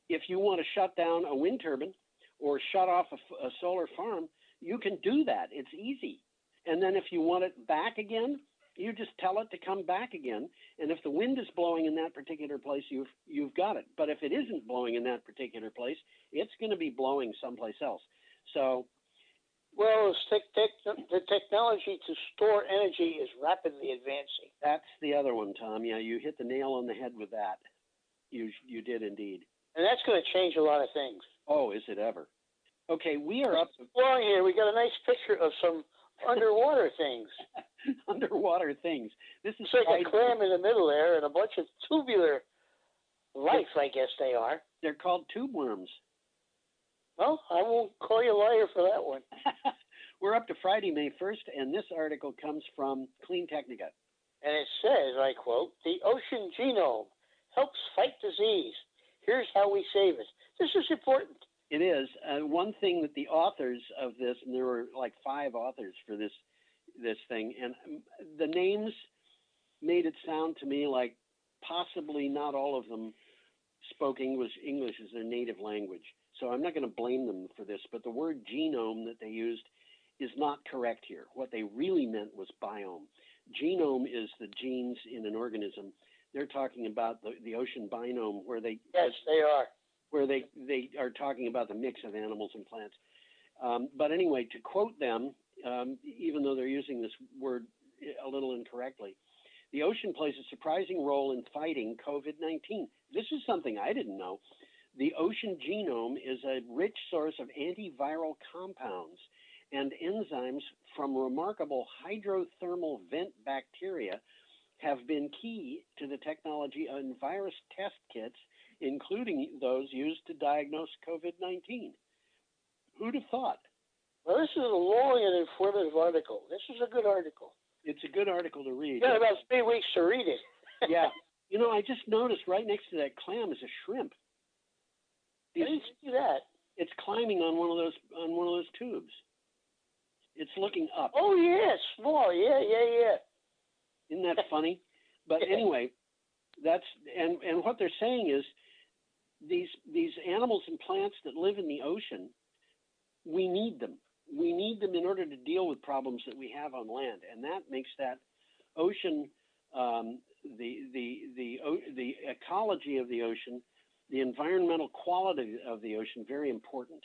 if you want to shut down a wind turbine or shut off a solar farm, you can do that. It's easy. And then if you want it back again, you just tell it to come back again. And if the wind is blowing in that particular place, you've got it. But if it isn't blowing in that particular place, it's going to be blowing someplace else. So, well, the technology to store energy is rapidly advancing. That's the other one, Tom. Yeah, you hit the nail on the head with that. You did indeed. And that's going to change a lot of things. Oh, is it ever? Okay, we are up. Along here, we got a nice picture of some underwater things. Underwater things. This is like a clam in the middle there, and a bunch of tubular life, I guess they are. They're called tube worms. Well, I won't call you a liar for that one. We're up to Friday, May 1st, and this article comes from Clean Technica. And it says, I quote, "The ocean genome helps fight disease. Here's how we save it." This is important. It is. One thing that the authors of this, and there were like 5 authors for this thing, and the names made it sound to me like possibly not all of them spoke English as their native language. So I'm not going to blame them for this, but the word genome that they used is not correct here. What they really meant was biome. Genome is the genes in an organism. They're talking about the ocean biome where they... Yes, they are. Where they are talking about the mix of animals and plants. But anyway, to quote them, even though they're using this word a little incorrectly, the ocean plays a surprising role in fighting COVID-19. This is something I didn't know. The ocean genome is a rich source of antiviral compounds and enzymes from remarkable hydrothermal vent bacteria have been key to the technology in virus test kits, including those used to diagnose COVID-19. Who'd have thought? Well, this is a long and informative article. This is a good article. It's a good article to read. You got about 3 weeks to read it. Yeah. You know, I just noticed right next to that clam is a shrimp. I didn't see that. It's climbing on one of those tubes. It's looking up. Oh yeah, small. Yeah. Isn't that funny? But anyway, that's and what they're saying is these animals and plants that live in the ocean, we need them. We need them in order to deal with problems that we have on land, and that makes that ocean, the ecology of the ocean, the environmental quality of the ocean, very important.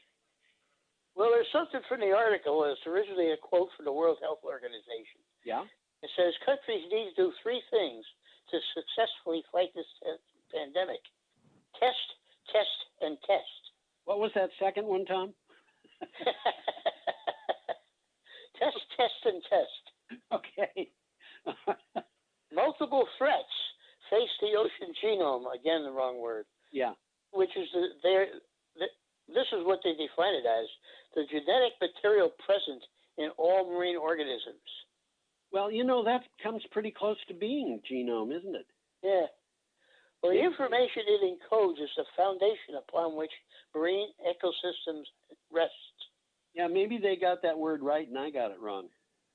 Well, there's something from the article. It's originally a quote from the World Health Organization. Yeah. It says countries need to do 3 things to successfully fight this pandemic: test, test, and test. What was that second one, Tom? Test, test, and test. Okay. Multiple threats face the ocean genome. Again, the wrong word. Yeah. Which is this is what they define it as: the genetic material present in all marine organisms. Well, you know, that comes pretty close to being genome, isn't it? Yeah. Well, the information it encodes is the foundation upon which marine ecosystems rest. Yeah, maybe they got that word right and I got it wrong.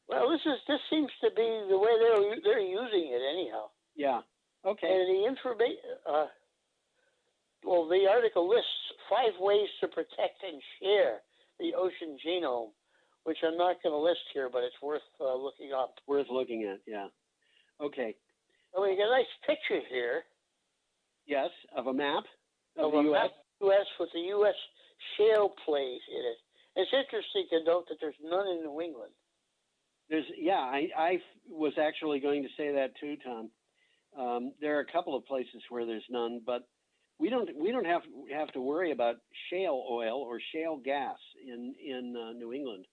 Well, this seems to be the way they're using it anyhow. Yeah. Okay. And the information, the article lists 5 ways to protect and share the ocean genome, which I'm not going to list here, but it's worth looking up. Worth looking at, yeah. Okay. Oh, we got a nice picture here. Yes, of a map of the U.S. U.S. with the U.S. shale plays in it. It's interesting to note that there's none in New England. I was actually going to say that too, Tom. There are a couple of places where there's none, but we don't have to worry about shale oil or shale gas in New England.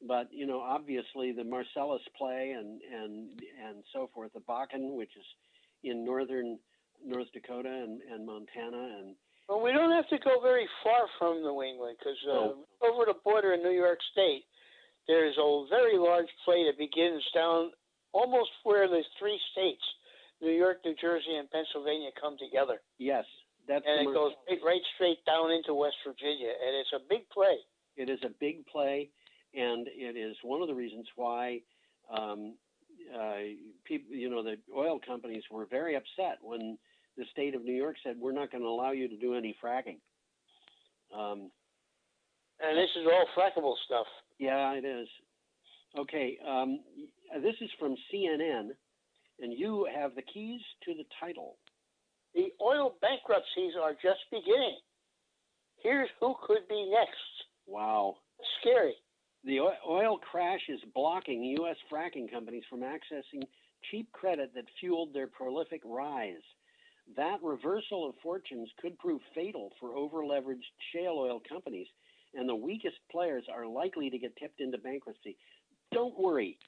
But you know, obviously the Marcellus play and so forth, the Bakken, which is in northern North Dakota and Montana, and well, we don't have to go very far from New England because over the border in New York State, there's a very large play that begins down almost where the 3 states, New York, New Jersey, and Pennsylvania, come together. Yes, and it goes right straight down into West Virginia, and it's a big play. It is a big play, and it is one of the reasons why people, you know, the oil companies were very upset when the state of New York said, we're not going to allow you to do any fracking. And this is all frackable stuff. Yeah, it is. Okay, this is from CNN, and you have the keys to the title. The oil bankruptcies are just beginning. Here's who could be next. Wow. Scary. The oil crash is blocking U.S. fracking companies from accessing cheap credit that fueled their prolific rise. That reversal of fortunes could prove fatal for over-leveraged shale oil companies, and the weakest players are likely to get tipped into bankruptcy. Don't worry.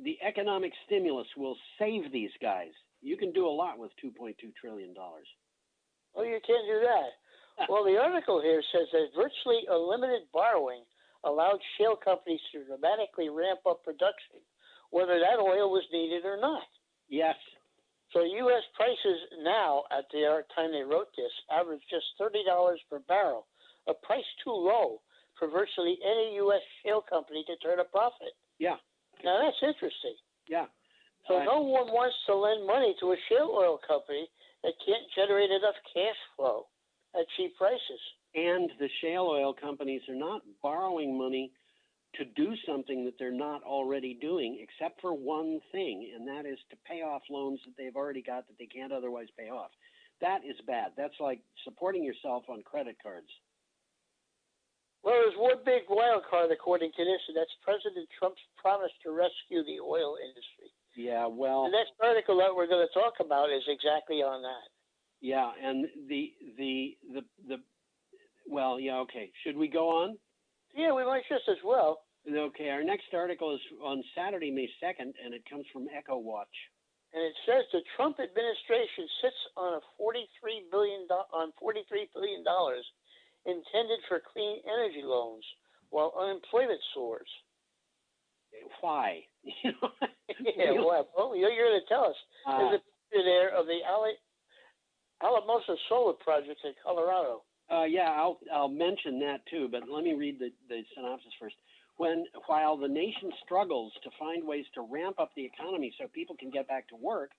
The economic stimulus will save these guys. You can do a lot with $2.2 trillion. Oh, you can't do that. Well, the article here says that virtually unlimited borrowing allowed shale companies to dramatically ramp up production, whether that oil was needed or not. Yes. So U.S. prices now, at the time they wrote this, average just $30 per barrel, a price too low for virtually any U.S. shale company to turn a profit. Yeah. Now that's interesting. Yeah. So no one wants to lend money to a shale oil company that can't generate enough cash flow at cheap prices. And the shale oil companies are not borrowing money to do something that they're not already doing, except for one thing, and that is to pay off loans that they've already got that they can't otherwise pay off. That is bad. That's like supporting yourself on credit cards. Well, there's one big wild card according to this, and that's President Trump's promise to rescue the oil industry. Yeah, well, the next article that we're going to talk about is exactly on that. Yeah, and well, yeah, okay. Should we go on? Yeah, we might just as well. Okay, our next article is on Saturday, May 2nd, and it comes from Echo Watch. And it says the Trump administration sits on $43 billion intended for clean energy loans, while unemployment soars. Why? Yeah, well, you're going to tell us. There's a picture there of the Alamosa Solar Project in Colorado. Yeah, I'll mention that too, but let me read the synopsis first. While the nation struggles to find ways to ramp up the economy so people can get back to work,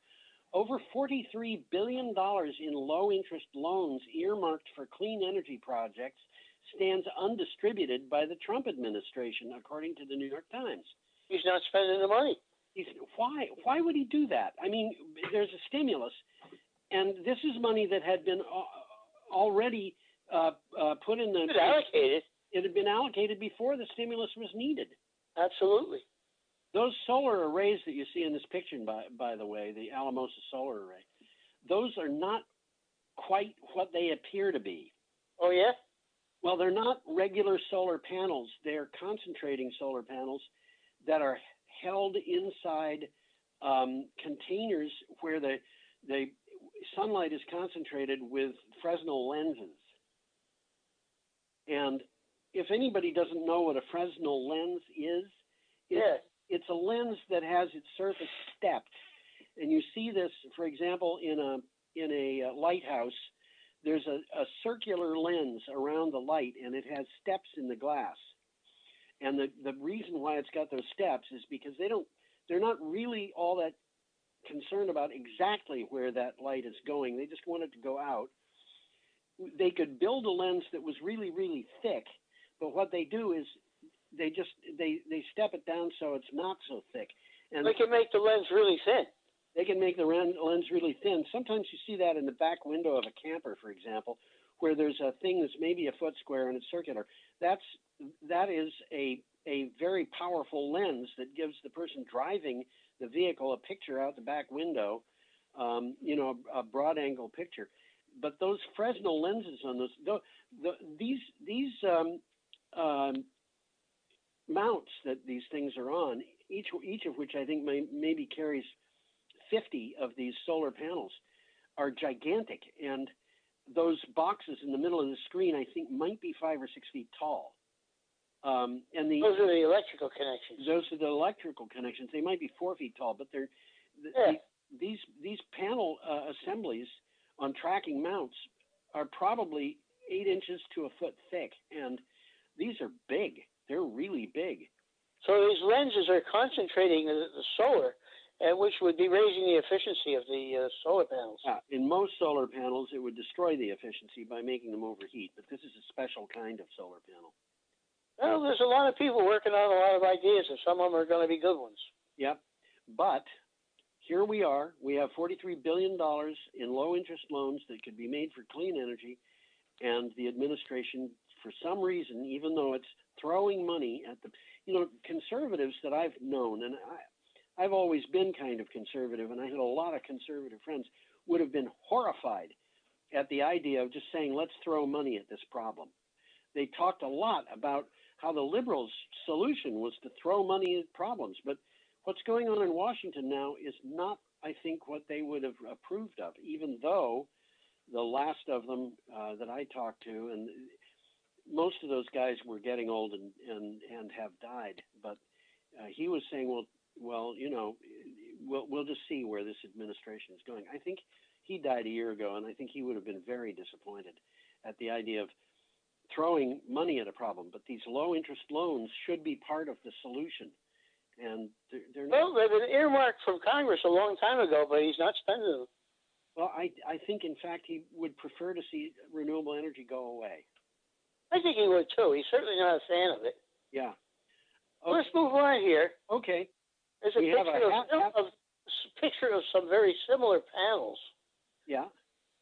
over $43 billion in low-interest loans earmarked for clean energy projects stands undistributed by the Trump administration, according to the New York Times. He's not spending the money. Why would he do that? I mean, there's a stimulus, and this is money that had been already put in the... It's allocated. It had been allocated before the stimulus was needed. Absolutely. Those solar arrays that you see in this picture, by the way, the Alamosa solar array, those are not quite what they appear to be. Oh, yeah? Well, they're not regular solar panels. They're concentrating solar panels that are held inside containers where the sunlight is concentrated with Fresnel lenses. And if anybody doesn't know what a Fresnel lens is, it's a lens that has its surface stepped. And you see this, for example, in a lighthouse. There's a circular lens around the light, and it has steps in the glass. And the reason why it's got those steps is because they're not really all that concerned about exactly where that light is going. They just want it to go out. They could build a lens that was really, really thick, but what they do is they step it down so it's not so thick. And they can make the lens really thin. They can make the lens really thin. Sometimes you see that in the back window of a camper, for example, where there's a thing that's maybe a foot square and it's circular. That is a very powerful lens that gives the person driving the vehicle a picture out the back window, a broad angle picture. But those Fresnel lenses on these mounts that these things are on, each of which I think maybe carries 50 of these solar panels, are gigantic. And those boxes in the middle of the screen, I think, might be 5 or 6 feet tall. And those are the electrical connections. Those are the electrical connections. They might be 4 feet tall, but these panel assemblies on tracking mounts are probably 8 inches to a foot thick, and these are big. They're really big. So these lenses are concentrating the solar, and which would be raising the efficiency of the solar panels. In most solar panels, it would destroy the efficiency by making them overheat, but this is a special kind of solar panel. Well, there's a lot of people working on a lot of ideas, and some of them are going to be good ones. Yep. But here we are. We have $43 billion in low-interest loans that could be made for clean energy, and the administration, for some reason, even though it's throwing money at the, conservatives that I've known, and I've always been kind of conservative, and I had a lot of conservative friends, would have been horrified at the idea of just saying, let's throw money at this problem. They talked a lot about how the liberals' solution was to throw money at problems, but what's going on in Washington now is not, I think, what they would have approved of, even though the last of them that I talked to, and most of those guys were getting old and have died. But he was saying, well, you know, we'll just see where this administration is going. I think he died a year ago, and I think he would have been very disappointed at the idea of throwing money at a problem. But these low interest loans should be part of the solution. And they're not. Well, they've been earmarked from Congress a long time ago, but he's not spending them. Well, I think, in fact, he would prefer to see renewable energy go away. I think he would too. He's certainly not a fan of it. Yeah. Okay. Let's move on here. Okay. There's a picture of some very similar panels. Yeah.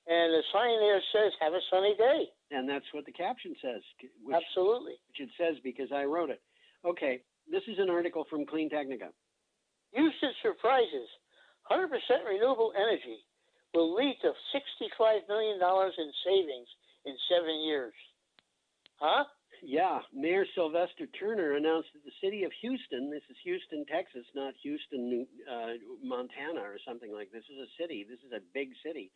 And the sign there says, "Have a sunny day." And that's what the caption says. Absolutely. Which it says because I wrote it. Okay. This is an article from Clean Technica. Houston surprises. 100% renewable energy will lead to $65 million in savings in 7 years. Huh? Yeah. Mayor Sylvester Turner announced that the city of Houston, this is Houston, Texas, not Houston, Montana or something like this. This is a city. This is a big city.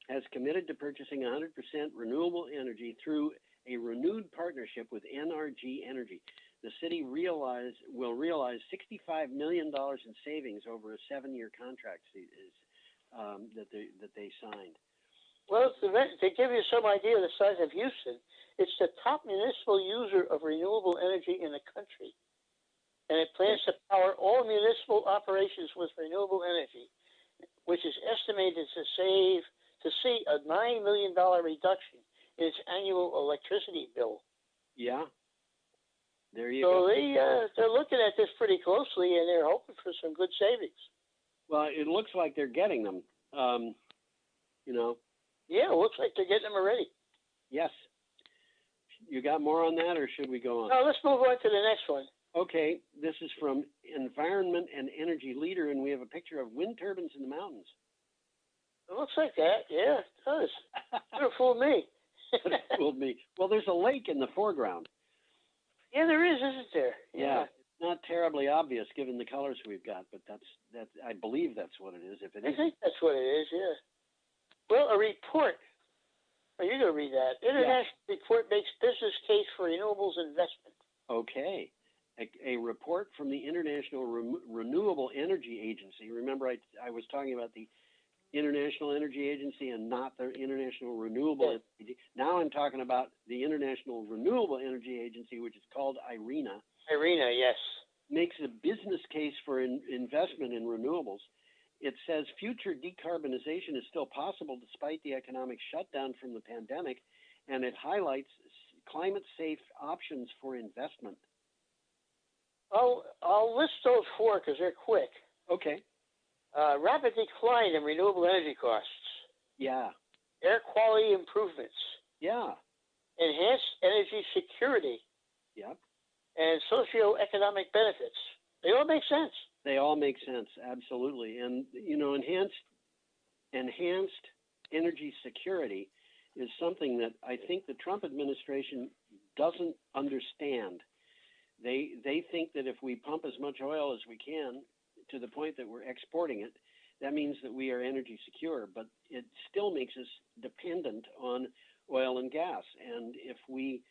Has committed to purchasing 100% renewable energy through a renewed partnership with NRG Energy. The city will realize $65 million in savings over a 7-year contract that they signed. Well, to give you some idea of the size of Houston, it's the top municipal user of renewable energy in the country. And it plans to power all municipal operations with renewable energy, which is estimated to see a $9 million reduction in its annual electricity bill. Yeah. There you go. So they're looking at this pretty closely, and they're hoping for some good savings. Well, it looks like they're getting them. You know. Yeah, it looks like they're getting them already. Yes. You got more on that, or should we go on? No, let's move on to the next one. Okay, this is from Environment and Energy Leader, and we have a picture of wind turbines in the mountains. It looks like that. Yeah, it does. Could have fooled me. It fooled me. Well, there's a lake in the foreground. Yeah, there is, isn't there? Yeah. It's not terribly obvious given the colors we've got, but that's I believe that's what it is. If it is, I think that's what it is. Yeah. Well, a report. Are you going to read that? International report makes business case for renewables investment. Okay. A report from the International Renewable Energy Agency. Remember, I was talking about the International Energy Agency and not the International Renewable Energy. Now I'm talking about the International Renewable Energy Agency, which is called IRENA. IRENA, yes. Makes a business case for investment in renewables. It says future decarbonization is still possible despite the economic shutdown from the pandemic, and it highlights climate-safe options for investment. I'll list those 4 because they're quick. Okay. Rapid decline in renewable energy costs. Yeah. Air quality improvements. Yeah. Enhanced energy security. Yep. And socioeconomic benefits. They all make sense. They all make sense, absolutely. And, you know, enhanced energy security is something that I think the Trump administration doesn't understand. They think that if we pump as much oil as we can to the point that we're exporting it, that means that we are energy secure, but it still makes us dependent on oil and gas. And if we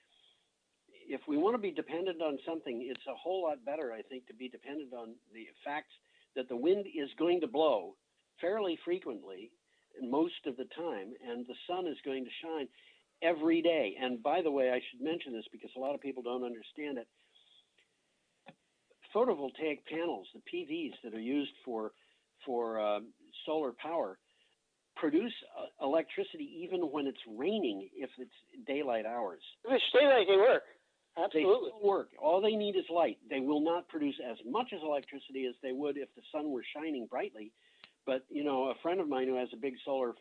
want to be dependent on something, it's a whole lot better, I think, to be dependent on the fact that the wind is going to blow fairly frequently most of the time, and the sun is going to shine every day. And by the way, I should mention this because a lot of people don't understand it. Photovoltaic panels, the PVs that are used for solar power, produce electricity even when it's raining if it's daylight hours. If it's daylight, they work. Absolutely. They still work. All they need is light. They will not produce as much as electricity as they would if the sun were shining brightly. But, you know, a friend of mine who has a big solar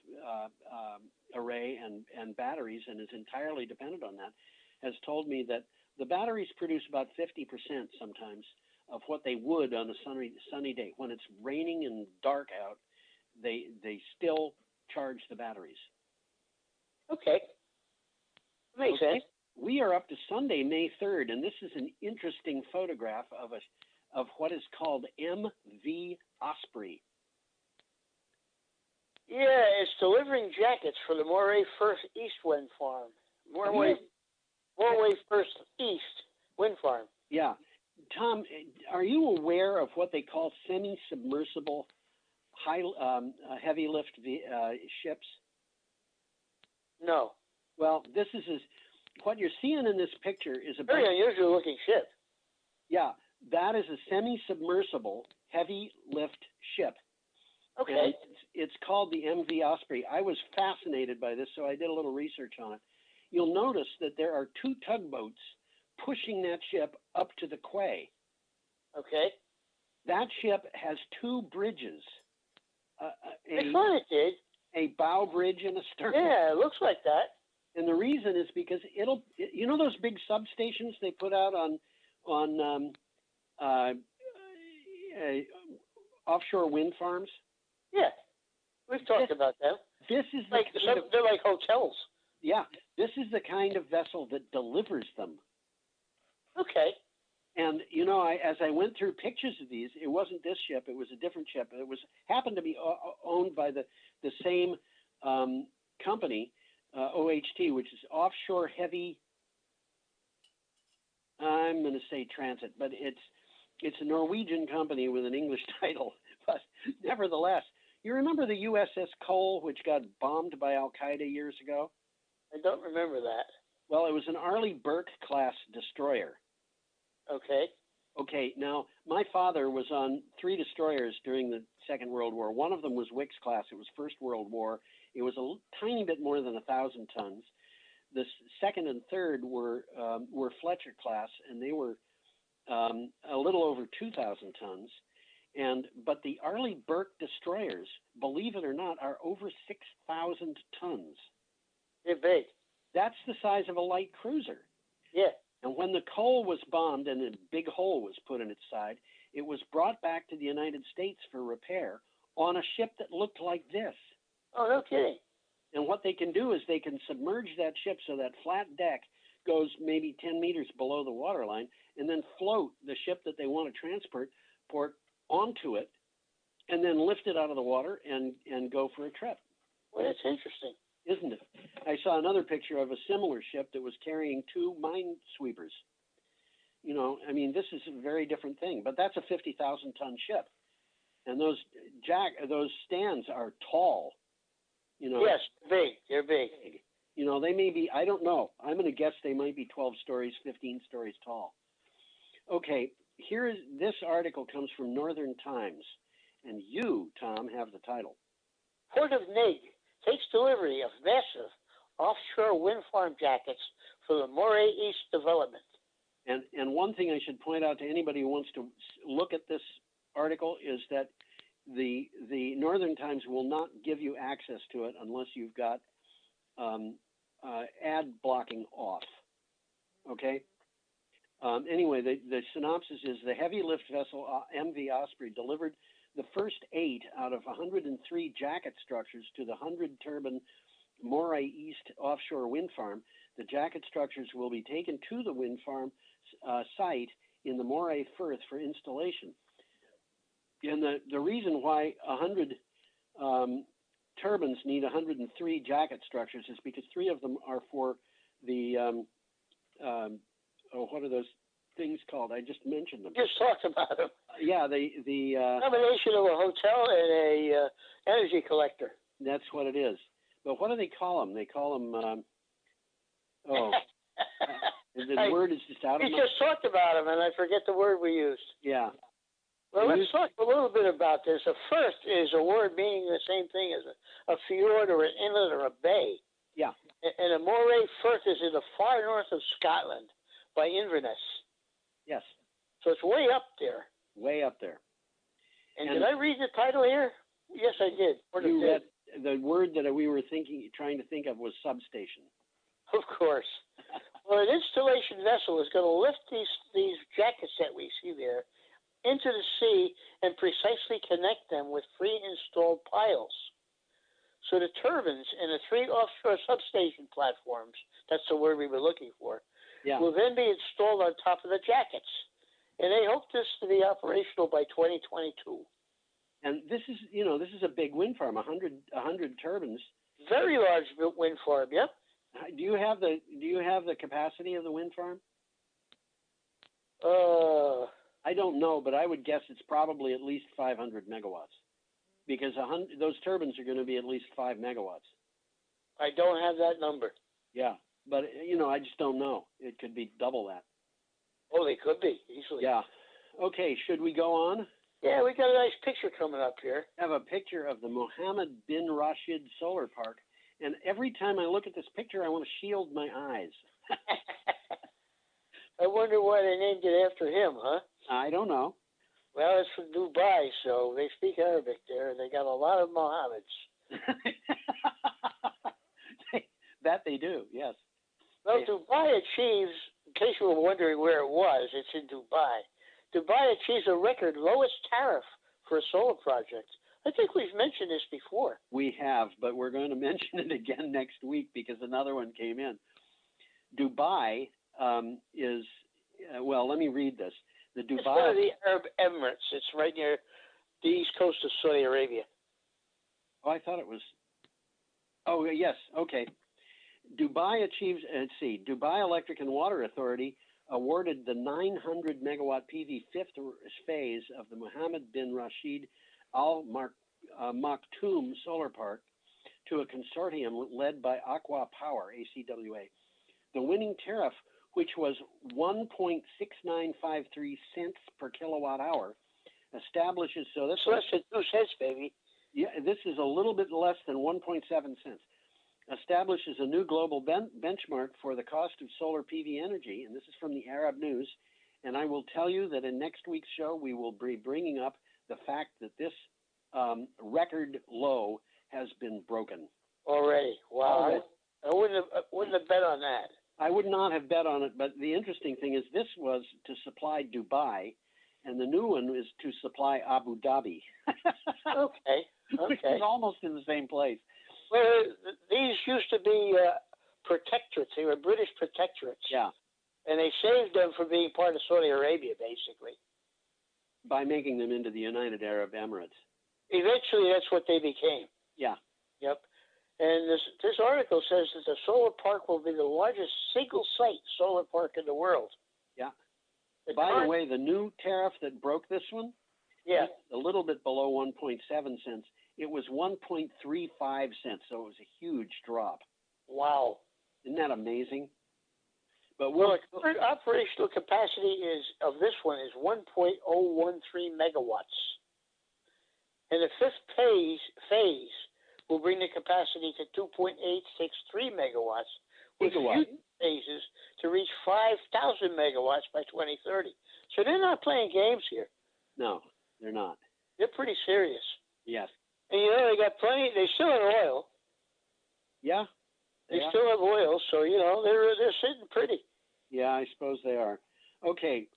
array and batteries and is entirely dependent on that has told me that the batteries produce about 50% sometimes of what they would on a sunny day. When it's raining and dark out, they still charge the batteries. Okay. Makes sense. We are up to Sunday, May 3rd, and this is an interesting photograph of what is called MV Osprey. Yeah, it's delivering jackets for the Moray First East Wind Farm. Moray First East Wind Farm. Yeah. Tom, are you aware of what they call semi-submersible heavy lift ships? No. Well, this is what you're seeing in this picture is a very unusual looking ship. Yeah, that is a semi-submersible heavy lift ship. Okay. And it's called the MV Osprey. I was fascinated by this, so I did a little research on it. You'll notice that there are 2 tugboats pushing that ship up to the quay. Okay. That ship has 2 bridges. I thought it did. A bow bridge and a stern. Yeah, it looks like that. And the reason is because you know those big substations they put out on offshore wind farms? Yeah, we've talked about them. This is like they're like hotels. Yeah, this is the kind of vessel that delivers them. Okay. And you know, as I went through pictures of these, it wasn't this ship; it was a different ship. It happened to be owned by the same company, OHT, which is Offshore Heavy. I'm going to say Transit, but it's a Norwegian company with an English title. But nevertheless, you remember the USS Cole, which got bombed by Al Qaeda years ago? I don't remember that. Well, it was an Arleigh Burke class destroyer. Okay. Okay, now my father was on 3 destroyers during the Second World War. One of them was Wickes class. It was First World War. It was a tiny bit more than 1,000 tons. The second and third were Fletcher class, and they were a little over 2,000 tons. But the Arleigh Burke destroyers, believe it or not, are over 6,000 tons. They're big. That's the size of a light cruiser. Yeah. And when the Cole was bombed and a big hole was put in its side, it was brought back to the United States for repair on a ship that looked like this. Oh, no kidding. And what they can do is they can submerge that ship so that flat deck goes maybe 10 meters below the waterline, and then float the ship that they want to transport onto it, and then lift it out of the water and go for a trip. Well, that's interesting. Isn't it? I saw another picture of a similar ship that was carrying 2 mine sweepers. You know, I mean, this is a very different thing, but that's a 50,000-ton ship. And those stands are tall. You know. Yes, big. They're big. You know, they may be, I don't know. I'm going to guess they might be 12 stories, 15 stories tall. Okay, this article comes from Northern Times, and you, Tom, have the title. Port of Nig takes delivery of massive offshore wind farm jackets for the Moray East development. And one thing I should point out to anybody who wants to look at this article is that the Northern Times will not give you access to it unless you've got ad blocking off. Okay? Anyway, the synopsis is the heavy lift vessel MV Osprey delivered the first 8 out of 103 jacket structures to the 100-turbine Moray East offshore wind farm. The jacket structures will be taken to the wind farm site in the Moray Firth for installation. And the reason why 100 turbines need 103 jacket structures is because 3 of them are for the, what are those things called? I just mentioned them. Just talked about them. Yeah, the combination of a hotel and a energy collector. That's what it is. But what do they call them? They call them. The word is just out of my. We just talked about them, and I forget the word we used. Yeah. Well, let's talk a little bit about this. A firth is a word meaning the same thing as a fjord or an inlet or a bay. Yeah. And a Moray Firth is in the far north of Scotland by Inverness. Yes. So it's way up there. Way up there. And did I read the title here? Yes, I did. You read the word that we were trying to think of was substation. Of course. Well, an installation vessel is going to lift these jackets that we see there into the sea and precisely connect them with pre-installed piles. So the turbines and the 3 offshore substation platforms, that's the word we were looking for, will then be installed on top of the jackets. And they hope this to be operational by 2022. And this is, you know, this is a big wind farm, 100 turbines. Very large wind farm. Yep. Do you have the capacity of the wind farm? I don't know, but I would guess it's probably at least 500 megawatts, because those turbines are going to be at least 5 megawatts. I don't have that number. Yeah, but you know, I just don't know. It could be double that. Oh, they could be easily. Yeah. Okay, should we go on? Yeah, we got a nice picture coming up here. I have a picture of the Mohammed bin Rashid Solar Park, and every time I look at this picture, I want to shield my eyes. I wonder why they named it after him, huh? I don't know. Well, it's from Dubai, so they speak Arabic there, and they got a lot of Mohammeds. That they do, yes. Well, Dubai achieves, in case you were wondering where it was, it's in Dubai. Dubai achieves a record lowest tariff for a solar project. I think we've mentioned this before. We have, but we're going to mention it again next week because another one came in. Dubai is, well, let me read this. It's one of the Arab Emirates. It's right near the east coast of Saudi Arabia. Oh, I thought it was. Oh, yes. Okay. Dubai achieves, let's see, Dubai Electric and Water Authority awarded the 900 megawatt PV fifth phase of the Mohammed bin Rashid Al Maktoum Solar Park to a consortium led by Aqua Power, ACWA. The winning tariff, which was 1.6953 cents per kilowatt hour, establishes, so this less than 2 cents, baby. Yeah, this is a little bit less than 1.7 cents. Establishes a new global benchmark for the cost of solar PV energy, and this is from the Arab News. And I will tell you that in next week's show, we will be bringing up the fact that this record low has been broken. Already. Wow. Already. I wouldn't have bet on that. I would not have bet on it, but the interesting thing is this was to supply Dubai, and the new one is to supply Abu Dhabi. Okay. Which is almost in the same place. Well, these used to be protectorates. They were British protectorates. Yeah. And they saved them from being part of Saudi Arabia, basically. By making them into the United Arab Emirates. Eventually, that's what they became. Yeah. Yep. And this article says that the solar park will be the largest single-site solar park in the world. Yeah. By the way, the new tariff that broke this one, yeah, a little bit below 1.7 cents. It was 1.35 cents, so it was a huge drop. Wow. Isn't that amazing? But well, the current operational capacity of this one is 1.013 megawatts. And the fifth phase will bring the capacity to 2.863 megawatts, with future phases to reach 5,000 megawatts by 2030. So they're not playing games here. No, they're not. They're pretty serious. Yes. And you know, they got plenty, they still have oil. Yeah. They still have oil, so you know, they're sitting pretty. Yeah, I suppose they are. Okay,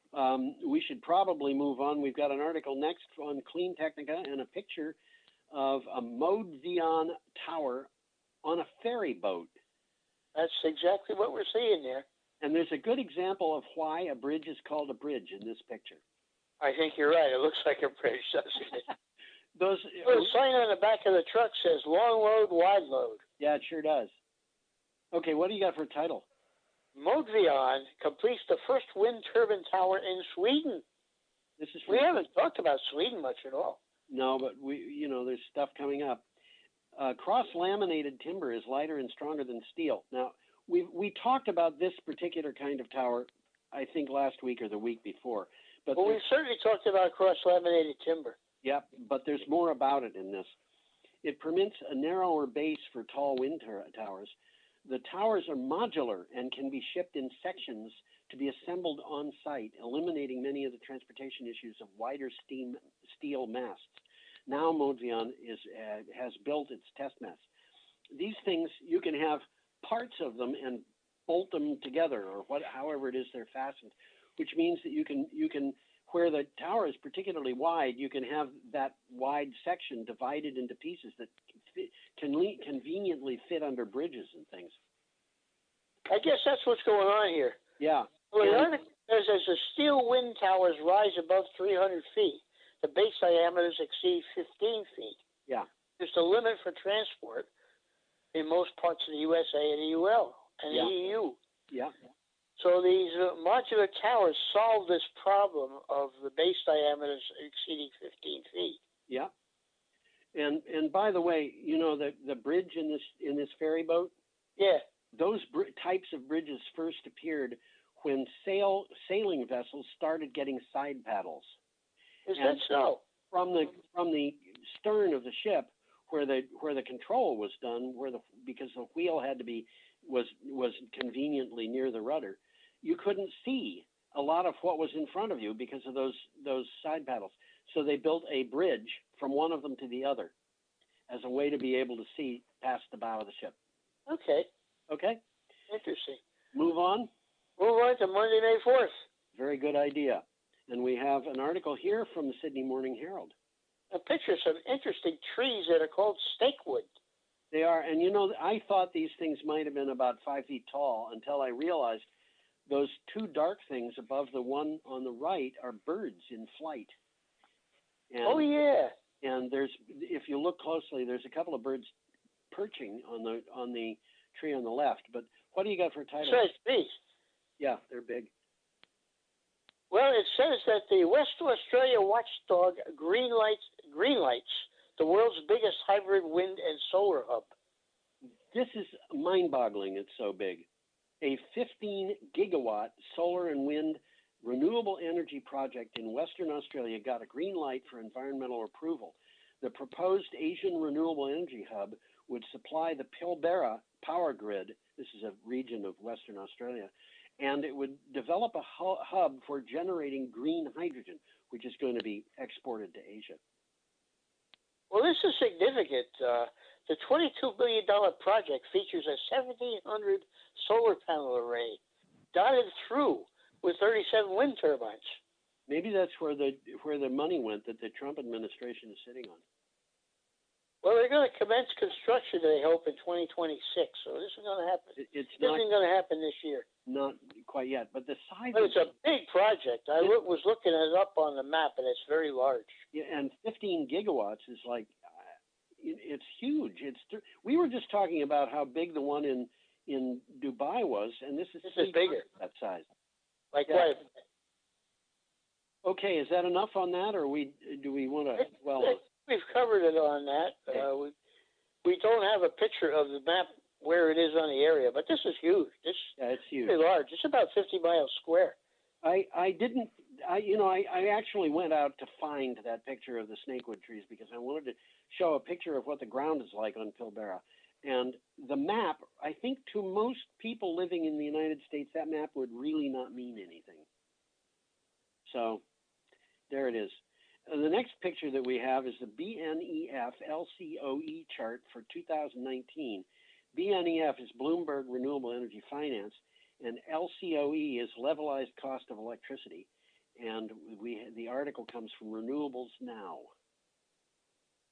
we should probably move on. We've got an article next on Clean Technica and a picture of a Modvion tower on a ferry boat. That's exactly what we're seeing there. And there's a good example of why a bridge is called a bridge in this picture. I think you're right. It looks like a bridge, doesn't it? The sign on the back of the truck says long load, wide load. Yeah, it sure does. Okay, what do you got for a title? Modvion completes the first wind turbine tower in Sweden. We haven't talked about Sweden much at all. No, but there's stuff coming up. Cross-laminated timber is lighter and stronger than steel. Now, we talked about this particular kind of tower, I think last week or the week before. But we certainly talked about cross-laminated timber. Yep, but there's more about it in this. It permits a narrower base for tall wind towers. The towers are modular and can be shipped in sections to be assembled on site, eliminating many of the transportation issues of wider steel masts. Now Modvion has built its test masts. These things, you can have parts of them and bolt them together, or however it is they're fastened, which means that you can where the tower is particularly wide, you can have that wide section divided into pieces that can conveniently fit under bridges and things. I guess that's what's going on here. Yeah. Well, the article says as the steel wind towers rise above 300 feet, the base diameters exceed 15 feet. Yeah. There's the limit for transport in most parts of the USA and the UL and Yeah. the EU. Yeah. So these modular towers solve this problem of the base diameters exceeding 15 feet. Yeah. And by the way, you know the bridge in this ferry boat. Yeah. Those types of bridges first appeared when sailing vessels started getting side paddles. Is that so? From the stern of the ship, where the control was done, because the wheel had to be was conveniently near the rudder, you couldn't see a lot of what was in front of you because of those side paddles. So they built a bridge from one of them to the other as a way to be able to see past the bow of the ship. Okay. Okay. Interesting. Move on. Move on to Monday, May 4th. Very good idea. And we have an article here from the Sydney Morning Herald. A picture of some interesting trees that are called snakewood. They are, and you know, I thought these things might have been about 5 feet tall until I realized those two dark things above the one on the right are birds in flight. And, oh yeah. And if you look closely, there's a couple of birds perching on the tree on the left. But what do you got for a title? Says trees. Yeah, they're big. Well, it says that the Western Australia watchdog greenlights the world's biggest hybrid wind and solar hub. This is mind-boggling. It's so big. A 15 gigawatt solar and wind renewable energy project in Western Australia got a green light for environmental approval. The proposed Asian renewable energy hub would supply the Pilbara power grid. This is a region of Western Australia. And it would develop a hub for generating green hydrogen, which is going to be exported to Asia. Well, this is significant. The $22 billion project features a 1,700 solar panel array dotted through with 37 wind turbines. Maybe that's where the money went that the Trump administration is sitting on. Well, they're going to commence construction, they hope, in 2026. So this is going to happen. This isn't going to happen this year. Not quite yet, but the size. But it's a big project. I was looking it up on the map, and it's very large. Yeah, and 15 gigawatts is like, it's huge. We were just talking about how big the one in Dubai was, and this is bigger. That size. Like what? Okay, is that enough on that, or do we want to? Well, we've covered it on that. Okay. We don't have a picture of the map where it is on the area, but this is huge. It's huge. Pretty large. It's about 50 miles square. I actually went out to find that picture of the snakewood trees because I wanted to show a picture of what the ground is like on Pilbara. And the map, I think to most people living in the United States, that map would really not mean anything. So there it is. The next picture that we have is the BNEF LCOE chart for 2019. BNEF is Bloomberg Renewable Energy Finance, and LCOE is Levelized Cost of Electricity. And the article comes from Renewables Now.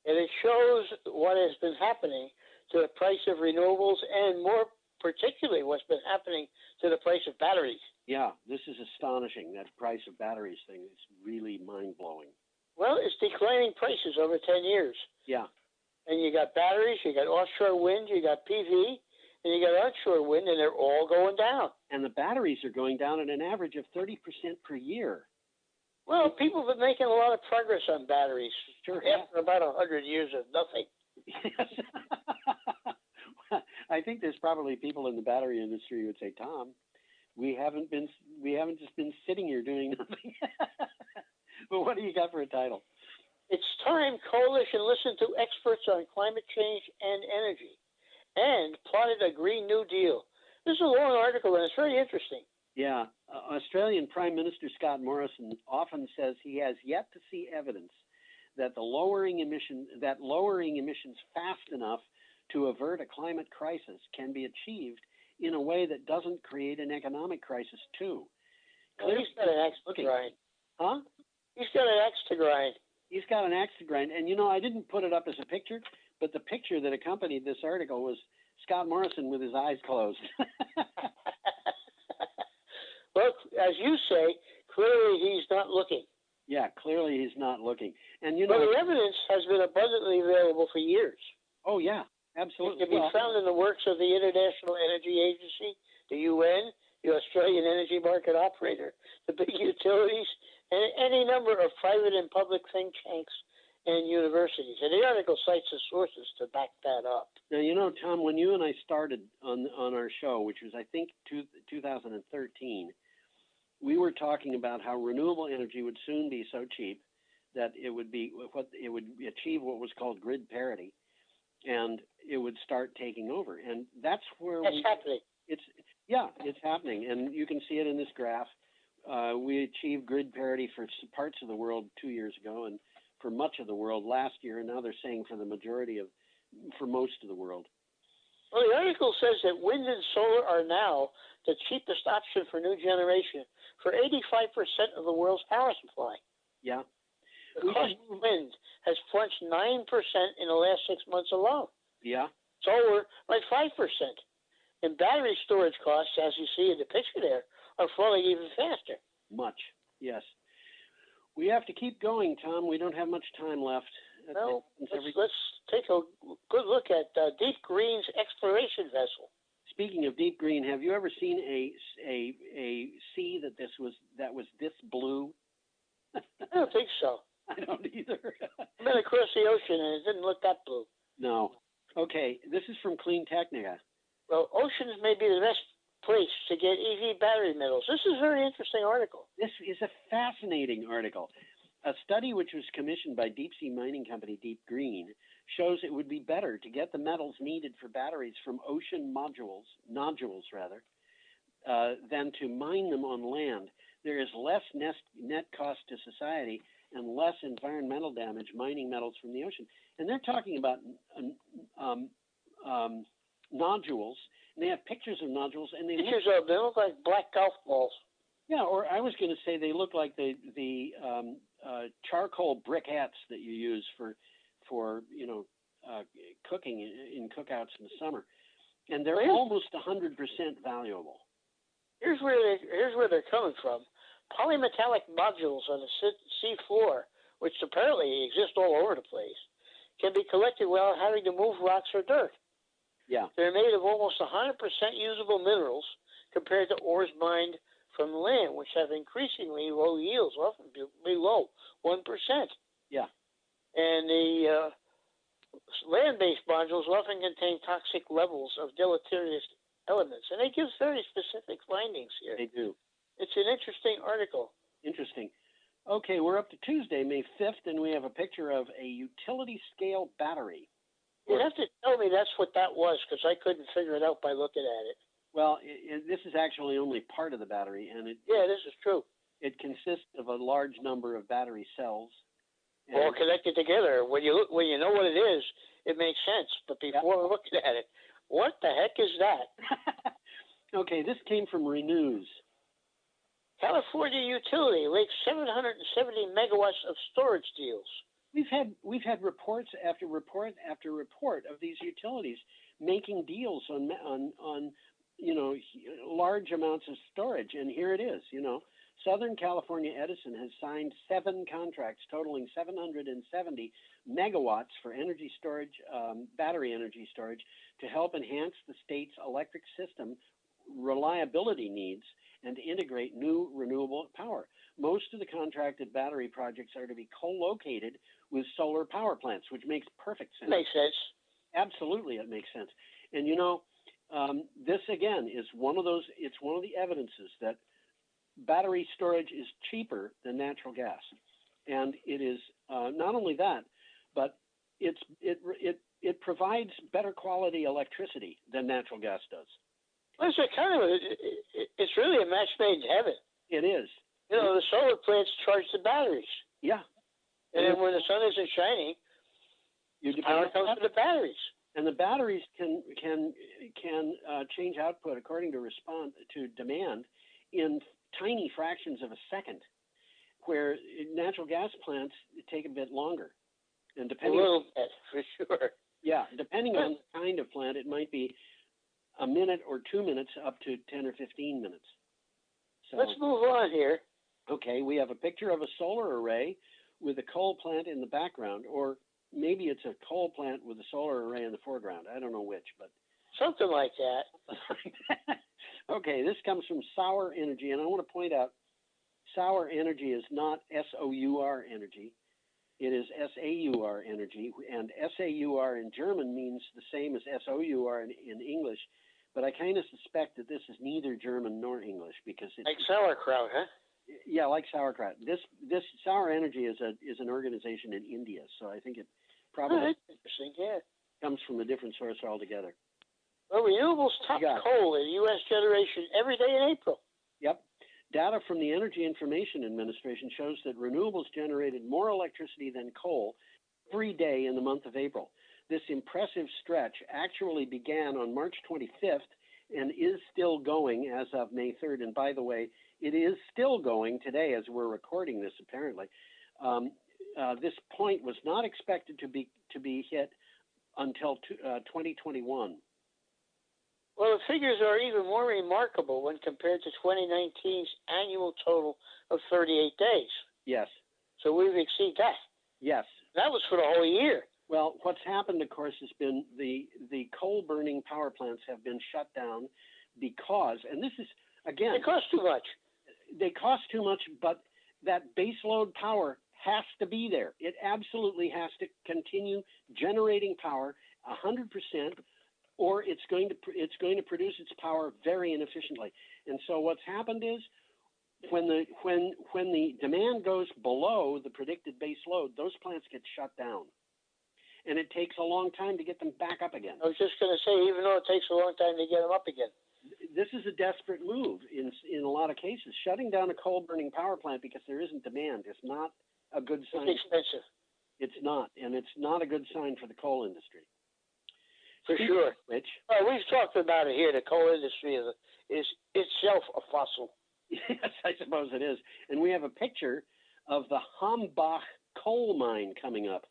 And it shows what has been happening to the price of renewables and more particularly what's been happening to the price of batteries. Yeah, this is astonishing. That price of batteries thing is really mind-blowing. Well, it's declining prices over 10 years. Yeah. And you got batteries, you got offshore wind, you got PV, and you got onshore wind, and they're all going down. And the batteries are going down at an average of 30% per year. Well, people have been making a lot of progress on batteries. Sure. After about 100 years of nothing. I think there's probably people in the battery industry who would say, Tom, we haven't just been sitting here doing nothing. But what do you got for a title? It's time Coalition listened to experts on climate change and energy and plotted a Green New Deal. This is a long article and it's very interesting. Yeah. Australian Prime Minister Scott Morrison often says he has yet to see evidence that lowering emissions fast enough to avert a climate crisis can be achieved in a way that doesn't create an economic crisis too. Well, he's got an axe to grind. Huh? He's got an axe to grind. He's got an axe to grind. And, you know, I didn't put it up as a picture, but the picture that accompanied this article was Scott Morrison with his eyes closed. Well, as you say, clearly he's not looking. Yeah, clearly he's not looking. And you But know, the evidence has been abundantly available for years. oh yeah, absolutely. It can be found in the works of the International Energy Agency, the UN, the Australian Energy Market Operator, the big utilities, and any number of private and public think tanks and universities. And the article cites the sources to back that up. Now, you know, Tom, when you and I started on our show, which was, I think, 2013, we were talking about how renewable energy would soon be so cheap that it would achieve what was called grid parity, and it would start taking over. And that's where That's happening. It's happening, and you can see it in this graph. We achieved grid parity for parts of the world 2 years ago, and for much of the world last year, and now they're saying for most of the world. Well, the article says that wind and solar are now the cheapest option for new generation for 85% of the world's power supply. Yeah. The cost of wind has plunged 9% in the last 6 months alone. Yeah. Solar, like 5%. And battery storage costs, as you see in the picture there, are falling even faster. Much, yes. We have to keep going, Tom. We don't have much time left. Well, let's take a good look at Deep Green's exploration vessel. Speaking of deep green, have you ever seen a sea that was this blue? I don't think so. I don't either. I've been across the ocean and it didn't look that blue. No. Okay, this is from Clean Technica. Well, oceans may be the best place to get EV battery metals. This is a very interesting article. This is a fascinating article. A study which was commissioned by deep sea mining company Deep Green shows it would be better to get the metals needed for batteries from ocean nodules than to mine them on land. There is less net cost to society and less environmental damage mining metals from the ocean. And they're talking about nodules. And they have pictures of nodules, and they look like black golf balls. Yeah, or I was going to say they look like the charcoal briquettes that you use for cooking in cookouts in the summer, and they're almost 100% valuable. Here's where they're coming from. Polymetallic nodules on the sea floor, which apparently exist all over the place, can be collected without having to move rocks or dirt. Yeah. They're made of almost 100% usable minerals compared to ores mined from the land, which have increasingly low yields, often below 1%. Yeah. And the land-based modules often contain toxic levels of deleterious elements, and they give very specific findings here. They do. It's an interesting article. Interesting. Okay, we're up to Tuesday, May 5th, and we have a picture of a utility-scale battery. You'd have to tell me that's what that was, because I couldn't figure it out by looking at it. Well, this is actually only part of the battery, and yeah, this is true. It consists of a large number of battery cells. All connected together. When you know what it is, it makes sense. But before looking at it, what the heck is that? Okay, this came from Renews. California utility leaks 770 megawatts of storage deals. We've had reports after report after report of these utilities making deals on large amounts of storage, and here it is. Southern California Edison has signed 7 contracts totaling 770 megawatts for energy storage, battery energy storage, to help enhance the state's electric system reliability needs and integrate new renewable power. Most of the contracted battery projects are to be co-located with solar power plants, which makes perfect sense. Makes sense. Absolutely, it makes sense. And this again is one of the evidences that battery storage is cheaper than natural gas, and it is not only that, but it provides better quality electricity than natural gas does. Well, it's really a match made in heaven. It is. The solar plants charge the batteries. Yeah. And then when the sun isn't shining, power comes from the batteries. And the batteries can change output according to demand in tiny fractions of a second, where natural gas plants take a bit longer. And depending a little bit, for sure. Yeah, depending on the kind of plant, it might be a minute or 2 minutes up to 10 or 15 minutes. So let's move on here. Okay, we have a picture of a solar array with a coal plant in the background, or maybe it's a coal plant with a solar array in the foreground. I don't know which, but something like that. Okay, this comes from Sour Energy, and I want to point out, Sour Energy is not SOUR energy. It is SAUR energy, and SAUR in German means the same as SOUR in English, but I kind of suspect that this is neither German nor English because it's like sauerkraut, huh? Yeah, like sauerkraut. This Sour Energy is an organization in India, so I think it probably interesting. Yeah, comes from a different source altogether. Well, renewables top coal in U.S. generation every day in April. Yep. Data from the Energy Information Administration shows that renewables generated more electricity than coal every day in the month of April. This impressive stretch actually began on March 25th and is still going as of May 3rd. And by the way, it is still going today as we're recording this, apparently. This point was not expected to be hit until 2021. Well, the figures are even more remarkable when compared to 2019's annual total of 38 days. Yes. So we've exceeded that. Yes. That was for the whole year. Well, what's happened, of course, has been the coal-burning power plants have been shut down because, and this is, again... They cost too much. They cost too much, but that baseload power has to be there. It absolutely has to continue generating power 100%, or it's going to produce its power very inefficiently. And so what's happened is when the demand goes below the predicted base load, those plants get shut down. And it takes a long time to get them back up again. I was just going to say, even though it takes a long time to get them up again. This is a desperate move in a lot of cases. Shutting down a coal-burning power plant because there isn't demand is not a good sign. It's expensive. It's not, and it's not a good sign for the coal industry. For sure. Which we've talked about it here. The coal industry is itself a fossil. Yes, I suppose it is. And we have a picture of the Hambach coal mine coming up.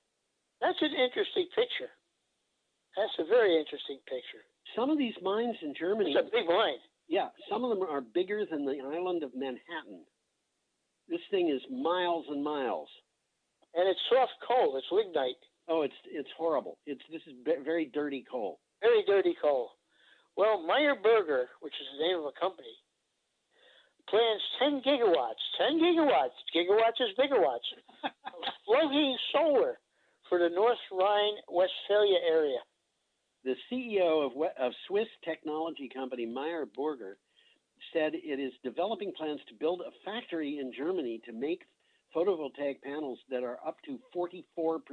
That's an interesting picture. That's a very interesting picture. Some of these mines in Germany... It's a big mine. Yeah, some of them are bigger than the island of Manhattan. This thing is miles and miles. And it's soft coal. It's lignite. Oh, it's horrible. This is very dirty coal. Very dirty coal. Well, Meyer Burger, which is the name of a company, plans 10 gigawatts. 10 gigawatts. Gigawatts is bigawatts. Of floating solar for the North Rhine-Westphalia area. The CEO of Swiss technology company Meyer Burger said it is developing plans to build a factory in Germany to make photovoltaic panels that are up to 44%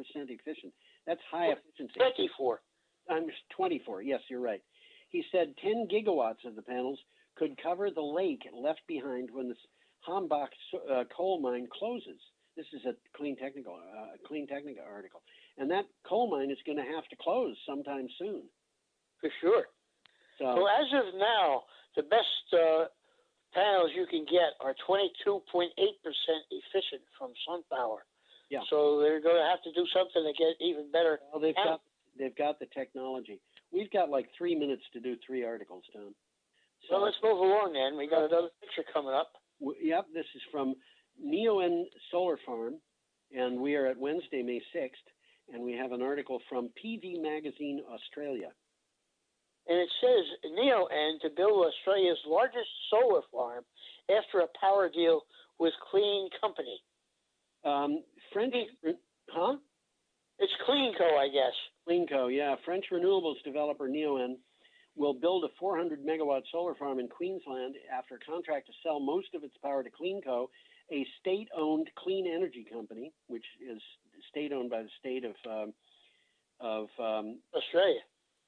efficient. That's high efficiency. 24. 24. Yes, you're right. He said 10 gigawatts of the panels could cover the lake left behind when the Hambach coal mine closes. This is a Clean Technica article. And that coal mine is going to have to close sometime soon. For sure. So as of now, the best panels you can get are 22.8% efficient from sun power. Yeah. So they're going to have to do something to get even better. Well, they've got the technology. We've got like 3 minutes to do 3 articles, Tom. So, well, let's move along then. We got another picture coming up. Yep, this is from Neoen Solar Farm, and we are at Wednesday, May 6th, and we have an article from PV Magazine Australia. And it says Neoen to build Australia's largest solar farm after a power deal with Clean Company. French, huh? It's CleanCo, I guess. CleanCo, yeah. French renewables developer Neoen will build a 400 megawatt solar farm in Queensland after a contract to sell most of its power to CleanCo, a state-owned clean energy company, which is state-owned by the state of Australia.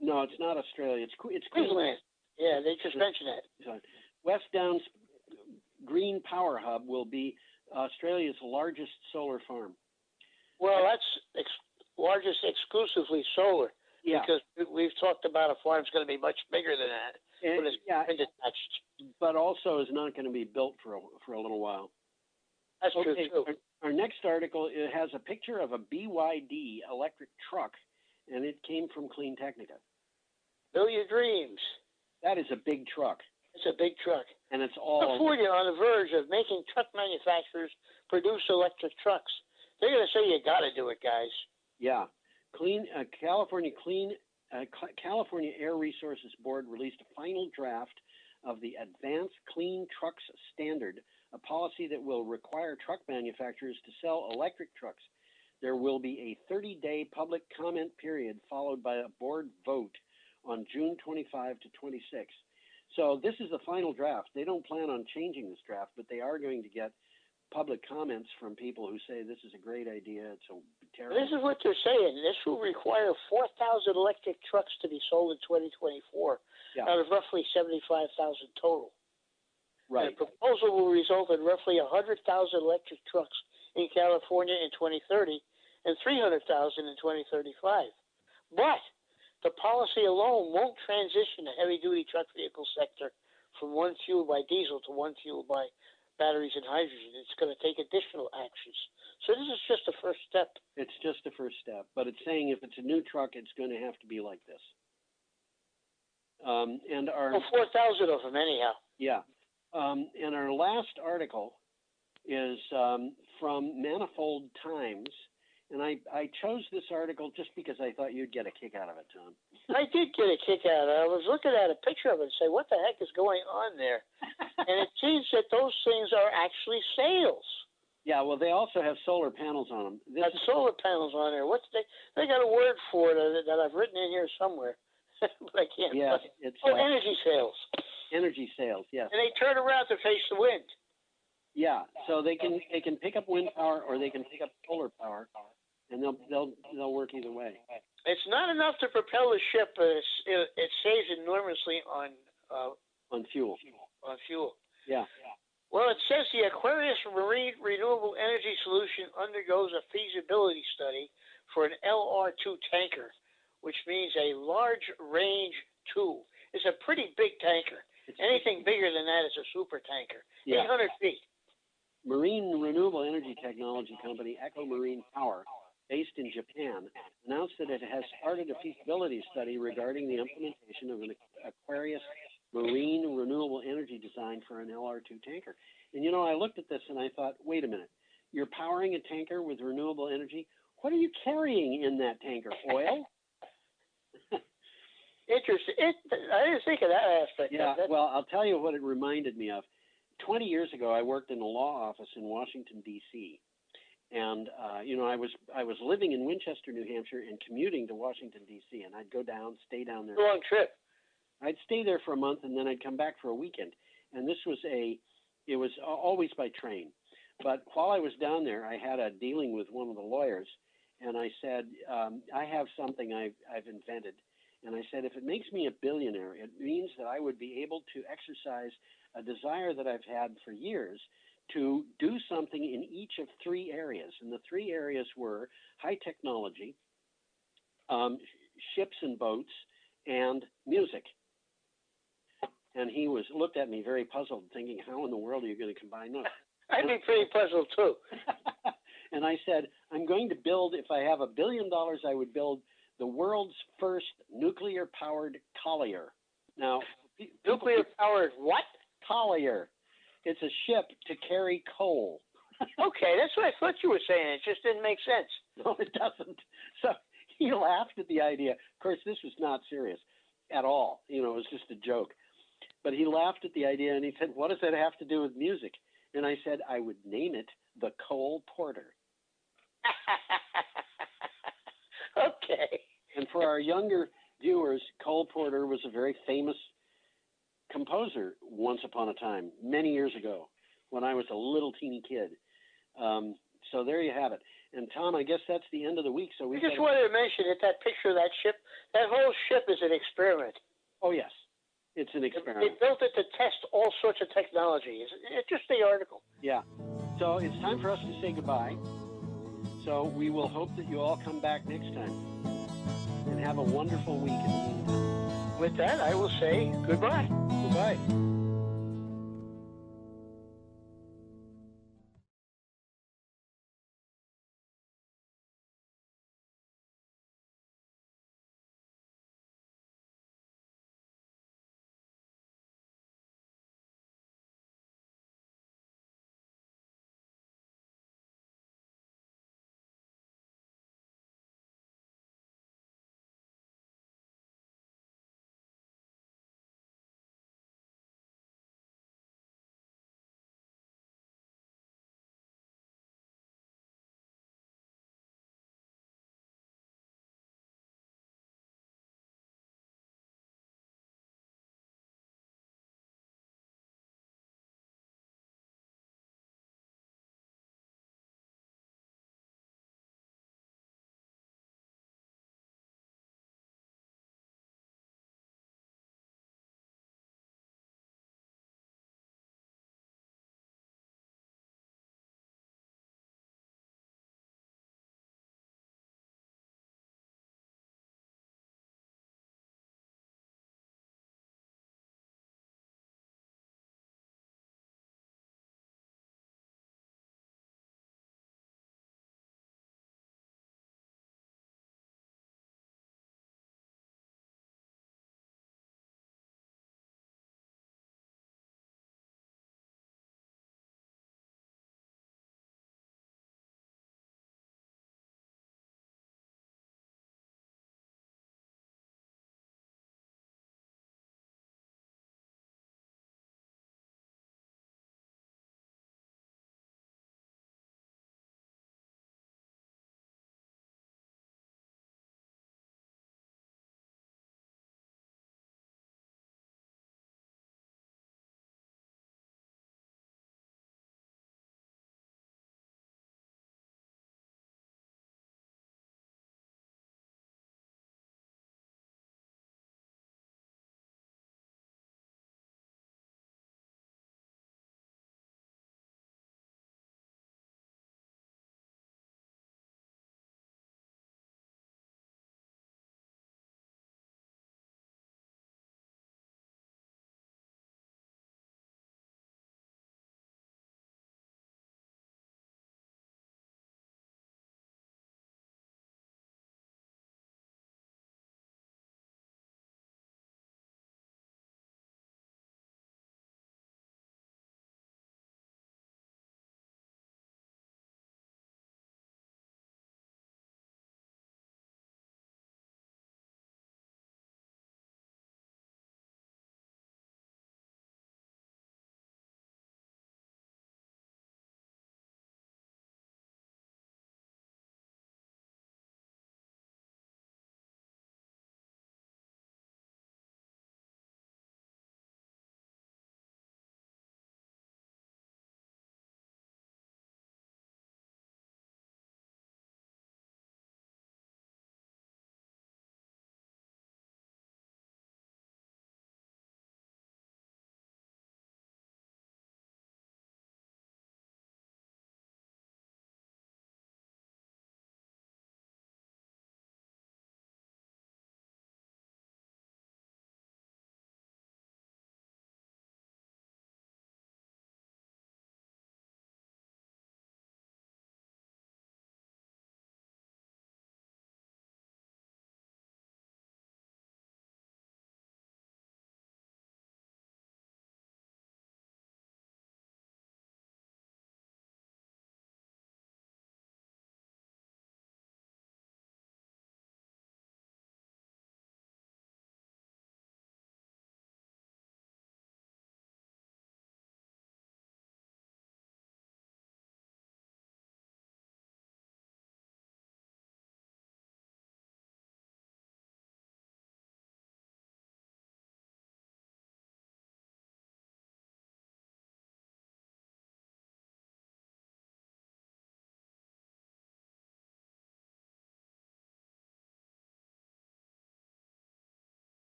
No, it's not Australia. It's Queensland. Yeah, they just mentioned that. West Downs Green Power Hub will be Australia's largest solar farm. Well, that's largest exclusively solar. Yeah. Because we've talked about a farm's going to be much bigger than that. And, but it's detached. But also is not going to be built for a little while. That's true too. Our next article, it has a picture of a BYD electric truck, and it came from Clean Technica. Build your dreams. That is a big truck. It's a big truck. And it's all California on the verge of making truck manufacturers produce electric trucks. They're going to say you got to do it, guys. Yeah, California Air Resources Board released a final draft of the Advanced Clean Trucks Standard, a policy that will require truck manufacturers to sell electric trucks. There will be a 30-day public comment period followed by a board vote on June 25 to 26. So this is the final draft. They don't plan on changing this draft, but they are going to get public comments from people who say this is a great idea. It's a terrible. This is what they're saying. This will require 4,000 electric trucks to be sold in 2024 out of roughly 75,000 total. Right. And the proposal will result in roughly 100,000 electric trucks in California in 2030 and 300,000 in 2035. But the policy alone won't transition the heavy-duty truck vehicle sector from one fueled by diesel to one fueled by batteries and hydrogen. It's going to take additional actions. So this is just a first step. It's just a first step, but it's saying if it's a new truck, it's going to have to be like this. And our 4,000 of them anyhow. Yeah, and our last article is from Manifold Times, and I chose this article just because I thought you'd get a kick out of it, Tom. I did get a kick out of it. I was looking at a picture of it and say, what the heck is going on there? And it seems that those things are actually sails. Yeah, well, they also have solar panels on them. Got solar panels on there. They got a word for it that I've written in here somewhere, but I can't. Yeah, find it. it's Energy sails. Energy sails, yes. And they turn around to face the wind. Yeah, so they can pick up wind power or they can pick up solar power, and they'll work either way. It's not enough to propel the ship, but it saves enormously on fuel. On fuel. Yeah. Well, it says the Aquarius Marine Renewable Energy Solution undergoes a feasibility study for an LR2 tanker, which means a large range 2. It's a pretty big tanker. Anything bigger than that is a super tanker. Yeah. 800 feet. Marine renewable energy technology company Echo Marine Power, based in Japan, announced that it has started a feasibility study regarding the implementation of an Aquarius marine renewable energy design for an LR2 tanker. And you know, I looked at this and I thought, wait a minute, you're powering a tanker with renewable energy? What are you carrying in that tanker? Oil? Interesting. I didn't think of that aspect. Yeah, well, I'll tell you what it reminded me of. 20 years ago, I worked in a law office in Washington, D.C. And, you know, I was living in Winchester, New Hampshire, and commuting to Washington, D.C. And I'd go down, stay down there. Long trip. I'd stay there for a month, and then I'd come back for a weekend. And it was always by train. But while I was down there, I had a dealing with one of the lawyers, and I said, I have something I've invented. And I said, if it makes me a billionaire, it means that I would be able to exercise a desire that I've had for years to do something in each of 3 areas. And the 3 areas were high technology, ships and boats, and music. And he looked at me very puzzled, thinking, how in the world are you going to combine those? I'd be pretty puzzled too. And I said, I'm going to build, if I have $1 billion, I would build the world's first nuclear-powered collier. Now, nuclear-powered what? Collier. It's a ship to carry coal. Okay, that's what I thought you were saying. It just didn't make sense. No, it doesn't. So he laughed at the idea. Of course, this was not serious at all. You know, it was just a joke. But he laughed at the idea and he said, what does that have to do with music? And I said, I would name it the Cole Porter. Okay. And for our younger viewers, Cole Porter was a very famous composer once upon a time, many years ago, when I was a little teeny kid. So there you have it. And Tom, I guess that's the end of the week. So we just wanted to mention that picture of that ship, that whole ship is an experiment. Oh, yes. It's an experiment. They built it to test all sorts of technology. It's an interesting article. Yeah. So it's time for us to say goodbye. So we will hope that you all come back next time. And have a wonderful week in the meantime. With that, I will say goodbye. Goodbye.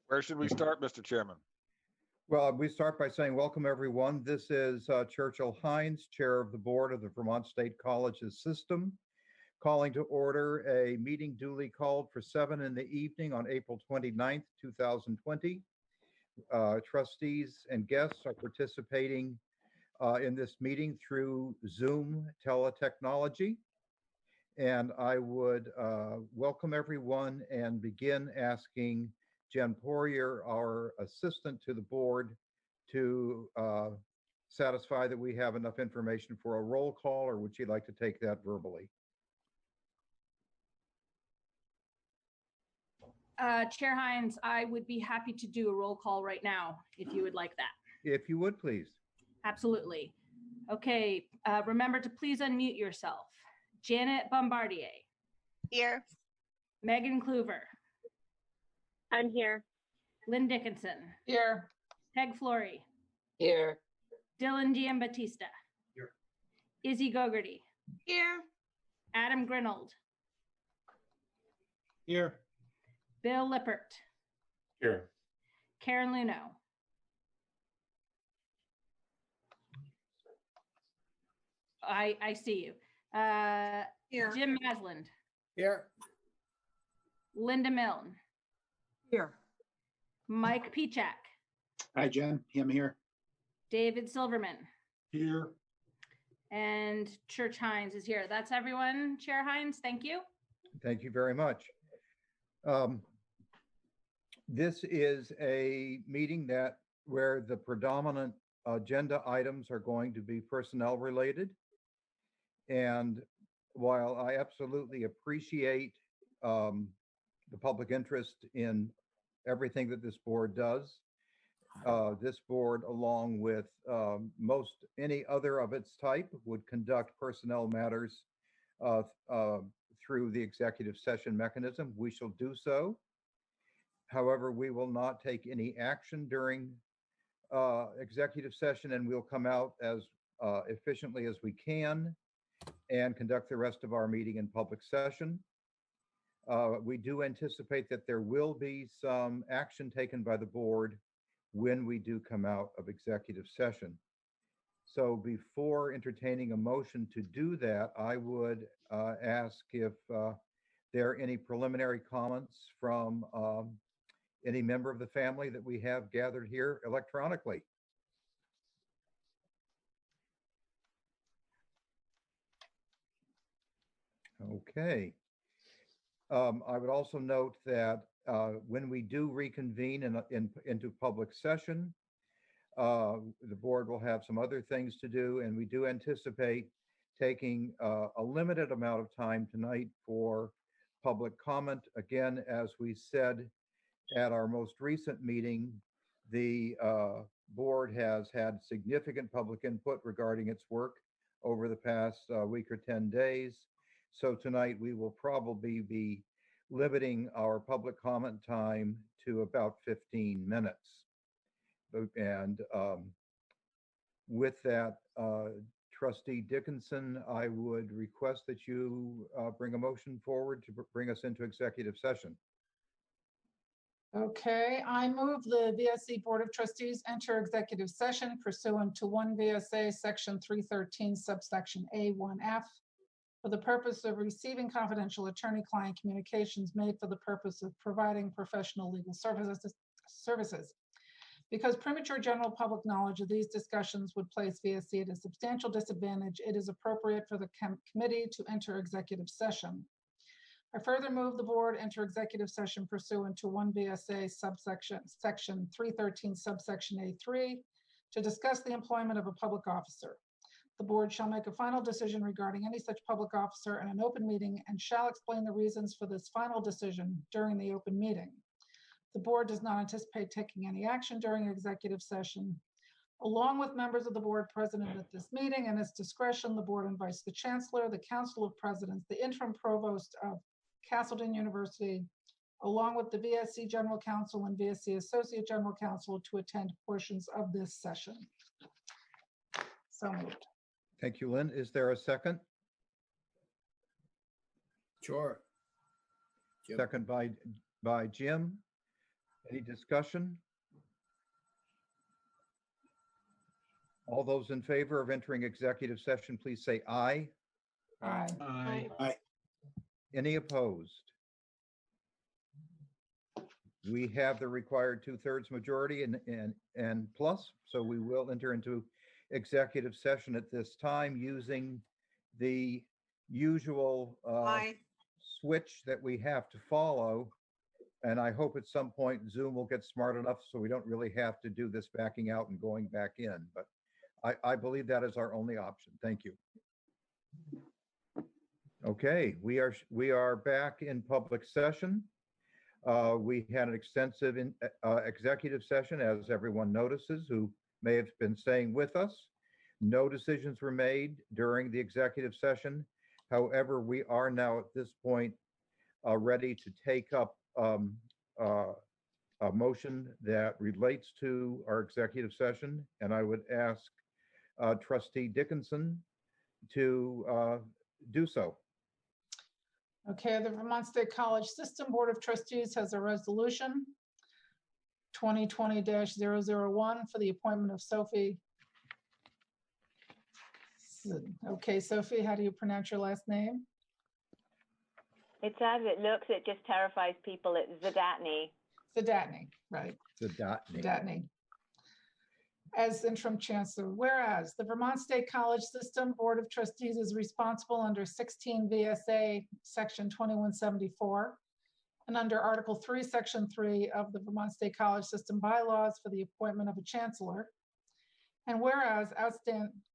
Where should we start, Mr. Chairman? Well, we start by saying welcome, everyone. This is Churchill Hines, Chair of the Board of the Vermont State Colleges System, calling to order a meeting duly called for 7 in the evening on April 29th, 2020. Trustees and guests are participating in this meeting through Zoom teletechnology. And I would welcome everyone and begin asking Jen Poirier, our assistant to the board, to satisfy that we have enough information for a roll call, or would she like to take that verbally? Chair Hines, I would be happy to do a roll call right now, if you would like that. If you would, please. Absolutely. Okay, remember to please unmute yourself. Janet Bombardier. Here. Megan Kluver. I'm here. Lynn Dickinson. Here. Peg Flory. Here. Dylan Giambattista. Here. Izzy Gogarty. Here. Adam Grinold. Here. Bill Lippert. Here. Karen Luno. I see you. Here. Jim Masland. Here. Linda Milne. Here. Mike Pichak. Hi, Jen. I'm here. David Silverman. Here. And Church Hines is here. That's everyone, Chair Hines. Thank you. Thank you very much. This is a meeting where the predominant agenda items are going to be personnel related. And while I absolutely appreciate the public interest in everything that this board does, this board, along with most any other of its type, would conduct personnel matters through the executive session mechanism. We shall do so. However, we will not take any action during executive session, and we'll come out as efficiently as we can and conduct the rest of our meeting in public session. We do anticipate that there will be some action taken by the board when we do come out of executive session. So before entertaining a motion to do that, I would ask if there are any preliminary comments from any member of the family that we have gathered here electronically. Okay. I would also note that when we do reconvene into public session, the board will have some other things to do, and we do anticipate taking a limited amount of time tonight for public comment. Again, as we said at our most recent meeting, the board has had significant public input regarding its work over the past week or 10 days. So tonight we will probably be limiting our public comment time to about 15 minutes. And with that, Trustee Dickinson, I would request that you bring a motion forward to bring us into executive session. Okay, I move the VSC Board of Trustees enter executive session pursuant to 1 VSA Section 313 subsection A1F for the purpose of receiving confidential attorney-client communications made for the purpose of providing professional legal services. Because premature general public knowledge of these discussions would place VSC at a substantial disadvantage, it is appropriate for the committee to enter executive session. I further move the board enter executive session pursuant to 1 VSA subsection Section 313 subsection A3 to discuss the employment of a public officer. The board shall make a final decision regarding any such public officer in an open meeting and shall explain the reasons for this final decision during the open meeting. The board does not anticipate taking any action during executive session. Along with members of the board present at this meeting, and its discretion, the board invites the chancellor, the council of presidents, the interim provost of Castleton University, along with the VSC General Counsel and VSC Associate General Counsel, to attend portions of this session. So moved. Thank you, Lynn. Is there a second? Sure. Second by Jim. Any discussion? All those in favor of entering executive session, please say aye. Aye. Aye. Any opposed? We have the required 2/3 majority and plus, so we will enter into executive session at this time using the usual switch that we have to follow. And I hope at some point Zoom will get smart enough so we don't really have to do this backing out and going back in. But I believe that is our only option. Thank you. Okay, we are back in public session. We had an extensive executive session, as everyone notices, who may have been staying with us. No decisions were made during the executive session. However, we are now at this point ready to take up a motion that relates to our executive session. And I would ask Trustee Dickinson to do so. Okay, the Vermont State College System Board of Trustees has a resolution 2020-001 for the appointment of Sophie. Okay, Sophie, how do you pronounce your last name? It's as it looks, it just terrifies people. It's Zadatny. Zadatny, right. Zadatny. As interim chancellor, whereas the Vermont State College System Board of Trustees is responsible under 16 VSA Section 2174 and under Article 3, Section 3 of the Vermont State College System bylaws for the appointment of a chancellor. And whereas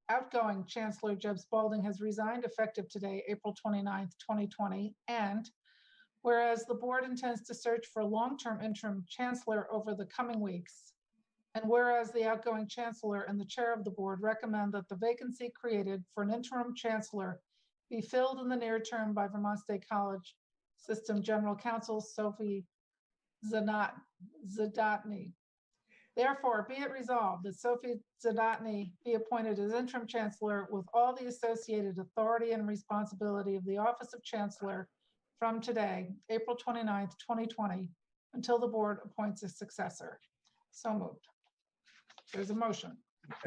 outgoing Chancellor Jeb Spalding has resigned effective today, April 29th, 2020, and whereas the board intends to search for a long-term interim chancellor over the coming weeks, and whereas the outgoing chancellor and the chair of the board recommend that the vacancy created for an interim chancellor be filled in the near term by Vermont State College System General Counsel Sophie Zadatny. Therefore, be it resolved that Sophie Zadatny be appointed as interim chancellor with all the associated authority and responsibility of the office of chancellor from today, April 29th, 2020, until the board appoints a successor. So moved. There's a motion.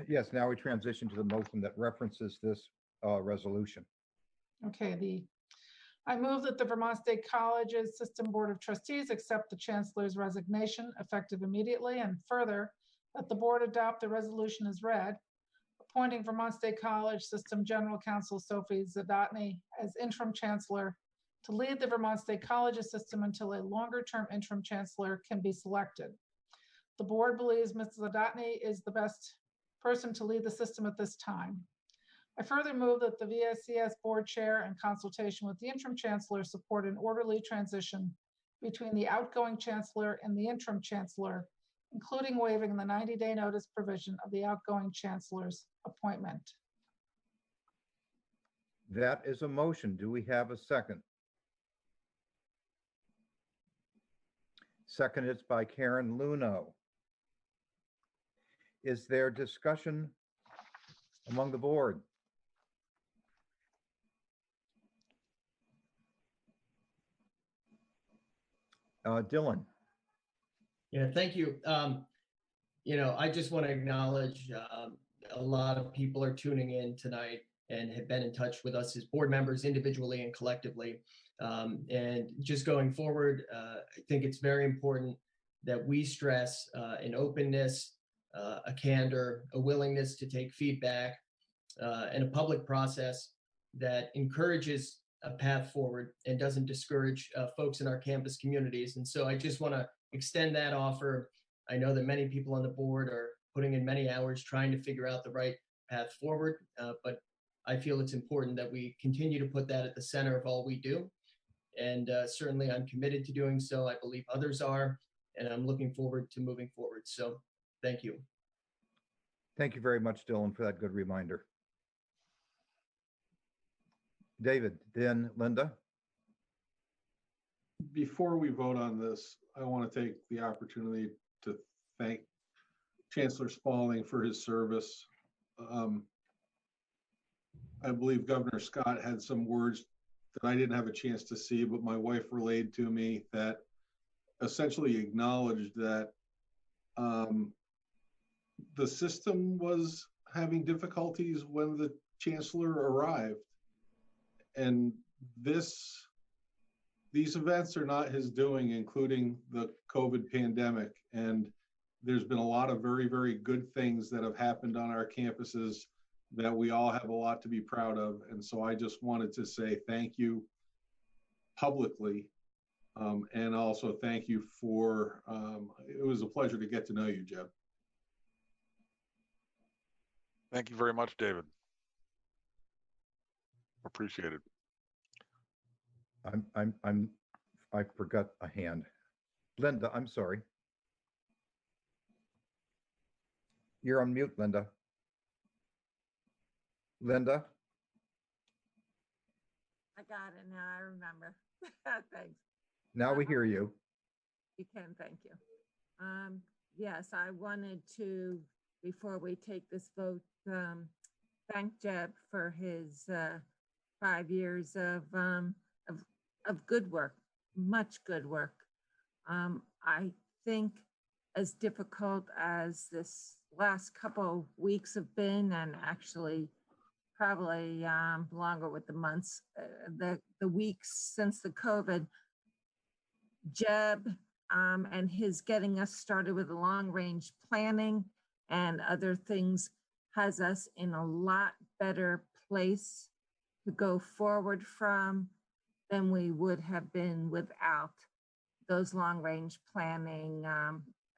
Yes, now we transition to the motion that references this resolution. Okay, I move that the Vermont State Colleges System Board of Trustees accept the chancellor's resignation effective immediately, and further, that the board adopt the resolution as read, appointing Vermont State College System General Counsel Sophie Zadatny as interim chancellor to lead the Vermont State Colleges system until a longer-term interim chancellor can be selected. The board believes Ms. Zadatny is the best person to lead the system at this time. I further move that the VSCS board chair, in consultation with the interim chancellor, support an orderly transition between the outgoing chancellor and the interim chancellor, including waiving the 90-day notice provision of the outgoing chancellor's appointment. That is a motion. Do we have a second? Seconded by Karen Luno. Is there discussion among the board? Dylan. Yeah, thank you. I just want to acknowledge a lot of people are tuning in tonight and have been in touch with us as board members individually and collectively. And just going forward, I think it's very important that we stress an openness, a candor, a willingness to take feedback, and a public process that encourages a path forward and doesn't discourage folks in our campus communities. And so I just want to extend that offer. I know that many people on the board are putting in many hours trying to figure out the right path forward, but I feel it's important that we continue to put that at the center of all we do. And certainly I'm committed to doing so. I believe others are, and I'm looking forward to moving forward. So thank you. Thank you very much, Dylan, for that good reminder. David, then Linda. Before we vote on this, I want to take the opportunity to thank Chancellor Spalding for his service. I believe Governor Scott had some words that I didn't have a chance to see, but my wife relayed to me that essentially acknowledged that the system was having difficulties when the chancellor arrived. And these events are not his doing, including the COVID pandemic. And there's been a lot of very, very good things that have happened on our campuses that we all have a lot to be proud of. And so I just wanted to say thank you publicly. And also thank you for, it was a pleasure to get to know you, Jeb. Thank you very much, David. Appreciate it. I forgot a hand. Linda, I'm sorry. You're on mute, Linda. Linda? I got it now. I remember. Thanks. Now we hear you. You can, thank you. Yes, I wanted to, before we take this vote, thank Jeb for his 5 years of good work, much good work. I think as difficult as this last couple weeks have been, and actually probably longer with the months, the weeks since the COVID, Jeb and his getting us started with the long range planning and other things has us in a lot better place to go forward from than we would have been without those long range planning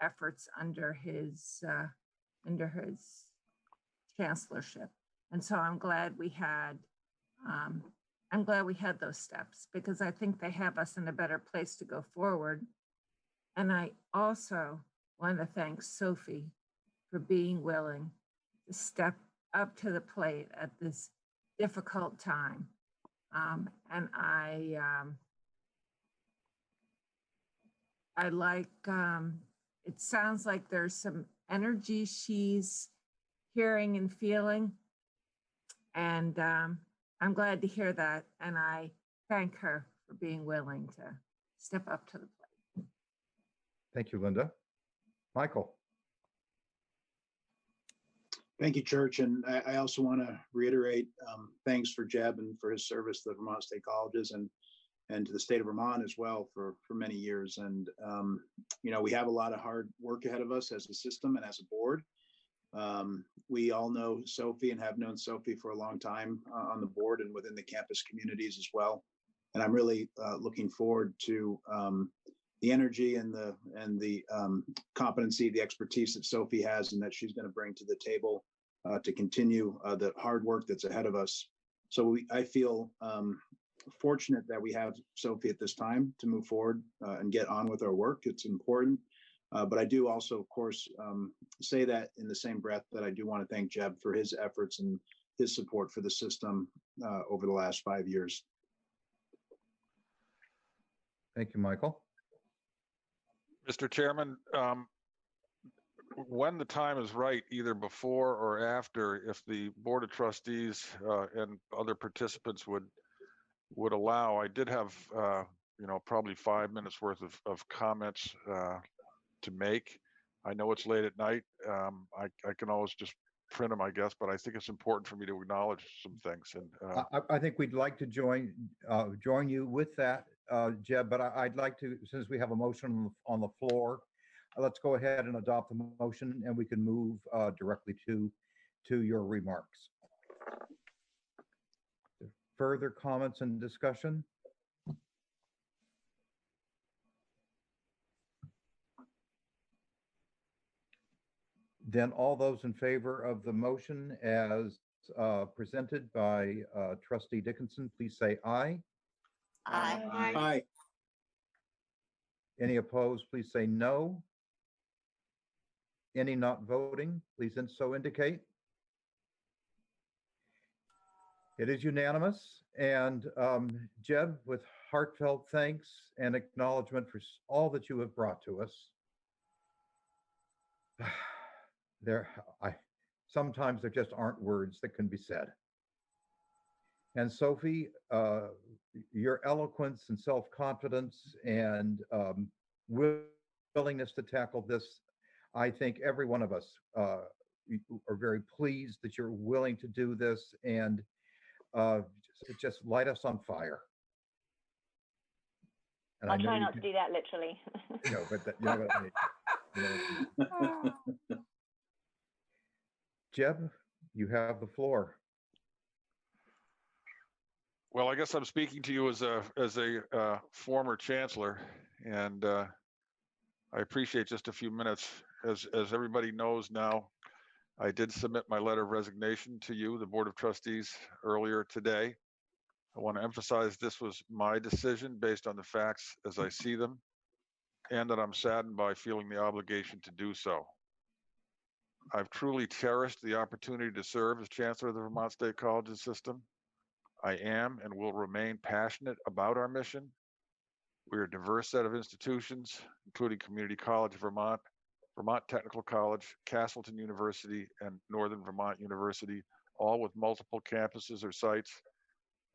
efforts under his chancellorship. And so I'm glad we had those steps, because I think they have us in a better place to go forward. And I also want to thank Sophie for being willing to step up to the plate at this difficult time. And I like, it sounds like there's some energy she's hearing and feeling. And I'm glad to hear that. And I thank her for being willing to step up to the plate. Thank you, Linda. Michael. Thank you, Church. And I also want to reiterate thanks for Jeb and for his service to the Vermont State Colleges and to the state of Vermont as well for many years. And, you know, we have a lot of hard work ahead of us as a system and as a board. We all know Sophie and have known Sophie for a long time on the board and within the campus communities as well. And I'm really looking forward to the energy and the competency, the expertise that Sophie has and that she's going to bring to the table to continue the hard work that's ahead of us. So I feel fortunate that we have Sophie at this time to move forward and get on with our work. It's important. But I do also, of course, say that in the same breath that I do want to thank Jeb for his efforts and his support for the system over the last 5 years. Thank you, Michael. Mr. Chairman, when the time is right, either before or after, if the Board of Trustees and other participants would allow, I did have, you know, probably 5 minutes worth of comments to make. I know it's late at night. I can always just print them, I guess, but I think it's important for me to acknowledge some things. And I think we'd like to join you with that, Jeb, but I'd like to, since we have a motion on the floor, let's go ahead and adopt the motion and we can move directly to your remarks. Further comments and discussion? Then all those in favor of the motion as presented by Trustee Dickinson, please say aye. Aye. Aye. Any opposed, please say no. Any not voting, please so indicate. It is unanimous. And Jeb, with heartfelt thanks and acknowledgement for all that you have brought to us. Sometimes there just aren't words that can be said. And Sophie, your eloquence and self-confidence and willingness to tackle this. I think every one of us are very pleased that you're willing to do this, and just light us on fire. And I'll try not to do that literally. But you know what I mean. You know what I mean. Jeb, you have the floor. Well, I guess I'm speaking to you as a former chancellor, and I appreciate just a few minutes. As everybody knows now, I did submit my letter of resignation to you, the Board of Trustees, earlier today. I want to emphasize this was my decision based on the facts as I see them, and that I'm saddened by feeling the obligation to do so. I've truly cherished the opportunity to serve as Chancellor of the Vermont State Colleges System. I am and will remain passionate about our mission. We are a diverse set of institutions, including Community College of Vermont, Vermont Technical College, Castleton University, and Northern Vermont University, all with multiple campuses or sites.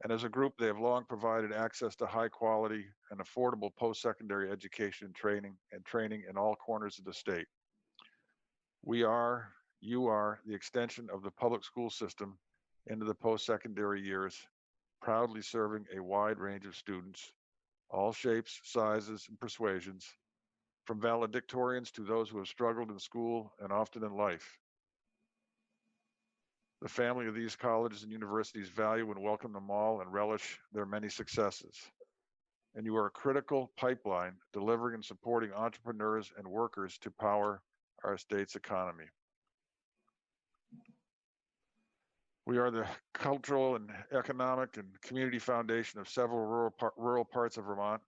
And as a group, they have long provided access to high quality and affordable post-secondary education and training in all corners of the state. You are the extension of the public school system into the post-secondary years, proudly serving a wide range of students, all shapes, sizes, and persuasions, from valedictorians to those who have struggled in school and often in life. The family of these colleges and universities value and welcome them all and relish their many successes. And you are a critical pipeline delivering and supporting entrepreneurs and workers to power our state's economy. We are the cultural and economic and community foundation of several rural parts of Vermont.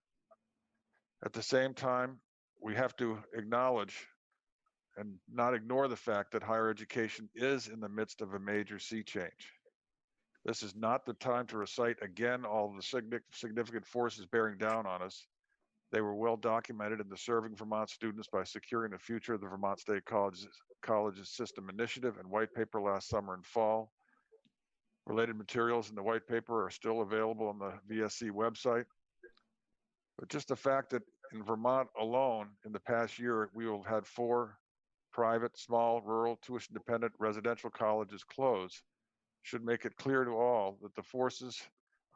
At the same time, we have to acknowledge and not ignore the fact that higher education is in the midst of a major sea change. This is not the time to recite again all the significant forces bearing down on us. They were well documented in the Serving Vermont Students by Securing the Future of the Vermont State Colleges System Initiative and white paper last summer and fall. Related materials in the white paper are still available on the VSC website. But just the fact that in Vermont alone, in the past year, we will have had 4 private, small, rural, tuition-dependent residential colleges close should make it clear to all that the forces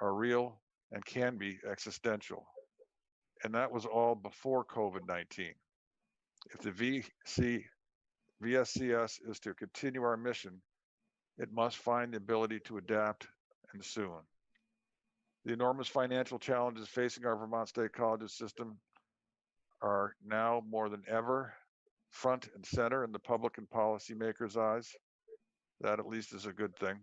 are real and can be existential. And that was all before COVID-19. If the VSCS is to continue our mission, it must find the ability to adapt, and soon. The enormous financial challenges facing our Vermont State Colleges system are now more than ever front and center in the public and policymakers' eyes. That at least is a good thing.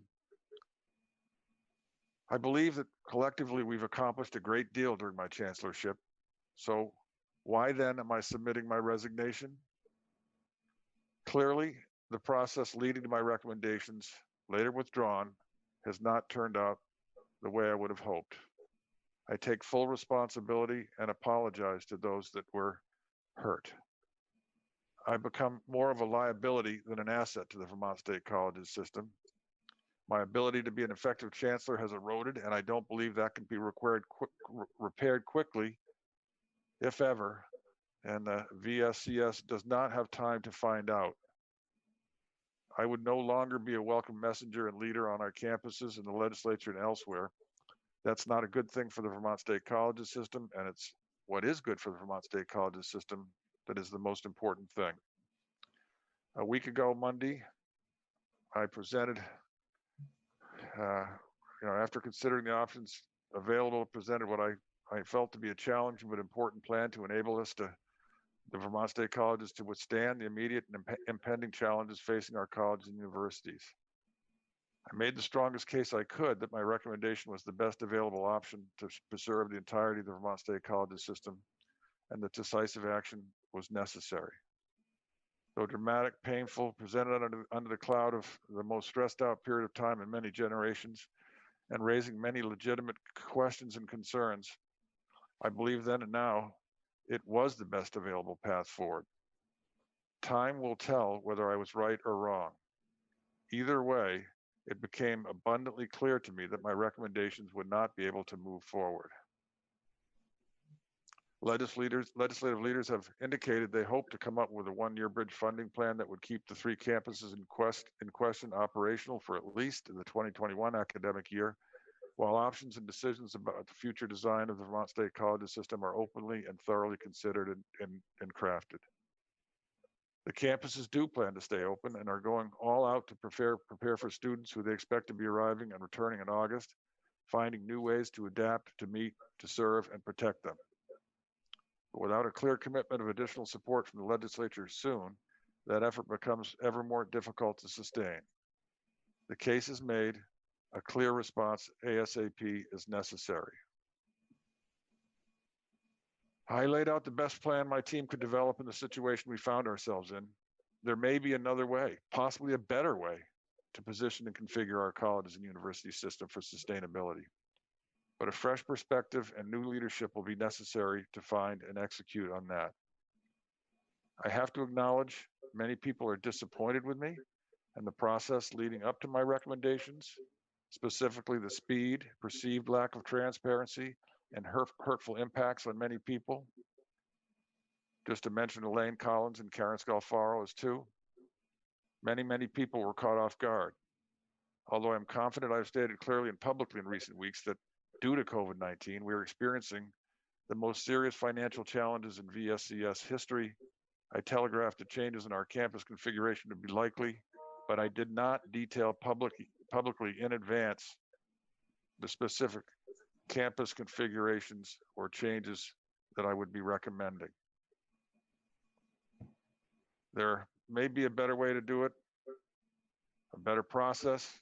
I believe that collectively we've accomplished a great deal during my chancellorship. So why then am I submitting my resignation? Clearly, the process leading to my recommendations, later withdrawn, has not turned out the way I would have hoped. I take full responsibility and apologize to those that were hurt. I've become more of a liability than an asset to the Vermont State Colleges system. My ability to be an effective chancellor has eroded, and I don't believe that can be repaired quickly, if ever, and the VSCS does not have time to find out. I would no longer be a welcome messenger and leader on our campuses, in the legislature, and elsewhere. That's not a good thing for the Vermont State Colleges system, and it's what is good for the Vermont State Colleges system that is the most important thing. A week ago, Monday, I presented, after considering the options available, presented what I felt to be a challenging but important plan to enable us to, the Vermont State Colleges, to withstand the immediate and impending challenges facing our colleges and universities. I made the strongest case I could that my recommendation was the best available option to preserve the entirety of the Vermont State Colleges system, and that decisive action was necessary. Though dramatic, painful, presented under the cloud of the most stressed out period of time in many generations, and raising many legitimate questions and concerns, I believe then and now it was the best available path forward. Time will tell whether I was right or wrong. Either way, it became abundantly clear to me that my recommendations would not be able to move forward. Legislative leaders have indicated they hope to come up with a one-year bridge funding plan that would keep the three campuses in question operational for at least the 2021 academic year, while options and decisions about the future design of the Vermont State Colleges system are openly and thoroughly considered and crafted. The campuses do plan to stay open and are going all out to prepare for students who they expect to be arriving and returning in August, finding new ways to adapt, to meet, to serve, and protect them. But without a clear commitment of additional support from the legislature soon, that effort becomes ever more difficult to sustain. The case is made, a clear response ASAP is necessary. I laid out the best plan my team could develop in the situation we found ourselves in. There may be another way, possibly a better way, to position and configure our colleges and university system for sustainability. But a fresh perspective and new leadership will be necessary to find and execute on that. I have to acknowledge many people are disappointed with me and the process leading up to my recommendations, specifically the speed, perceived lack of transparency, and hurtful impacts on many people. Just to mention Elaine Collins and Karen Scalfaro as two. Many people were caught off guard. Although I'm confident I've stated clearly and publicly in recent weeks that due to COVID-19, we are experiencing the most serious financial challenges in VSCS history. I telegraphed the changes in our campus configuration to be likely, but I did not detail publicly in advance the specific campus configurations or changes that I would be recommending. There may be a better way to do it, a better process,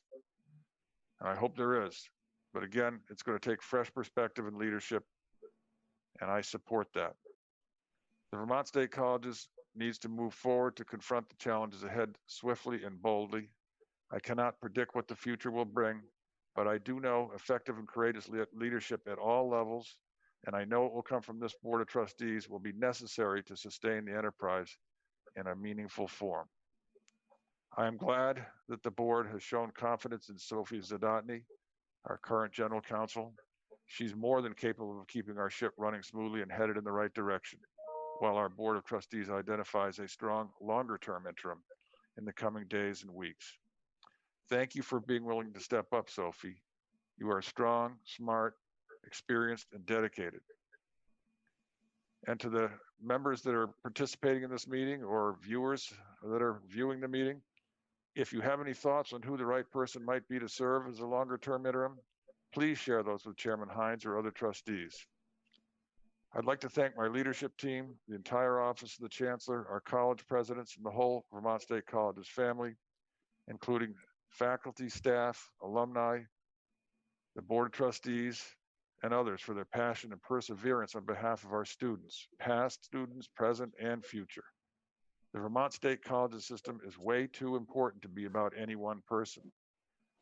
and I hope there is. But again, it's going to take fresh perspective and leadership, and I support that. The Vermont State Colleges needs to move forward to confront the challenges ahead swiftly and boldly. I cannot predict what the future will bring, but I do know effective and courageous leadership at all levels, and I know it will come from this Board of Trustees, will be necessary to sustain the enterprise in a meaningful form. I am glad that the board has shown confidence in Sophie Zadatny, our current general counsel. She's more than capable of keeping our ship running smoothly and headed in the right direction, while our Board of Trustees identifies a strong longer-term interim in the coming days and weeks. Thank you for being willing to step up, Sophie. You are strong, smart, experienced, and dedicated. And to the members that are participating in this meeting or viewers that are viewing the meeting, if you have any thoughts on who the right person might be to serve as a longer-term interim, please share those with Chairman Hines or other trustees. I'd like to thank my leadership team, the entire office of the Chancellor, our college presidents, and the whole Vermont State Colleges family, including faculty, staff, alumni, the Board of Trustees, and others for their passion and perseverance on behalf of our students, past students, present, and future. The Vermont State Colleges system is way too important to be about any one person.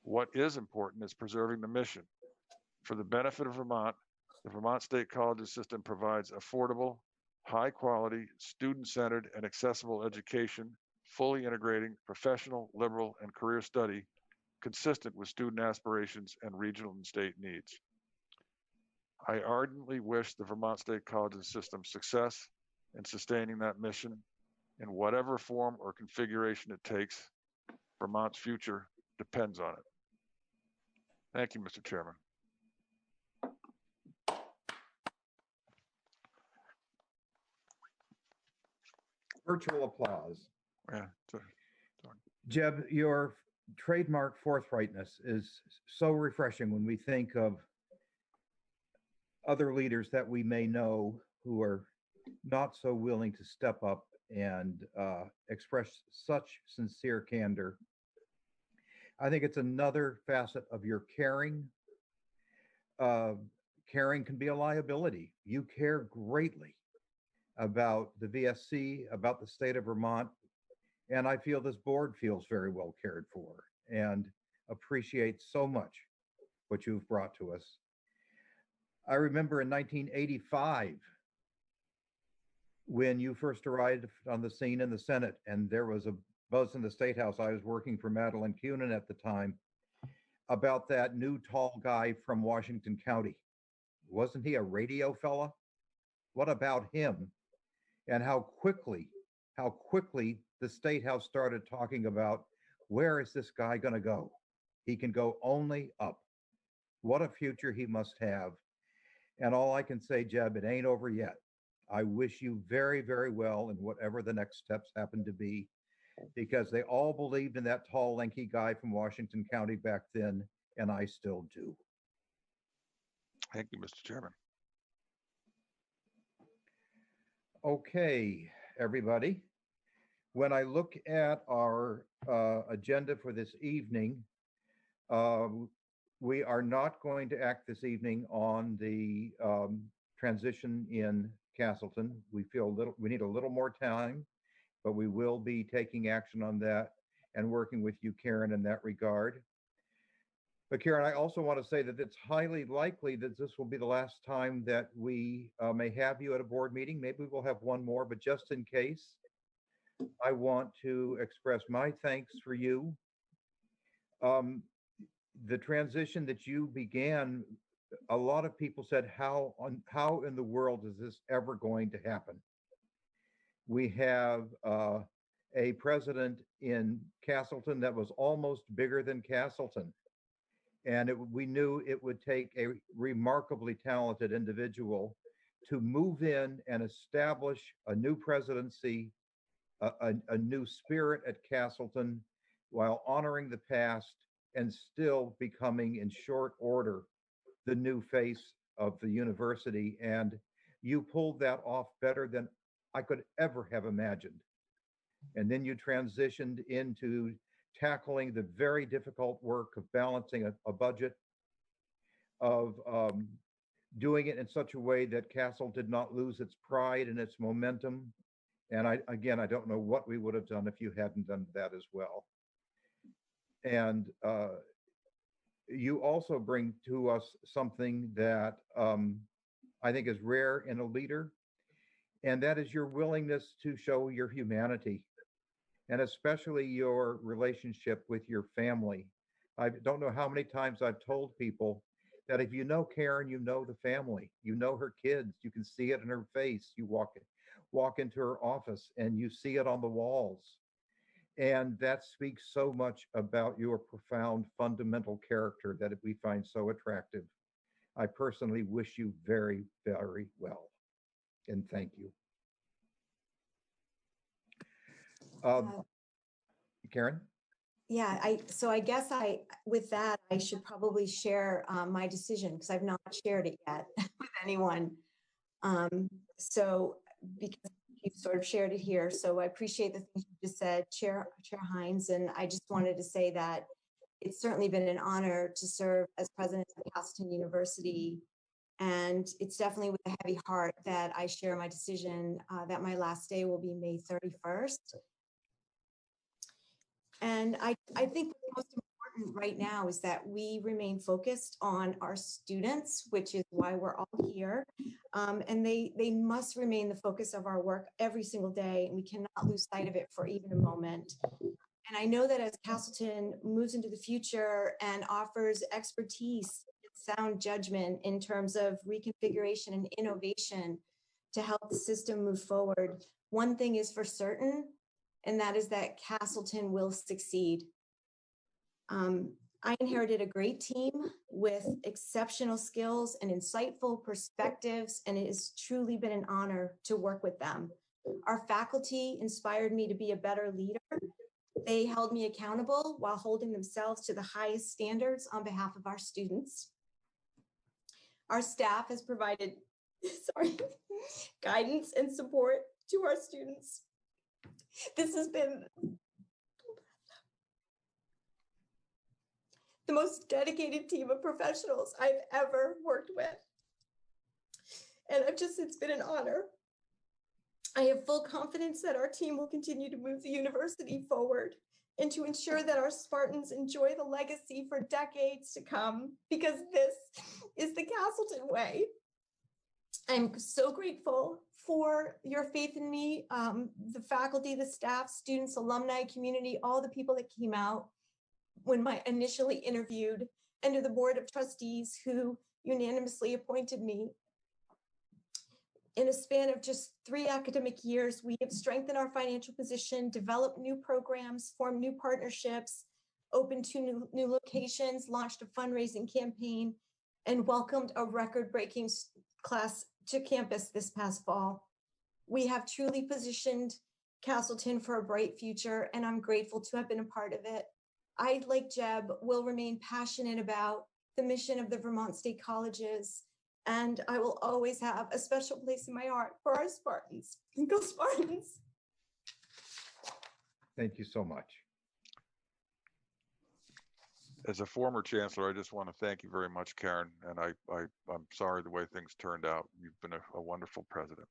What is important is preserving the mission. For the benefit of Vermont, the Vermont State Colleges system provides affordable, high-quality, student-centered, and accessible education, fully integrating professional, liberal, and career study consistent with student aspirations and regional and state needs. I ardently wish the Vermont State Colleges system success in sustaining that mission in whatever form or configuration it takes. Vermont's future depends on it. Thank you, Mr. Chairman. Virtual applause. Yeah. Jeb, your trademark forthrightness is so refreshing when we think of other leaders that we may know who are not so willing to step up and express such sincere candor. I think it's another facet of your caring. Caring can be a liability. You care greatly about the VSC, about the state of Vermont, and I feel this board feels very well cared for and appreciates so much what you've brought to us. I remember in 1985, when you first arrived on the scene in the Senate, and there was a buzz in the State House. I was working for Madeline Cunin at the time about that new tall guy from Washington County. Wasn't he a radio fella? What about him? And how quickly the State House started talking about, where is this guy going to go? He can go only up. What a future he must have. And all I can say, Jeb, it ain't over yet. I wish you very, very well in whatever the next steps happen to be, because they all believed in that tall, lanky guy from Washington County back then, and I still do. Thank you, Mr. Chairman. Okay, everybody. When I look at our agenda for this evening, we are not going to act this evening on the transition in Castleton. We need a little more time, but we will be taking action on that and working with you, Karen, in that regard. But Karen, I also want to say that it's highly likely that this will be the last time that we may have you at a board meeting. Maybe we'll have one more, but just in case, I want to express my thanks for you. The transition that you began, a lot of people said, how in the world is this ever going to happen? We have a president in Castleton that was almost bigger than Castleton. And we knew it would take a remarkably talented individual to move in and establish a new presidency, a new spirit at Castleton, while honoring the past and still becoming, in short order, the new face of the university. And you pulled that off better than I could ever have imagined. And then you transitioned into tackling the very difficult work of balancing a budget, of doing it in such a way that Castle did not lose its pride and its momentum. And I don't know what we would have done if you hadn't done that as well. And you also bring to us something that I think is rare in a leader, and that is your willingness to show your humanity, and especially your relationship with your family. I don't know how many times I've told people that if you know Karen, you know the family, you know her kids, you can see it in her face. You walk into her office and you see it on the walls. And that speaks so much about your profound fundamental character that we find so attractive. I personally wish you very, very well. And thank you. Karen? Yeah, so I guess with that, I should probably share my decision, because I've not shared it yet with anyone. So because you've sort of shared it here, so I appreciate the things you just said, Chair Hines, and I just wanted to say that it's certainly been an honor to serve as president of Castleton University, and it's definitely with a heavy heart that I share my decision that my last day will be May 31st. And I think what's most important right now is that we remain focused on our students, which is why we're all here. And they must remain the focus of our work every single day, and we cannot lose sight of it for even a moment. And I know that as Castleton moves into the future and offers expertise and sound judgment in terms of reconfiguration and innovation to help the system move forward, one thing is for certain, and that is that Castleton will succeed. I inherited a great team with exceptional skills and insightful perspectives, and it has truly been an honor to work with them. Our faculty inspired me to be a better leader. They held me accountable while holding themselves to the highest standards on behalf of our students. Our staff has provided guidance and support to our students. This has been the most dedicated team of professionals I've ever worked with. And it's been an honor. I have full confidence that our team will continue to move the university forward and to ensure that our Spartans enjoy the legacy for decades to come, because this is the Castleton way. I'm so grateful for your faith in me, the faculty, the staff, students, alumni, community, all the people that came out when I initially interviewed, and to the board of trustees who unanimously appointed me. In a span of just 3 academic years, we have strengthened our financial position, developed new programs, formed new partnerships, opened 2 new locations, launched a fundraising campaign, and welcomed a record-breaking class to campus this past fall. We have truly positioned Castleton for a bright future, and I'm grateful to have been a part of it. I, like Jeb, will remain passionate about the mission of the Vermont State Colleges, and I will always have a special place in my heart for our Spartans. Go Spartans! Thank you so much. As a former chancellor, I just want to thank you very much, Karen. And I'm sorry the way things turned out. You've been a wonderful president,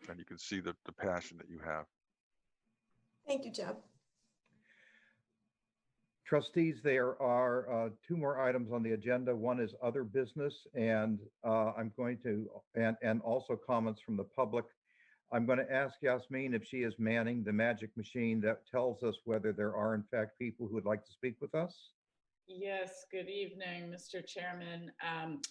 and you can see the passion that you have. Thank you, Jeb. Trustees, there are 2 more items on the agenda. One is other business, and I'm going to, and also comments from the public. I'm going to ask Yasmin if she is manning the magic machine that tells us whether there are in fact people who would like to speak with us. Yes, good evening, Mr. Chairman.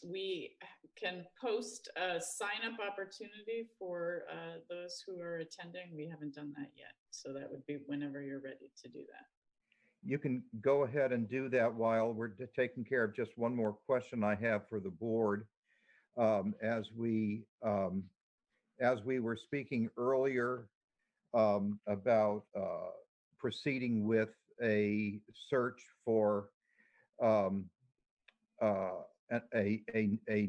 We can post a sign-up opportunity for those who are attending. We haven't done that yet, so that would be whenever you're ready to do that. You can go ahead and do that while we're taking care of just one more question I have for the board. As we were speaking earlier about proceeding with a search for a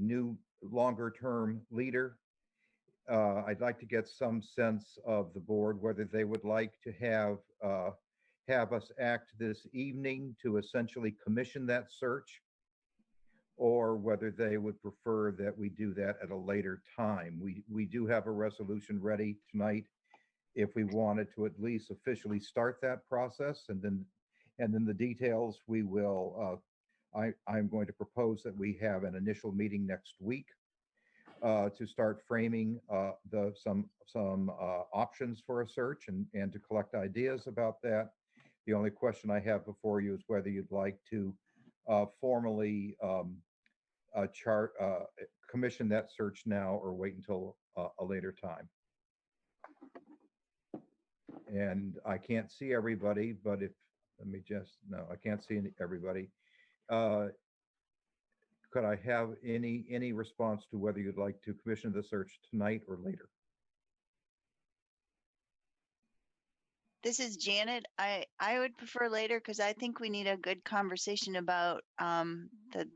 new longer-term leader, I'd like to get some sense of the board whether they would like to have us act this evening to essentially commission that search, or whether they would prefer that we do that at a later time. We do have a resolution ready tonight if we wanted to at least officially start that process, and then the details we will, I'm going to propose that we have an initial meeting next week to start framing some options for a search and to collect ideas about that. The only question I have before you is whether you'd like to formally commission that search now or wait until a later time. And I can't see everybody, but let me just, no, I can't see everybody. Could I have any response to whether you'd like to commission the search tonight or later? This is Janet. I would prefer later because I think we need a good conversation about the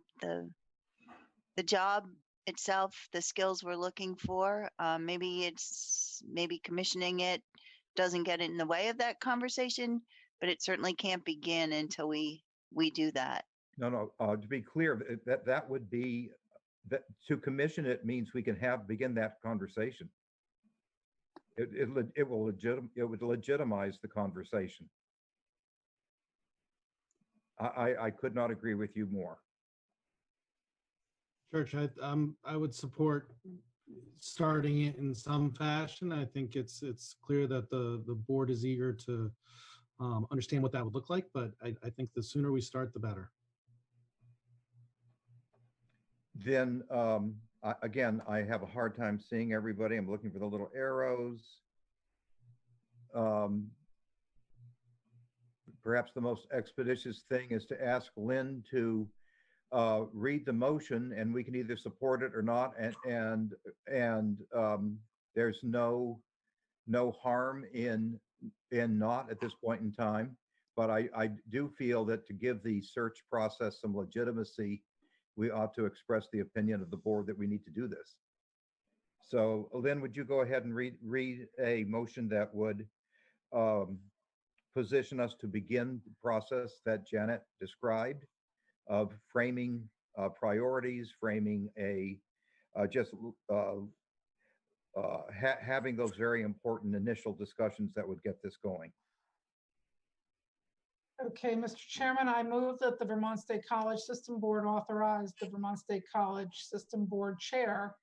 job itself, the skills we're looking for. Maybe commissioning it doesn't get in the way of that conversation, but it certainly can't begin until we do that. No, to be clear, that would be that to commission it means we can begin that conversation. It would legitimize the conversation. I could not agree with you more. Church, I would support starting it in some fashion. I think it's clear that the board is eager to understand what that would look like, but I think the sooner we start, the better. Then again, I have a hard time seeing everybody. I'm looking for the little arrows. Perhaps the most expeditious thing is to ask Lynn to read the motion, and we can either support it or not. And there's no harm in not at this point in time. But I do feel that to give the search process some legitimacy, we ought to express the opinion of the board that we need to do this. So Lynn, would you go ahead and read a motion that would position us to begin the process that Janet described of framing priorities, framing having those very important initial discussions that would get this going? Okay, Mr. Chairman, I move that the Vermont State College System Board authorize the Vermont State College System Board Chair,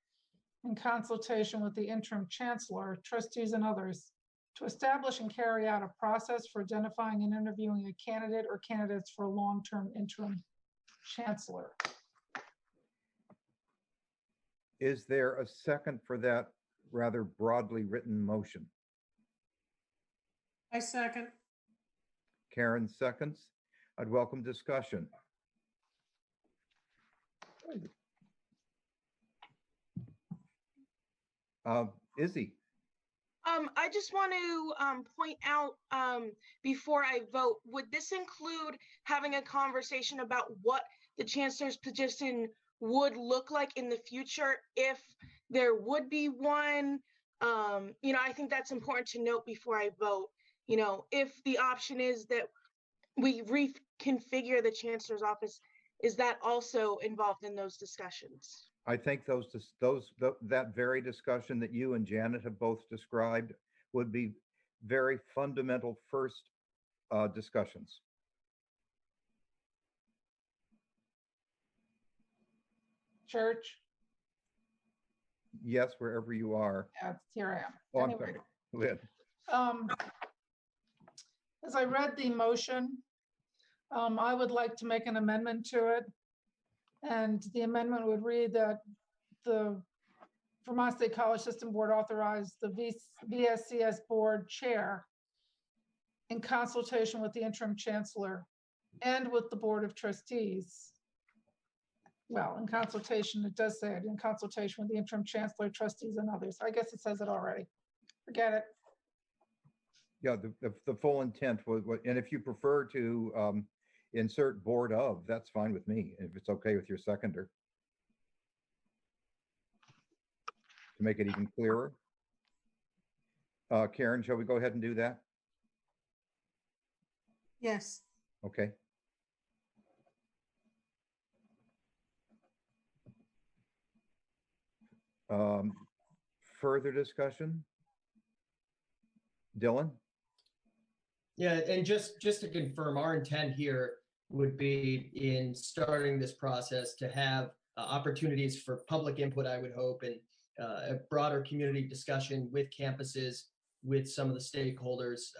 in consultation with the interim chancellor, trustees, and others, to establish and carry out a process for identifying and interviewing a candidate or candidates for a long-term interim chancellor. Is there a second for that rather broadly written motion? I second. Karen seconds. I'd welcome discussion. Izzy. I just want to point out before I vote, would this include having a conversation about what the chancellor's position would look like in the future if there would be one? I think that's important to note before I vote. If the option is that we reconfigure the chancellor's office, is that also involved in those discussions? I think that very discussion that you and Janet have both described would be very fundamental first discussions. Church? Yes, wherever you are. Yeah, here I am. Oh, Anyway. I'm sorry. Lynn. As I read the motion, I would like to make an amendment to it. And the amendment would read that the Vermont State College System Board authorized the VSCS Board Chair in consultation with the interim chancellor and with the Board of Trustees. Well, in consultation, it does say it, in consultation with the interim chancellor, trustees, and others. I guess it says it already. Forget it. Yeah, the full intent was, and if you prefer to insert board of, that's fine with me, if it's okay with your seconder. To make it even clearer. Karen, shall we go ahead and do that? Yes. Okay. Further discussion? Dylan? Yeah, and just to confirm, our intent here would be in starting this process to have opportunities for public input, I would hope, and a broader community discussion with campuses, with some of the stakeholders.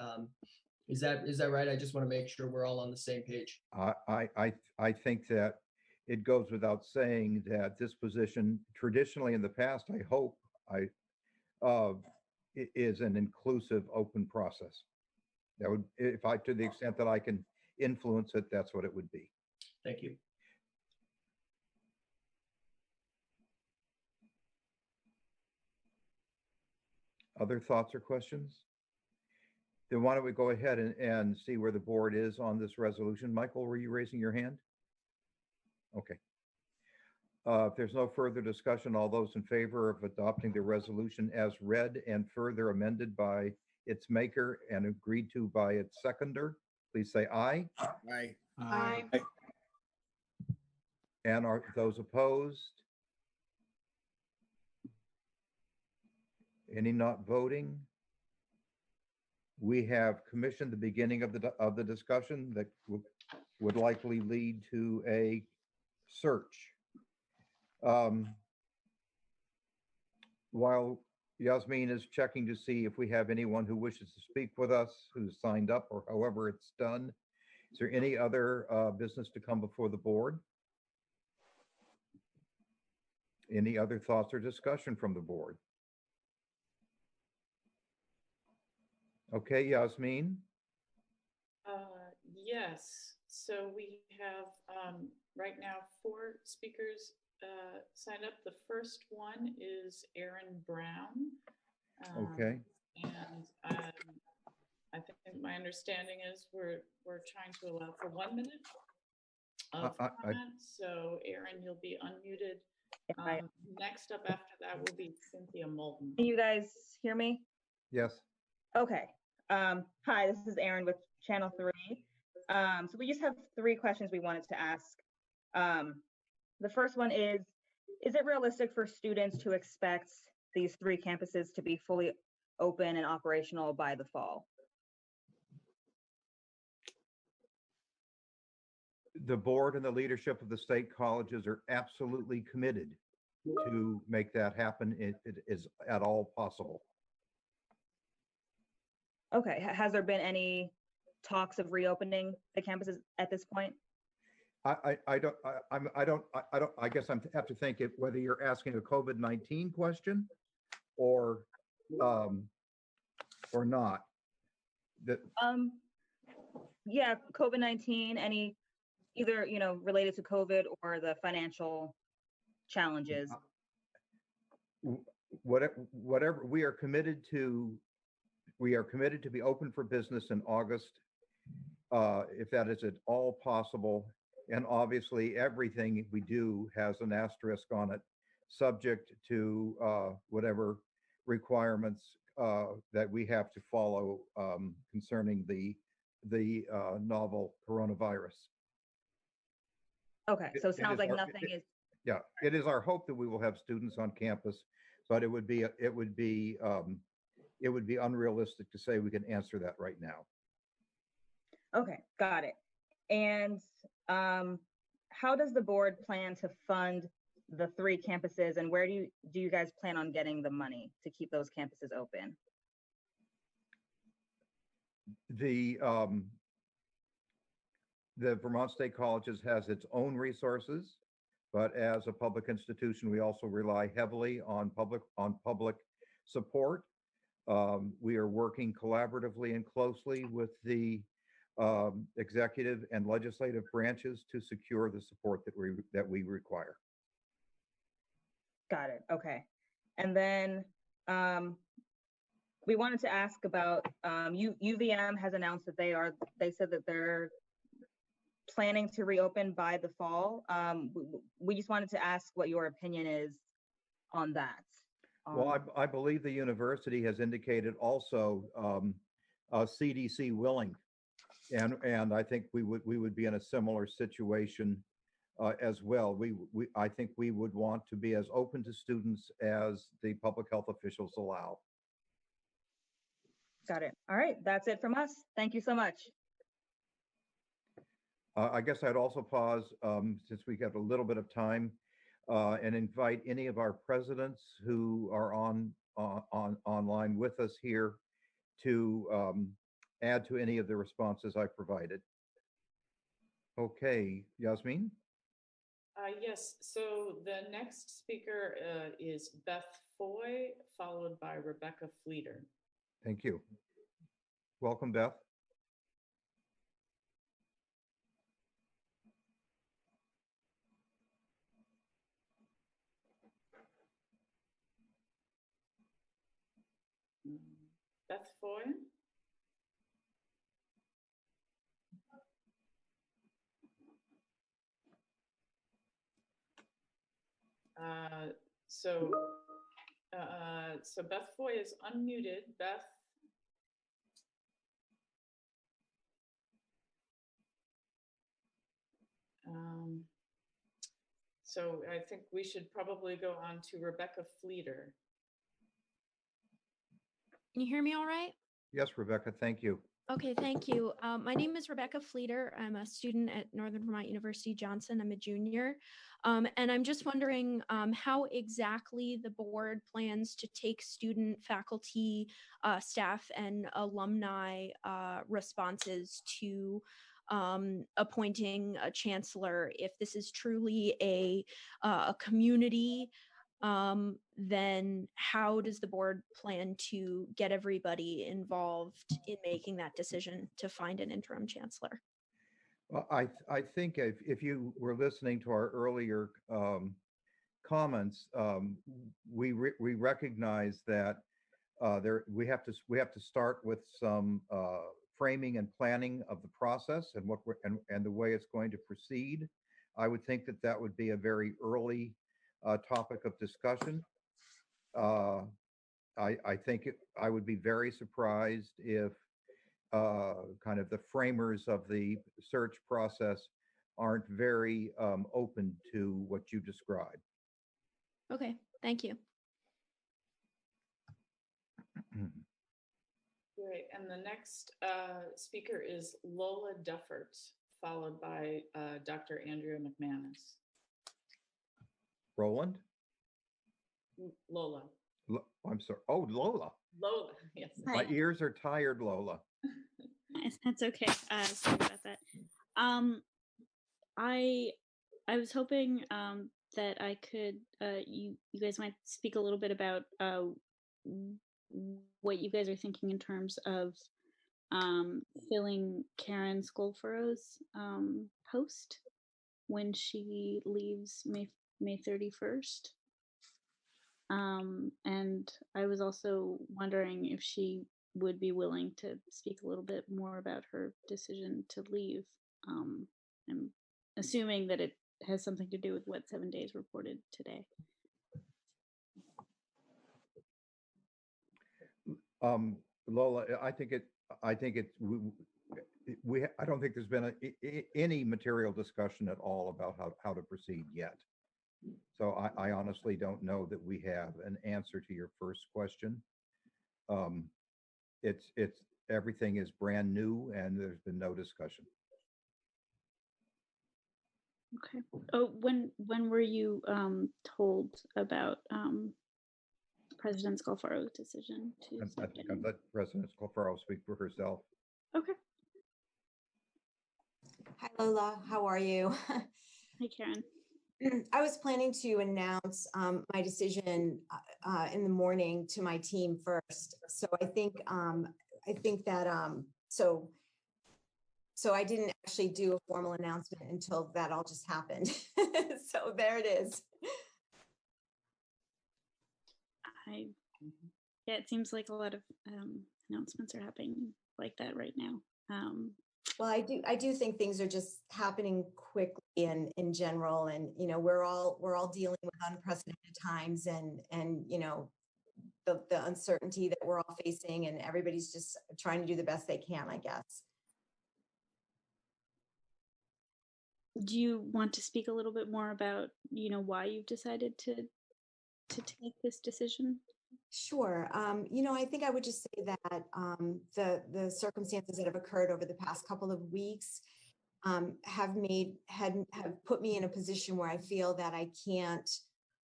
Is that right? I just want to make sure we're all on the same page. I think that it goes without saying that this position, traditionally in the past, I hope, it is an inclusive, open process. That would, to the extent that I can influence it, that's what it would be. Thank you. Other thoughts or questions? Then why don't we go ahead and see where the board is on this resolution? Michael, were you raising your hand? Okay. If there's no further discussion, all those in favor of adopting the resolution as read and further amended by its maker and agreed to by its seconder, please say aye. Aye. Aye. And are those opposed? Any not voting? We have commissioned the beginning of the discussion that would likely lead to a search. While Yasmin is checking to see if we have anyone who wishes to speak with us, who's signed up or however it's done, is there any other business to come before the board? Any other thoughts or discussion from the board? Okay, Yasmin. Yes, so we have right now 4 speakers signed up. The first one is Aaron Brown. Okay. And I think my understanding is we're trying to allow for 1 minute of comment. So Aaron, you'll be unmuted. Next up after that will be Cynthia Moulton. Can you guys hear me? Yes. Okay. Hi, this is Erin with Channel 3. So we just have 3 questions we wanted to ask. The first one is it realistic for students to expect these 3 campuses to be fully open and operational by the fall? The board and the leadership of the state colleges are absolutely committed to make that happen. It is at all possible. Okay. Has there been any talks of reopening the campuses at this point? I guess I have to think whether you're asking a COVID-19 question or not? That Yeah, COVID-19, any either, related to COVID or the financial challenges. Whatever we are committed to be open for business in August, if that is at all possible. And obviously, everything we do has an asterisk on it, subject to whatever requirements that we have to follow concerning the novel coronavirus. Okay, so it sounds like nothing is. Yeah, it is our hope that we will have students on campus, but it would be unrealistic to say we can answer that right now. Okay, got it. And how does the board plan to fund the 3 campuses, and where do you guys plan on getting the money to keep those campuses open? The Vermont State Colleges has its own resources, but as a public institution, we also rely heavily on public support. We are working collaboratively and closely with the executive and legislative branches to secure the support that we require. Got it. Okay. And then we wanted to ask about UVM has announced that they said that they're planning to reopen by the fall. We just wanted to ask what your opinion is on that. Well, I believe the university has indicated also CDC willing, and I think we would be in a similar situation as well. I think we would want to be as open to students as the public health officials allow. Got it. All right, that's it from us. Thank you so much. I guess I'd also pause, since we have a little bit of time, and invite any of our presidents who are online with us here to add to any of the responses I provided. Okay, Yasmin? Yes, so the next speaker is Beth Foy, followed by Rebecca Fleeter. Thank you. Welcome, Beth. Beth Foy. So Beth Foy is unmuted. Beth. So I think we should probably go on to Rebecca Fleeter. Can you hear me all right? Yes, Rebecca, thank you. Okay, thank you. My name is Rebecca Fleeter. I'm a student at Northern Vermont University Johnson. I'm a junior. And I'm just wondering how exactly the board plans to take student, faculty, staff, and alumni responses to appointing a chancellor. If this is truly a community, then how does the board plan to get everybody involved in making that decision to find an interim chancellor? Well, I think if you were listening to our earlier comments, we recognize that we have to start with some framing and planning of the process and and the way it's going to proceed. I would think that would be a very early topic of discussion. I think I would be very surprised if kind of the framers of the search process aren't very open to what you described. Okay, thank you. Great, and the next speaker is Lola Duffert, followed by Dr. Andrea McManus. Roland? Lola. I'm sorry. Oh, Lola. Lola, yes. My ears are tired, Lola. That's okay. Sorry about that. I was hoping that I could, you guys might speak a little bit about what you guys are thinking in terms of filling Karen Scolfero's post when she leaves May 31st. And I was also wondering if she would be willing to speak a little bit more about her decision to leave. I'm assuming that it has something to do with what 7 Days reported today. Lola, I don't think there's been any material discussion at all about how to proceed yet. So I honestly don't know that we have an answer to your first question. It's everything is brand new and there's been no discussion. Okay. Oh, when were you told about President Scalfaro's decision to I think I'd let President Scalfaro speak for herself. Okay. Hi, Lola. How are you? Hi, Karen. I was planning to announce my decision in the morning to my team first. So I think that so I didn't actually do a formal announcement until that all just happened. So there it is. Yeah, it seems like a lot of announcements are happening like that right now. Well, I do think things are just happening quickly and in general, and we're all dealing with unprecedented times, and the uncertainty that we're all facing, and everybody's just trying to do the best they can, I guess. Do you want to speak a little bit more about why you've decided to take this decision? Sure. I think I would just say that the circumstances that have occurred over the past couple of weeks have put me in a position where I feel that I can't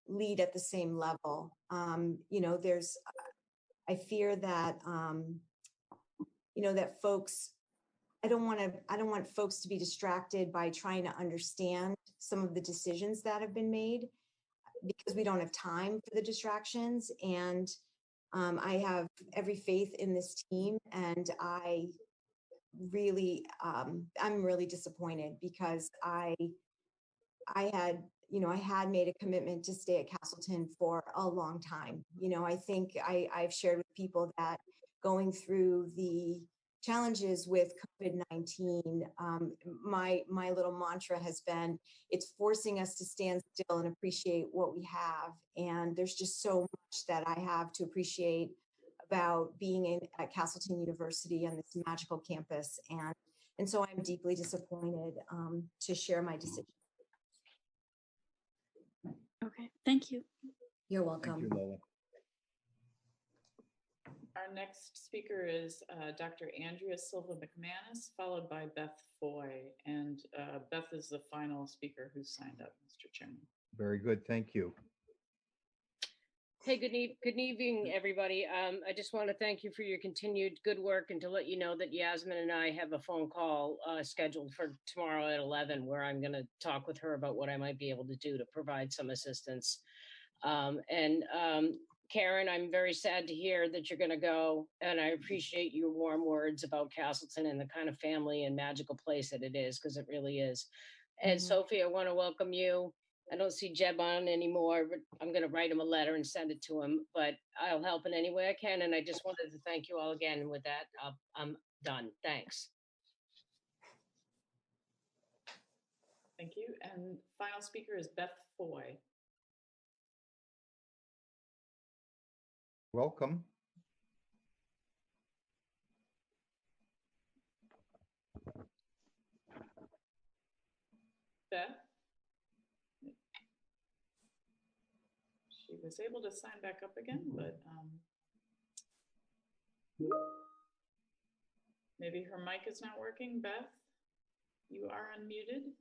lead at the same level. I fear that that folks. I don't want folks to be distracted by trying to understand some of the decisions that have been made, because we don't have time for the distractions. And I have every faith in this team, and I'm really disappointed because I had made a commitment to stay at Castleton for a long time. I think I've shared with people that going through the challenges with COVID-19, my little mantra has been, it's forcing us to stand still and appreciate what we have. And there's just so much that I have to appreciate about being at Castleton University on this magical campus. And so I'm deeply disappointed to share my decision. Okay, thank you. You're welcome. Thank you, Lola. Our next speaker is Dr. Andrea Silva McManus, followed by Beth Foy. And Beth is the final speaker who signed up, Mr. Chairman. Very good, thank you. Hey, good evening, everybody. I just want to thank you for your continued good work, and to let you know that Yasmin and I have a phone call scheduled for tomorrow at 11, where I'm going to talk with her about what I might be able to do to provide some assistance. Karen, I'm very sad to hear that you're going to go, and I appreciate your warm words about Castleton and the kind of family and magical place that it is, because it really is. And Sophie, I want to welcome you. I don't see Jeb on anymore, but I'm going to write him a letter and send it to him, but I'll help in any way I can. And I just wanted to thank you all again. And with that, I'm done. Thanks. Thank you. And final speaker is Beth Foy. Welcome. Beth? She was able to sign back up again, but maybe her mic is not working. Beth, you are unmuted.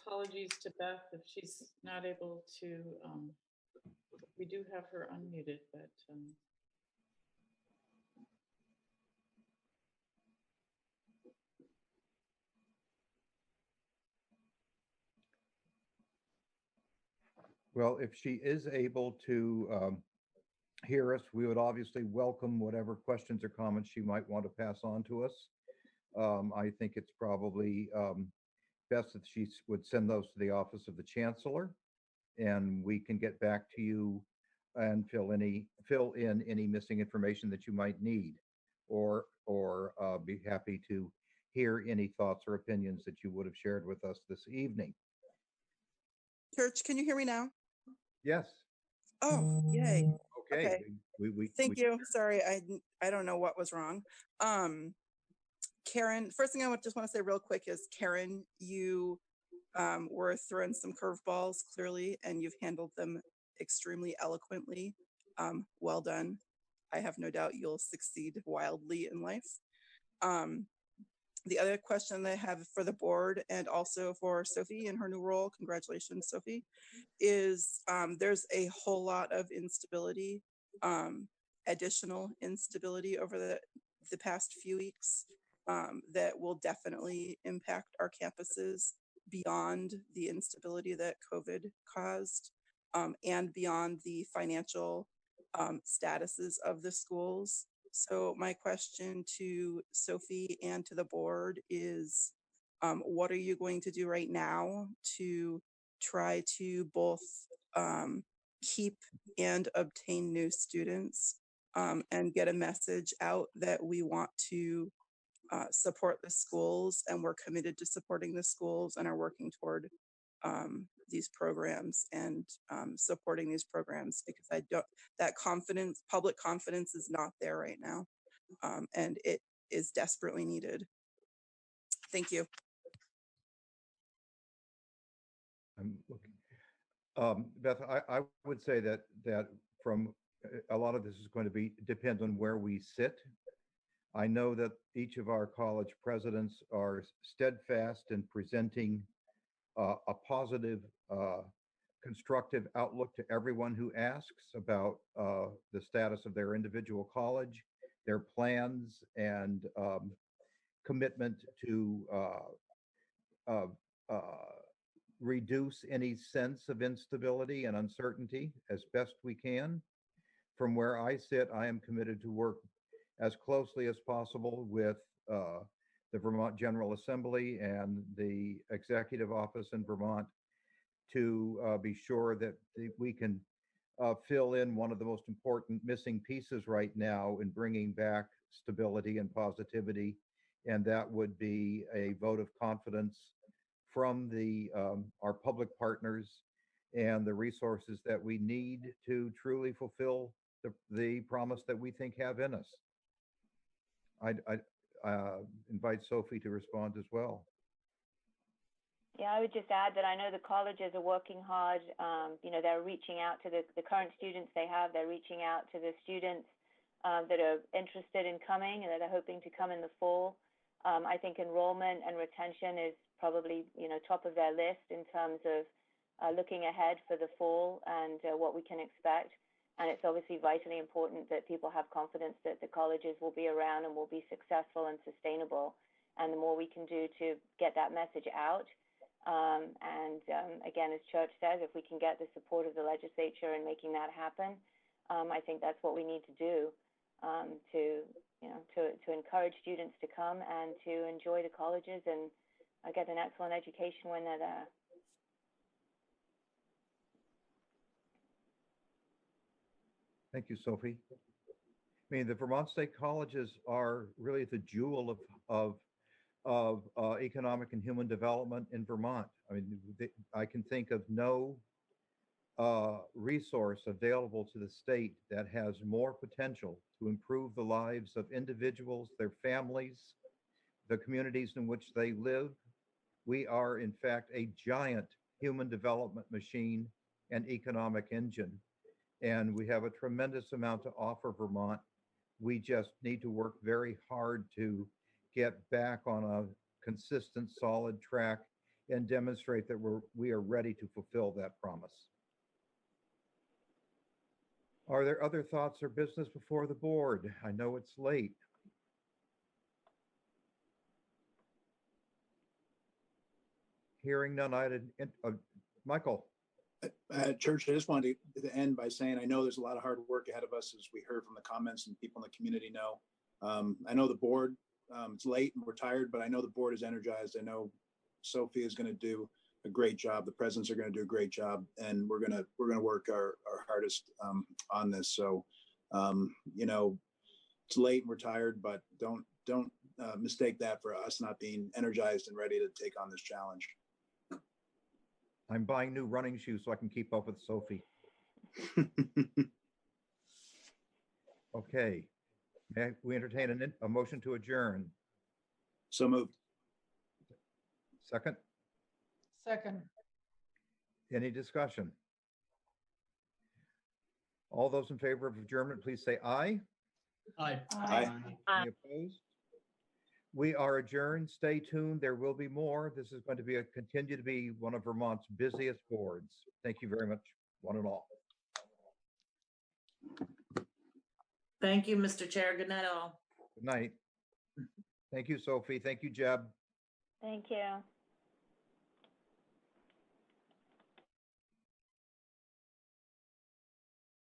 Apologies to Beth if she's not able to. We do have her unmuted, but Well, if she is able to hear us, we would obviously welcome whatever questions or comments she might want to pass on to us. I think it's probably best that she would send those to the office of the chancellor, and we can get back to you and fill in any missing information that you might need, or be happy to hear any thoughts or opinions that you would have shared with us this evening. Church, can you hear me now? Yes. Oh, yay. Okay. Okay. We Thank you. Sorry, I don't know what was wrong. Karen, first thing I just want to say real quick is, Karen, you were thrown some curveballs clearly, and you've handled them extremely eloquently. Well done. I have no doubt you'll succeed wildly in life. The other question I have for the board, and also for Sophie in her new role, congratulations, Sophie, is there's a whole lot of instability, additional instability over the past few weeks that will definitely impact our campuses beyond the instability that COVID caused, and beyond the financial statuses of the schools. So my question to Sophie and to the board is, what are you going to do right now to try to both keep and obtain new students, and get a message out that we want to support the schools, and we're committed to supporting the schools and are working toward these programs and supporting these programs, because that confidence, public confidence is not there right now. And it is desperately needed. Thank you. I'm looking. Beth, I would say that from a lot of this is going to depend on where we sit. I know that each of our college presidents are steadfast in presenting a positive, constructive outlook to everyone who asks about the status of their individual college, their plans, and commitment to reduce any sense of instability and uncertainty as best we can. From where I sit, I am committed to work as closely as possible with the Vermont General Assembly and the Executive Office in Vermont to be sure that we can fill in one of the most important missing pieces right now in bringing back stability and positivity, and that would be a vote of confidence from our public partners and the resources that we need to truly fulfill the promise that we think have in us. I invite Sophie to respond as well. Yeah, I would just add that I know the colleges are working hard. They're reaching out to the current students they have. They're reaching out to the students that are interested in coming and that are hoping to come in the fall. I think enrollment and retention is probably, top of their list in terms of looking ahead for the fall and what we can expect. And it's obviously vitally important that people have confidence that the colleges will be around and will be successful and sustainable. And the more we can do to get that message out. Again, as Church says, if we can get the support of the legislature in making that happen, I think that's what we need to do to encourage students to come and to enjoy the colleges and get an excellent education when they're there. Thank you, Sophie. I mean, the Vermont State Colleges are really the jewel of economic and human development in Vermont. I mean, I can think of no resource available to the state that has more potential to improve the lives of individuals, their families, the communities in which they live. We are, in fact, a giant human development machine and economic engine. And we have a tremendous amount to offer Vermont. We just need to work very hard to get back on a consistent, solid track and demonstrate that we are ready to fulfill that promise. Are there other thoughts or business before the board? I know it's late. Hearing none, Michael. Church, I just wanted to end by saying I know there's a lot of hard work ahead of us, as we heard from the comments and people in the community know. I know the board, it's late and we're tired, but I know the board is energized. I know Sophie is going to do a great job. The presidents are going to do a great job, and we're going to work our hardest on this. So, you know, it's late and we're tired, but don't mistake that for us not being energized and ready to take on this challenge. I'm buying new running shoes so I can keep up with Sophie. Okay. May we entertain a motion to adjourn? So moved. Second? Second. Any discussion? All those in favor of adjournment, please say aye. Aye. Aye. Any opposed? We are adjourned. Stay tuned. There will be more. This is going to continue to be one of Vermont's busiest boards. Thank you very much, one and all. Thank you, Mr. Chair. Good night, all. Good night. Thank you, Sophie. Thank you, Jeb. Thank you.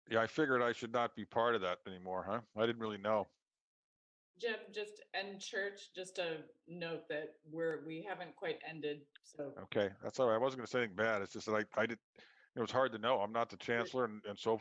Yeah, I figured I should not be part of that anymore, huh? I didn't really know. Jeb, just end church, just a note that we haven't quite ended. So Okay, that's all right. I wasn't going to say anything bad. It's just that I did. It was hard to know. I'm not the chancellor, and so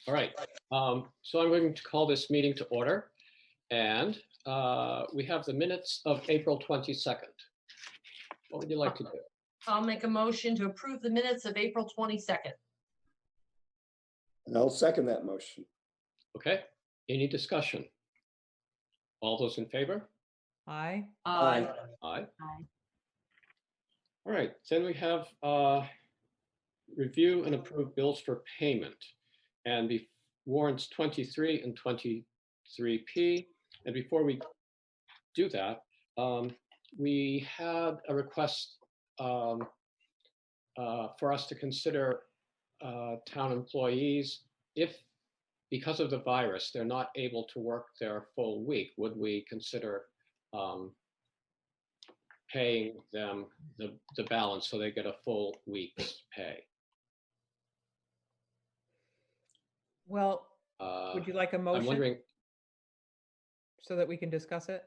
All right. So I'm going to call this meeting to order. And we have the minutes of April 22nd. What would you like to do? I'll make a motion to approve the minutes of April 22nd. And I'll second that motion. Okay. Any discussion? All those in favor? Aye. Aye. Aye. All right. Then we have review and approve bills for payment. And the warrants 23 and 23P. And before we do that, we had a request for us to consider town employees if, because of the virus, they're not able to work their full week, would we consider paying them the balance so they get a full week's pay? Well, would you like a motion? I'm wondering. So that we can discuss it?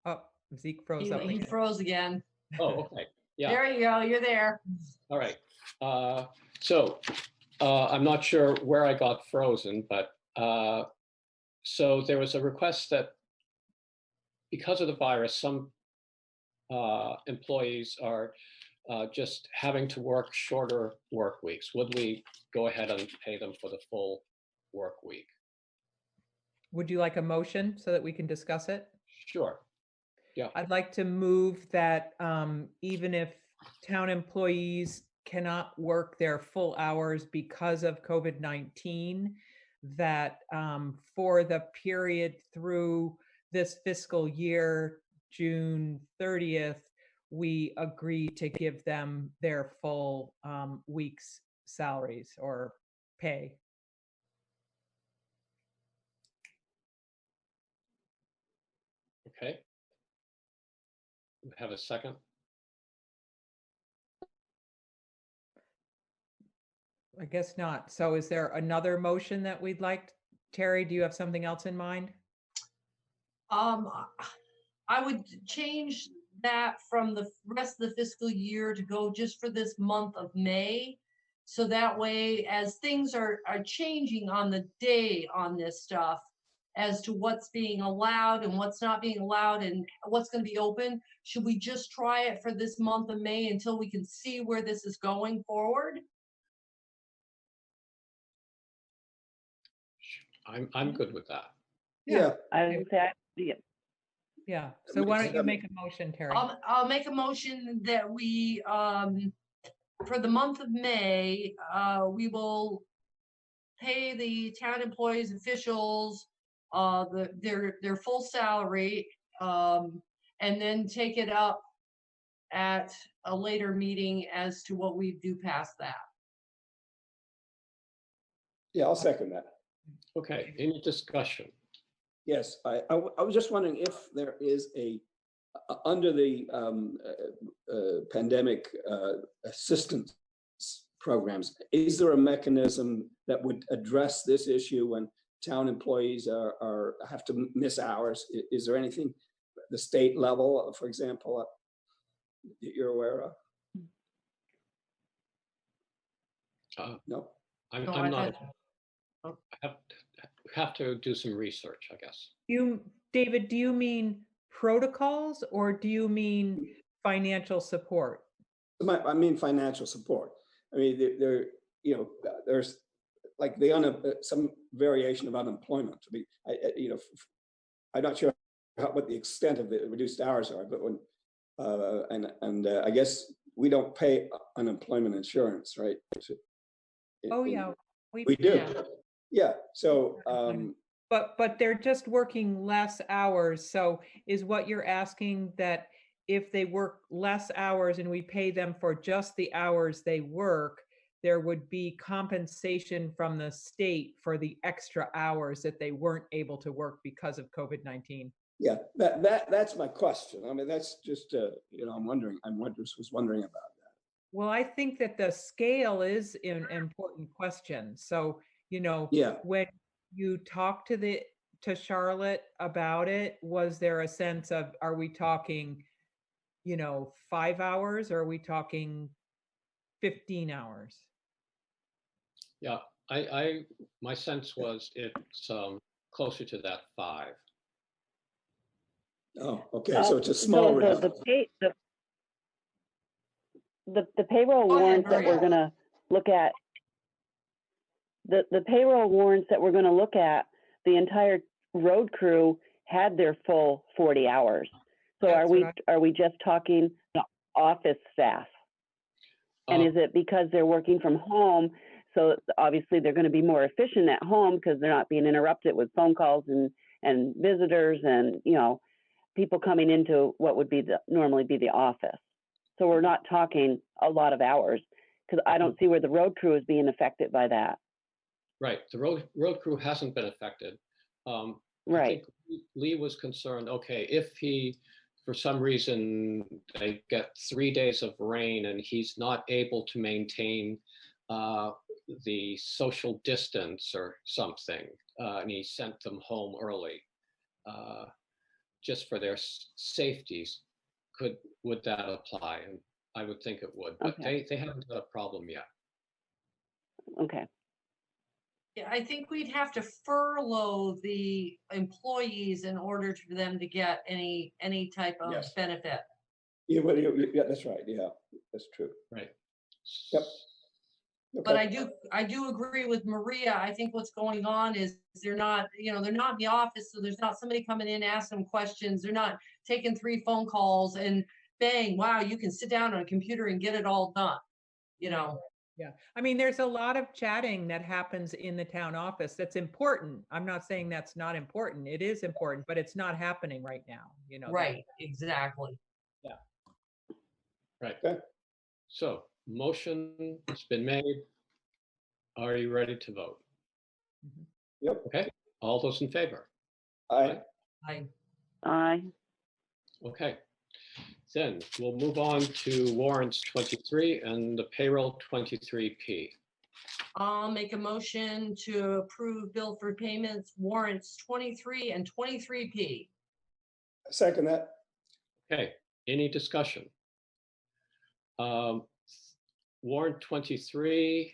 Oh, Zeke froze up. He froze again. Oh, okay. Yeah. There you go. You're there. All right. So I'm not sure where I got frozen, but so there was a request that because of the virus, some employees are just having to work shorter work weeks. Would we go ahead and pay them for the full work week? Would you like a motion so that we can discuss it? Sure. Yeah. I'd like to move that even if town employees cannot work their full hours because of COVID-19, that for the period through this fiscal year, June 30th, we agree to give them their full week's salaries or pay. Okay. Have a second. I guess not. So is there another motion that we'd like? Terry, do you have something else in mind? I would change that from the rest of the fiscal year to go just for this month of May. So that way, as things are changing on the day on this stuff, as to what's being allowed and what's not being allowed and what's going to be open, should we just try it for this month of May until we can see where this is going forward? I'm good with that. Yeah. I would say, yeah. Yeah. So why don't you make a motion, Terry? I'll make a motion that we, for the month of May, we will pay the town employees, officials, their full salary, and then take it up at a later meeting as to what we do past that. Yeah, I'll second that. Okay. Any discussion? Yes, I was just wondering if there is under the pandemic assistance programs, is there a mechanism that would address this issue when town employees have to miss hours? Is there anything at the state level, for example, that you're aware of? No? I'm No, not. I have to do some research, I guess. David, do you mean protocols or do you mean financial support? I mean financial support. I mean, there's like some variation of unemployment. I mean, I'm not sure what the extent of the reduced hours are, but when I guess we don't pay unemployment insurance, right? Yeah, we do. Yeah. So. But they're just working less hours. So is what you're asking that if they work less hours and we pay them for just the hours they work, there would be compensation from the state for the extra hours that they weren't able to work because of COVID-19? Yeah, that's my question. I mean, that's just I was wondering about that. Well, I think that the scale is an important question. So, when you talk to Charlotte about it, was there a sense of, are we talking, 5 hours or are we talking 15 hours? Yeah, My sense was it's closer to that 5. Oh, okay. So it's a small reduction. The payroll warrants that we're going to look at, the payroll warrants that we're going to look at, the entire road crew had their full 40 hours. So are we just talking the office staff? And is it because they're working from home? So obviously they're going to be more efficient at home because they're not being interrupted with phone calls and visitors and, you know, people coming into what would be normally be the office. So we're not talking a lot of hours because I don't see where the road crew is being affected by that. Right. The road crew hasn't been affected. Right. I think Lee was concerned, okay, if he, for some reason, they get 3 days of rain and he's not able to maintain the social distance or something, and he sent them home early, just for their safeties, would that apply? And I would think it would, but they haven't got a problem yet. Okay. Yeah, I think we'd have to furlough the employees in order for them to get any type of benefit. Yeah, well, yeah, that's right. Yeah, that's true. Right. Yep. Okay. But I do agree with Maria. I think what's going on is they're not in the office, so there's not somebody coming in asking them questions. They're not taking 3 phone calls and bang, wow, you can sit down on a computer and get it all done. You know. Yeah, I mean, there's a lot of chatting that happens in the town office that's important. I'm not saying that's not important. It is important, but it's not happening right now. You know. Right. Exactly. Yeah. Right. Okay. So motion has been made. Are you ready to vote? Yep. Okay. All those in favor? Aye. Aye. Aye. Okay. Then we'll move on to warrants 23 and the payroll 23P. I'll make a motion to approve bill for payments warrants 23 and 23P. Second that. Okay. Any discussion? Warrant 23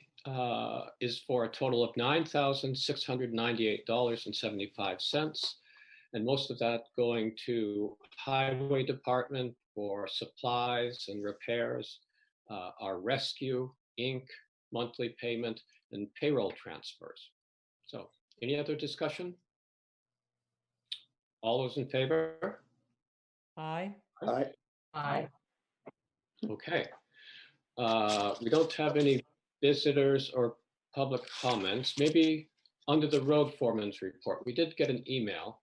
is for a total of $9,698.75. And most of that going to Highway Department for supplies and repairs, our Rescue, Inc., monthly payment, and payroll transfers. So any other discussion? All those in favor? Aye. Aye. Aye. Okay. We don't have any visitors or public comments. Maybe under the road foreman's report, we did get an email.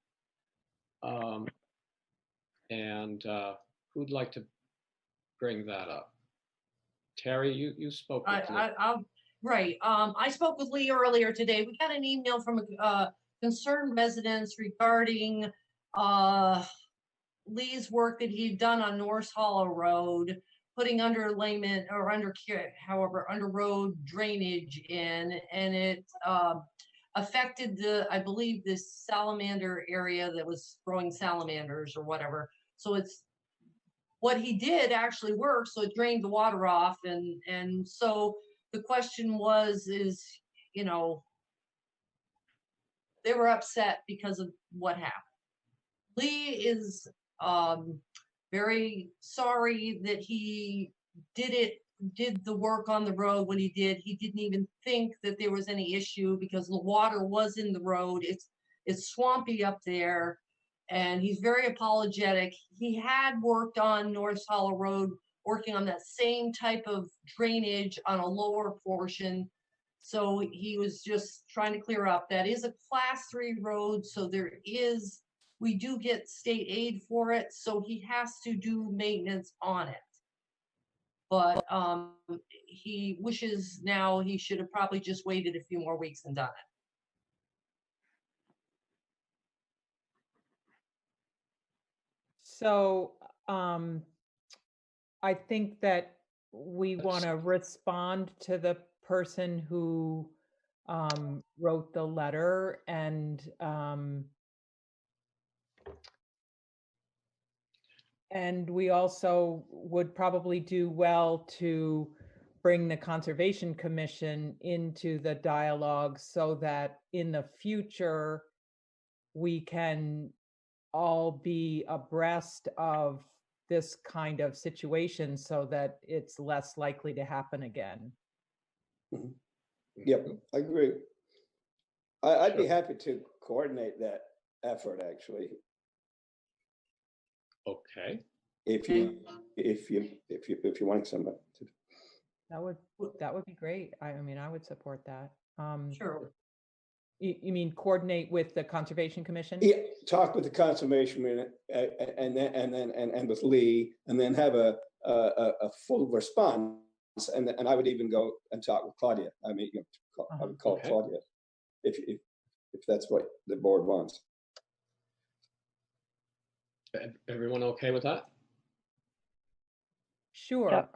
And who'd like to bring that up? Terry, you spoke with Lee. Right. I spoke with Lee earlier today. We got an email from concerned residents regarding Lee's work that he'd done on North Hollow Road, putting underlayment or under road drainage in, and it affected I believe this salamander area that was growing salamanders or whatever. So what he did actually worked, so it drained the water off, and so the question is, you know, they were upset because of what happened. Lee is very sorry that he did the work on the road when he did. He didn't even think that there was any issue because the water was in the road. It's swampy up there, and he's very apologetic. He had worked on North Hollow Road, working on that same type of drainage on a lower portion. So he was just trying to clear up. That is a class 3 road, so we do get state aid for it, so he has to do maintenance on it. But he wishes now he should have probably just waited a few more weeks and done it. So I think that we want to respond to the person who wrote the letter, and we also would probably do well to bring the Conservation Commission into the dialogue so that in the future we can all be abreast of this kind of situation so that it's less likely to happen again. Yep, I agree. I'd be happy to coordinate that effort, actually. Okay. If you want somebody to. That would be great. I mean, I would support that. Sure. You mean coordinate with the Conservation Commission? Yeah, talk with the Conservation Commission and with Lee, and then have a full response. And I would even go and talk with Claudia. I mean, I would call Claudia if that's what the board wants. Everyone okay with that? Sure.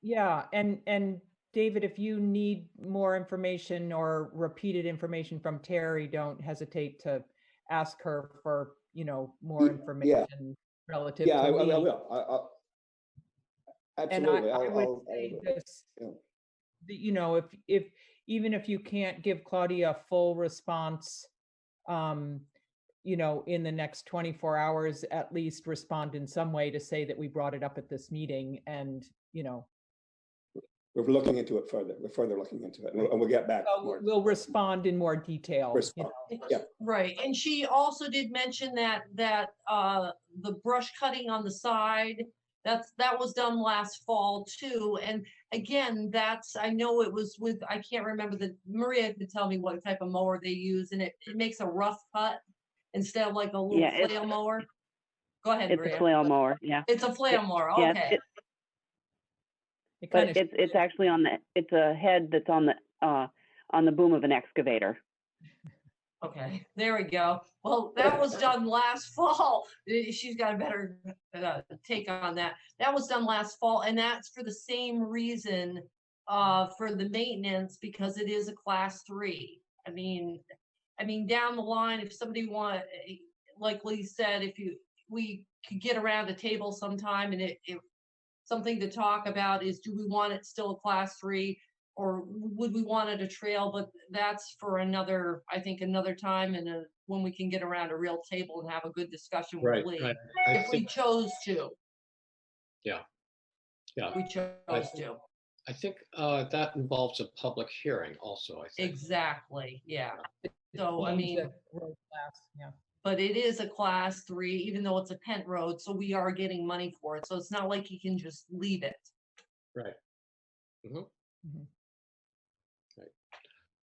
Yeah, and David, if you need more information or repeated information from Terry, don't hesitate to ask her for, more information relative to I Lee. will. Absolutely. And I would say this, if even if you can't give Claudia a full response, in the next 24 hours, at least respond in some way to say that we brought it up at this meeting and, We're looking into it further. We're further looking into it, and we'll get back. We'll respond in more detail. Yeah. Right, and she also did mention that the brush cutting on the side, that was done last fall too. And again, I know it was with, I can't remember, Maria could tell me what type of mower they use, and it makes a rough cut instead of like a little flail mower. Go ahead, It's Maria. a flail mower, yeah. It's a flail mower, Yeah, okay. But it's actually it's a head that's on the boom of an excavator. Okay, there we go. Well, that was done last fall. She's got a better take on that. That was done last fall, and that's for the same reason for the maintenance, because it is a class 3. I mean, down the line, if somebody like Lee said, we could get around a table sometime, and it something to talk about is, do we want it still a class 3, or would we want it a trail? But that's for another time, and when we can get around a real table and have a good discussion with Lee, if we chose to. Yeah. We chose to. I think that involves a public hearing also, I think. Exactly, yeah. So, I mean, road class, yeah. But it is a class 3, even though it's a pent road, so we are getting money for it. So it's not like you can just leave it. Right. Right.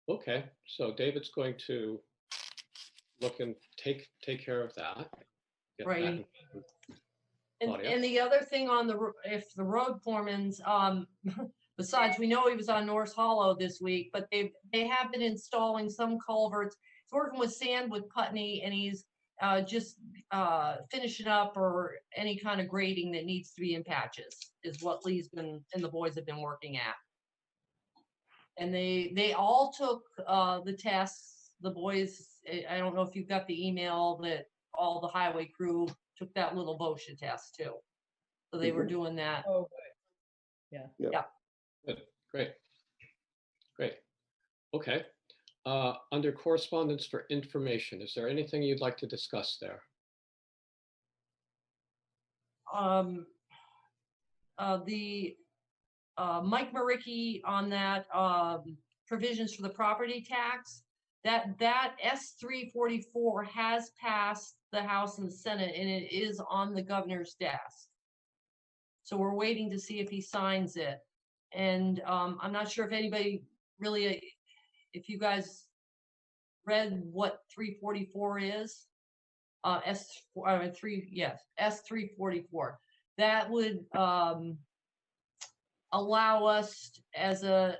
Okay, so David's going to look and take care of that. Get Right. back And the other thing on if the road foreman's, besides, we know he was on North Hollow this week, but they have been installing some culverts. He's working with sand with Putney, and he's just finishing up or any kind of grading that needs to be in patches is what Lee's and the boys have been working at. And they all took the tests. The boys, I don't know if you've got the email, that all the highway crew took that little VOSHA test too. So they were doing that. Oh, good. Yeah. Good. Great. Okay. Under correspondence for information, is there anything you'd like to discuss there? The Mike Maricki on that provisions for the property tax, that S344 has passed the House and the Senate, and it is on the governor's desk. So we're waiting to see if he signs it. And I'm not sure if anybody really, if you guys read what 344 is. S344. That would allow us as a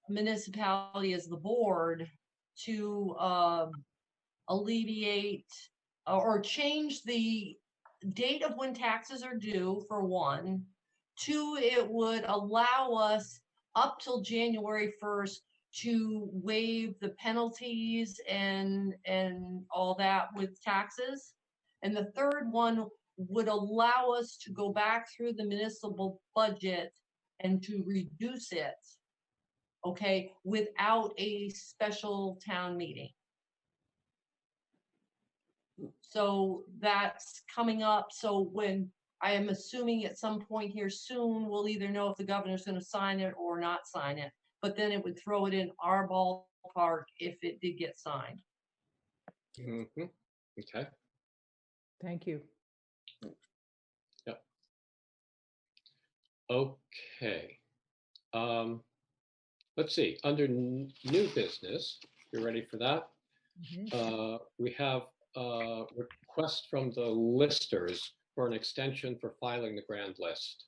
municipality, as the board, to alleviate or change the date of when taxes are due, for one. 2, it would allow us up till January 1st to waive the penalties and all that with taxes. And the third one would allow us to go back through the municipal budget and to reduce it, okay, without a special town meeting. So that's coming up. So when I am assuming at some point here soon, we'll either know if the governor's going to sign it or not sign it. But then it would throw it in our ballpark if it did get signed. Mm-hmm. Okay. Thank you. Yep. Okay. Let's see. Under new business, you ready for that? We have a request from the listers for an extension for filing the grand list.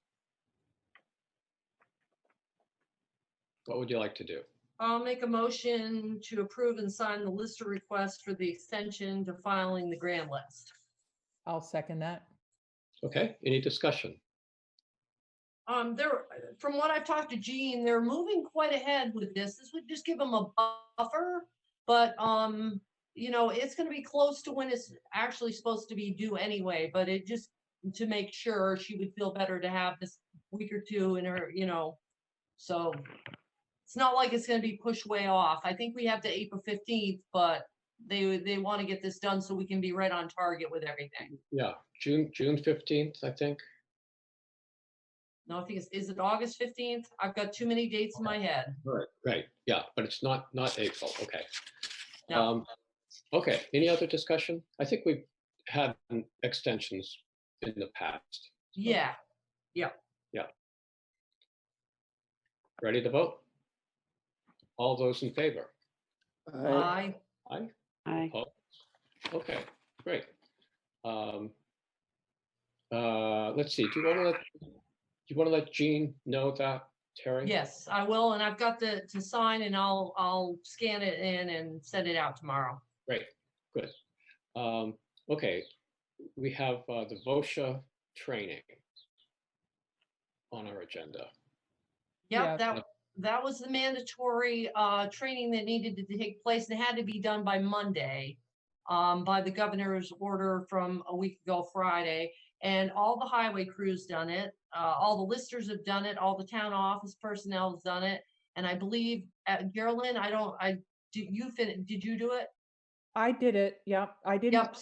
What would you like to do? I'll make a motion to approve and sign the lister request for the extension to filing the grand list. I'll second that. Okay, any discussion? From what I've talked to Gene, they're moving quite ahead with this. This would just give them a buffer, but you know, it's going to be close to when it's actually supposed to be due anyway. But it just to make sure she would feel better to have this week or two in her, you know. So it's not like it's going to be pushed way off. I think we have to April 15th, but they want to get this done so we can be right on target with everything. Yeah, June 15th, I think. No, I think is it August 15th? I've got too many dates in my head. Right. Yeah, but it's not April. Okay. No. Okay. Any other discussion? I think we've had extensions in the past. Yeah. Yeah. Yeah. Ready to vote? All those in favor? Aye. Aye. Aye. Opposed? Okay. Great. Let's see. Do you want to let Jean know that, Terry? Yes, I will, and I've got to sign, and I'll scan it in and send it out tomorrow. Great. Good. Okay. We have the VOSHA training on our agenda. Yep, that was the mandatory training that needed to take place. It had to be done by Monday, by the governor's order from a week ago Friday. And all the highway crews done it. All the listers have done it. All the town office personnel has done it. And I believe, Geraldine, did you do it? I did it. Yep. I didn't. Yep.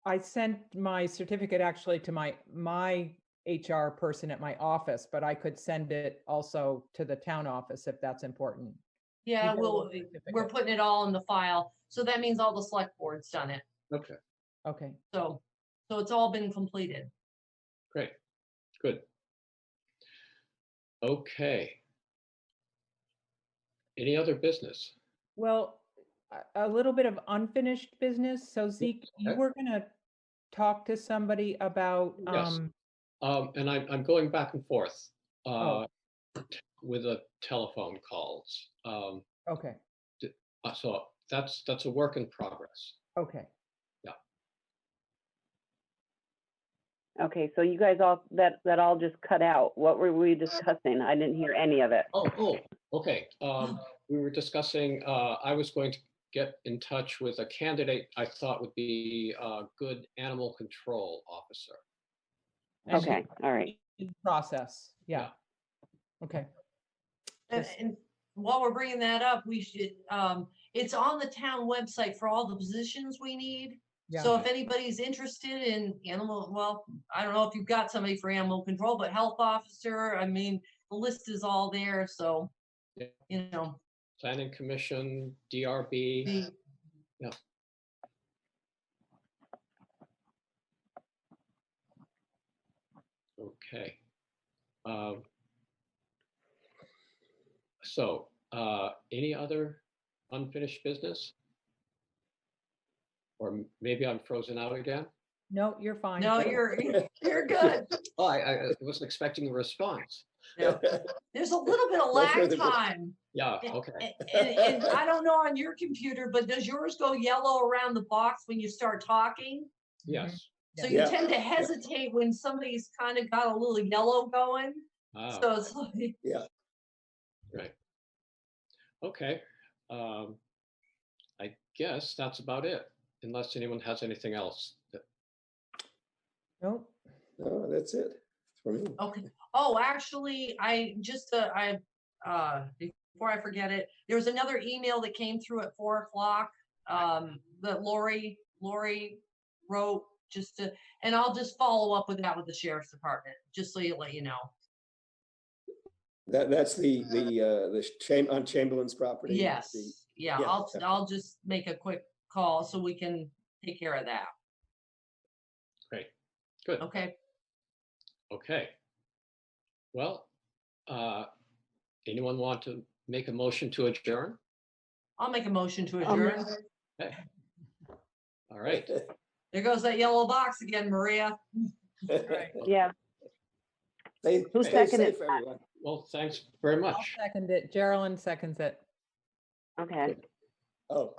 I sent my certificate actually to my HR person at my office, but I could send it also to the town office if that's important. Yeah, we're putting it all in the file. So that means all the select board's done it. Okay. Okay. So it's all been completed. Great. Good. Okay. Any other business? Well, a little bit of unfinished business. So Zeke, you were going to talk to somebody about. Yes. And I'm going back and forth with the telephone calls. Okay. So that's a work in progress. Okay. Yeah. Okay, so you guys all that all just cut out. What were we discussing? I didn't hear any of it. Oh, okay. We were discussing. I was going to get in touch with a candidate I thought would be a good animal control officer. Okay, all right. Process. Yeah. Okay. And while we're bringing that up, we should. It's on the town website for all the positions we need. Yeah. So if anybody's interested in animal, well, I don't know if you've got somebody for animal control, but health officer, I mean, the list is all there. So, yeah. You know. Planning Commission, DRB. Yeah. Okay. So, any other unfinished business? Or maybe I'm frozen out again? No, you're fine. No, you're good. Oh, I wasn't expecting a response. No. There's a little bit of lag time. Yeah, okay. And I don't know on your computer, but does yours go yellow around the box when you start talking? Yes. So you tend to hesitate when somebody's kind of got a little yellow going. Wow. So it's like, Right. Okay. I guess that's about it, unless anyone has anything else. Nope. No, that's it. for me. Okay. Oh, actually, before I forget it, there was another email that came through at 4 o'clock that Lori wrote and I'll just follow up with that with the sheriff's department, just so you let you know. That's the on Chamberlain's property. Yes. Yeah. yeah. I'll just make a quick call so we can take care of that. Great. Good. Okay. Okay. Well, anyone want to make a motion to adjourn? I'll make a motion to adjourn. Okay. All right. There goes that yellow box again, Maria. Right. Yeah. Who seconded safe, everyone. Well, thanks very much. I'll second it. Geraldine seconds it. Okay. Good. Oh.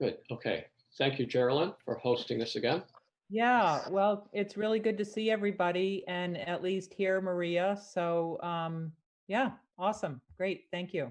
Good. Okay. Thank you, Geraldine, for hosting us again. Yeah, well, it's really good to see everybody and at least hear Maria. So yeah, awesome. Great. Thank you.